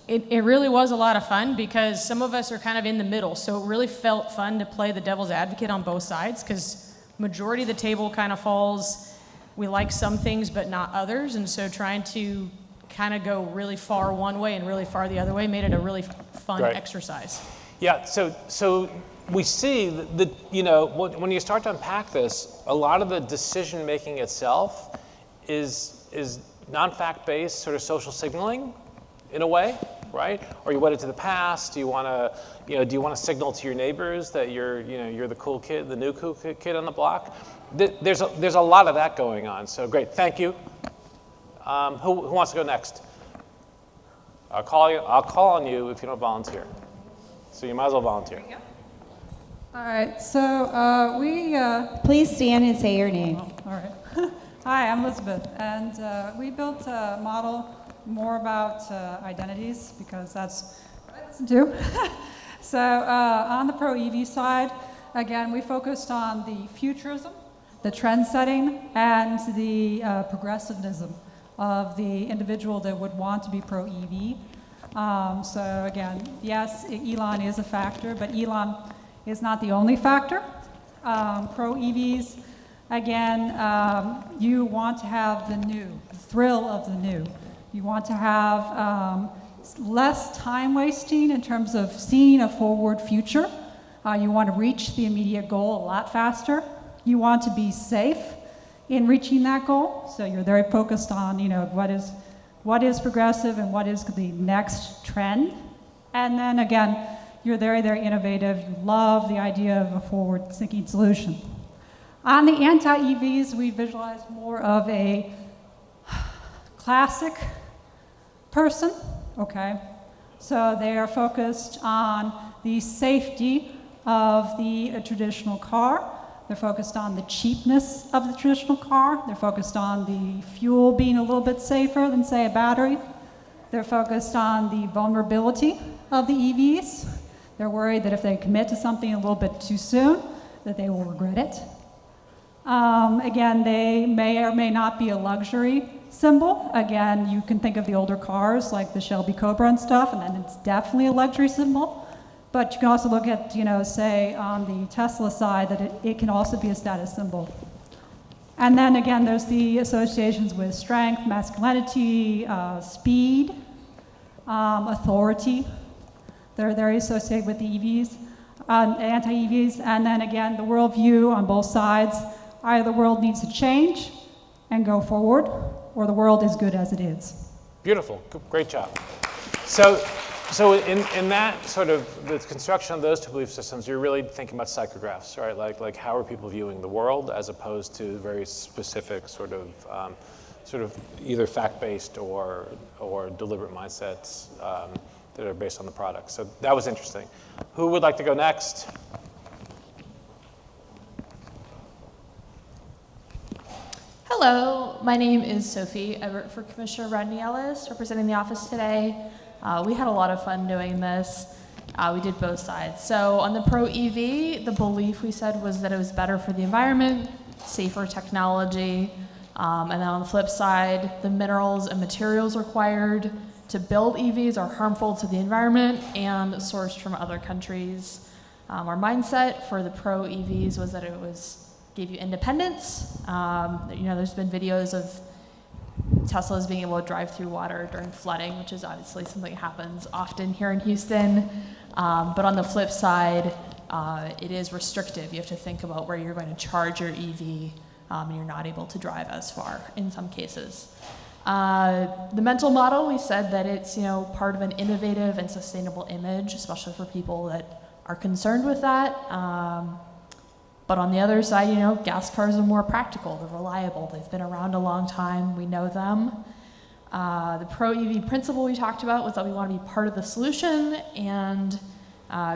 It really was a lot of fun because some of us are kind of in the middle. So it really felt fun to play the devil's advocate on both sides because majority of the table kind of falls, we like some things but not others. And so trying to kind of go really far one way and really far the other way made it a really fun exercise. Yeah, so we see that, you know, when you start to unpack this, a lot of the decision making itself is non-fact based sort of social signaling in a way, right? Or you wedded to the past. Do you want to signal to your neighbors that you're the cool kid, the new cool kid on the block? There's a lot of that going on. So great, thank you. Who wants to go next? I'll call on you if you don't volunteer. So you might as well volunteer. All right, so Please stand and say your name. All right. Hi, I'm Elizabeth, and we built a model more about identities because that's what I listen to. So on the pro-EV side, again, we focused on the futurism, the trend setting, and the progressivism of the individual that would want to be pro-EV. So again, yes, Elon is a factor, but Elon is not the only factor. Pro-EVs, again, you want to have the new, the thrill of the new. You want to have less time wasting in terms of seeing a forward future. You want to reach the immediate goal a lot faster. You want to be safe in reaching that goal. So you're very focused on, what is progressive and what is the next trend. And then again, you're very, very innovative. You love the idea of a forward-thinking solution. On the anti-EVs, we visualize more of a classic person, okay? So they are focused on the safety of the traditional car. They're focused on the cheapness of the traditional car. They're focused on the fuel being a little bit safer than, say, a battery. They're focused on the vulnerability of the EVs. They're worried that if they commit to something a little bit too soon, that they will regret it. Again, they may or may not be a luxury symbol. Again, you can think of the older cars like the Shelby Cobra and stuff, and then it's definitely a luxury symbol. But you can also look at, say on the Tesla side that it can also be a status symbol. And then again, there's the associations with strength, masculinity, speed, authority. They're very associated with the EVs, anti-EVs. And then again, the worldview on both sides. Either the world needs to change and go forward, or the world is good as it is. Beautiful, great job. So So in that sort of, the construction of those two belief systems, you're really thinking about psychographs, right? Like how are people viewing the world as opposed to very specific sort of either fact-based or deliberate mindsets that are based on the product. So that was interesting. Who would like to go next? Hello, my name is Sophie. I work for Commissioner Rodney Ellis, representing the office today. We had a lot of fun doing this. We did both sides. So on the Pro EV, the belief we said was that it was better for the environment, safer technology, and then on the flip side, the minerals and materials required to build EVs are harmful to the environment and sourced from other countries. Our mindset for the Pro EVs was that it gave you independence. There's been videos of Teslas being able to drive through water during flooding, which is obviously something that happens often here in Houston. But on the flip side, it is restrictive. You have to think about where you're going to charge your EV, and you're not able to drive as far in some cases. The mental model, we said that it's part of an innovative and sustainable image, especially for people that are concerned with that. But on the other side, gas cars are more practical, they're reliable, they've been around a long time, we know them. The Pro EV principle we talked about was that we want to be part of the solution and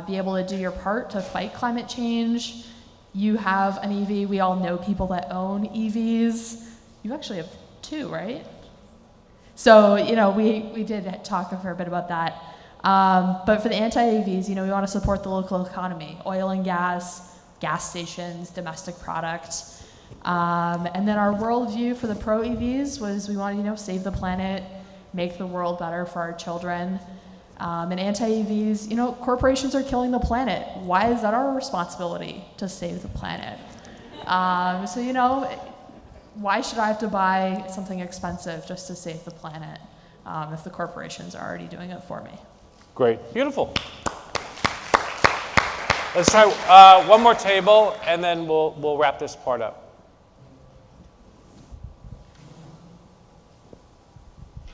be able to do your part to fight climate change. You have an EV, we all know people that own EVs. You actually have two, right? So, we did talk a fair bit about that. But for the anti-EVs, we want to support the local economy, oil and gas stations, domestic products. And then our worldview for the Pro EVs was we want to, save the planet, make the world better for our children. And anti-EVs, corporations are killing the planet. Why is that our responsibility to save the planet? Why should I have to buy something expensive just to save the planet if the corporations are already doing it for me? Great, beautiful. Let's try one more table, and then we'll wrap this part up.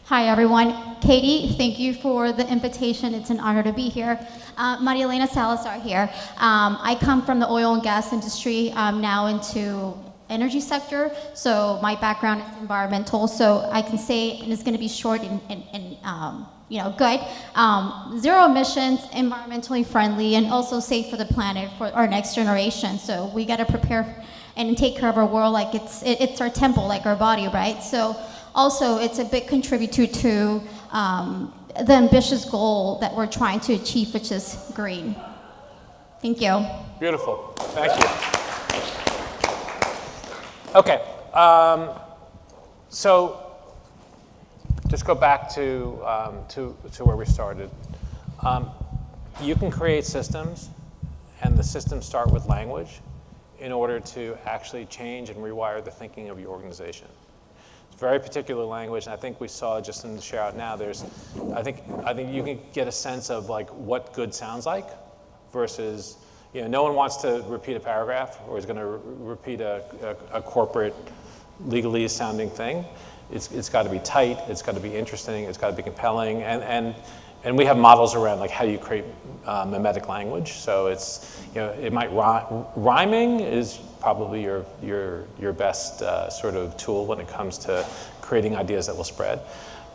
Hi, everyone. Katie, thank you for the invitation. It's an honor to be here. Maria Elena Salazar here. I come from the oil and gas industry, now into energy sector. So my background is environmental. So I can say, and it's going to be short and good. Zero emissions, environmentally friendly, and also safe for the planet for our next generation. So we got to prepare and take care of our world like it's our temple, like our body, right? So also it's a big contributor to the ambitious goal that we're trying to achieve, which is green. Thank you. Beautiful. Thank you. Okay. So just go back to where we started. You can create systems, and the systems start with language in order to actually change and rewire the thinking of your organization. It's very particular language, and I think we saw just in the share out now, I think you can get a sense of like what good sounds like versus, no one wants to repeat a paragraph or is going to repeat a corporate legalese sounding thing. It's got to be tight, it's got to be interesting, it's got to be compelling, and we have models around like how do you create mimetic language. So it's, it might rhyming is probably your best sort of tool when it comes to creating ideas that will spread.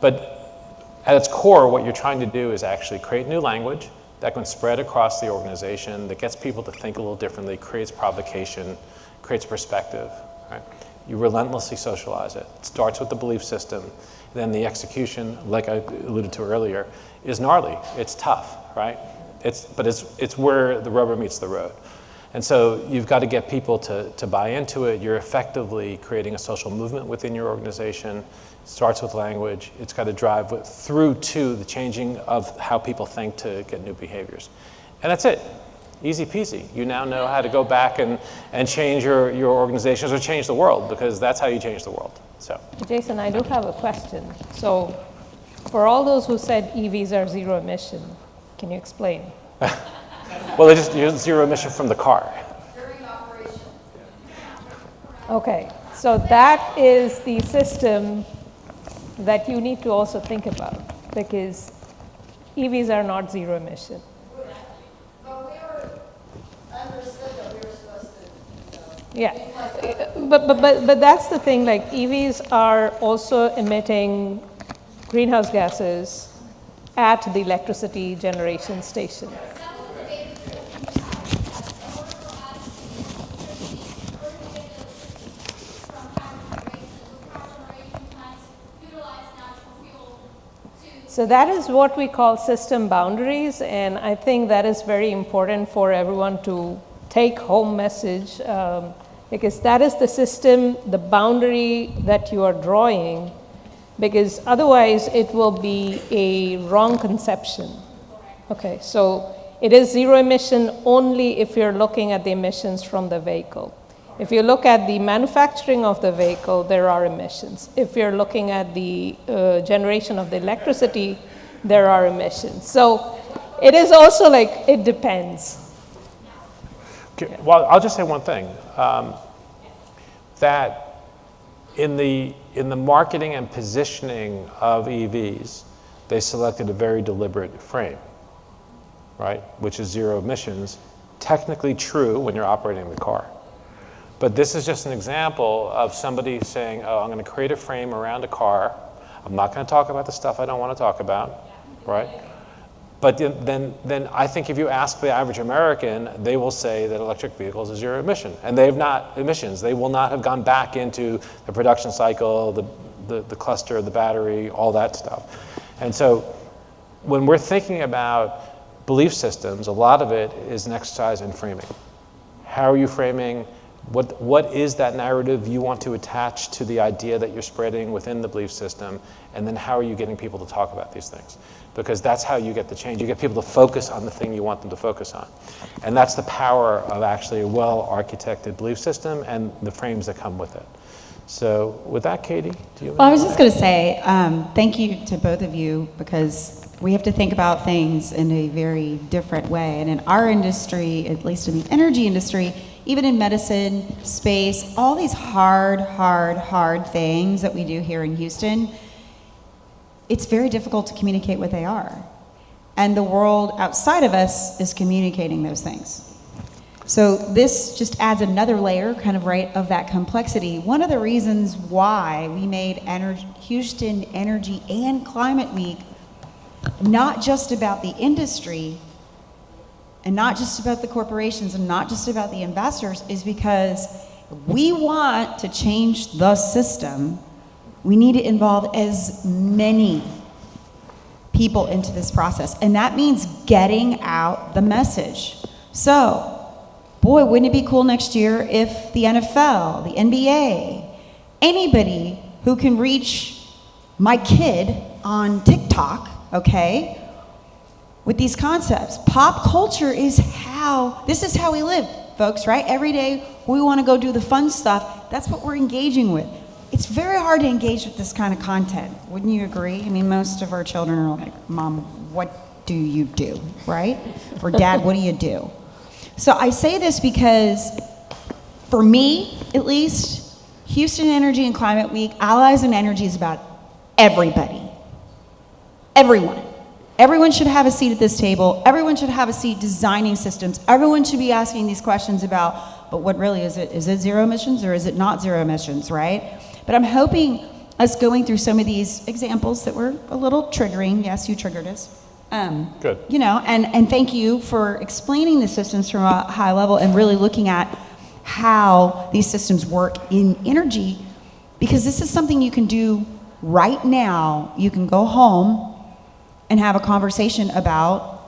But at its core, what you're trying to do is actually create new language that can spread across the organization, that gets people to think a little differently, creates provocation, creates perspective. Right? You relentlessly socialize it. It starts with the belief system. Then the execution, like I alluded to earlier, is gnarly. It's tough, right? But it's where the rubber meets the road. And so you've got to get people to buy into it. You're effectively creating a social movement within your organization. It starts with language. It's got to drive through to the changing of how people think to get new behaviors. And that's it. Easy peasy. You now know how to go back and change your organizations or change the world, because that's how you change the world. So, Jason, I do have a question. So for all those who said EVs are zero emission, can you explain? Well, they just use zero emission from the car. During operation. Okay, so that is the system that you need to also think about, because EVs are not zero emission. Yeah, but that's the thing, like EVs are also emitting greenhouse gases at the electricity generation station. So that is what we call system boundaries, and I think that is very important for everyone to take home message, because that is the system, the boundary that you are drawing, because otherwise it will be a wrong conception. Okay, so it is zero emission only if you're looking at the emissions from the vehicle. If you look at the manufacturing of the vehicle, there are emissions. If you're looking at the generation of the electricity, there are emissions. So it is also like, it depends. Okay, well, I'll just say one thing, that in the marketing and positioning of EVs, they selected a very deliberate frame, right, which is zero emissions, technically true when you're operating the car. But this is just an example of somebody saying, oh, I'm going to create a frame around a car. I'm not going to talk about the stuff I don't want to talk about, right? But then I think if you ask the average American, they will say that electric vehicles are zero emission. And they have not emissions. They will not have gone back into the production cycle, the cluster, the battery, all that stuff. And so when we're thinking about belief systems, a lot of it is an exercise in framing. How are you framing? What is that narrative you want to attach to the idea that you're spreading within the belief system? And then how are you getting people to talk about these things? Because that's how you get the change. You get people to focus on the thing you want them to focus on. And that's the power of actually a well-architected belief system and the frames that come with it. So with that, Katie, do you? Well, I was just going to say thank you to both of you, because we have to think about things in a very different way. And in our industry, at least in the energy industry, even in medicine, space, all these hard things that we do here in Houston, it's very difficult to communicate what they are. And the world outside of us is communicating those things. So this just adds another layer, kind of right, of that complexity. One of the reasons why we made Houston Energy and Climate Week not just about the industry, and not just about the corporations, and not just about the investors, is because we want to change the system. We need to involve as many people into this process, and that means getting out the message. So, boy, wouldn't it be cool next year if the NFL, the NBA, anybody who can reach my kid on TikTok, okay, with these concepts. Pop culture is this is how we live, folks, right? Every day we want to go do the fun stuff. That's what we're engaging with. It's very hard to engage with this kind of content. Wouldn't you agree? I mean, most of our children are like, Mom, what do you do, right? Or Dad, what do you do? So I say this because, for me, at least, Houston Energy and Climate Week, Allies in Energy is about everybody. Everyone. Everyone should have a seat at this table. Everyone should have a seat designing systems. Everyone should be asking these questions about, but what really is it? Is it zero emissions or is it not zero emissions, right? But I'm hoping us going through some of these examples that were a little triggering. Yes, you triggered us. Good. You know, and thank you for explaining the systems from a high level and really looking at how these systems work in energy, because this is something you can do right now. You can go home and have a conversation about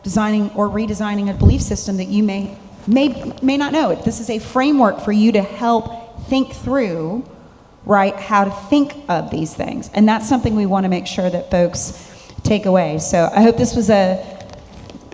designing or redesigning a belief system that you may not know. This is a framework for you to help think through, right, how to think of these things. And that's something we want to make sure that folks take away. So I hope this was a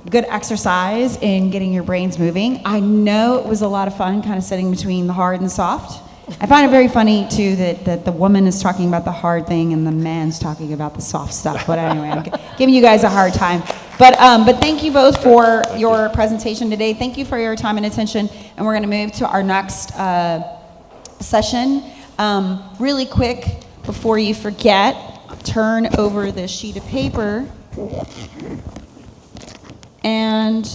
good exercise in getting your brains moving. I know it was a lot of fun kind of sitting between the hard and soft. I find it very funny too that the woman is talking about the hard thing and the man's talking about the soft stuff. But anyway, I'm giving you guys a hard time. But thank you both for your presentation today. Thank you for your time and attention. And we're going to move to our next session. Really quick, before you forget, turn over this sheet of paper and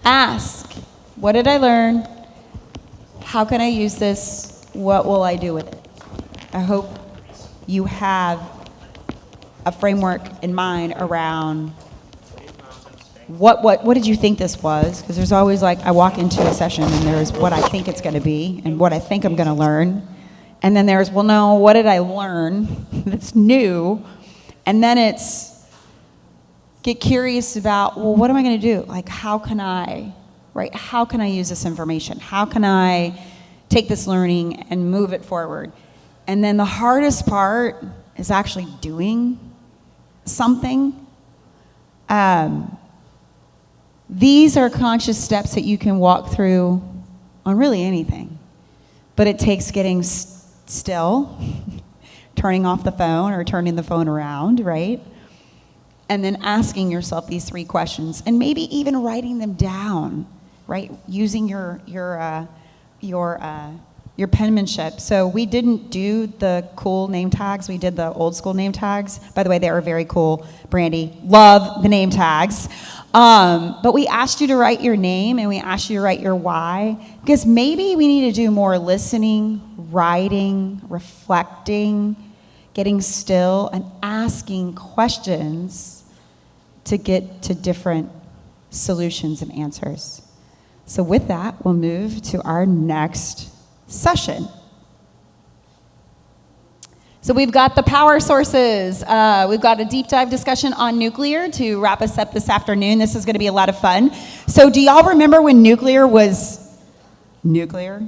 ask, what did I learn? How can I use this? What will I do with it? I hope you have a framework in mind around what did you think this was? Because there's always like, I walk into a session and there's what I think it's going to be and what I think I'm going to learn. And then there's, well, no, what did I learn that's new? And then it's get curious about, well, what am I going to do? Like, how can I use this information? How can I take this learning and move it forward? And then the hardest part is actually doing something. These are conscious steps that you can walk through on really anything. But it takes getting still, turning off the phone or turning the phone around, right? And then asking yourself these 3 questions and maybe even writing them down, right? Using your penmanship. So we didn't do the cool name tags. We did the old school name tags. By the way, they are very cool. Brandy, love the name tags. But we asked you to write your name and we asked you to write your why, because maybe we need to do more listening, writing, reflecting, getting still, and asking questions to get to different solutions and answers. So with that, we'll move to our next session. So we've got the power sources. We've got a deep dive discussion on nuclear to wrap us up this afternoon. This is going to be a lot of fun. So do y'all remember when nuclear was nuclear?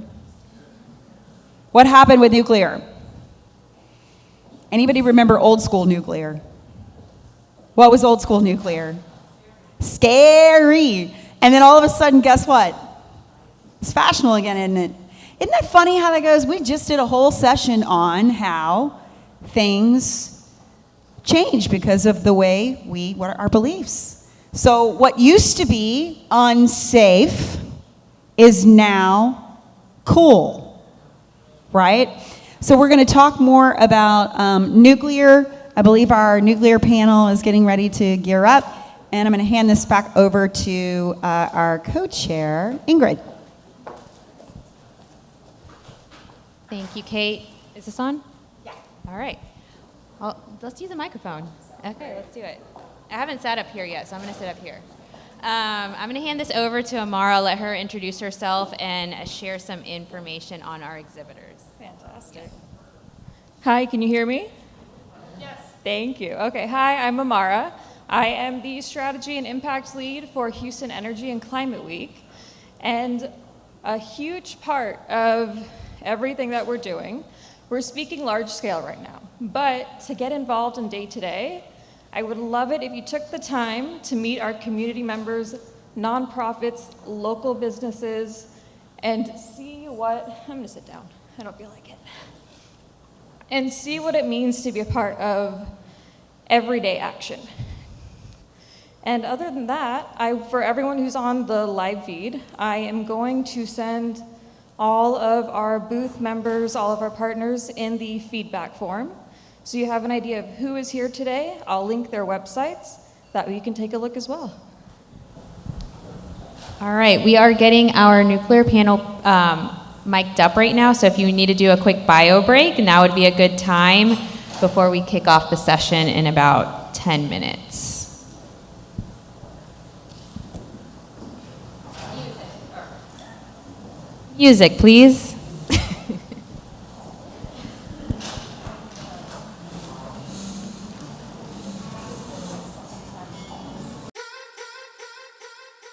What happened with nuclear? Anybody remember old school nuclear? What was old school nuclear? Scary. And then all of a sudden, guess what? It's fashionable again, isn't it? Isn't that funny how that goes? We just did a whole session on how things change because of the way what are our beliefs. So what used to be unsafe is now cool, right? So we're going to talk more about nuclear. I believe our nuclear panel is getting ready to gear up, and I'm going to hand this back over to our co-chair, Ingrid. Thank you, Kate. Is this on? Yeah. All right. Well, let's use a microphone. Okay, let's do it. I haven't sat up here yet, so I'm going to sit up here. I'm going to hand this over to Amara, let her introduce herself and share some information on our exhibitors. Fantastic. Hi, can you hear me? Yes. Thank you. Okay, hi, I'm Amara. I am the Strategy and Impact Lead for Houston Energy and Climate Week. And a huge part of everything that we're doing, we're speaking large scale right now. But to get involved in day-to-day, I would love it if you took the time to meet our community members, nonprofits, local businesses, and see what, I'm gonna sit down, I don't feel like it. And see what it means to be a part of everyday action. And other than that, for everyone who's on the live feed, I am going to send all of our booth members, all of our partners in the feedback form. So you have an idea of who is here today. I'll link their websites. That way you can take a look as well. All right, we are getting our nuclear panel mic'd up right now, so if you need to do a quick bio break, now would be a good time before we kick off the session in about 10 minutes. Music, please.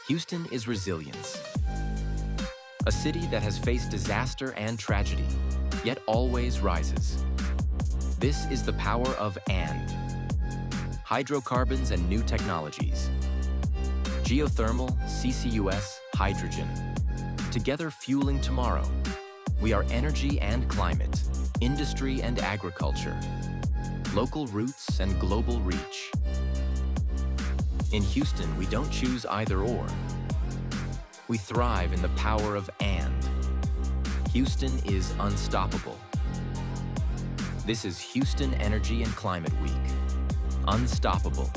Houston is resilience. A city that has faced disaster and tragedy, yet always rises. This is the power of and. Hydrocarbons and new technologies. Geothermal, CCUS, hydrogen. Together fueling tomorrow. We are energy and climate, industry and agriculture, local roots and global reach. In Houston, we don't choose either or. We thrive in the power of and. Houston is unstoppable. This is Houston Energy and Climate Week. Unstoppable.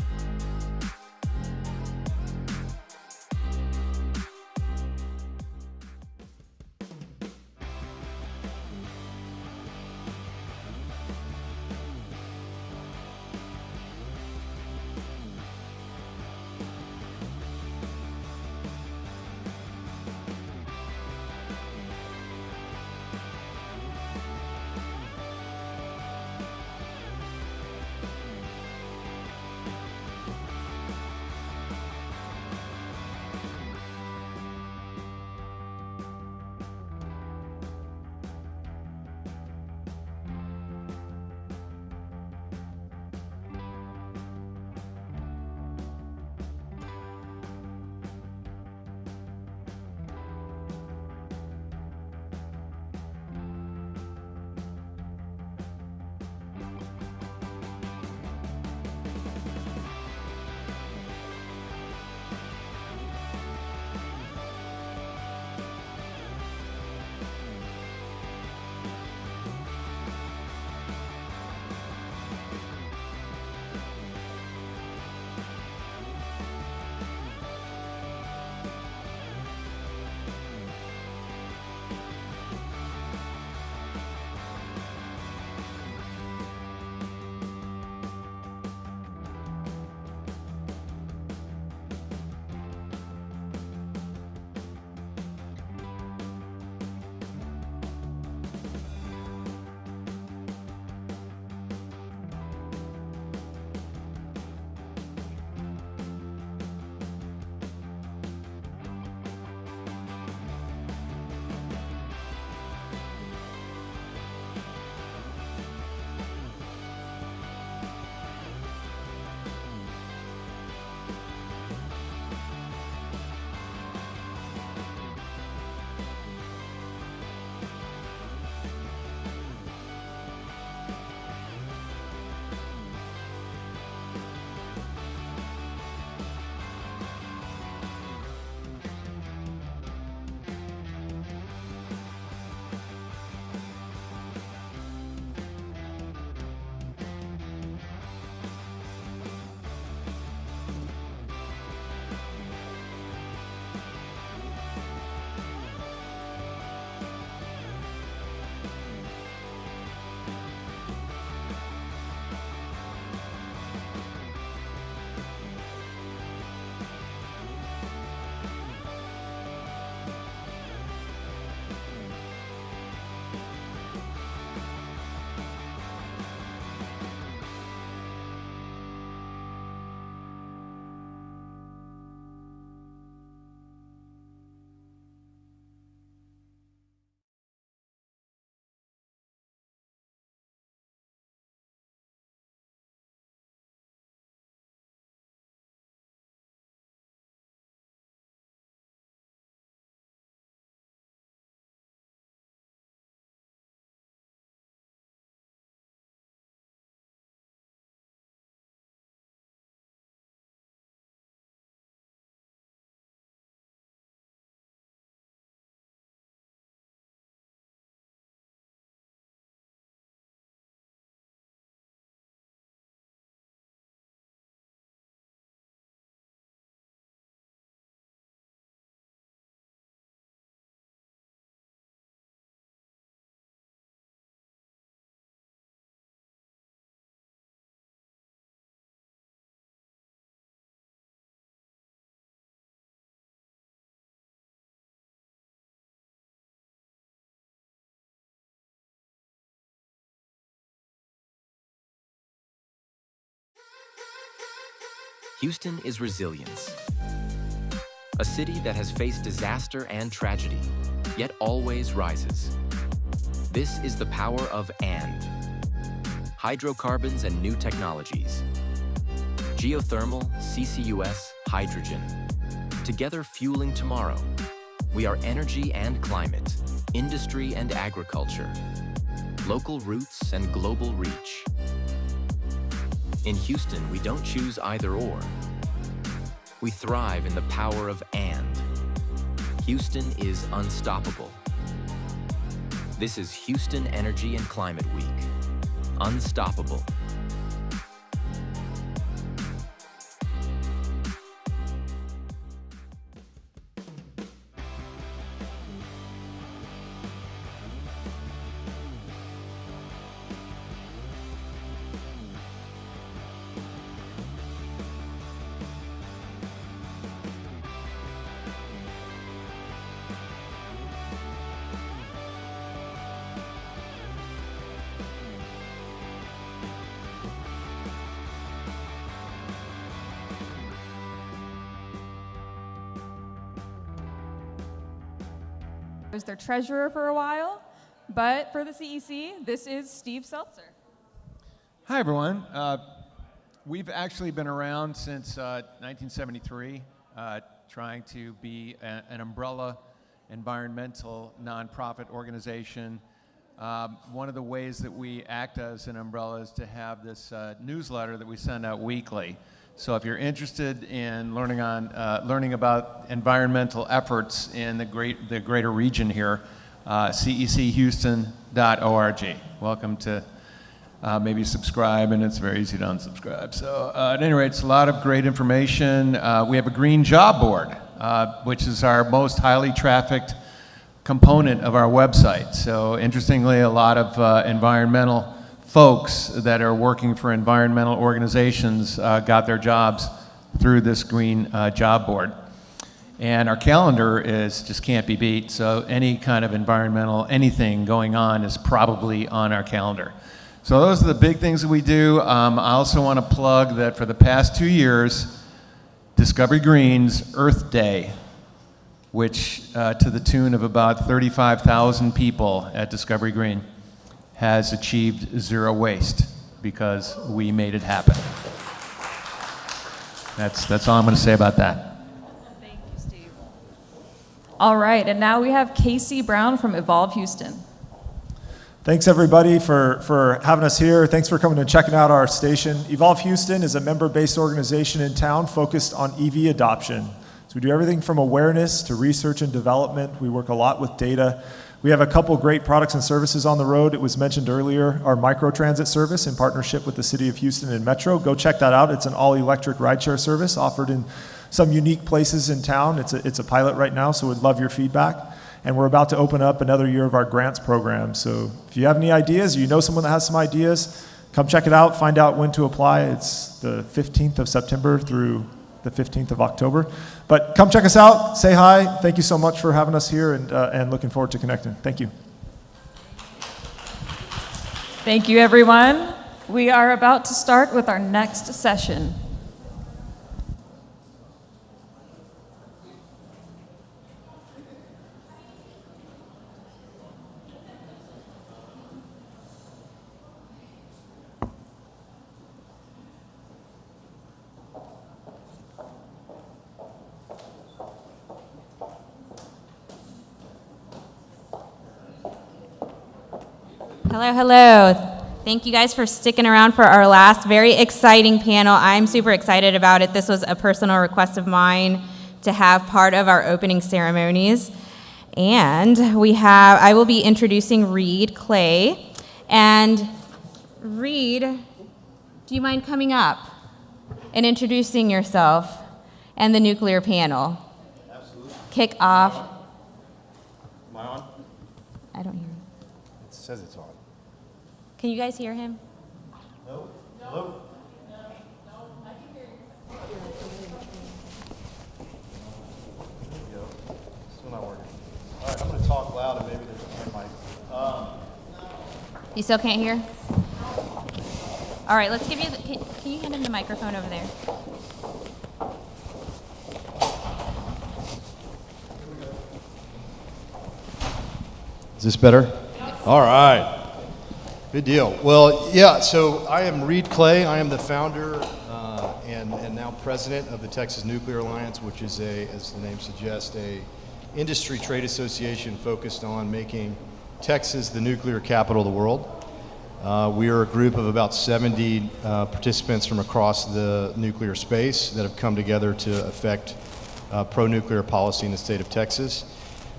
Houston is resilience. A city that has faced disaster and tragedy, yet always rises. This is the power of "and." Hydrocarbons and new technologies. Geothermal, CCUS, hydrogen. Together fueling tomorrow. We are energy and climate, industry and agriculture. Local roots and global reach. In Houston, we don't choose either or. We thrive in the power of "and." Houston is unstoppable. This is Houston Energy and Climate Week. unstoppable. I was their treasurer for a while, but for the CEC, this is Steve Seltzer. Hi, everyone. We've actually been around since 1973, trying to be an umbrella environmental nonprofit organization. One of the ways that we act as an umbrella is to have this newsletter that we send out weekly. So if you're interested in learning about environmental efforts in the greater region here, cechouston.org. Welcome to maybe subscribe, and it's very easy to unsubscribe. So at any rate, it's a lot of great information. We have a green job board, which is our most highly trafficked component of our website. So interestingly, a lot of environmental folks that are working for environmental organizations got their jobs through this green job board. And our calendar just can't be beat, so any kind of environmental anything going on is probably on our calendar. So those are the big things that we do. I also want to plug that for the past 2 years, Discovery Green's Earth Day, which to the tune of about 35,000 people at Discovery Green, has achieved zero waste because we made it happen. That's all I'm going to say about that. Thank you, Steve. All right, and now we have Casey Brown from Evolve Houston. Thanks everybody for having us here. Thanks for coming and checking out our station. Evolve Houston is a member-based organization in town focused on EV adoption. So we do everything from awareness to research and development. We work a lot with data. We have a couple great products and services on the road. It was mentioned earlier, our microtransit service in partnership with the City of Houston and Metro. Go check that out. It's an all-electric rideshare service offered in some unique places in town. It's a pilot right now, so we'd love your feedback. And we're about to open up another year of our grants program. So if you have any ideas, or you know someone that has some ideas, come check it out, find out when to apply. It's the 15th of September through the 15th of October. But come check us out, say hi. Thank you so much for having us here, and looking forward to connecting. Thank you. Thank you, everyone. We are about to start with our next session. Hello, hello. Thank you guys for sticking around for our last very exciting panel. I'm super excited about it. This was a personal request of mine to have part of our opening ceremonies. And I will be introducing Reed Clay. And Reed, do you mind coming up and introducing yourself and the nuclear panel? Absolutely. Kick off. Am I on? I don't hear him. It says it's on. Can you guys hear him? No? Hello? Still not working. All right, I'm going to talk loud and maybe there's a mic. You still can't hear? All right, let's give you can you hand him the microphone over there? Is this better? All right. Good deal. Well, yeah, so I am Reed Clay. I am the founder and now president of the Texas Nuclear Alliance, which is as the name suggests, a industry trade association focused on making Texas the nuclear capital of the world. We are a group of about 70 participants from across the nuclear space that have come together to affect pro-nuclear policy in the state of Texas.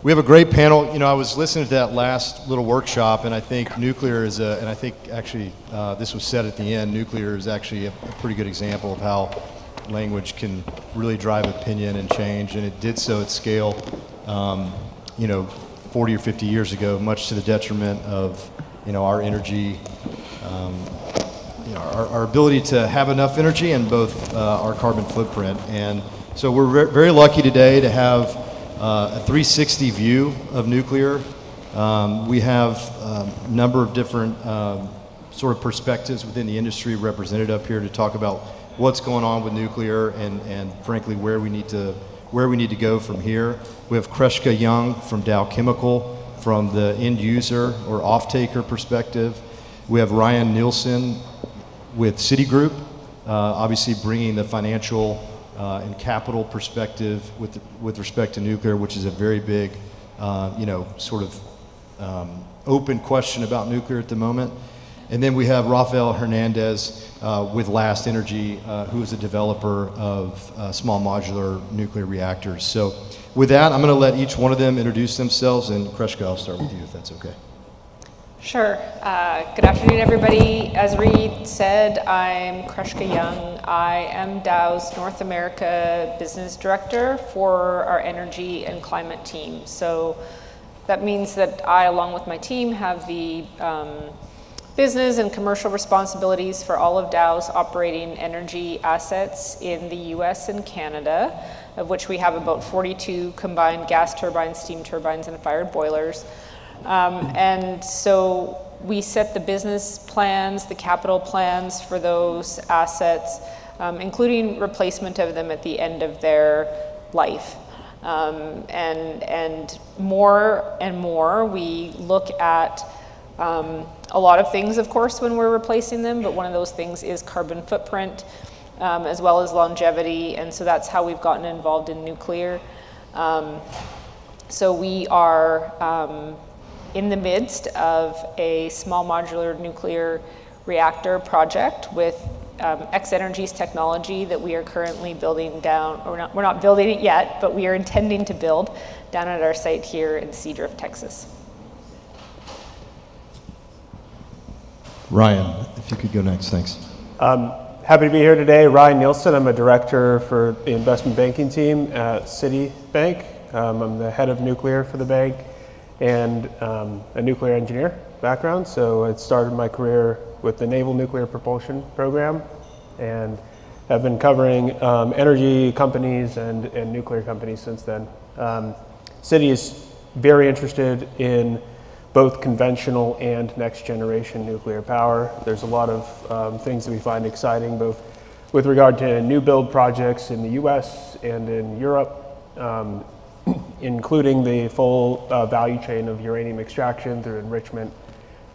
We have a great panel. You know, I was listening to that last little workshop, and I think nuclear is and I think actually this was said at the end, nuclear is actually a pretty good example of how language can really drive opinion and change, and it did so at scale, you know, 40 or 50 years ago, much to the detriment of, you know, our energy, you know, our ability to have enough energy and both our carbon footprint. And so we're very lucky today to have a 360 view of nuclear. We have a number of different sort of perspectives within the industry represented up here to talk about what's going on with nuclear and frankly where we need to go from here. We have Kreshka Young from Dow Chemical from the end user or off-taker perspective. We have Ryan Nielsen with Citigroup, obviously bringing the financial and capital perspective with respect to nuclear, which is a very big, you know, sort of open question about nuclear at the moment. And then we have Rafael Hernandez with Last Energy, who is a developer of small modular nuclear reactors. So with that, I'm going to let each one of them introduce themselves, and Kreshka, I'll start with you if that's okay. Sure. Good afternoon, everybody. As Reed said, I'm Kreshka Young. I am Dow's North America Business Director for our energy and climate team. So that means that I, along with my team, have the business and commercial responsibilities for all of Dow's operating energy assets in the US and Canada, of which we have about 42 combined gas turbines, steam turbines, and fired boilers. And so we set the business plans, the capital plans for those assets, including replacement of them at the end of their life. And more and more, we look at a lot of things, of course, when we're replacing them, but one of those things is carbon footprint, as well as longevity, and so that's how we've gotten involved in nuclear. So we are in the midst of a small modular nuclear reactor project with X-Energy's technology that we are currently building down, or we're not building it yet, but we are intending to build down at our site here in Seadrift, Texas. Ryan, if you could go next, thanks. Happy to be here today. Ryan Nielsen, I'm a director for the investment banking team at Citibank. I'm the head of nuclear for the bank and a nuclear engineer background. So I started my career with the Naval Nuclear Propulsion Program and have been covering energy companies and nuclear companies since then. Citi is very interested in both conventional and next generation nuclear power. There's a lot of things that we find exciting, both with regard to new build projects in the US and in Europe, including the full value chain of uranium extraction through enrichment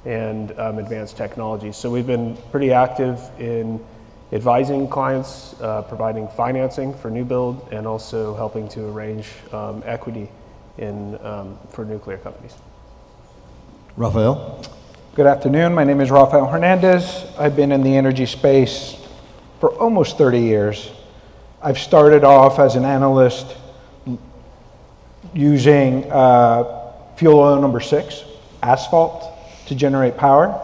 and advanced technologies. So we've been pretty active in advising clients, providing financing for new build, and also helping to arrange equity for nuclear companies. Rafael? Good afternoon. My name is Rafael Hernandez. I've been in the energy space for almost 30 years. I've started off as an analyst using fuel oil number 6, asphalt, to generate power,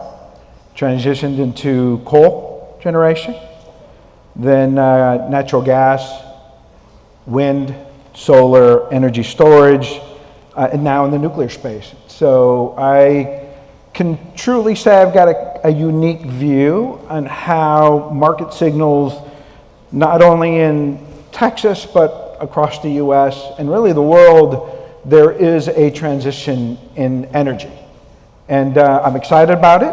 transitioned into coal generation, then natural gas, wind, solar, energy storage, and now in the nuclear space. So I can truly say I've got a unique view on how market signals, not only in Texas, but across the US and really the world, there is a transition in energy. And I'm excited about it.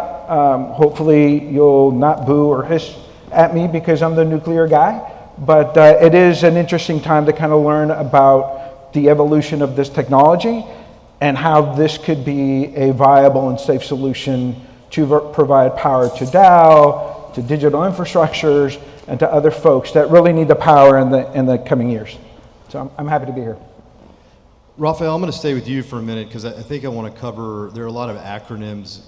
Hopefully you'll not boo or hiss at me because I'm the nuclear guy, but it is an interesting time to kind of learn about the evolution of this technology and how this could be a viable and safe solution to provide power to Dow, to digital infrastructures, and to other folks that really need the power in the coming years. So I'm happy to be here. Rafael, I'm going to stay with you for a minute because I think I want to cover, there are a lot of acronyms,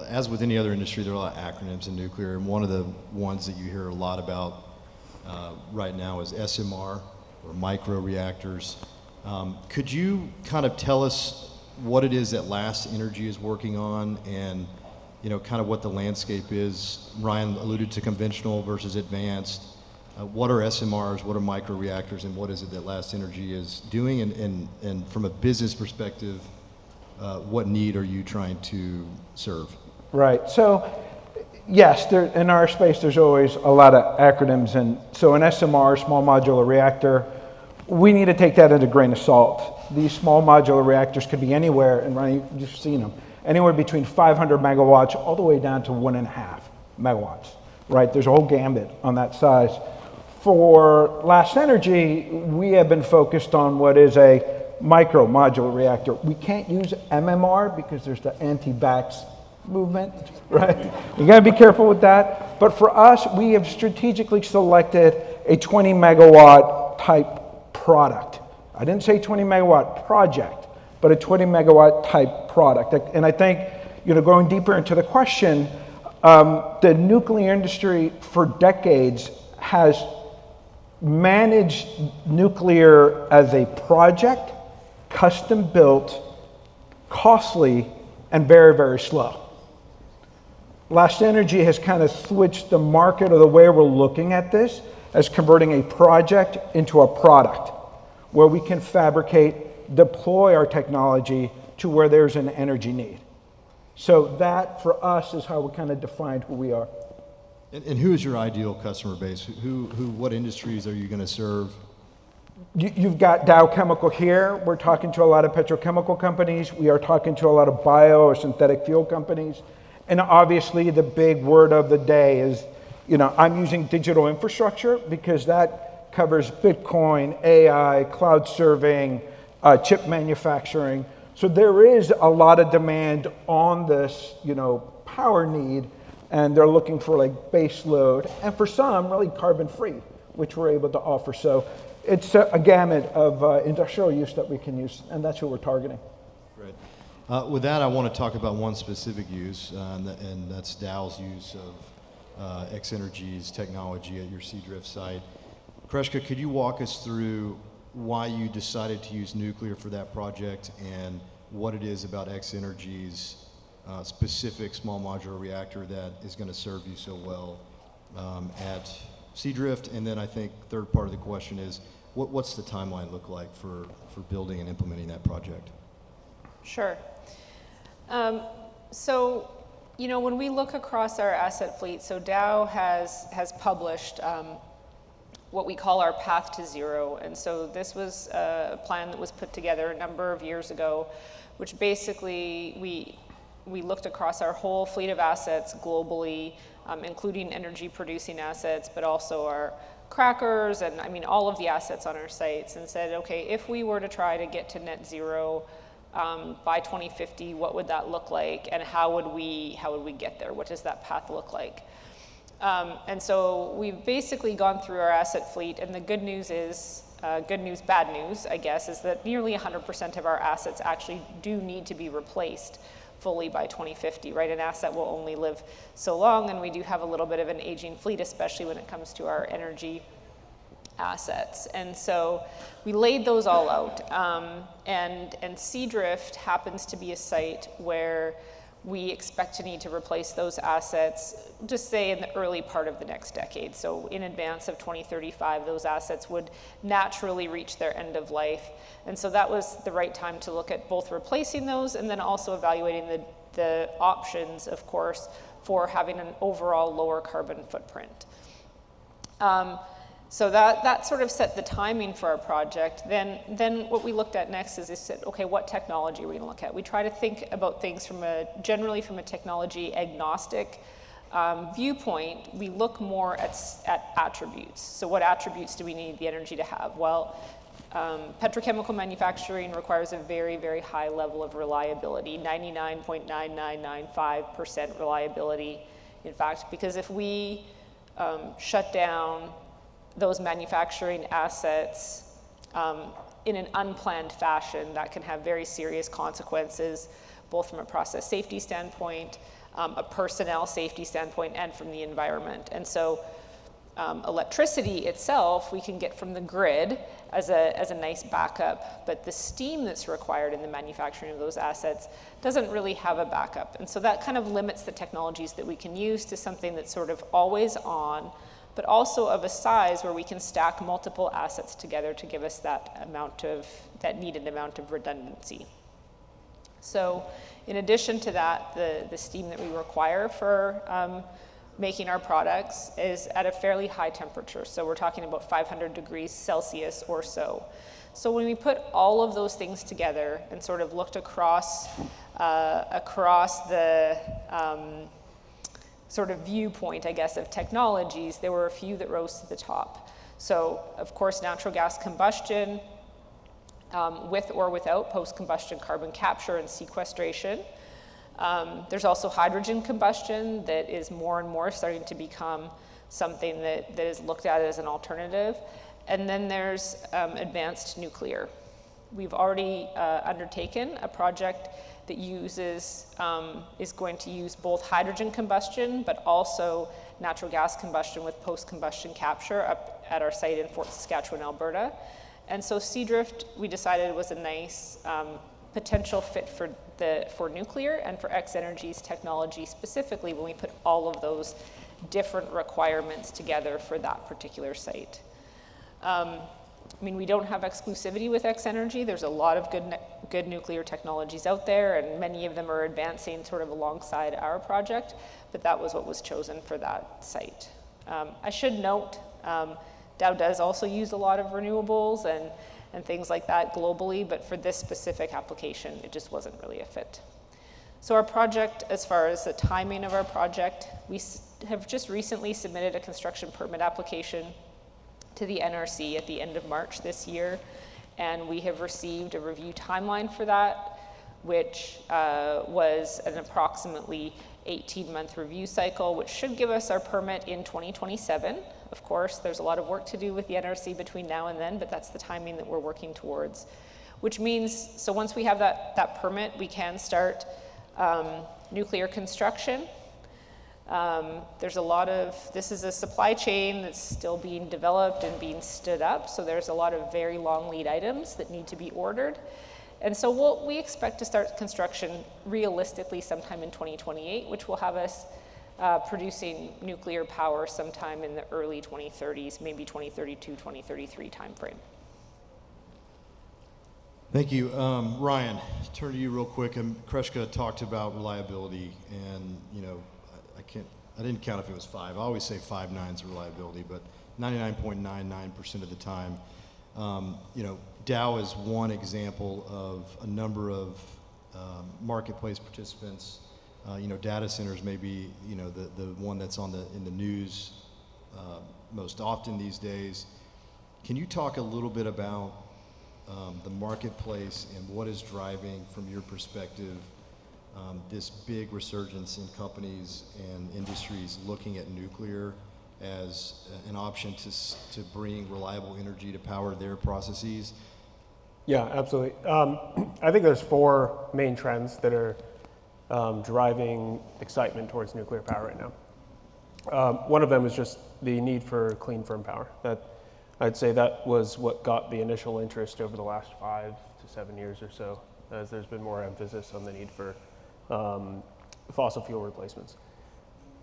as with any other industry, there are a lot of acronyms in nuclear, and one of the ones that you hear a lot about right now is SMR, or micro reactors. Could you kind of tell us what it is that Last Energy is working on, and kind of what the landscape is? Ryan alluded to conventional versus advanced. What are SMRs, what are microreactors, and what is it that Last Energy is doing? And from a business perspective, what need are you trying to serve? Right. So, yes, in our space, there's always a lot of acronyms. And so an SMR, small modular reactor, we need to take that at a grain of salt. These small modular reactors could be anywhere, and Ryan, you've seen them, anywhere between 500 megawatts all the way down to 1.5 megawatts, right? There's a whole gambit on that size. For Last Energy, we have been focused on what is a micro modular reactor. We can't use MMR because there's the anti-vax movement, right? You gotta be careful with that. But for us, we have strategically selected a 20 megawatt type product. I didn't say 20 megawatt project, but a 20 megawatt type product. And I think, going deeper into the question, the nuclear industry for decades has managed nuclear as a project, custom built, costly, and very, very slow. Last Energy has kind of switched the market, or the way we're looking at this, as converting a project into a product, where we can fabricate, deploy our technology to where there's an energy need. So that, for us, is how we kind of defined who we are. And who is your ideal customer base? What industries are you going to serve? You've got Dow Chemical here. We're talking to a lot of petrochemical companies. We are talking to a lot of bio or synthetic fuel companies. And obviously the big word of the day is, I'm using digital infrastructure because that covers Bitcoin, AI, cloud serving, chip manufacturing. So there is a lot of demand on this, power need, and they're looking for like base load, and for some, really carbon free, which we're able to offer. So it's a gamut of industrial use that we can use, and that's who we're targeting. Great. With that, I want to talk about one specific use, and that's Dow's use of X-Energy's technology at your Seadrift site. Kreshka, could you walk us through why you decided to use nuclear for that project, and what it is about X-Energy's specific small modular reactor that is going to serve you so well at Seadrift? And then I think third part of the question is, what's the timeline look like for building and implementing that project? Sure. So, when we look across our asset fleet, so Dow has published what we call our path to zero. And so this was a plan that was put together a number of years ago, which basically we looked across our whole fleet of assets globally, including energy producing assets, but also our crackers and all of the assets on our sites, and said, okay, if we were to try to get to net zero by 2050, what would that look like, and how would we get there? What does that path look like? And so we've basically gone through our asset fleet, and the good news is, good news, bad news, I guess, is that nearly 100% of our assets actually do need to be replaced fully by 2050, right? An asset will only live so long, and we do have a little bit of an aging fleet, especially when it comes to our energy assets. And so we laid those all out, and Seadrift happens to be a site where we expect to need to replace those assets, just say in the early part of the next decade. So in advance of 2035, those assets would naturally reach their end of life. And so that was the right time to look at both replacing those and then also evaluating the options, of course, for having an overall lower carbon footprint. So that sort of set the timing for our project. Then what we looked at next is said, okay, what technology are we going to look at? We try to think about things generally from a technology agnostic viewpoint. We look more at attributes. So what attributes do we need the energy to have? Well, petrochemical manufacturing requires a very, very high level of reliability, 99.9995% reliability, in fact, because if we shut down those manufacturing assets in an unplanned fashion, that can have very serious consequences, both from a process safety standpoint, a personnel safety standpoint, and from the environment. And so Electricity itself we can get from the grid as a nice backup, but the steam that's required in the manufacturing of those assets doesn't really have a backup. And so that kind of limits the technologies that we can use to something that's sort of always on, but also of a size where we can stack multiple assets together to give us that needed amount of redundancy. So in addition to that, the steam that we require for making our products is at a fairly high temperature. So we're talking about 500 degrees Celsius or so. So when we put all of those things together and sort of looked across the sort of viewpoint, I guess, of technologies, there were a few that rose to the top. So of course, natural gas combustion, with or without post-combustion carbon capture and sequestration. There's also hydrogen combustion that is more and more starting to become something that is looked at as an alternative. And then there's advanced nuclear. We've already undertaken a project that is going to use both hydrogen combustion, but also natural gas combustion with post-combustion capture up at our site in Fort Saskatchewan, Alberta. And so Seadrift, we decided, was a nice potential fit for nuclear and for X-Energy's technology specifically when we put all of those different requirements together for that particular site. I mean, we don't have exclusivity with X-Energy. There's a lot of good nuclear technologies out there, and many of them are advancing sort of alongside our project, but that was what was chosen for that site. I should note, Dow does also use a lot of renewables and things like that globally, but for this specific application, it just wasn't really a fit. So our project, as far as the timing of our project, we have just recently submitted a construction permit application to the NRC at the end of March this year, and we have received a review timeline for that, which was an approximately 18-month review cycle, which should give us our permit in 2027. Of course, there's a lot of work to do with the NRC between now and then, but that's the timing that we're working towards. Which means, so once we have that permit, we can start nuclear construction. There's a lot of, this is a supply chain that's still being developed and being stood up, so there's a lot of very long lead items that need to be ordered. And so we expect to start construction realistically sometime in 2028, which will have us producing nuclear power sometime in the early 2030s, maybe 2032, 2033 timeframe. Thank you. Ryan, turn to you real quick. Kreshka talked about reliability, and I didn't count if it was 5. I always say 5 nines reliability, but 99.99% of the time. Dow is one example of a number of marketplace participants. Data centers may be the one that's in the news most often these days. Can you talk a little bit about the marketplace and what is driving, from your perspective, this big resurgence in companies and industries looking at nuclear as an option to bring reliable energy to power their processes? Yeah, absolutely. I think there's 4 main trends that are driving excitement towards nuclear power right now. One of them is just the need for clean, firm power. I'd say that was what got the initial interest over the last 5 to 7 years or so, as there's been more emphasis on the need for fossil fuel replacements.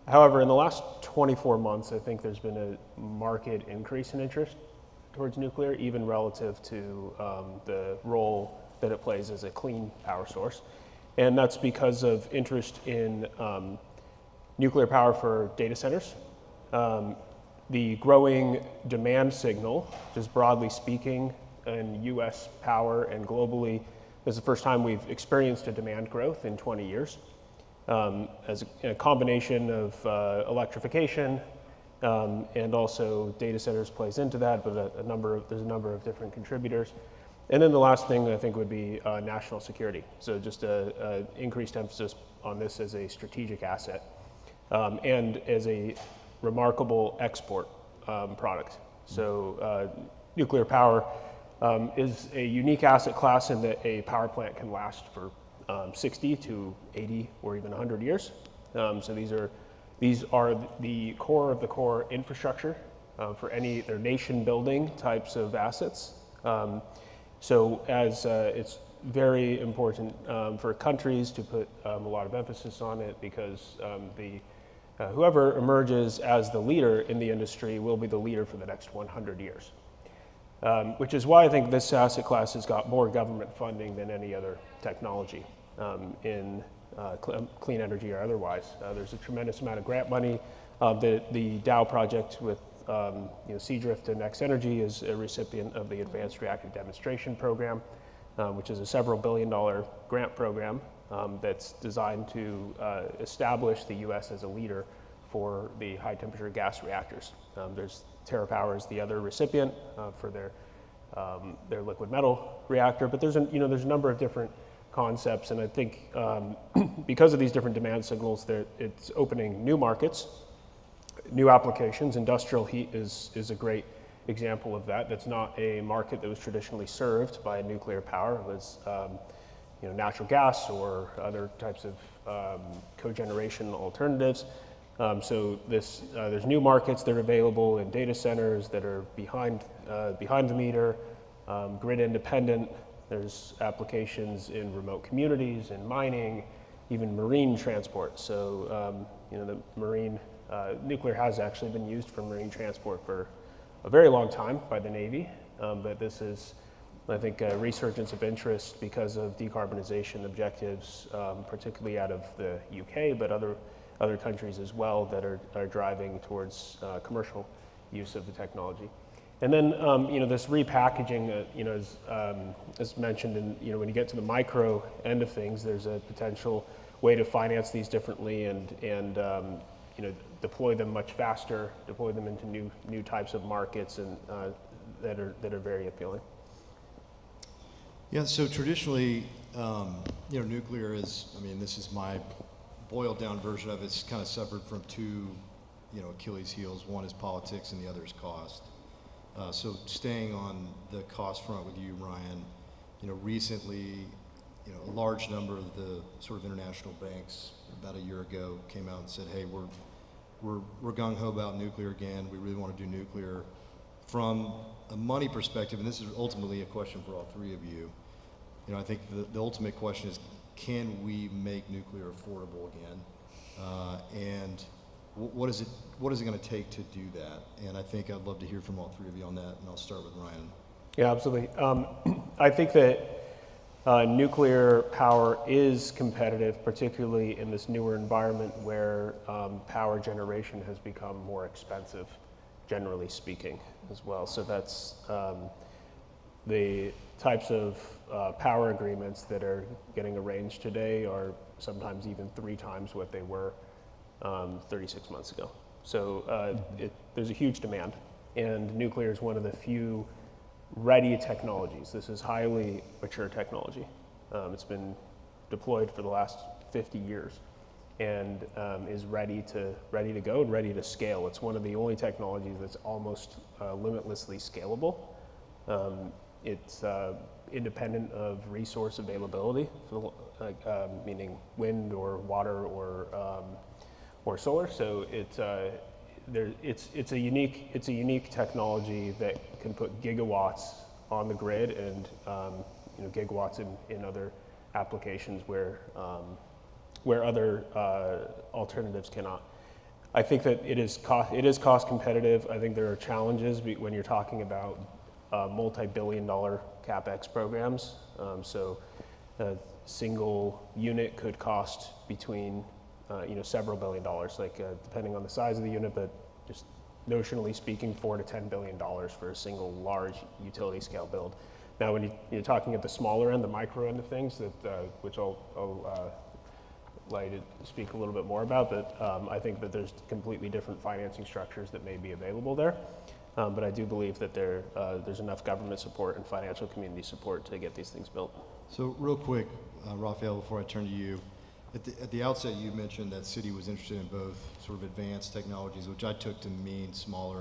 However, in the last 24 months, I think there's been a marked increase in interest towards nuclear, even relative to the role that it plays as a clean power source. And that's because of interest in nuclear power for data centers. The growing demand signal, just broadly speaking, in US power and globally, this is the first time we've experienced a demand growth in 20 years. As a combination of electrification and also data centers plays into that, but there's a number of different contributors. And then the last thing I think would be national security. So just a increased emphasis on this as a strategic asset and as a remarkable export product. So nuclear power is a unique asset class in that a power plant can last for 60 to 80 or even 100 years. So these are the core of the core infrastructure for any, they're nation building types of assets. So as it's very important for countries to put a lot of emphasis on it, because whoever emerges as the leader in the industry will be the leader for the next 100 years. Which is why I think this asset class has got more government funding than any other technology in clean energy or otherwise. There's a tremendous amount of grant money. The Dow project with Seadrift and X Energy is a recipient of the Advanced Reactor Demonstration Program, which is a several $billion grant program that's designed to establish the U.S. as a leader for the high temperature gas reactors. There's TerraPower is the other recipient for their liquid metal reactor, but there's a number of different concepts, and I think because of these different demand signals, it's opening new markets, new applications. Industrial heat is a great example of that. That's not a market that was traditionally served by nuclear power. It was natural gas or other types of cogeneration alternatives. So there's new markets that are available in data centers that are behind the meter, grid independent. There's applications in remote communities, in mining, even marine transport. So the marine nuclear has actually been used for marine transport for a very long time by the Navy, but this is, I think, a resurgence of interest because of decarbonization objectives, particularly out of the UK, but other countries as well that are driving towards commercial use of the technology. And then this repackaging, as mentioned, and when you get to the micro end of things, there's a potential way to finance these differently and deploy them much faster, deploy them into new types of markets and that are very appealing. Yeah, so traditionally, nuclear is, this is my boiled down version of it. It's kind of suffered from two, Achilles heels. One is politics and the other is cost. So staying on the cost front with you, Ryan, recently, a large number of the sort of international banks about a year ago came out and said, hey, we're gung-ho about nuclear again. We really want to do nuclear. From a money perspective, and this is ultimately a question for all three of you, I think the ultimate question is, can we make nuclear affordable again? And what is it going to take to do that? And I think I'd love to hear from all three of you on that, and I'll start with Ryan. Yeah, absolutely. I think that nuclear power is competitive, particularly in this newer environment where power generation has become more expensive, generally speaking, as well. So that's the types of power agreements that are getting arranged today are sometimes even 3 times what they were 36 months ago. So there's a huge demand, and nuclear is one of the few ready technologies. This is highly mature technology. It's been deployed for the last 50 years and is ready to go and ready to scale. It's one of the only technologies that's almost limitlessly scalable. It's independent of resource availability, meaning wind or water or solar. So it's a unique technology that can put gigawatts on the grid and gigawatts in other applications where other alternatives cannot. I think that it is cost competitive. I think there are challenges when you're talking about multi-billion-dollar CapEx programs. So a single unit could cost between several $1 billion, depending on the size of the unit, but just notionally speaking, $4 to $10 billion for a single large utility scale build. Now, when you're talking at the smaller end, the micro end of things, which I'll like to speak a little bit more about, but I think that there's completely different financing structures that may be available there. But I do believe that there's enough government support and financial community support to get these things built. So real quick, Raphael, before I turn to you, at the outset you mentioned that Citi was interested in both sort of advanced technologies, which I took to mean small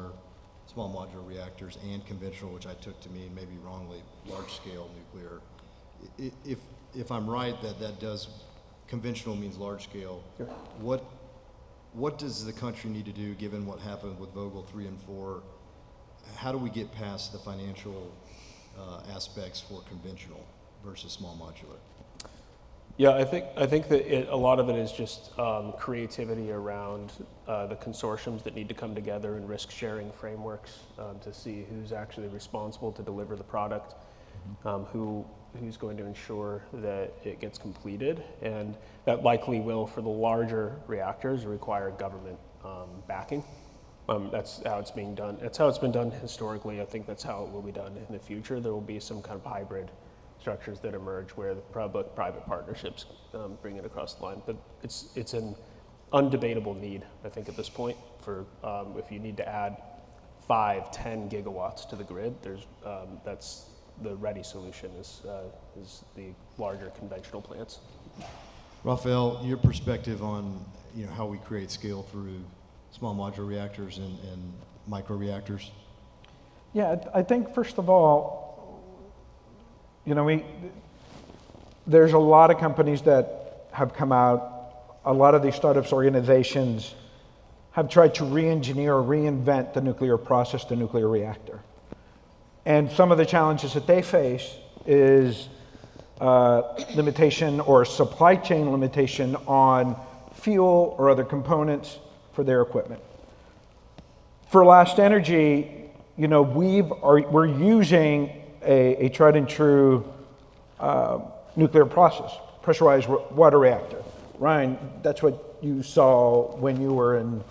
modular reactors, and conventional, which I took to mean, maybe wrongly, large-scale nuclear. If I'm right that does, conventional means large-scale, what does the country need to do, given what happened with Vogtle 3 and 4, how do we get past the financial aspects for conventional versus small modular? Yeah, I think that a lot of it is just creativity around the consortiums that need to come together and risk-sharing frameworks to see who's actually responsible to deliver the product, who's going to ensure that it gets completed, and that likely will, for the larger reactors, require government backing. That's how it's being done. That's how it's been done historically. I think that's how it will be done in the future. There will be some kind of hybrid structures that emerge where the public-private partnerships bring it across the line. But it's an undebatable need, I think, at this point, for if you need to add 5-10 gigawatts to the grid, that's the ready solution is the larger conventional plants. Rafael, your perspective on how we create scale through small modular reactors and micro reactors? Yeah, I think first of all, there's a lot of companies that have come out. A lot of these startups organizations have tried to re-engineer or reinvent the nuclear process, the nuclear reactor. And some of the challenges that they face is limitation or supply chain limitation on fuel or other components for their equipment. For Last Energy, we're using a tried and true nuclear process, pressurized water reactor. Ryan, that's what you saw when you were in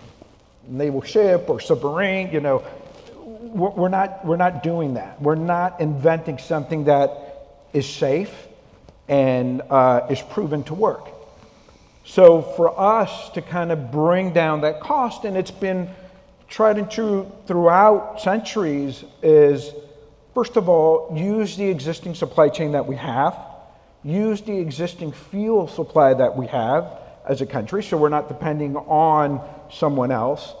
naval ship or submarine. We're not doing that. We're not inventing something that is safe and is proven to work. So for us to kind of bring down that cost, and it's been tried and true throughout centuries, is first of all, use the existing supply chain that we have, use the existing fuel supply that we have as a country, so we're not depending on someone else,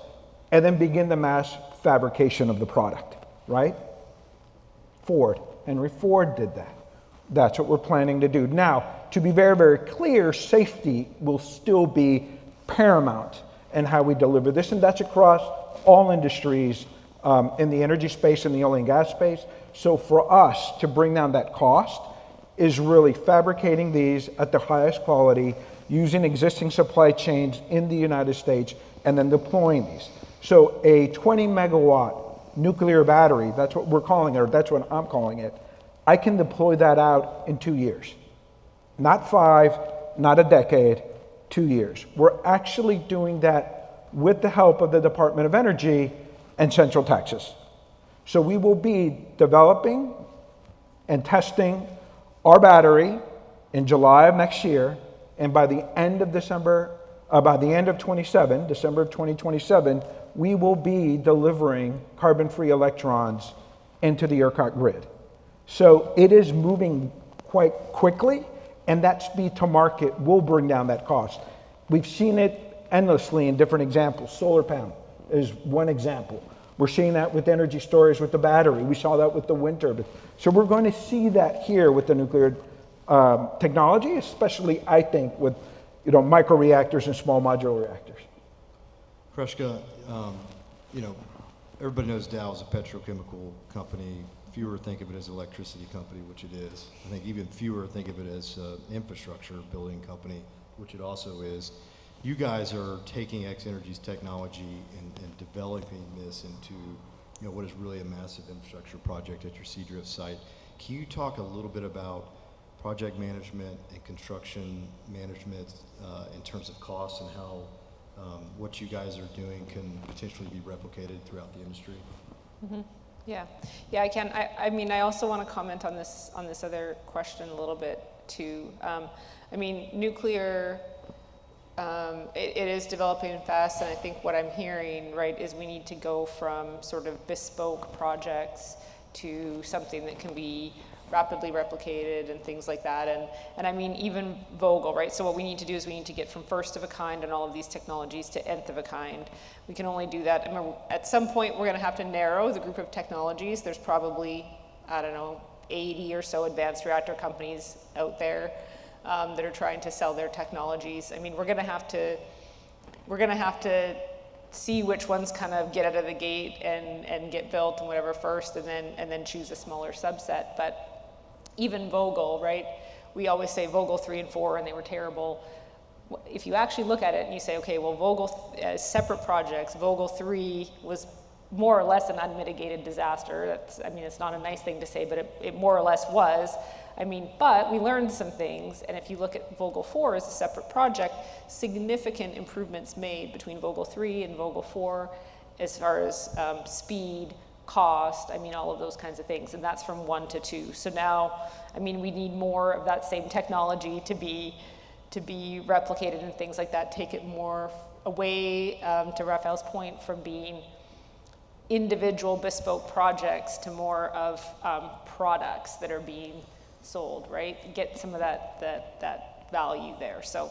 and then begin the mass fabrication of the product, right? Henry Ford did that. That's what we're planning to do. Now, to be very, very clear, safety will still be paramount in how we deliver this, and that's across all industries in the energy space and the oil and gas space. So for us to bring down that cost is really fabricating these at the highest quality, using existing supply chains in the United States, and then deploying these. So a 20 megawatt nuclear battery, that's what we're calling it, or that's what I'm calling it, I can deploy that out in 2 years. Not 5, not a decade, 2 years. We're actually doing that with the help of the Department of Energy and Central Texas. So we will be developing and testing our battery in July of next year, and by the end of December of 2027, we will be delivering carbon-free electrons into the ERCOT grid. So it is moving quite quickly, and that speed to market will bring down that cost. We've seen it endlessly in different examples. Solar panel is one example. We're seeing that with energy storage with the battery. We saw that with the wind turbine. So we're going to see that here with the nuclear technology, especially, I think, with microreactors and small modular reactors. Krushka, everybody knows Dow is a petrochemical company. Fewer think of it as an electricity company, which it is. I think even fewer think of it as an infrastructure building company, which it also is. You guys are taking X Energy's technology and developing this into what is really a massive infrastructure project at your Seadrift site. Can you talk a little bit about project management and construction management in terms of costs and how what you guys are doing can potentially be replicated throughout the industry? Mm-hmm. Yeah, I can. I mean, I also want to comment on this other question a little bit too. Nuclear, it is developing fast, and I think what I'm hearing, right, is we need to go from sort of bespoke projects to something that can be rapidly replicated and things like that. And I mean, even Vogtle, right? So what we need to do is we need to get from first of a kind on all of these technologies to nth of a kind. We can only do that. I mean, at some point, we're going to have to narrow the group of technologies. There's probably, 80 or so advanced reactor companies out there that are trying to sell their technologies. I mean, we're going to have to see which ones kind of get out of the gate and get built and whatever first, and then choose a smaller subset. But even Vogtle, right? We always say Vogtle 3 and 4, and they were terrible. If you actually look at it and you say, okay, well, Vogtle as separate projects, Vogtle 3 was more or less an unmitigated disaster. That's, I mean, it's not a nice thing to say, but it more or less was. I mean, but we learned some things, and if you look at Vogtle 4 as a separate project, significant improvements made between Vogtle 3 and Vogtle 4 as far as speed, cost, I mean, all of those kinds of things, and that's from 1 to 2. So now, I mean, we need more of that same technology to be replicated and things like that, take it more away, to Raphael's point, from being individual bespoke projects to more of products that are being sold, right? Get some of that value there. So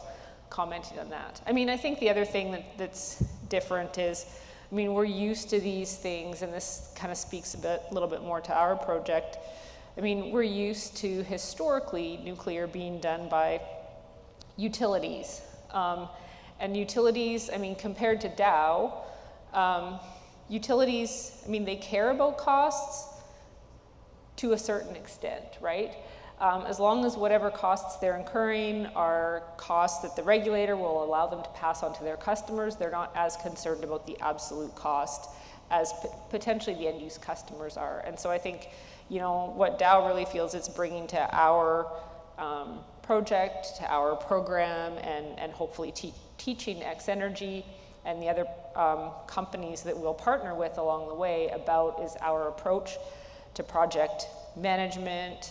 commenting on that. I mean, I think the other thing that's different is, I mean, we're used to these things, and this kind of speaks a little bit more to our project. I mean, we're used to historically nuclear being done by utilities. And utilities, I mean, compared to Dow, utilities, I mean, they care about costs to a certain extent, right? As long as whatever costs they're incurring are costs that the regulator will allow them to pass on to their customers, they're not as concerned about the absolute cost as potentially the end use customers are. And so I think, you know, what Dow really feels it's bringing to our project, to our program, and hopefully teaching X Energy and the other companies that we'll partner with along the way about is our approach to project management,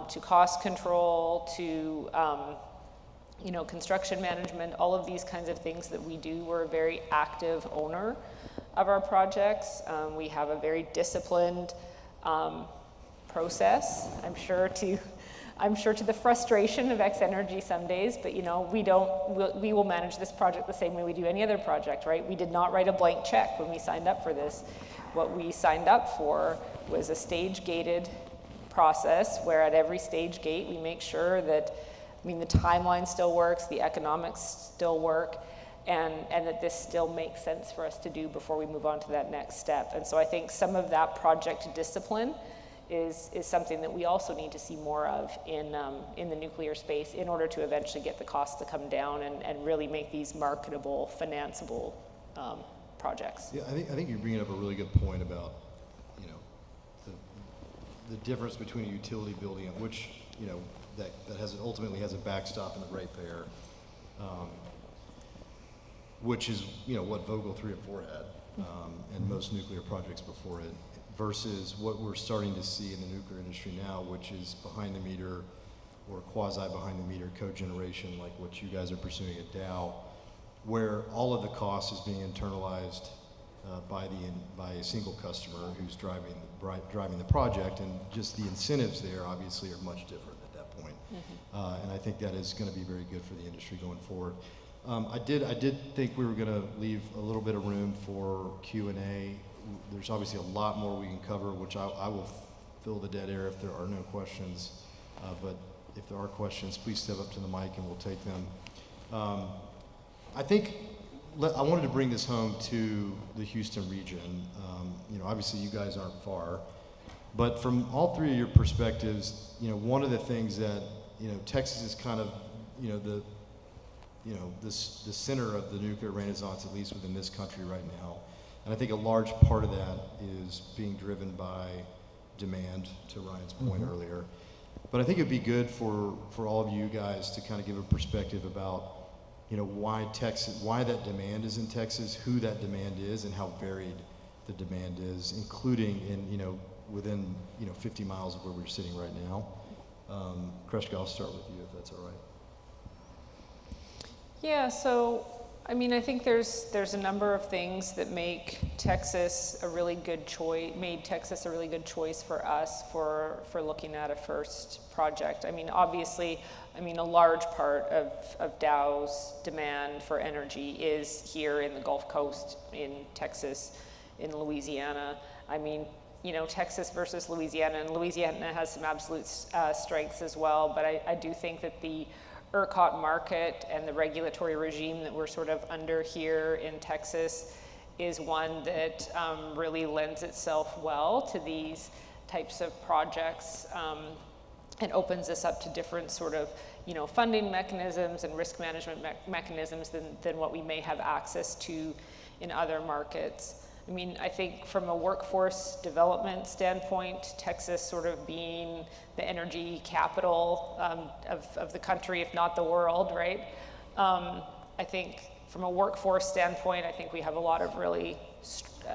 to cost control, to you know, construction management, all of these kinds of things that we do. We're a very active owner of our projects. We have a very disciplined process. I'm sure to the frustration of X Energy some days, but you know, we will manage this project the same way we do any other project, right? We did not write a blank check when we signed up for this. What we signed up for was a stage-gated process where at every stage gate we make sure that, I mean, the timeline still works, the economics still work, and that this still makes sense for us to do before we move on to that next step. And so I think some of that project discipline is something that we also need to see more of in the nuclear space in order to eventually get the costs to come down and really make these marketable, financeable projects. Yeah, I think you're bringing up a really good point about, you know, the difference between a utility building, which, you know, that ultimately has a backstop in the ratepayer, which is, you know, what Vogtle 3 and 4 had, and most nuclear projects before it, versus what we're starting to see in the nuclear industry now, which is behind the meter or quasi behind the meter cogeneration, like what you guys are pursuing at Dow, where all of the cost is being internalized by a single customer who's driving the project, and just the incentives there obviously are much different at that point. And I think that is going to be very good for the industry going forward. I did think we were going to leave a little bit of room for Q&A. There's obviously a lot more we can cover, which I will fill the dead air if there are no questions. But if there are questions, please step up to the mic and we'll take them. I think I wanted to bring this home to the Houston region. You know, obviously you guys aren't far, but from all three of your perspectives, you know, one of the things that, you know, Texas is kind of, you know, the center of the nuclear renaissance, at least within this country right now. And I think a large part of that is being driven by demand, to Ryan's point earlier. But I think it'd be good for all of you guys to kind of give a perspective about, you know, why that demand is in Texas, who that demand is, and how varied the demand is, including in, you know, within, you know, 50 miles of where we're sitting right now. Kreska, I'll start with you if that's all right. Yeah, so I mean, I think there's a number of things that make Texas a really good choice, made Texas a really good choice for us for looking at a first project. I mean, obviously, I mean, a large part of Dow's demand for energy is here in the Gulf Coast, in Texas, in Louisiana. I mean, you know, Texas versus Louisiana, and Louisiana has some absolute strengths as well, but I do think that the ERCOT market and the regulatory regime that we're sort of under here in Texas is one that really lends itself well to these types of projects, and opens us up to different sort of, funding mechanisms and risk management mechanisms than what we may have access to in other markets. I mean, I think from a workforce development standpoint, Texas sort of being the energy capital of the country, if not the world, right? I think from a workforce standpoint, I think we have a lot of really,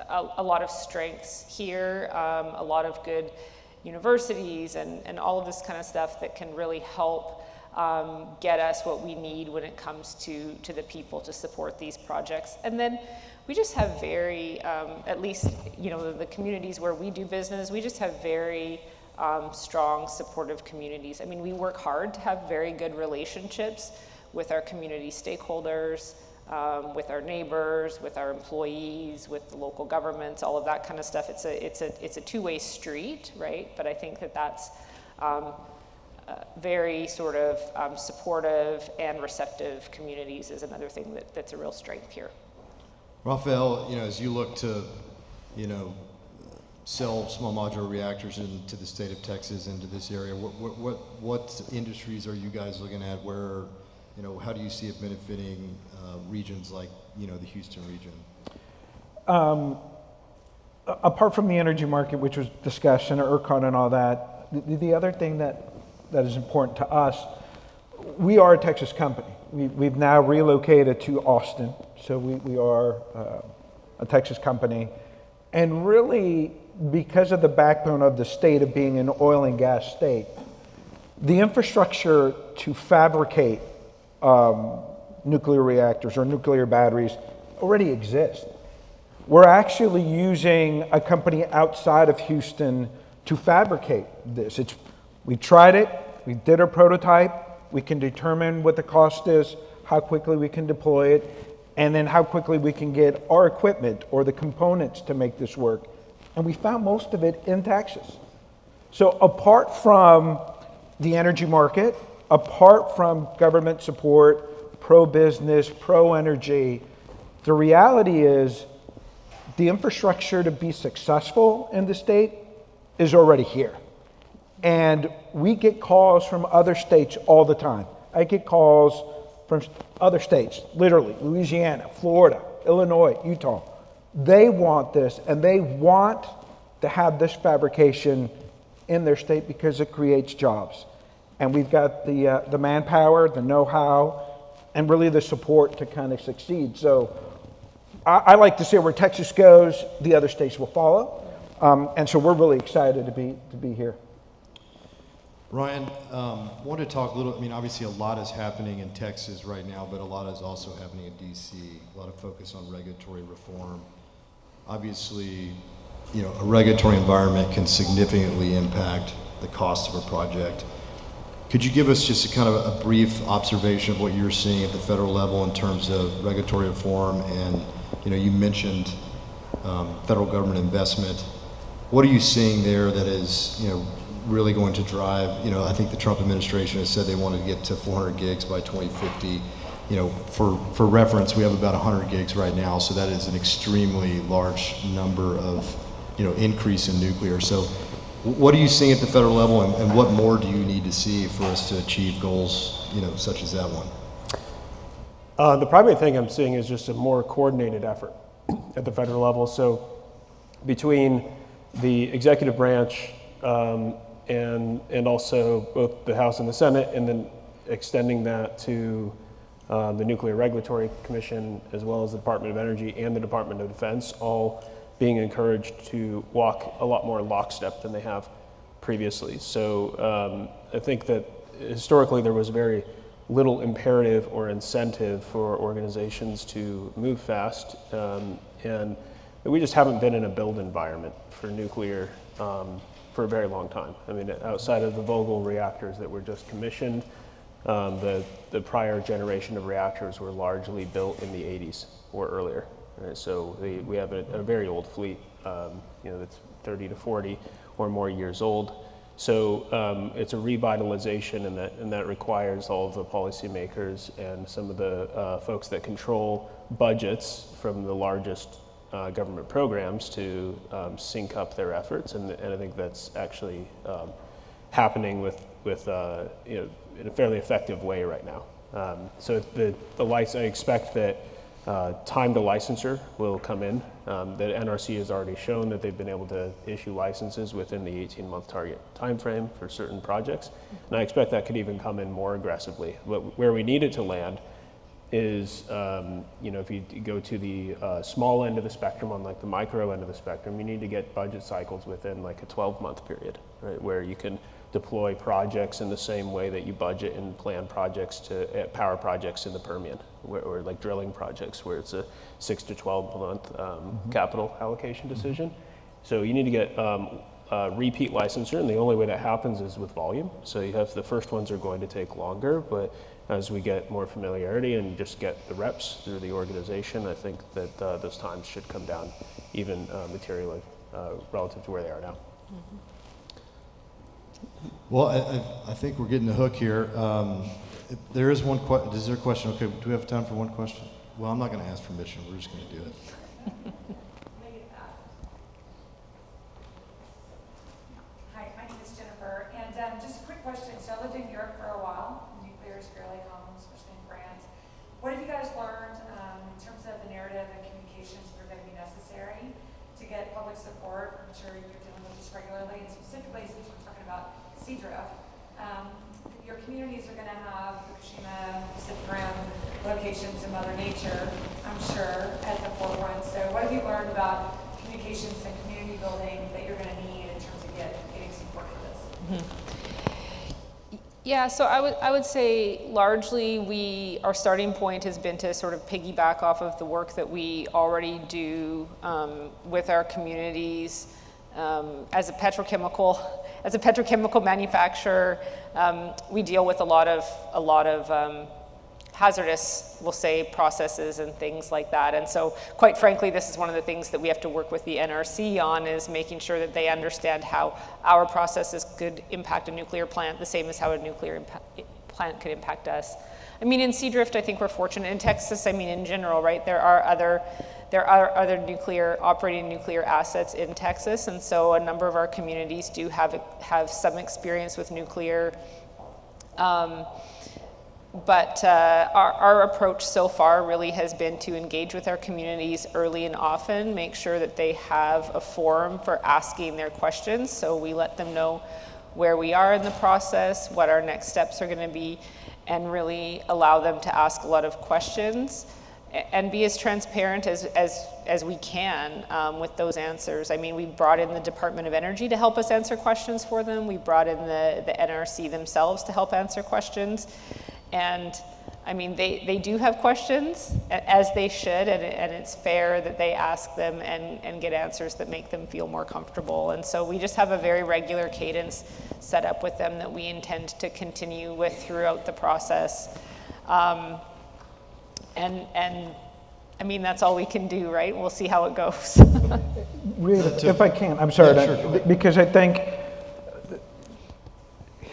a lot of strengths here, a lot of good universities and all of this kind of stuff that can really help get us what we need when it comes to the people to support these projects. And then we just have very, at least, the communities where we do business, we just have very strong, supportive communities. I mean, we work hard to have very good relationships with our community stakeholders, with our neighbors, with our employees, with the local governments, all of that kind of stuff. It's a two-way street, right? But I think that that's very sort of supportive and receptive communities is another thing that's a real strength here. Rafael, as you look to, sell small modular reactors into the state of Texas, into this area, what industries are you guys looking at? Where, how do you see it benefiting regions like, the Houston region? Apart from the energy market, which was discussed, and ERCOT and all that, the other thing that is important to us, we are a Texas company. We've now relocated to Austin, so we are a Texas company. And really, because of the backbone of the state of being an oil and gas state, the infrastructure to fabricate nuclear reactors or nuclear batteries already exists. We're actually using a company outside of Houston to fabricate this. We tried it, we did a prototype, we can determine what the cost is, how quickly we can deploy it, and then how quickly we can get our equipment or the components to make this work. And we found most of it in Texas. So apart from the energy market, apart from government support, pro-business, pro-energy, the reality is the infrastructure to be successful in the state is already here. And we get calls from other states all the time. I get calls from other states, literally, Louisiana, Florida, Illinois, Utah. They want this, and they want to have this fabrication in their state because it creates jobs. And we've got the manpower, the know-how, and really the support to kind of succeed. So I like to say where Texas goes, the other states will follow. And so we're really excited to be here. Ryan, wanted to talk a little, obviously a lot is happening in Texas right now, but a lot is also happening in DC, a lot of focus on regulatory reform. Obviously, a regulatory environment can significantly impact the cost of a project. Could you give us just a kind of a brief observation of what you're seeing at the federal level in terms of regulatory reform? And, you mentioned federal government investment. What are you seeing there that is, really going to drive, I think the Trump administration has said they wanted to get to 400 gigs by 2050. For reference, we have about 100 gigs right now, so that is an extremely large number of, increase in nuclear. So what are you seeing at the federal level, and what more do you need to see for us to achieve goals, such as that one? The primary thing I'm seeing is just a more coordinated effort at the federal level. So between the executive branch, and also both the House and the Senate, and then extending that to the Nuclear Regulatory Commission, as well as the Department of Energy and the Department of Defense, all being encouraged to walk a lot more lockstep than they have previously. So I think that historically there was very little imperative or incentive for organizations to move fast, and we just haven't been in a build environment for nuclear for a very long time. Outside of the Vogtle reactors that were just commissioned, the prior generation of reactors were largely built in the 80s or earlier. So we have a very old fleet, that's 30 to 40 or more years old. So it's a revitalization, and that requires all of the policymakers and some of the folks that control budgets from the largest government programs to sync up their efforts, and I think that's actually happening with in a fairly effective way right now. So I expect that time to licensure will come in. The NRC has already shown that they've been able to issue licenses within the 18-month target timeframe for certain projects, and I expect that could even come in more aggressively. But where we need it to land is, if you go to the small end of the spectrum, on like the micro end of the spectrum, you need to get budget cycles within like a 12-month period, right, where you can deploy projects in the same way that you budget and plan projects power projects in the Permian, or like drilling projects where it's a 6 to 12-month capital allocation decision. So you need to get repeat licensure, and the only way that happens is with volume. So you have the first ones are going to take longer, but as we get more familiarity and just get the reps through the organization, I think that those times should come down even materially relative to where they are now. Well, I think we're getting the hook here. There is one question. Is there a question? Okay, do we have time for one question? Well, I'm not going to ask permission. We're just going to do it. Hi, my name is Jennifer, and just a quick question. So I lived in Europe for a while. Nuclear is fairly common, especially in France. What have you guys learned in terms of the narrative and communications that are going to be necessary to get public support? I'm sure you're dealing with this regularly, and specifically since we're talking about Seadrift, your communities are going to have Fukushima, Pacific Rim locations and Mother Nature, I'm sure, at the forefront. So what have you learned about communications and community building that you're going to need in terms of getting support for this? Yeah, so I would say largely our starting point has been to sort of piggyback off of the work that we already do with our communities. As a petrochemical manufacturer, we deal with a lot of hazardous, we'll say, processes and things like that. And so, quite frankly, this is one of the things that we have to work with the NRC on, is making sure that they understand how our processes could impact a nuclear plant the same as how a nuclear plant could impact us. I mean, in Seadrift, I think we're fortunate. In Texas, I mean, in general, right, there are other operating nuclear assets in Texas, and so a number of our communities do have some experience with nuclear. But our approach so far really has been to engage with our communities early and often, make sure that they have a forum for asking their questions. So we let them know where we are in the process, what our next steps are going to be, and really allow them to ask a lot of questions and be as transparent as we can with those answers. I mean, we brought in the Department of Energy to help us answer questions for them. We brought in the NRC themselves to help answer questions. And I mean, they do have questions, as they should, and it's fair that they ask them and get answers that make them feel more comfortable. And so we just have a very regular cadence set up with them that we intend to continue with throughout the process. And I mean, that's all we can do, right? We'll see how it goes. Really, if I can, I'm sorry, Yeah, sure, because I think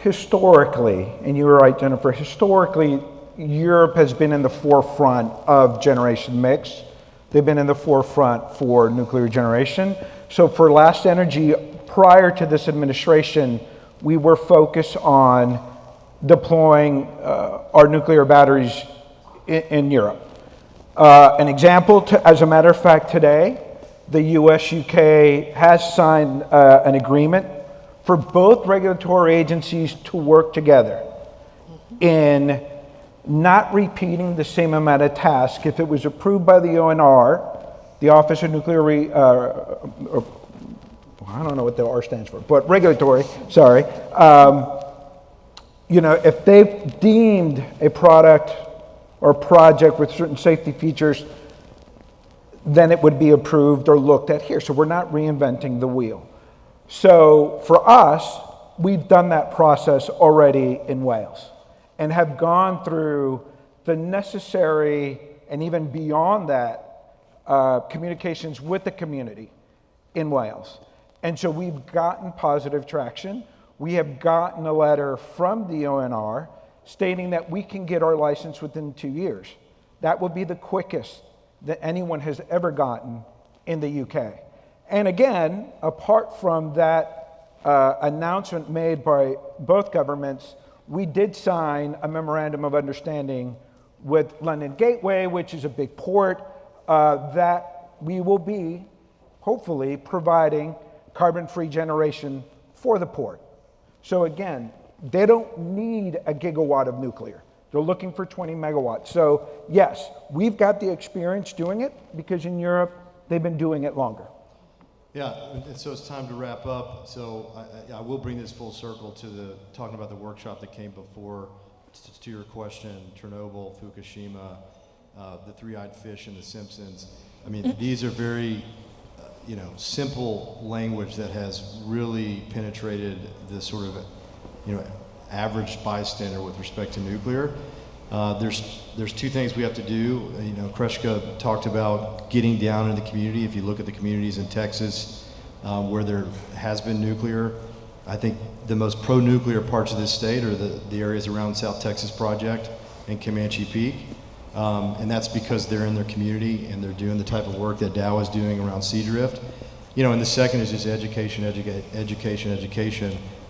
historically, and you were right, Jennifer, historically, Europe has been in the forefront of generation mix. They've been in the forefront for nuclear generation. So for Last Energy, prior to this administration, we were focused on deploying our nuclear batteries in Europe. An example, as a matter of fact, today, the US-UK has signed an agreement for both regulatory agencies to work together in not repeating the same amount of tasks. If it was approved by the ONR, the Office of Nuclear, I don't know what the R stands for, but regulatory, sorry. If they've deemed a product or project with certain safety features, then it would be approved or looked at here. So we're not reinventing the wheel. So for us, we've done that process already in Wales and have gone through the necessary and even beyond that communications with the community in Wales. And so we've gotten positive traction. we have gotten a letter from the ONR stating that we can get our license within 2 years. That will be the quickest that anyone has ever gotten in the UK. And again, apart from that announcement made by both governments, we did sign a memorandum of understanding with London Gateway, which is a big port, that we will be, hopefully, providing carbon-free generation for the port. So again, they don't need a gigawatt of nuclear. They're looking for 20 megawatts. So yes, we've got the experience doing it because in Europe, they've been doing it longer. Yeah, and so it's time to wrap up. So I will bring this full circle to talking about the workshop that came before, to your question, Chernobyl, Fukushima, the three-eyed fish and the Simpsons. I mean, these are very, simple language that has really penetrated the sort of, average bystander with respect to nuclear. There's two things we have to do. Kreshka talked about getting down in the community. If you look at the communities in Texas where there has been nuclear, I think the most pro-nuclear parts of this state are the areas around South Texas Project and Comanche Peak. And that's because they're in their community and they're doing the type of work that Dow is doing around Seadrift. And the second is just education.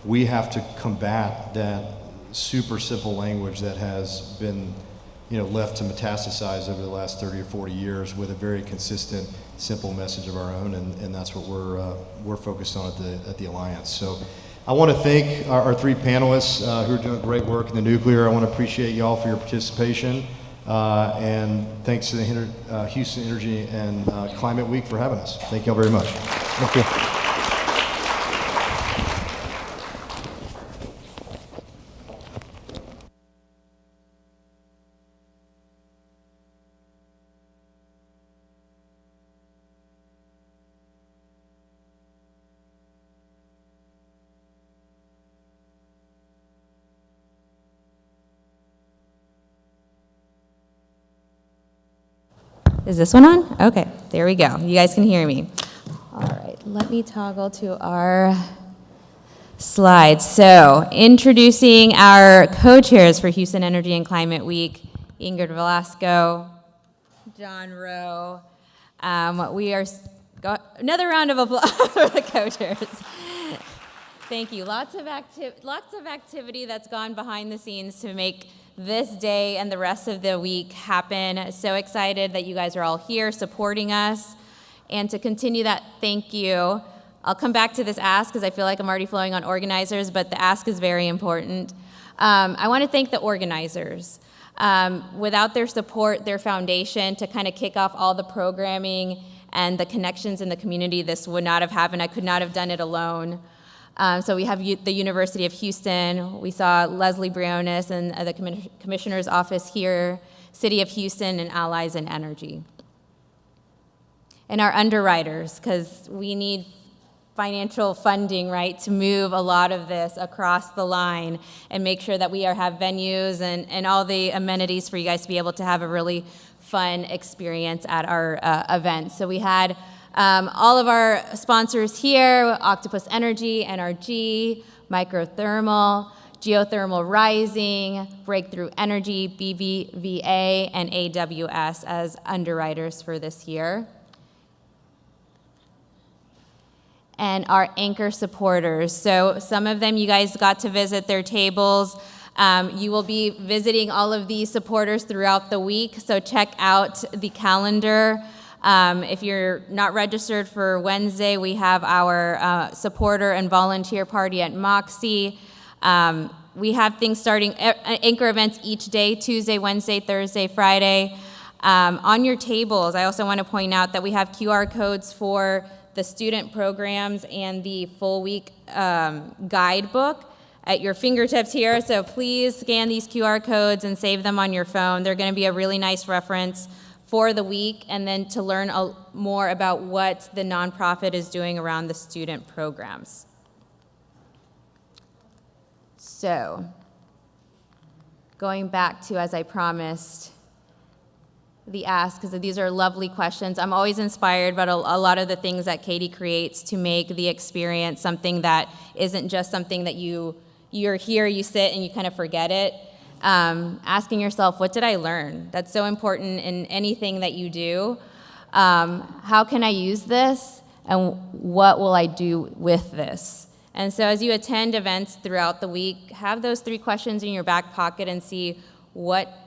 We have to combat that super simple language that has been, left to metastasize over the last 30 or 40 years with a very consistent, simple message of our own, and that's what we're focused on at the Alliance. So I want to thank our three panelists who are doing great work in the nuclear. I want to appreciate y'all for your participation, and thanks to the Houston Energy and Climate Week for having us. Thank y'all very much. Thank you. Is this one on? Okay, there we go. You guys can hear me. All right, let me toggle to our slides. So, introducing our co-chairs for Houston Energy and Climate Week, Ingrid Velasco, John Rowe. We are another round of applause for the co-chairs. Thank you. Lots of activity that's gone behind the scenes to make this day and the rest of the week happen. So excited that you guys are all here supporting us. And to continue that, thank you. I'll come back to this ask because I feel like I'm already flowing on organizers, but the ask is very important. I want to thank the organizers. Without their support, their foundation to kind of kick off all the programming and the connections in the community, this would not have happened. I could not have done it alone. So we have the University of Houston. We saw Leslie Briones and the Commissioner's Office here, City of Houston, and Allies in Energy. And our underwriters, because we need financial funding, right, to move a lot of this across the line and make sure that we have venues and all the amenities for you guys to be able to have a really fun experience at our event. So we had all of our sponsors here: Octopus Energy, NRG, Microthermal, Geothermal Rising, Breakthrough Energy, BBVA, and AWS as underwriters for this year. And our anchor supporters. So some of them, you guys got to visit their tables. You will be visiting all of these supporters throughout the week, so check out the calendar. If you're not registered for Wednesday, we have our supporter and volunteer party at Moxie. We have things starting, anchor events each day, Tuesday, Wednesday, Thursday, Friday. On your tables, I also want to point out that we have QR codes for the student programs and the full week guidebook at your fingertips here. So please scan these QR codes and save them on your phone. They're going to be a really nice reference for the week, and then to learn more about what the nonprofit is doing around the student programs. So, going back to, as I promised, the ask, because these are lovely questions. I'm always inspired by a lot of the things that Katie creates to make the experience something that isn't just something that you're here, you sit, and you kind of forget it. Asking yourself, what did I learn? That's so important in anything that you do. How can I use this, and what will I do with this? And so as you attend events throughout the week, have those 3 questions in your back pocket and see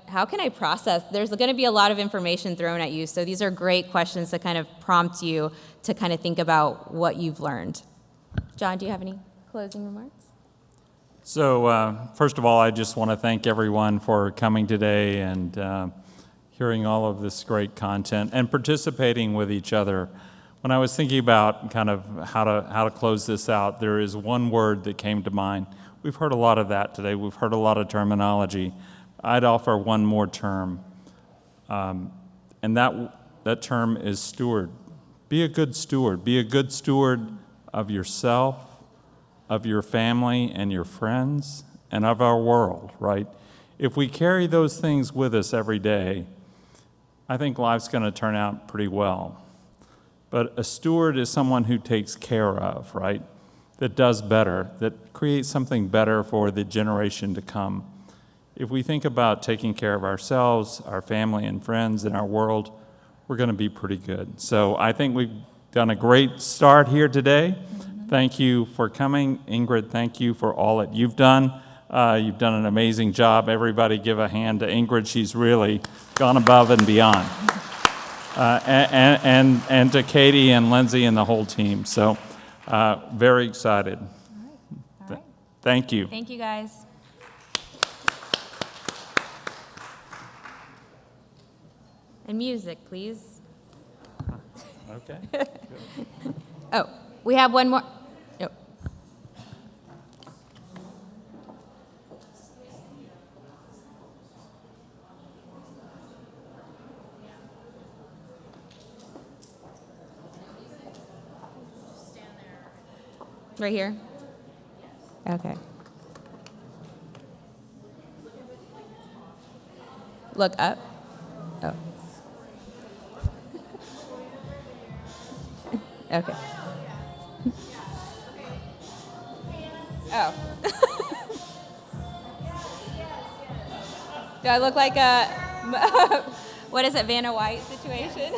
how can I process? There's going to be a lot of information thrown at you, so these are great questions to kind of prompt you to kind of think about what you've learned. John, do you have any closing remarks? So first of all, I just want to thank everyone for coming today and hearing all of this great content and participating with each other. When I was thinking about kind of how to close this out, there is one word that came to mind. We've heard a lot of that today. We've heard a lot of terminology. I'd offer one more term, and that term is steward. Be a good steward. Be a good steward of yourself, of your family and your friends, and of our world, right? If we carry those things with us every day, I think life's going to turn out pretty well. But a steward is someone who takes care of, right? That does better, that creates something better for the generation to come. If we think about taking care of ourselves, our family and friends, and our world, we're going to be pretty good. So I think we've done a great start here today. Thank you for coming. Ingrid, thank you for all that you've done. You've done an amazing job. Everybody give a hand to Ingrid. She's really gone above and beyond. And to Katie and Lindsay and the whole team. So very excited. All right. Thank you. Thank you, guys. And music, please. Okay. Oh, we have one more. No. Right here? Okay. Look up. Oh. Okay. Oh. Do I look like a, what is it, Vanna White situation?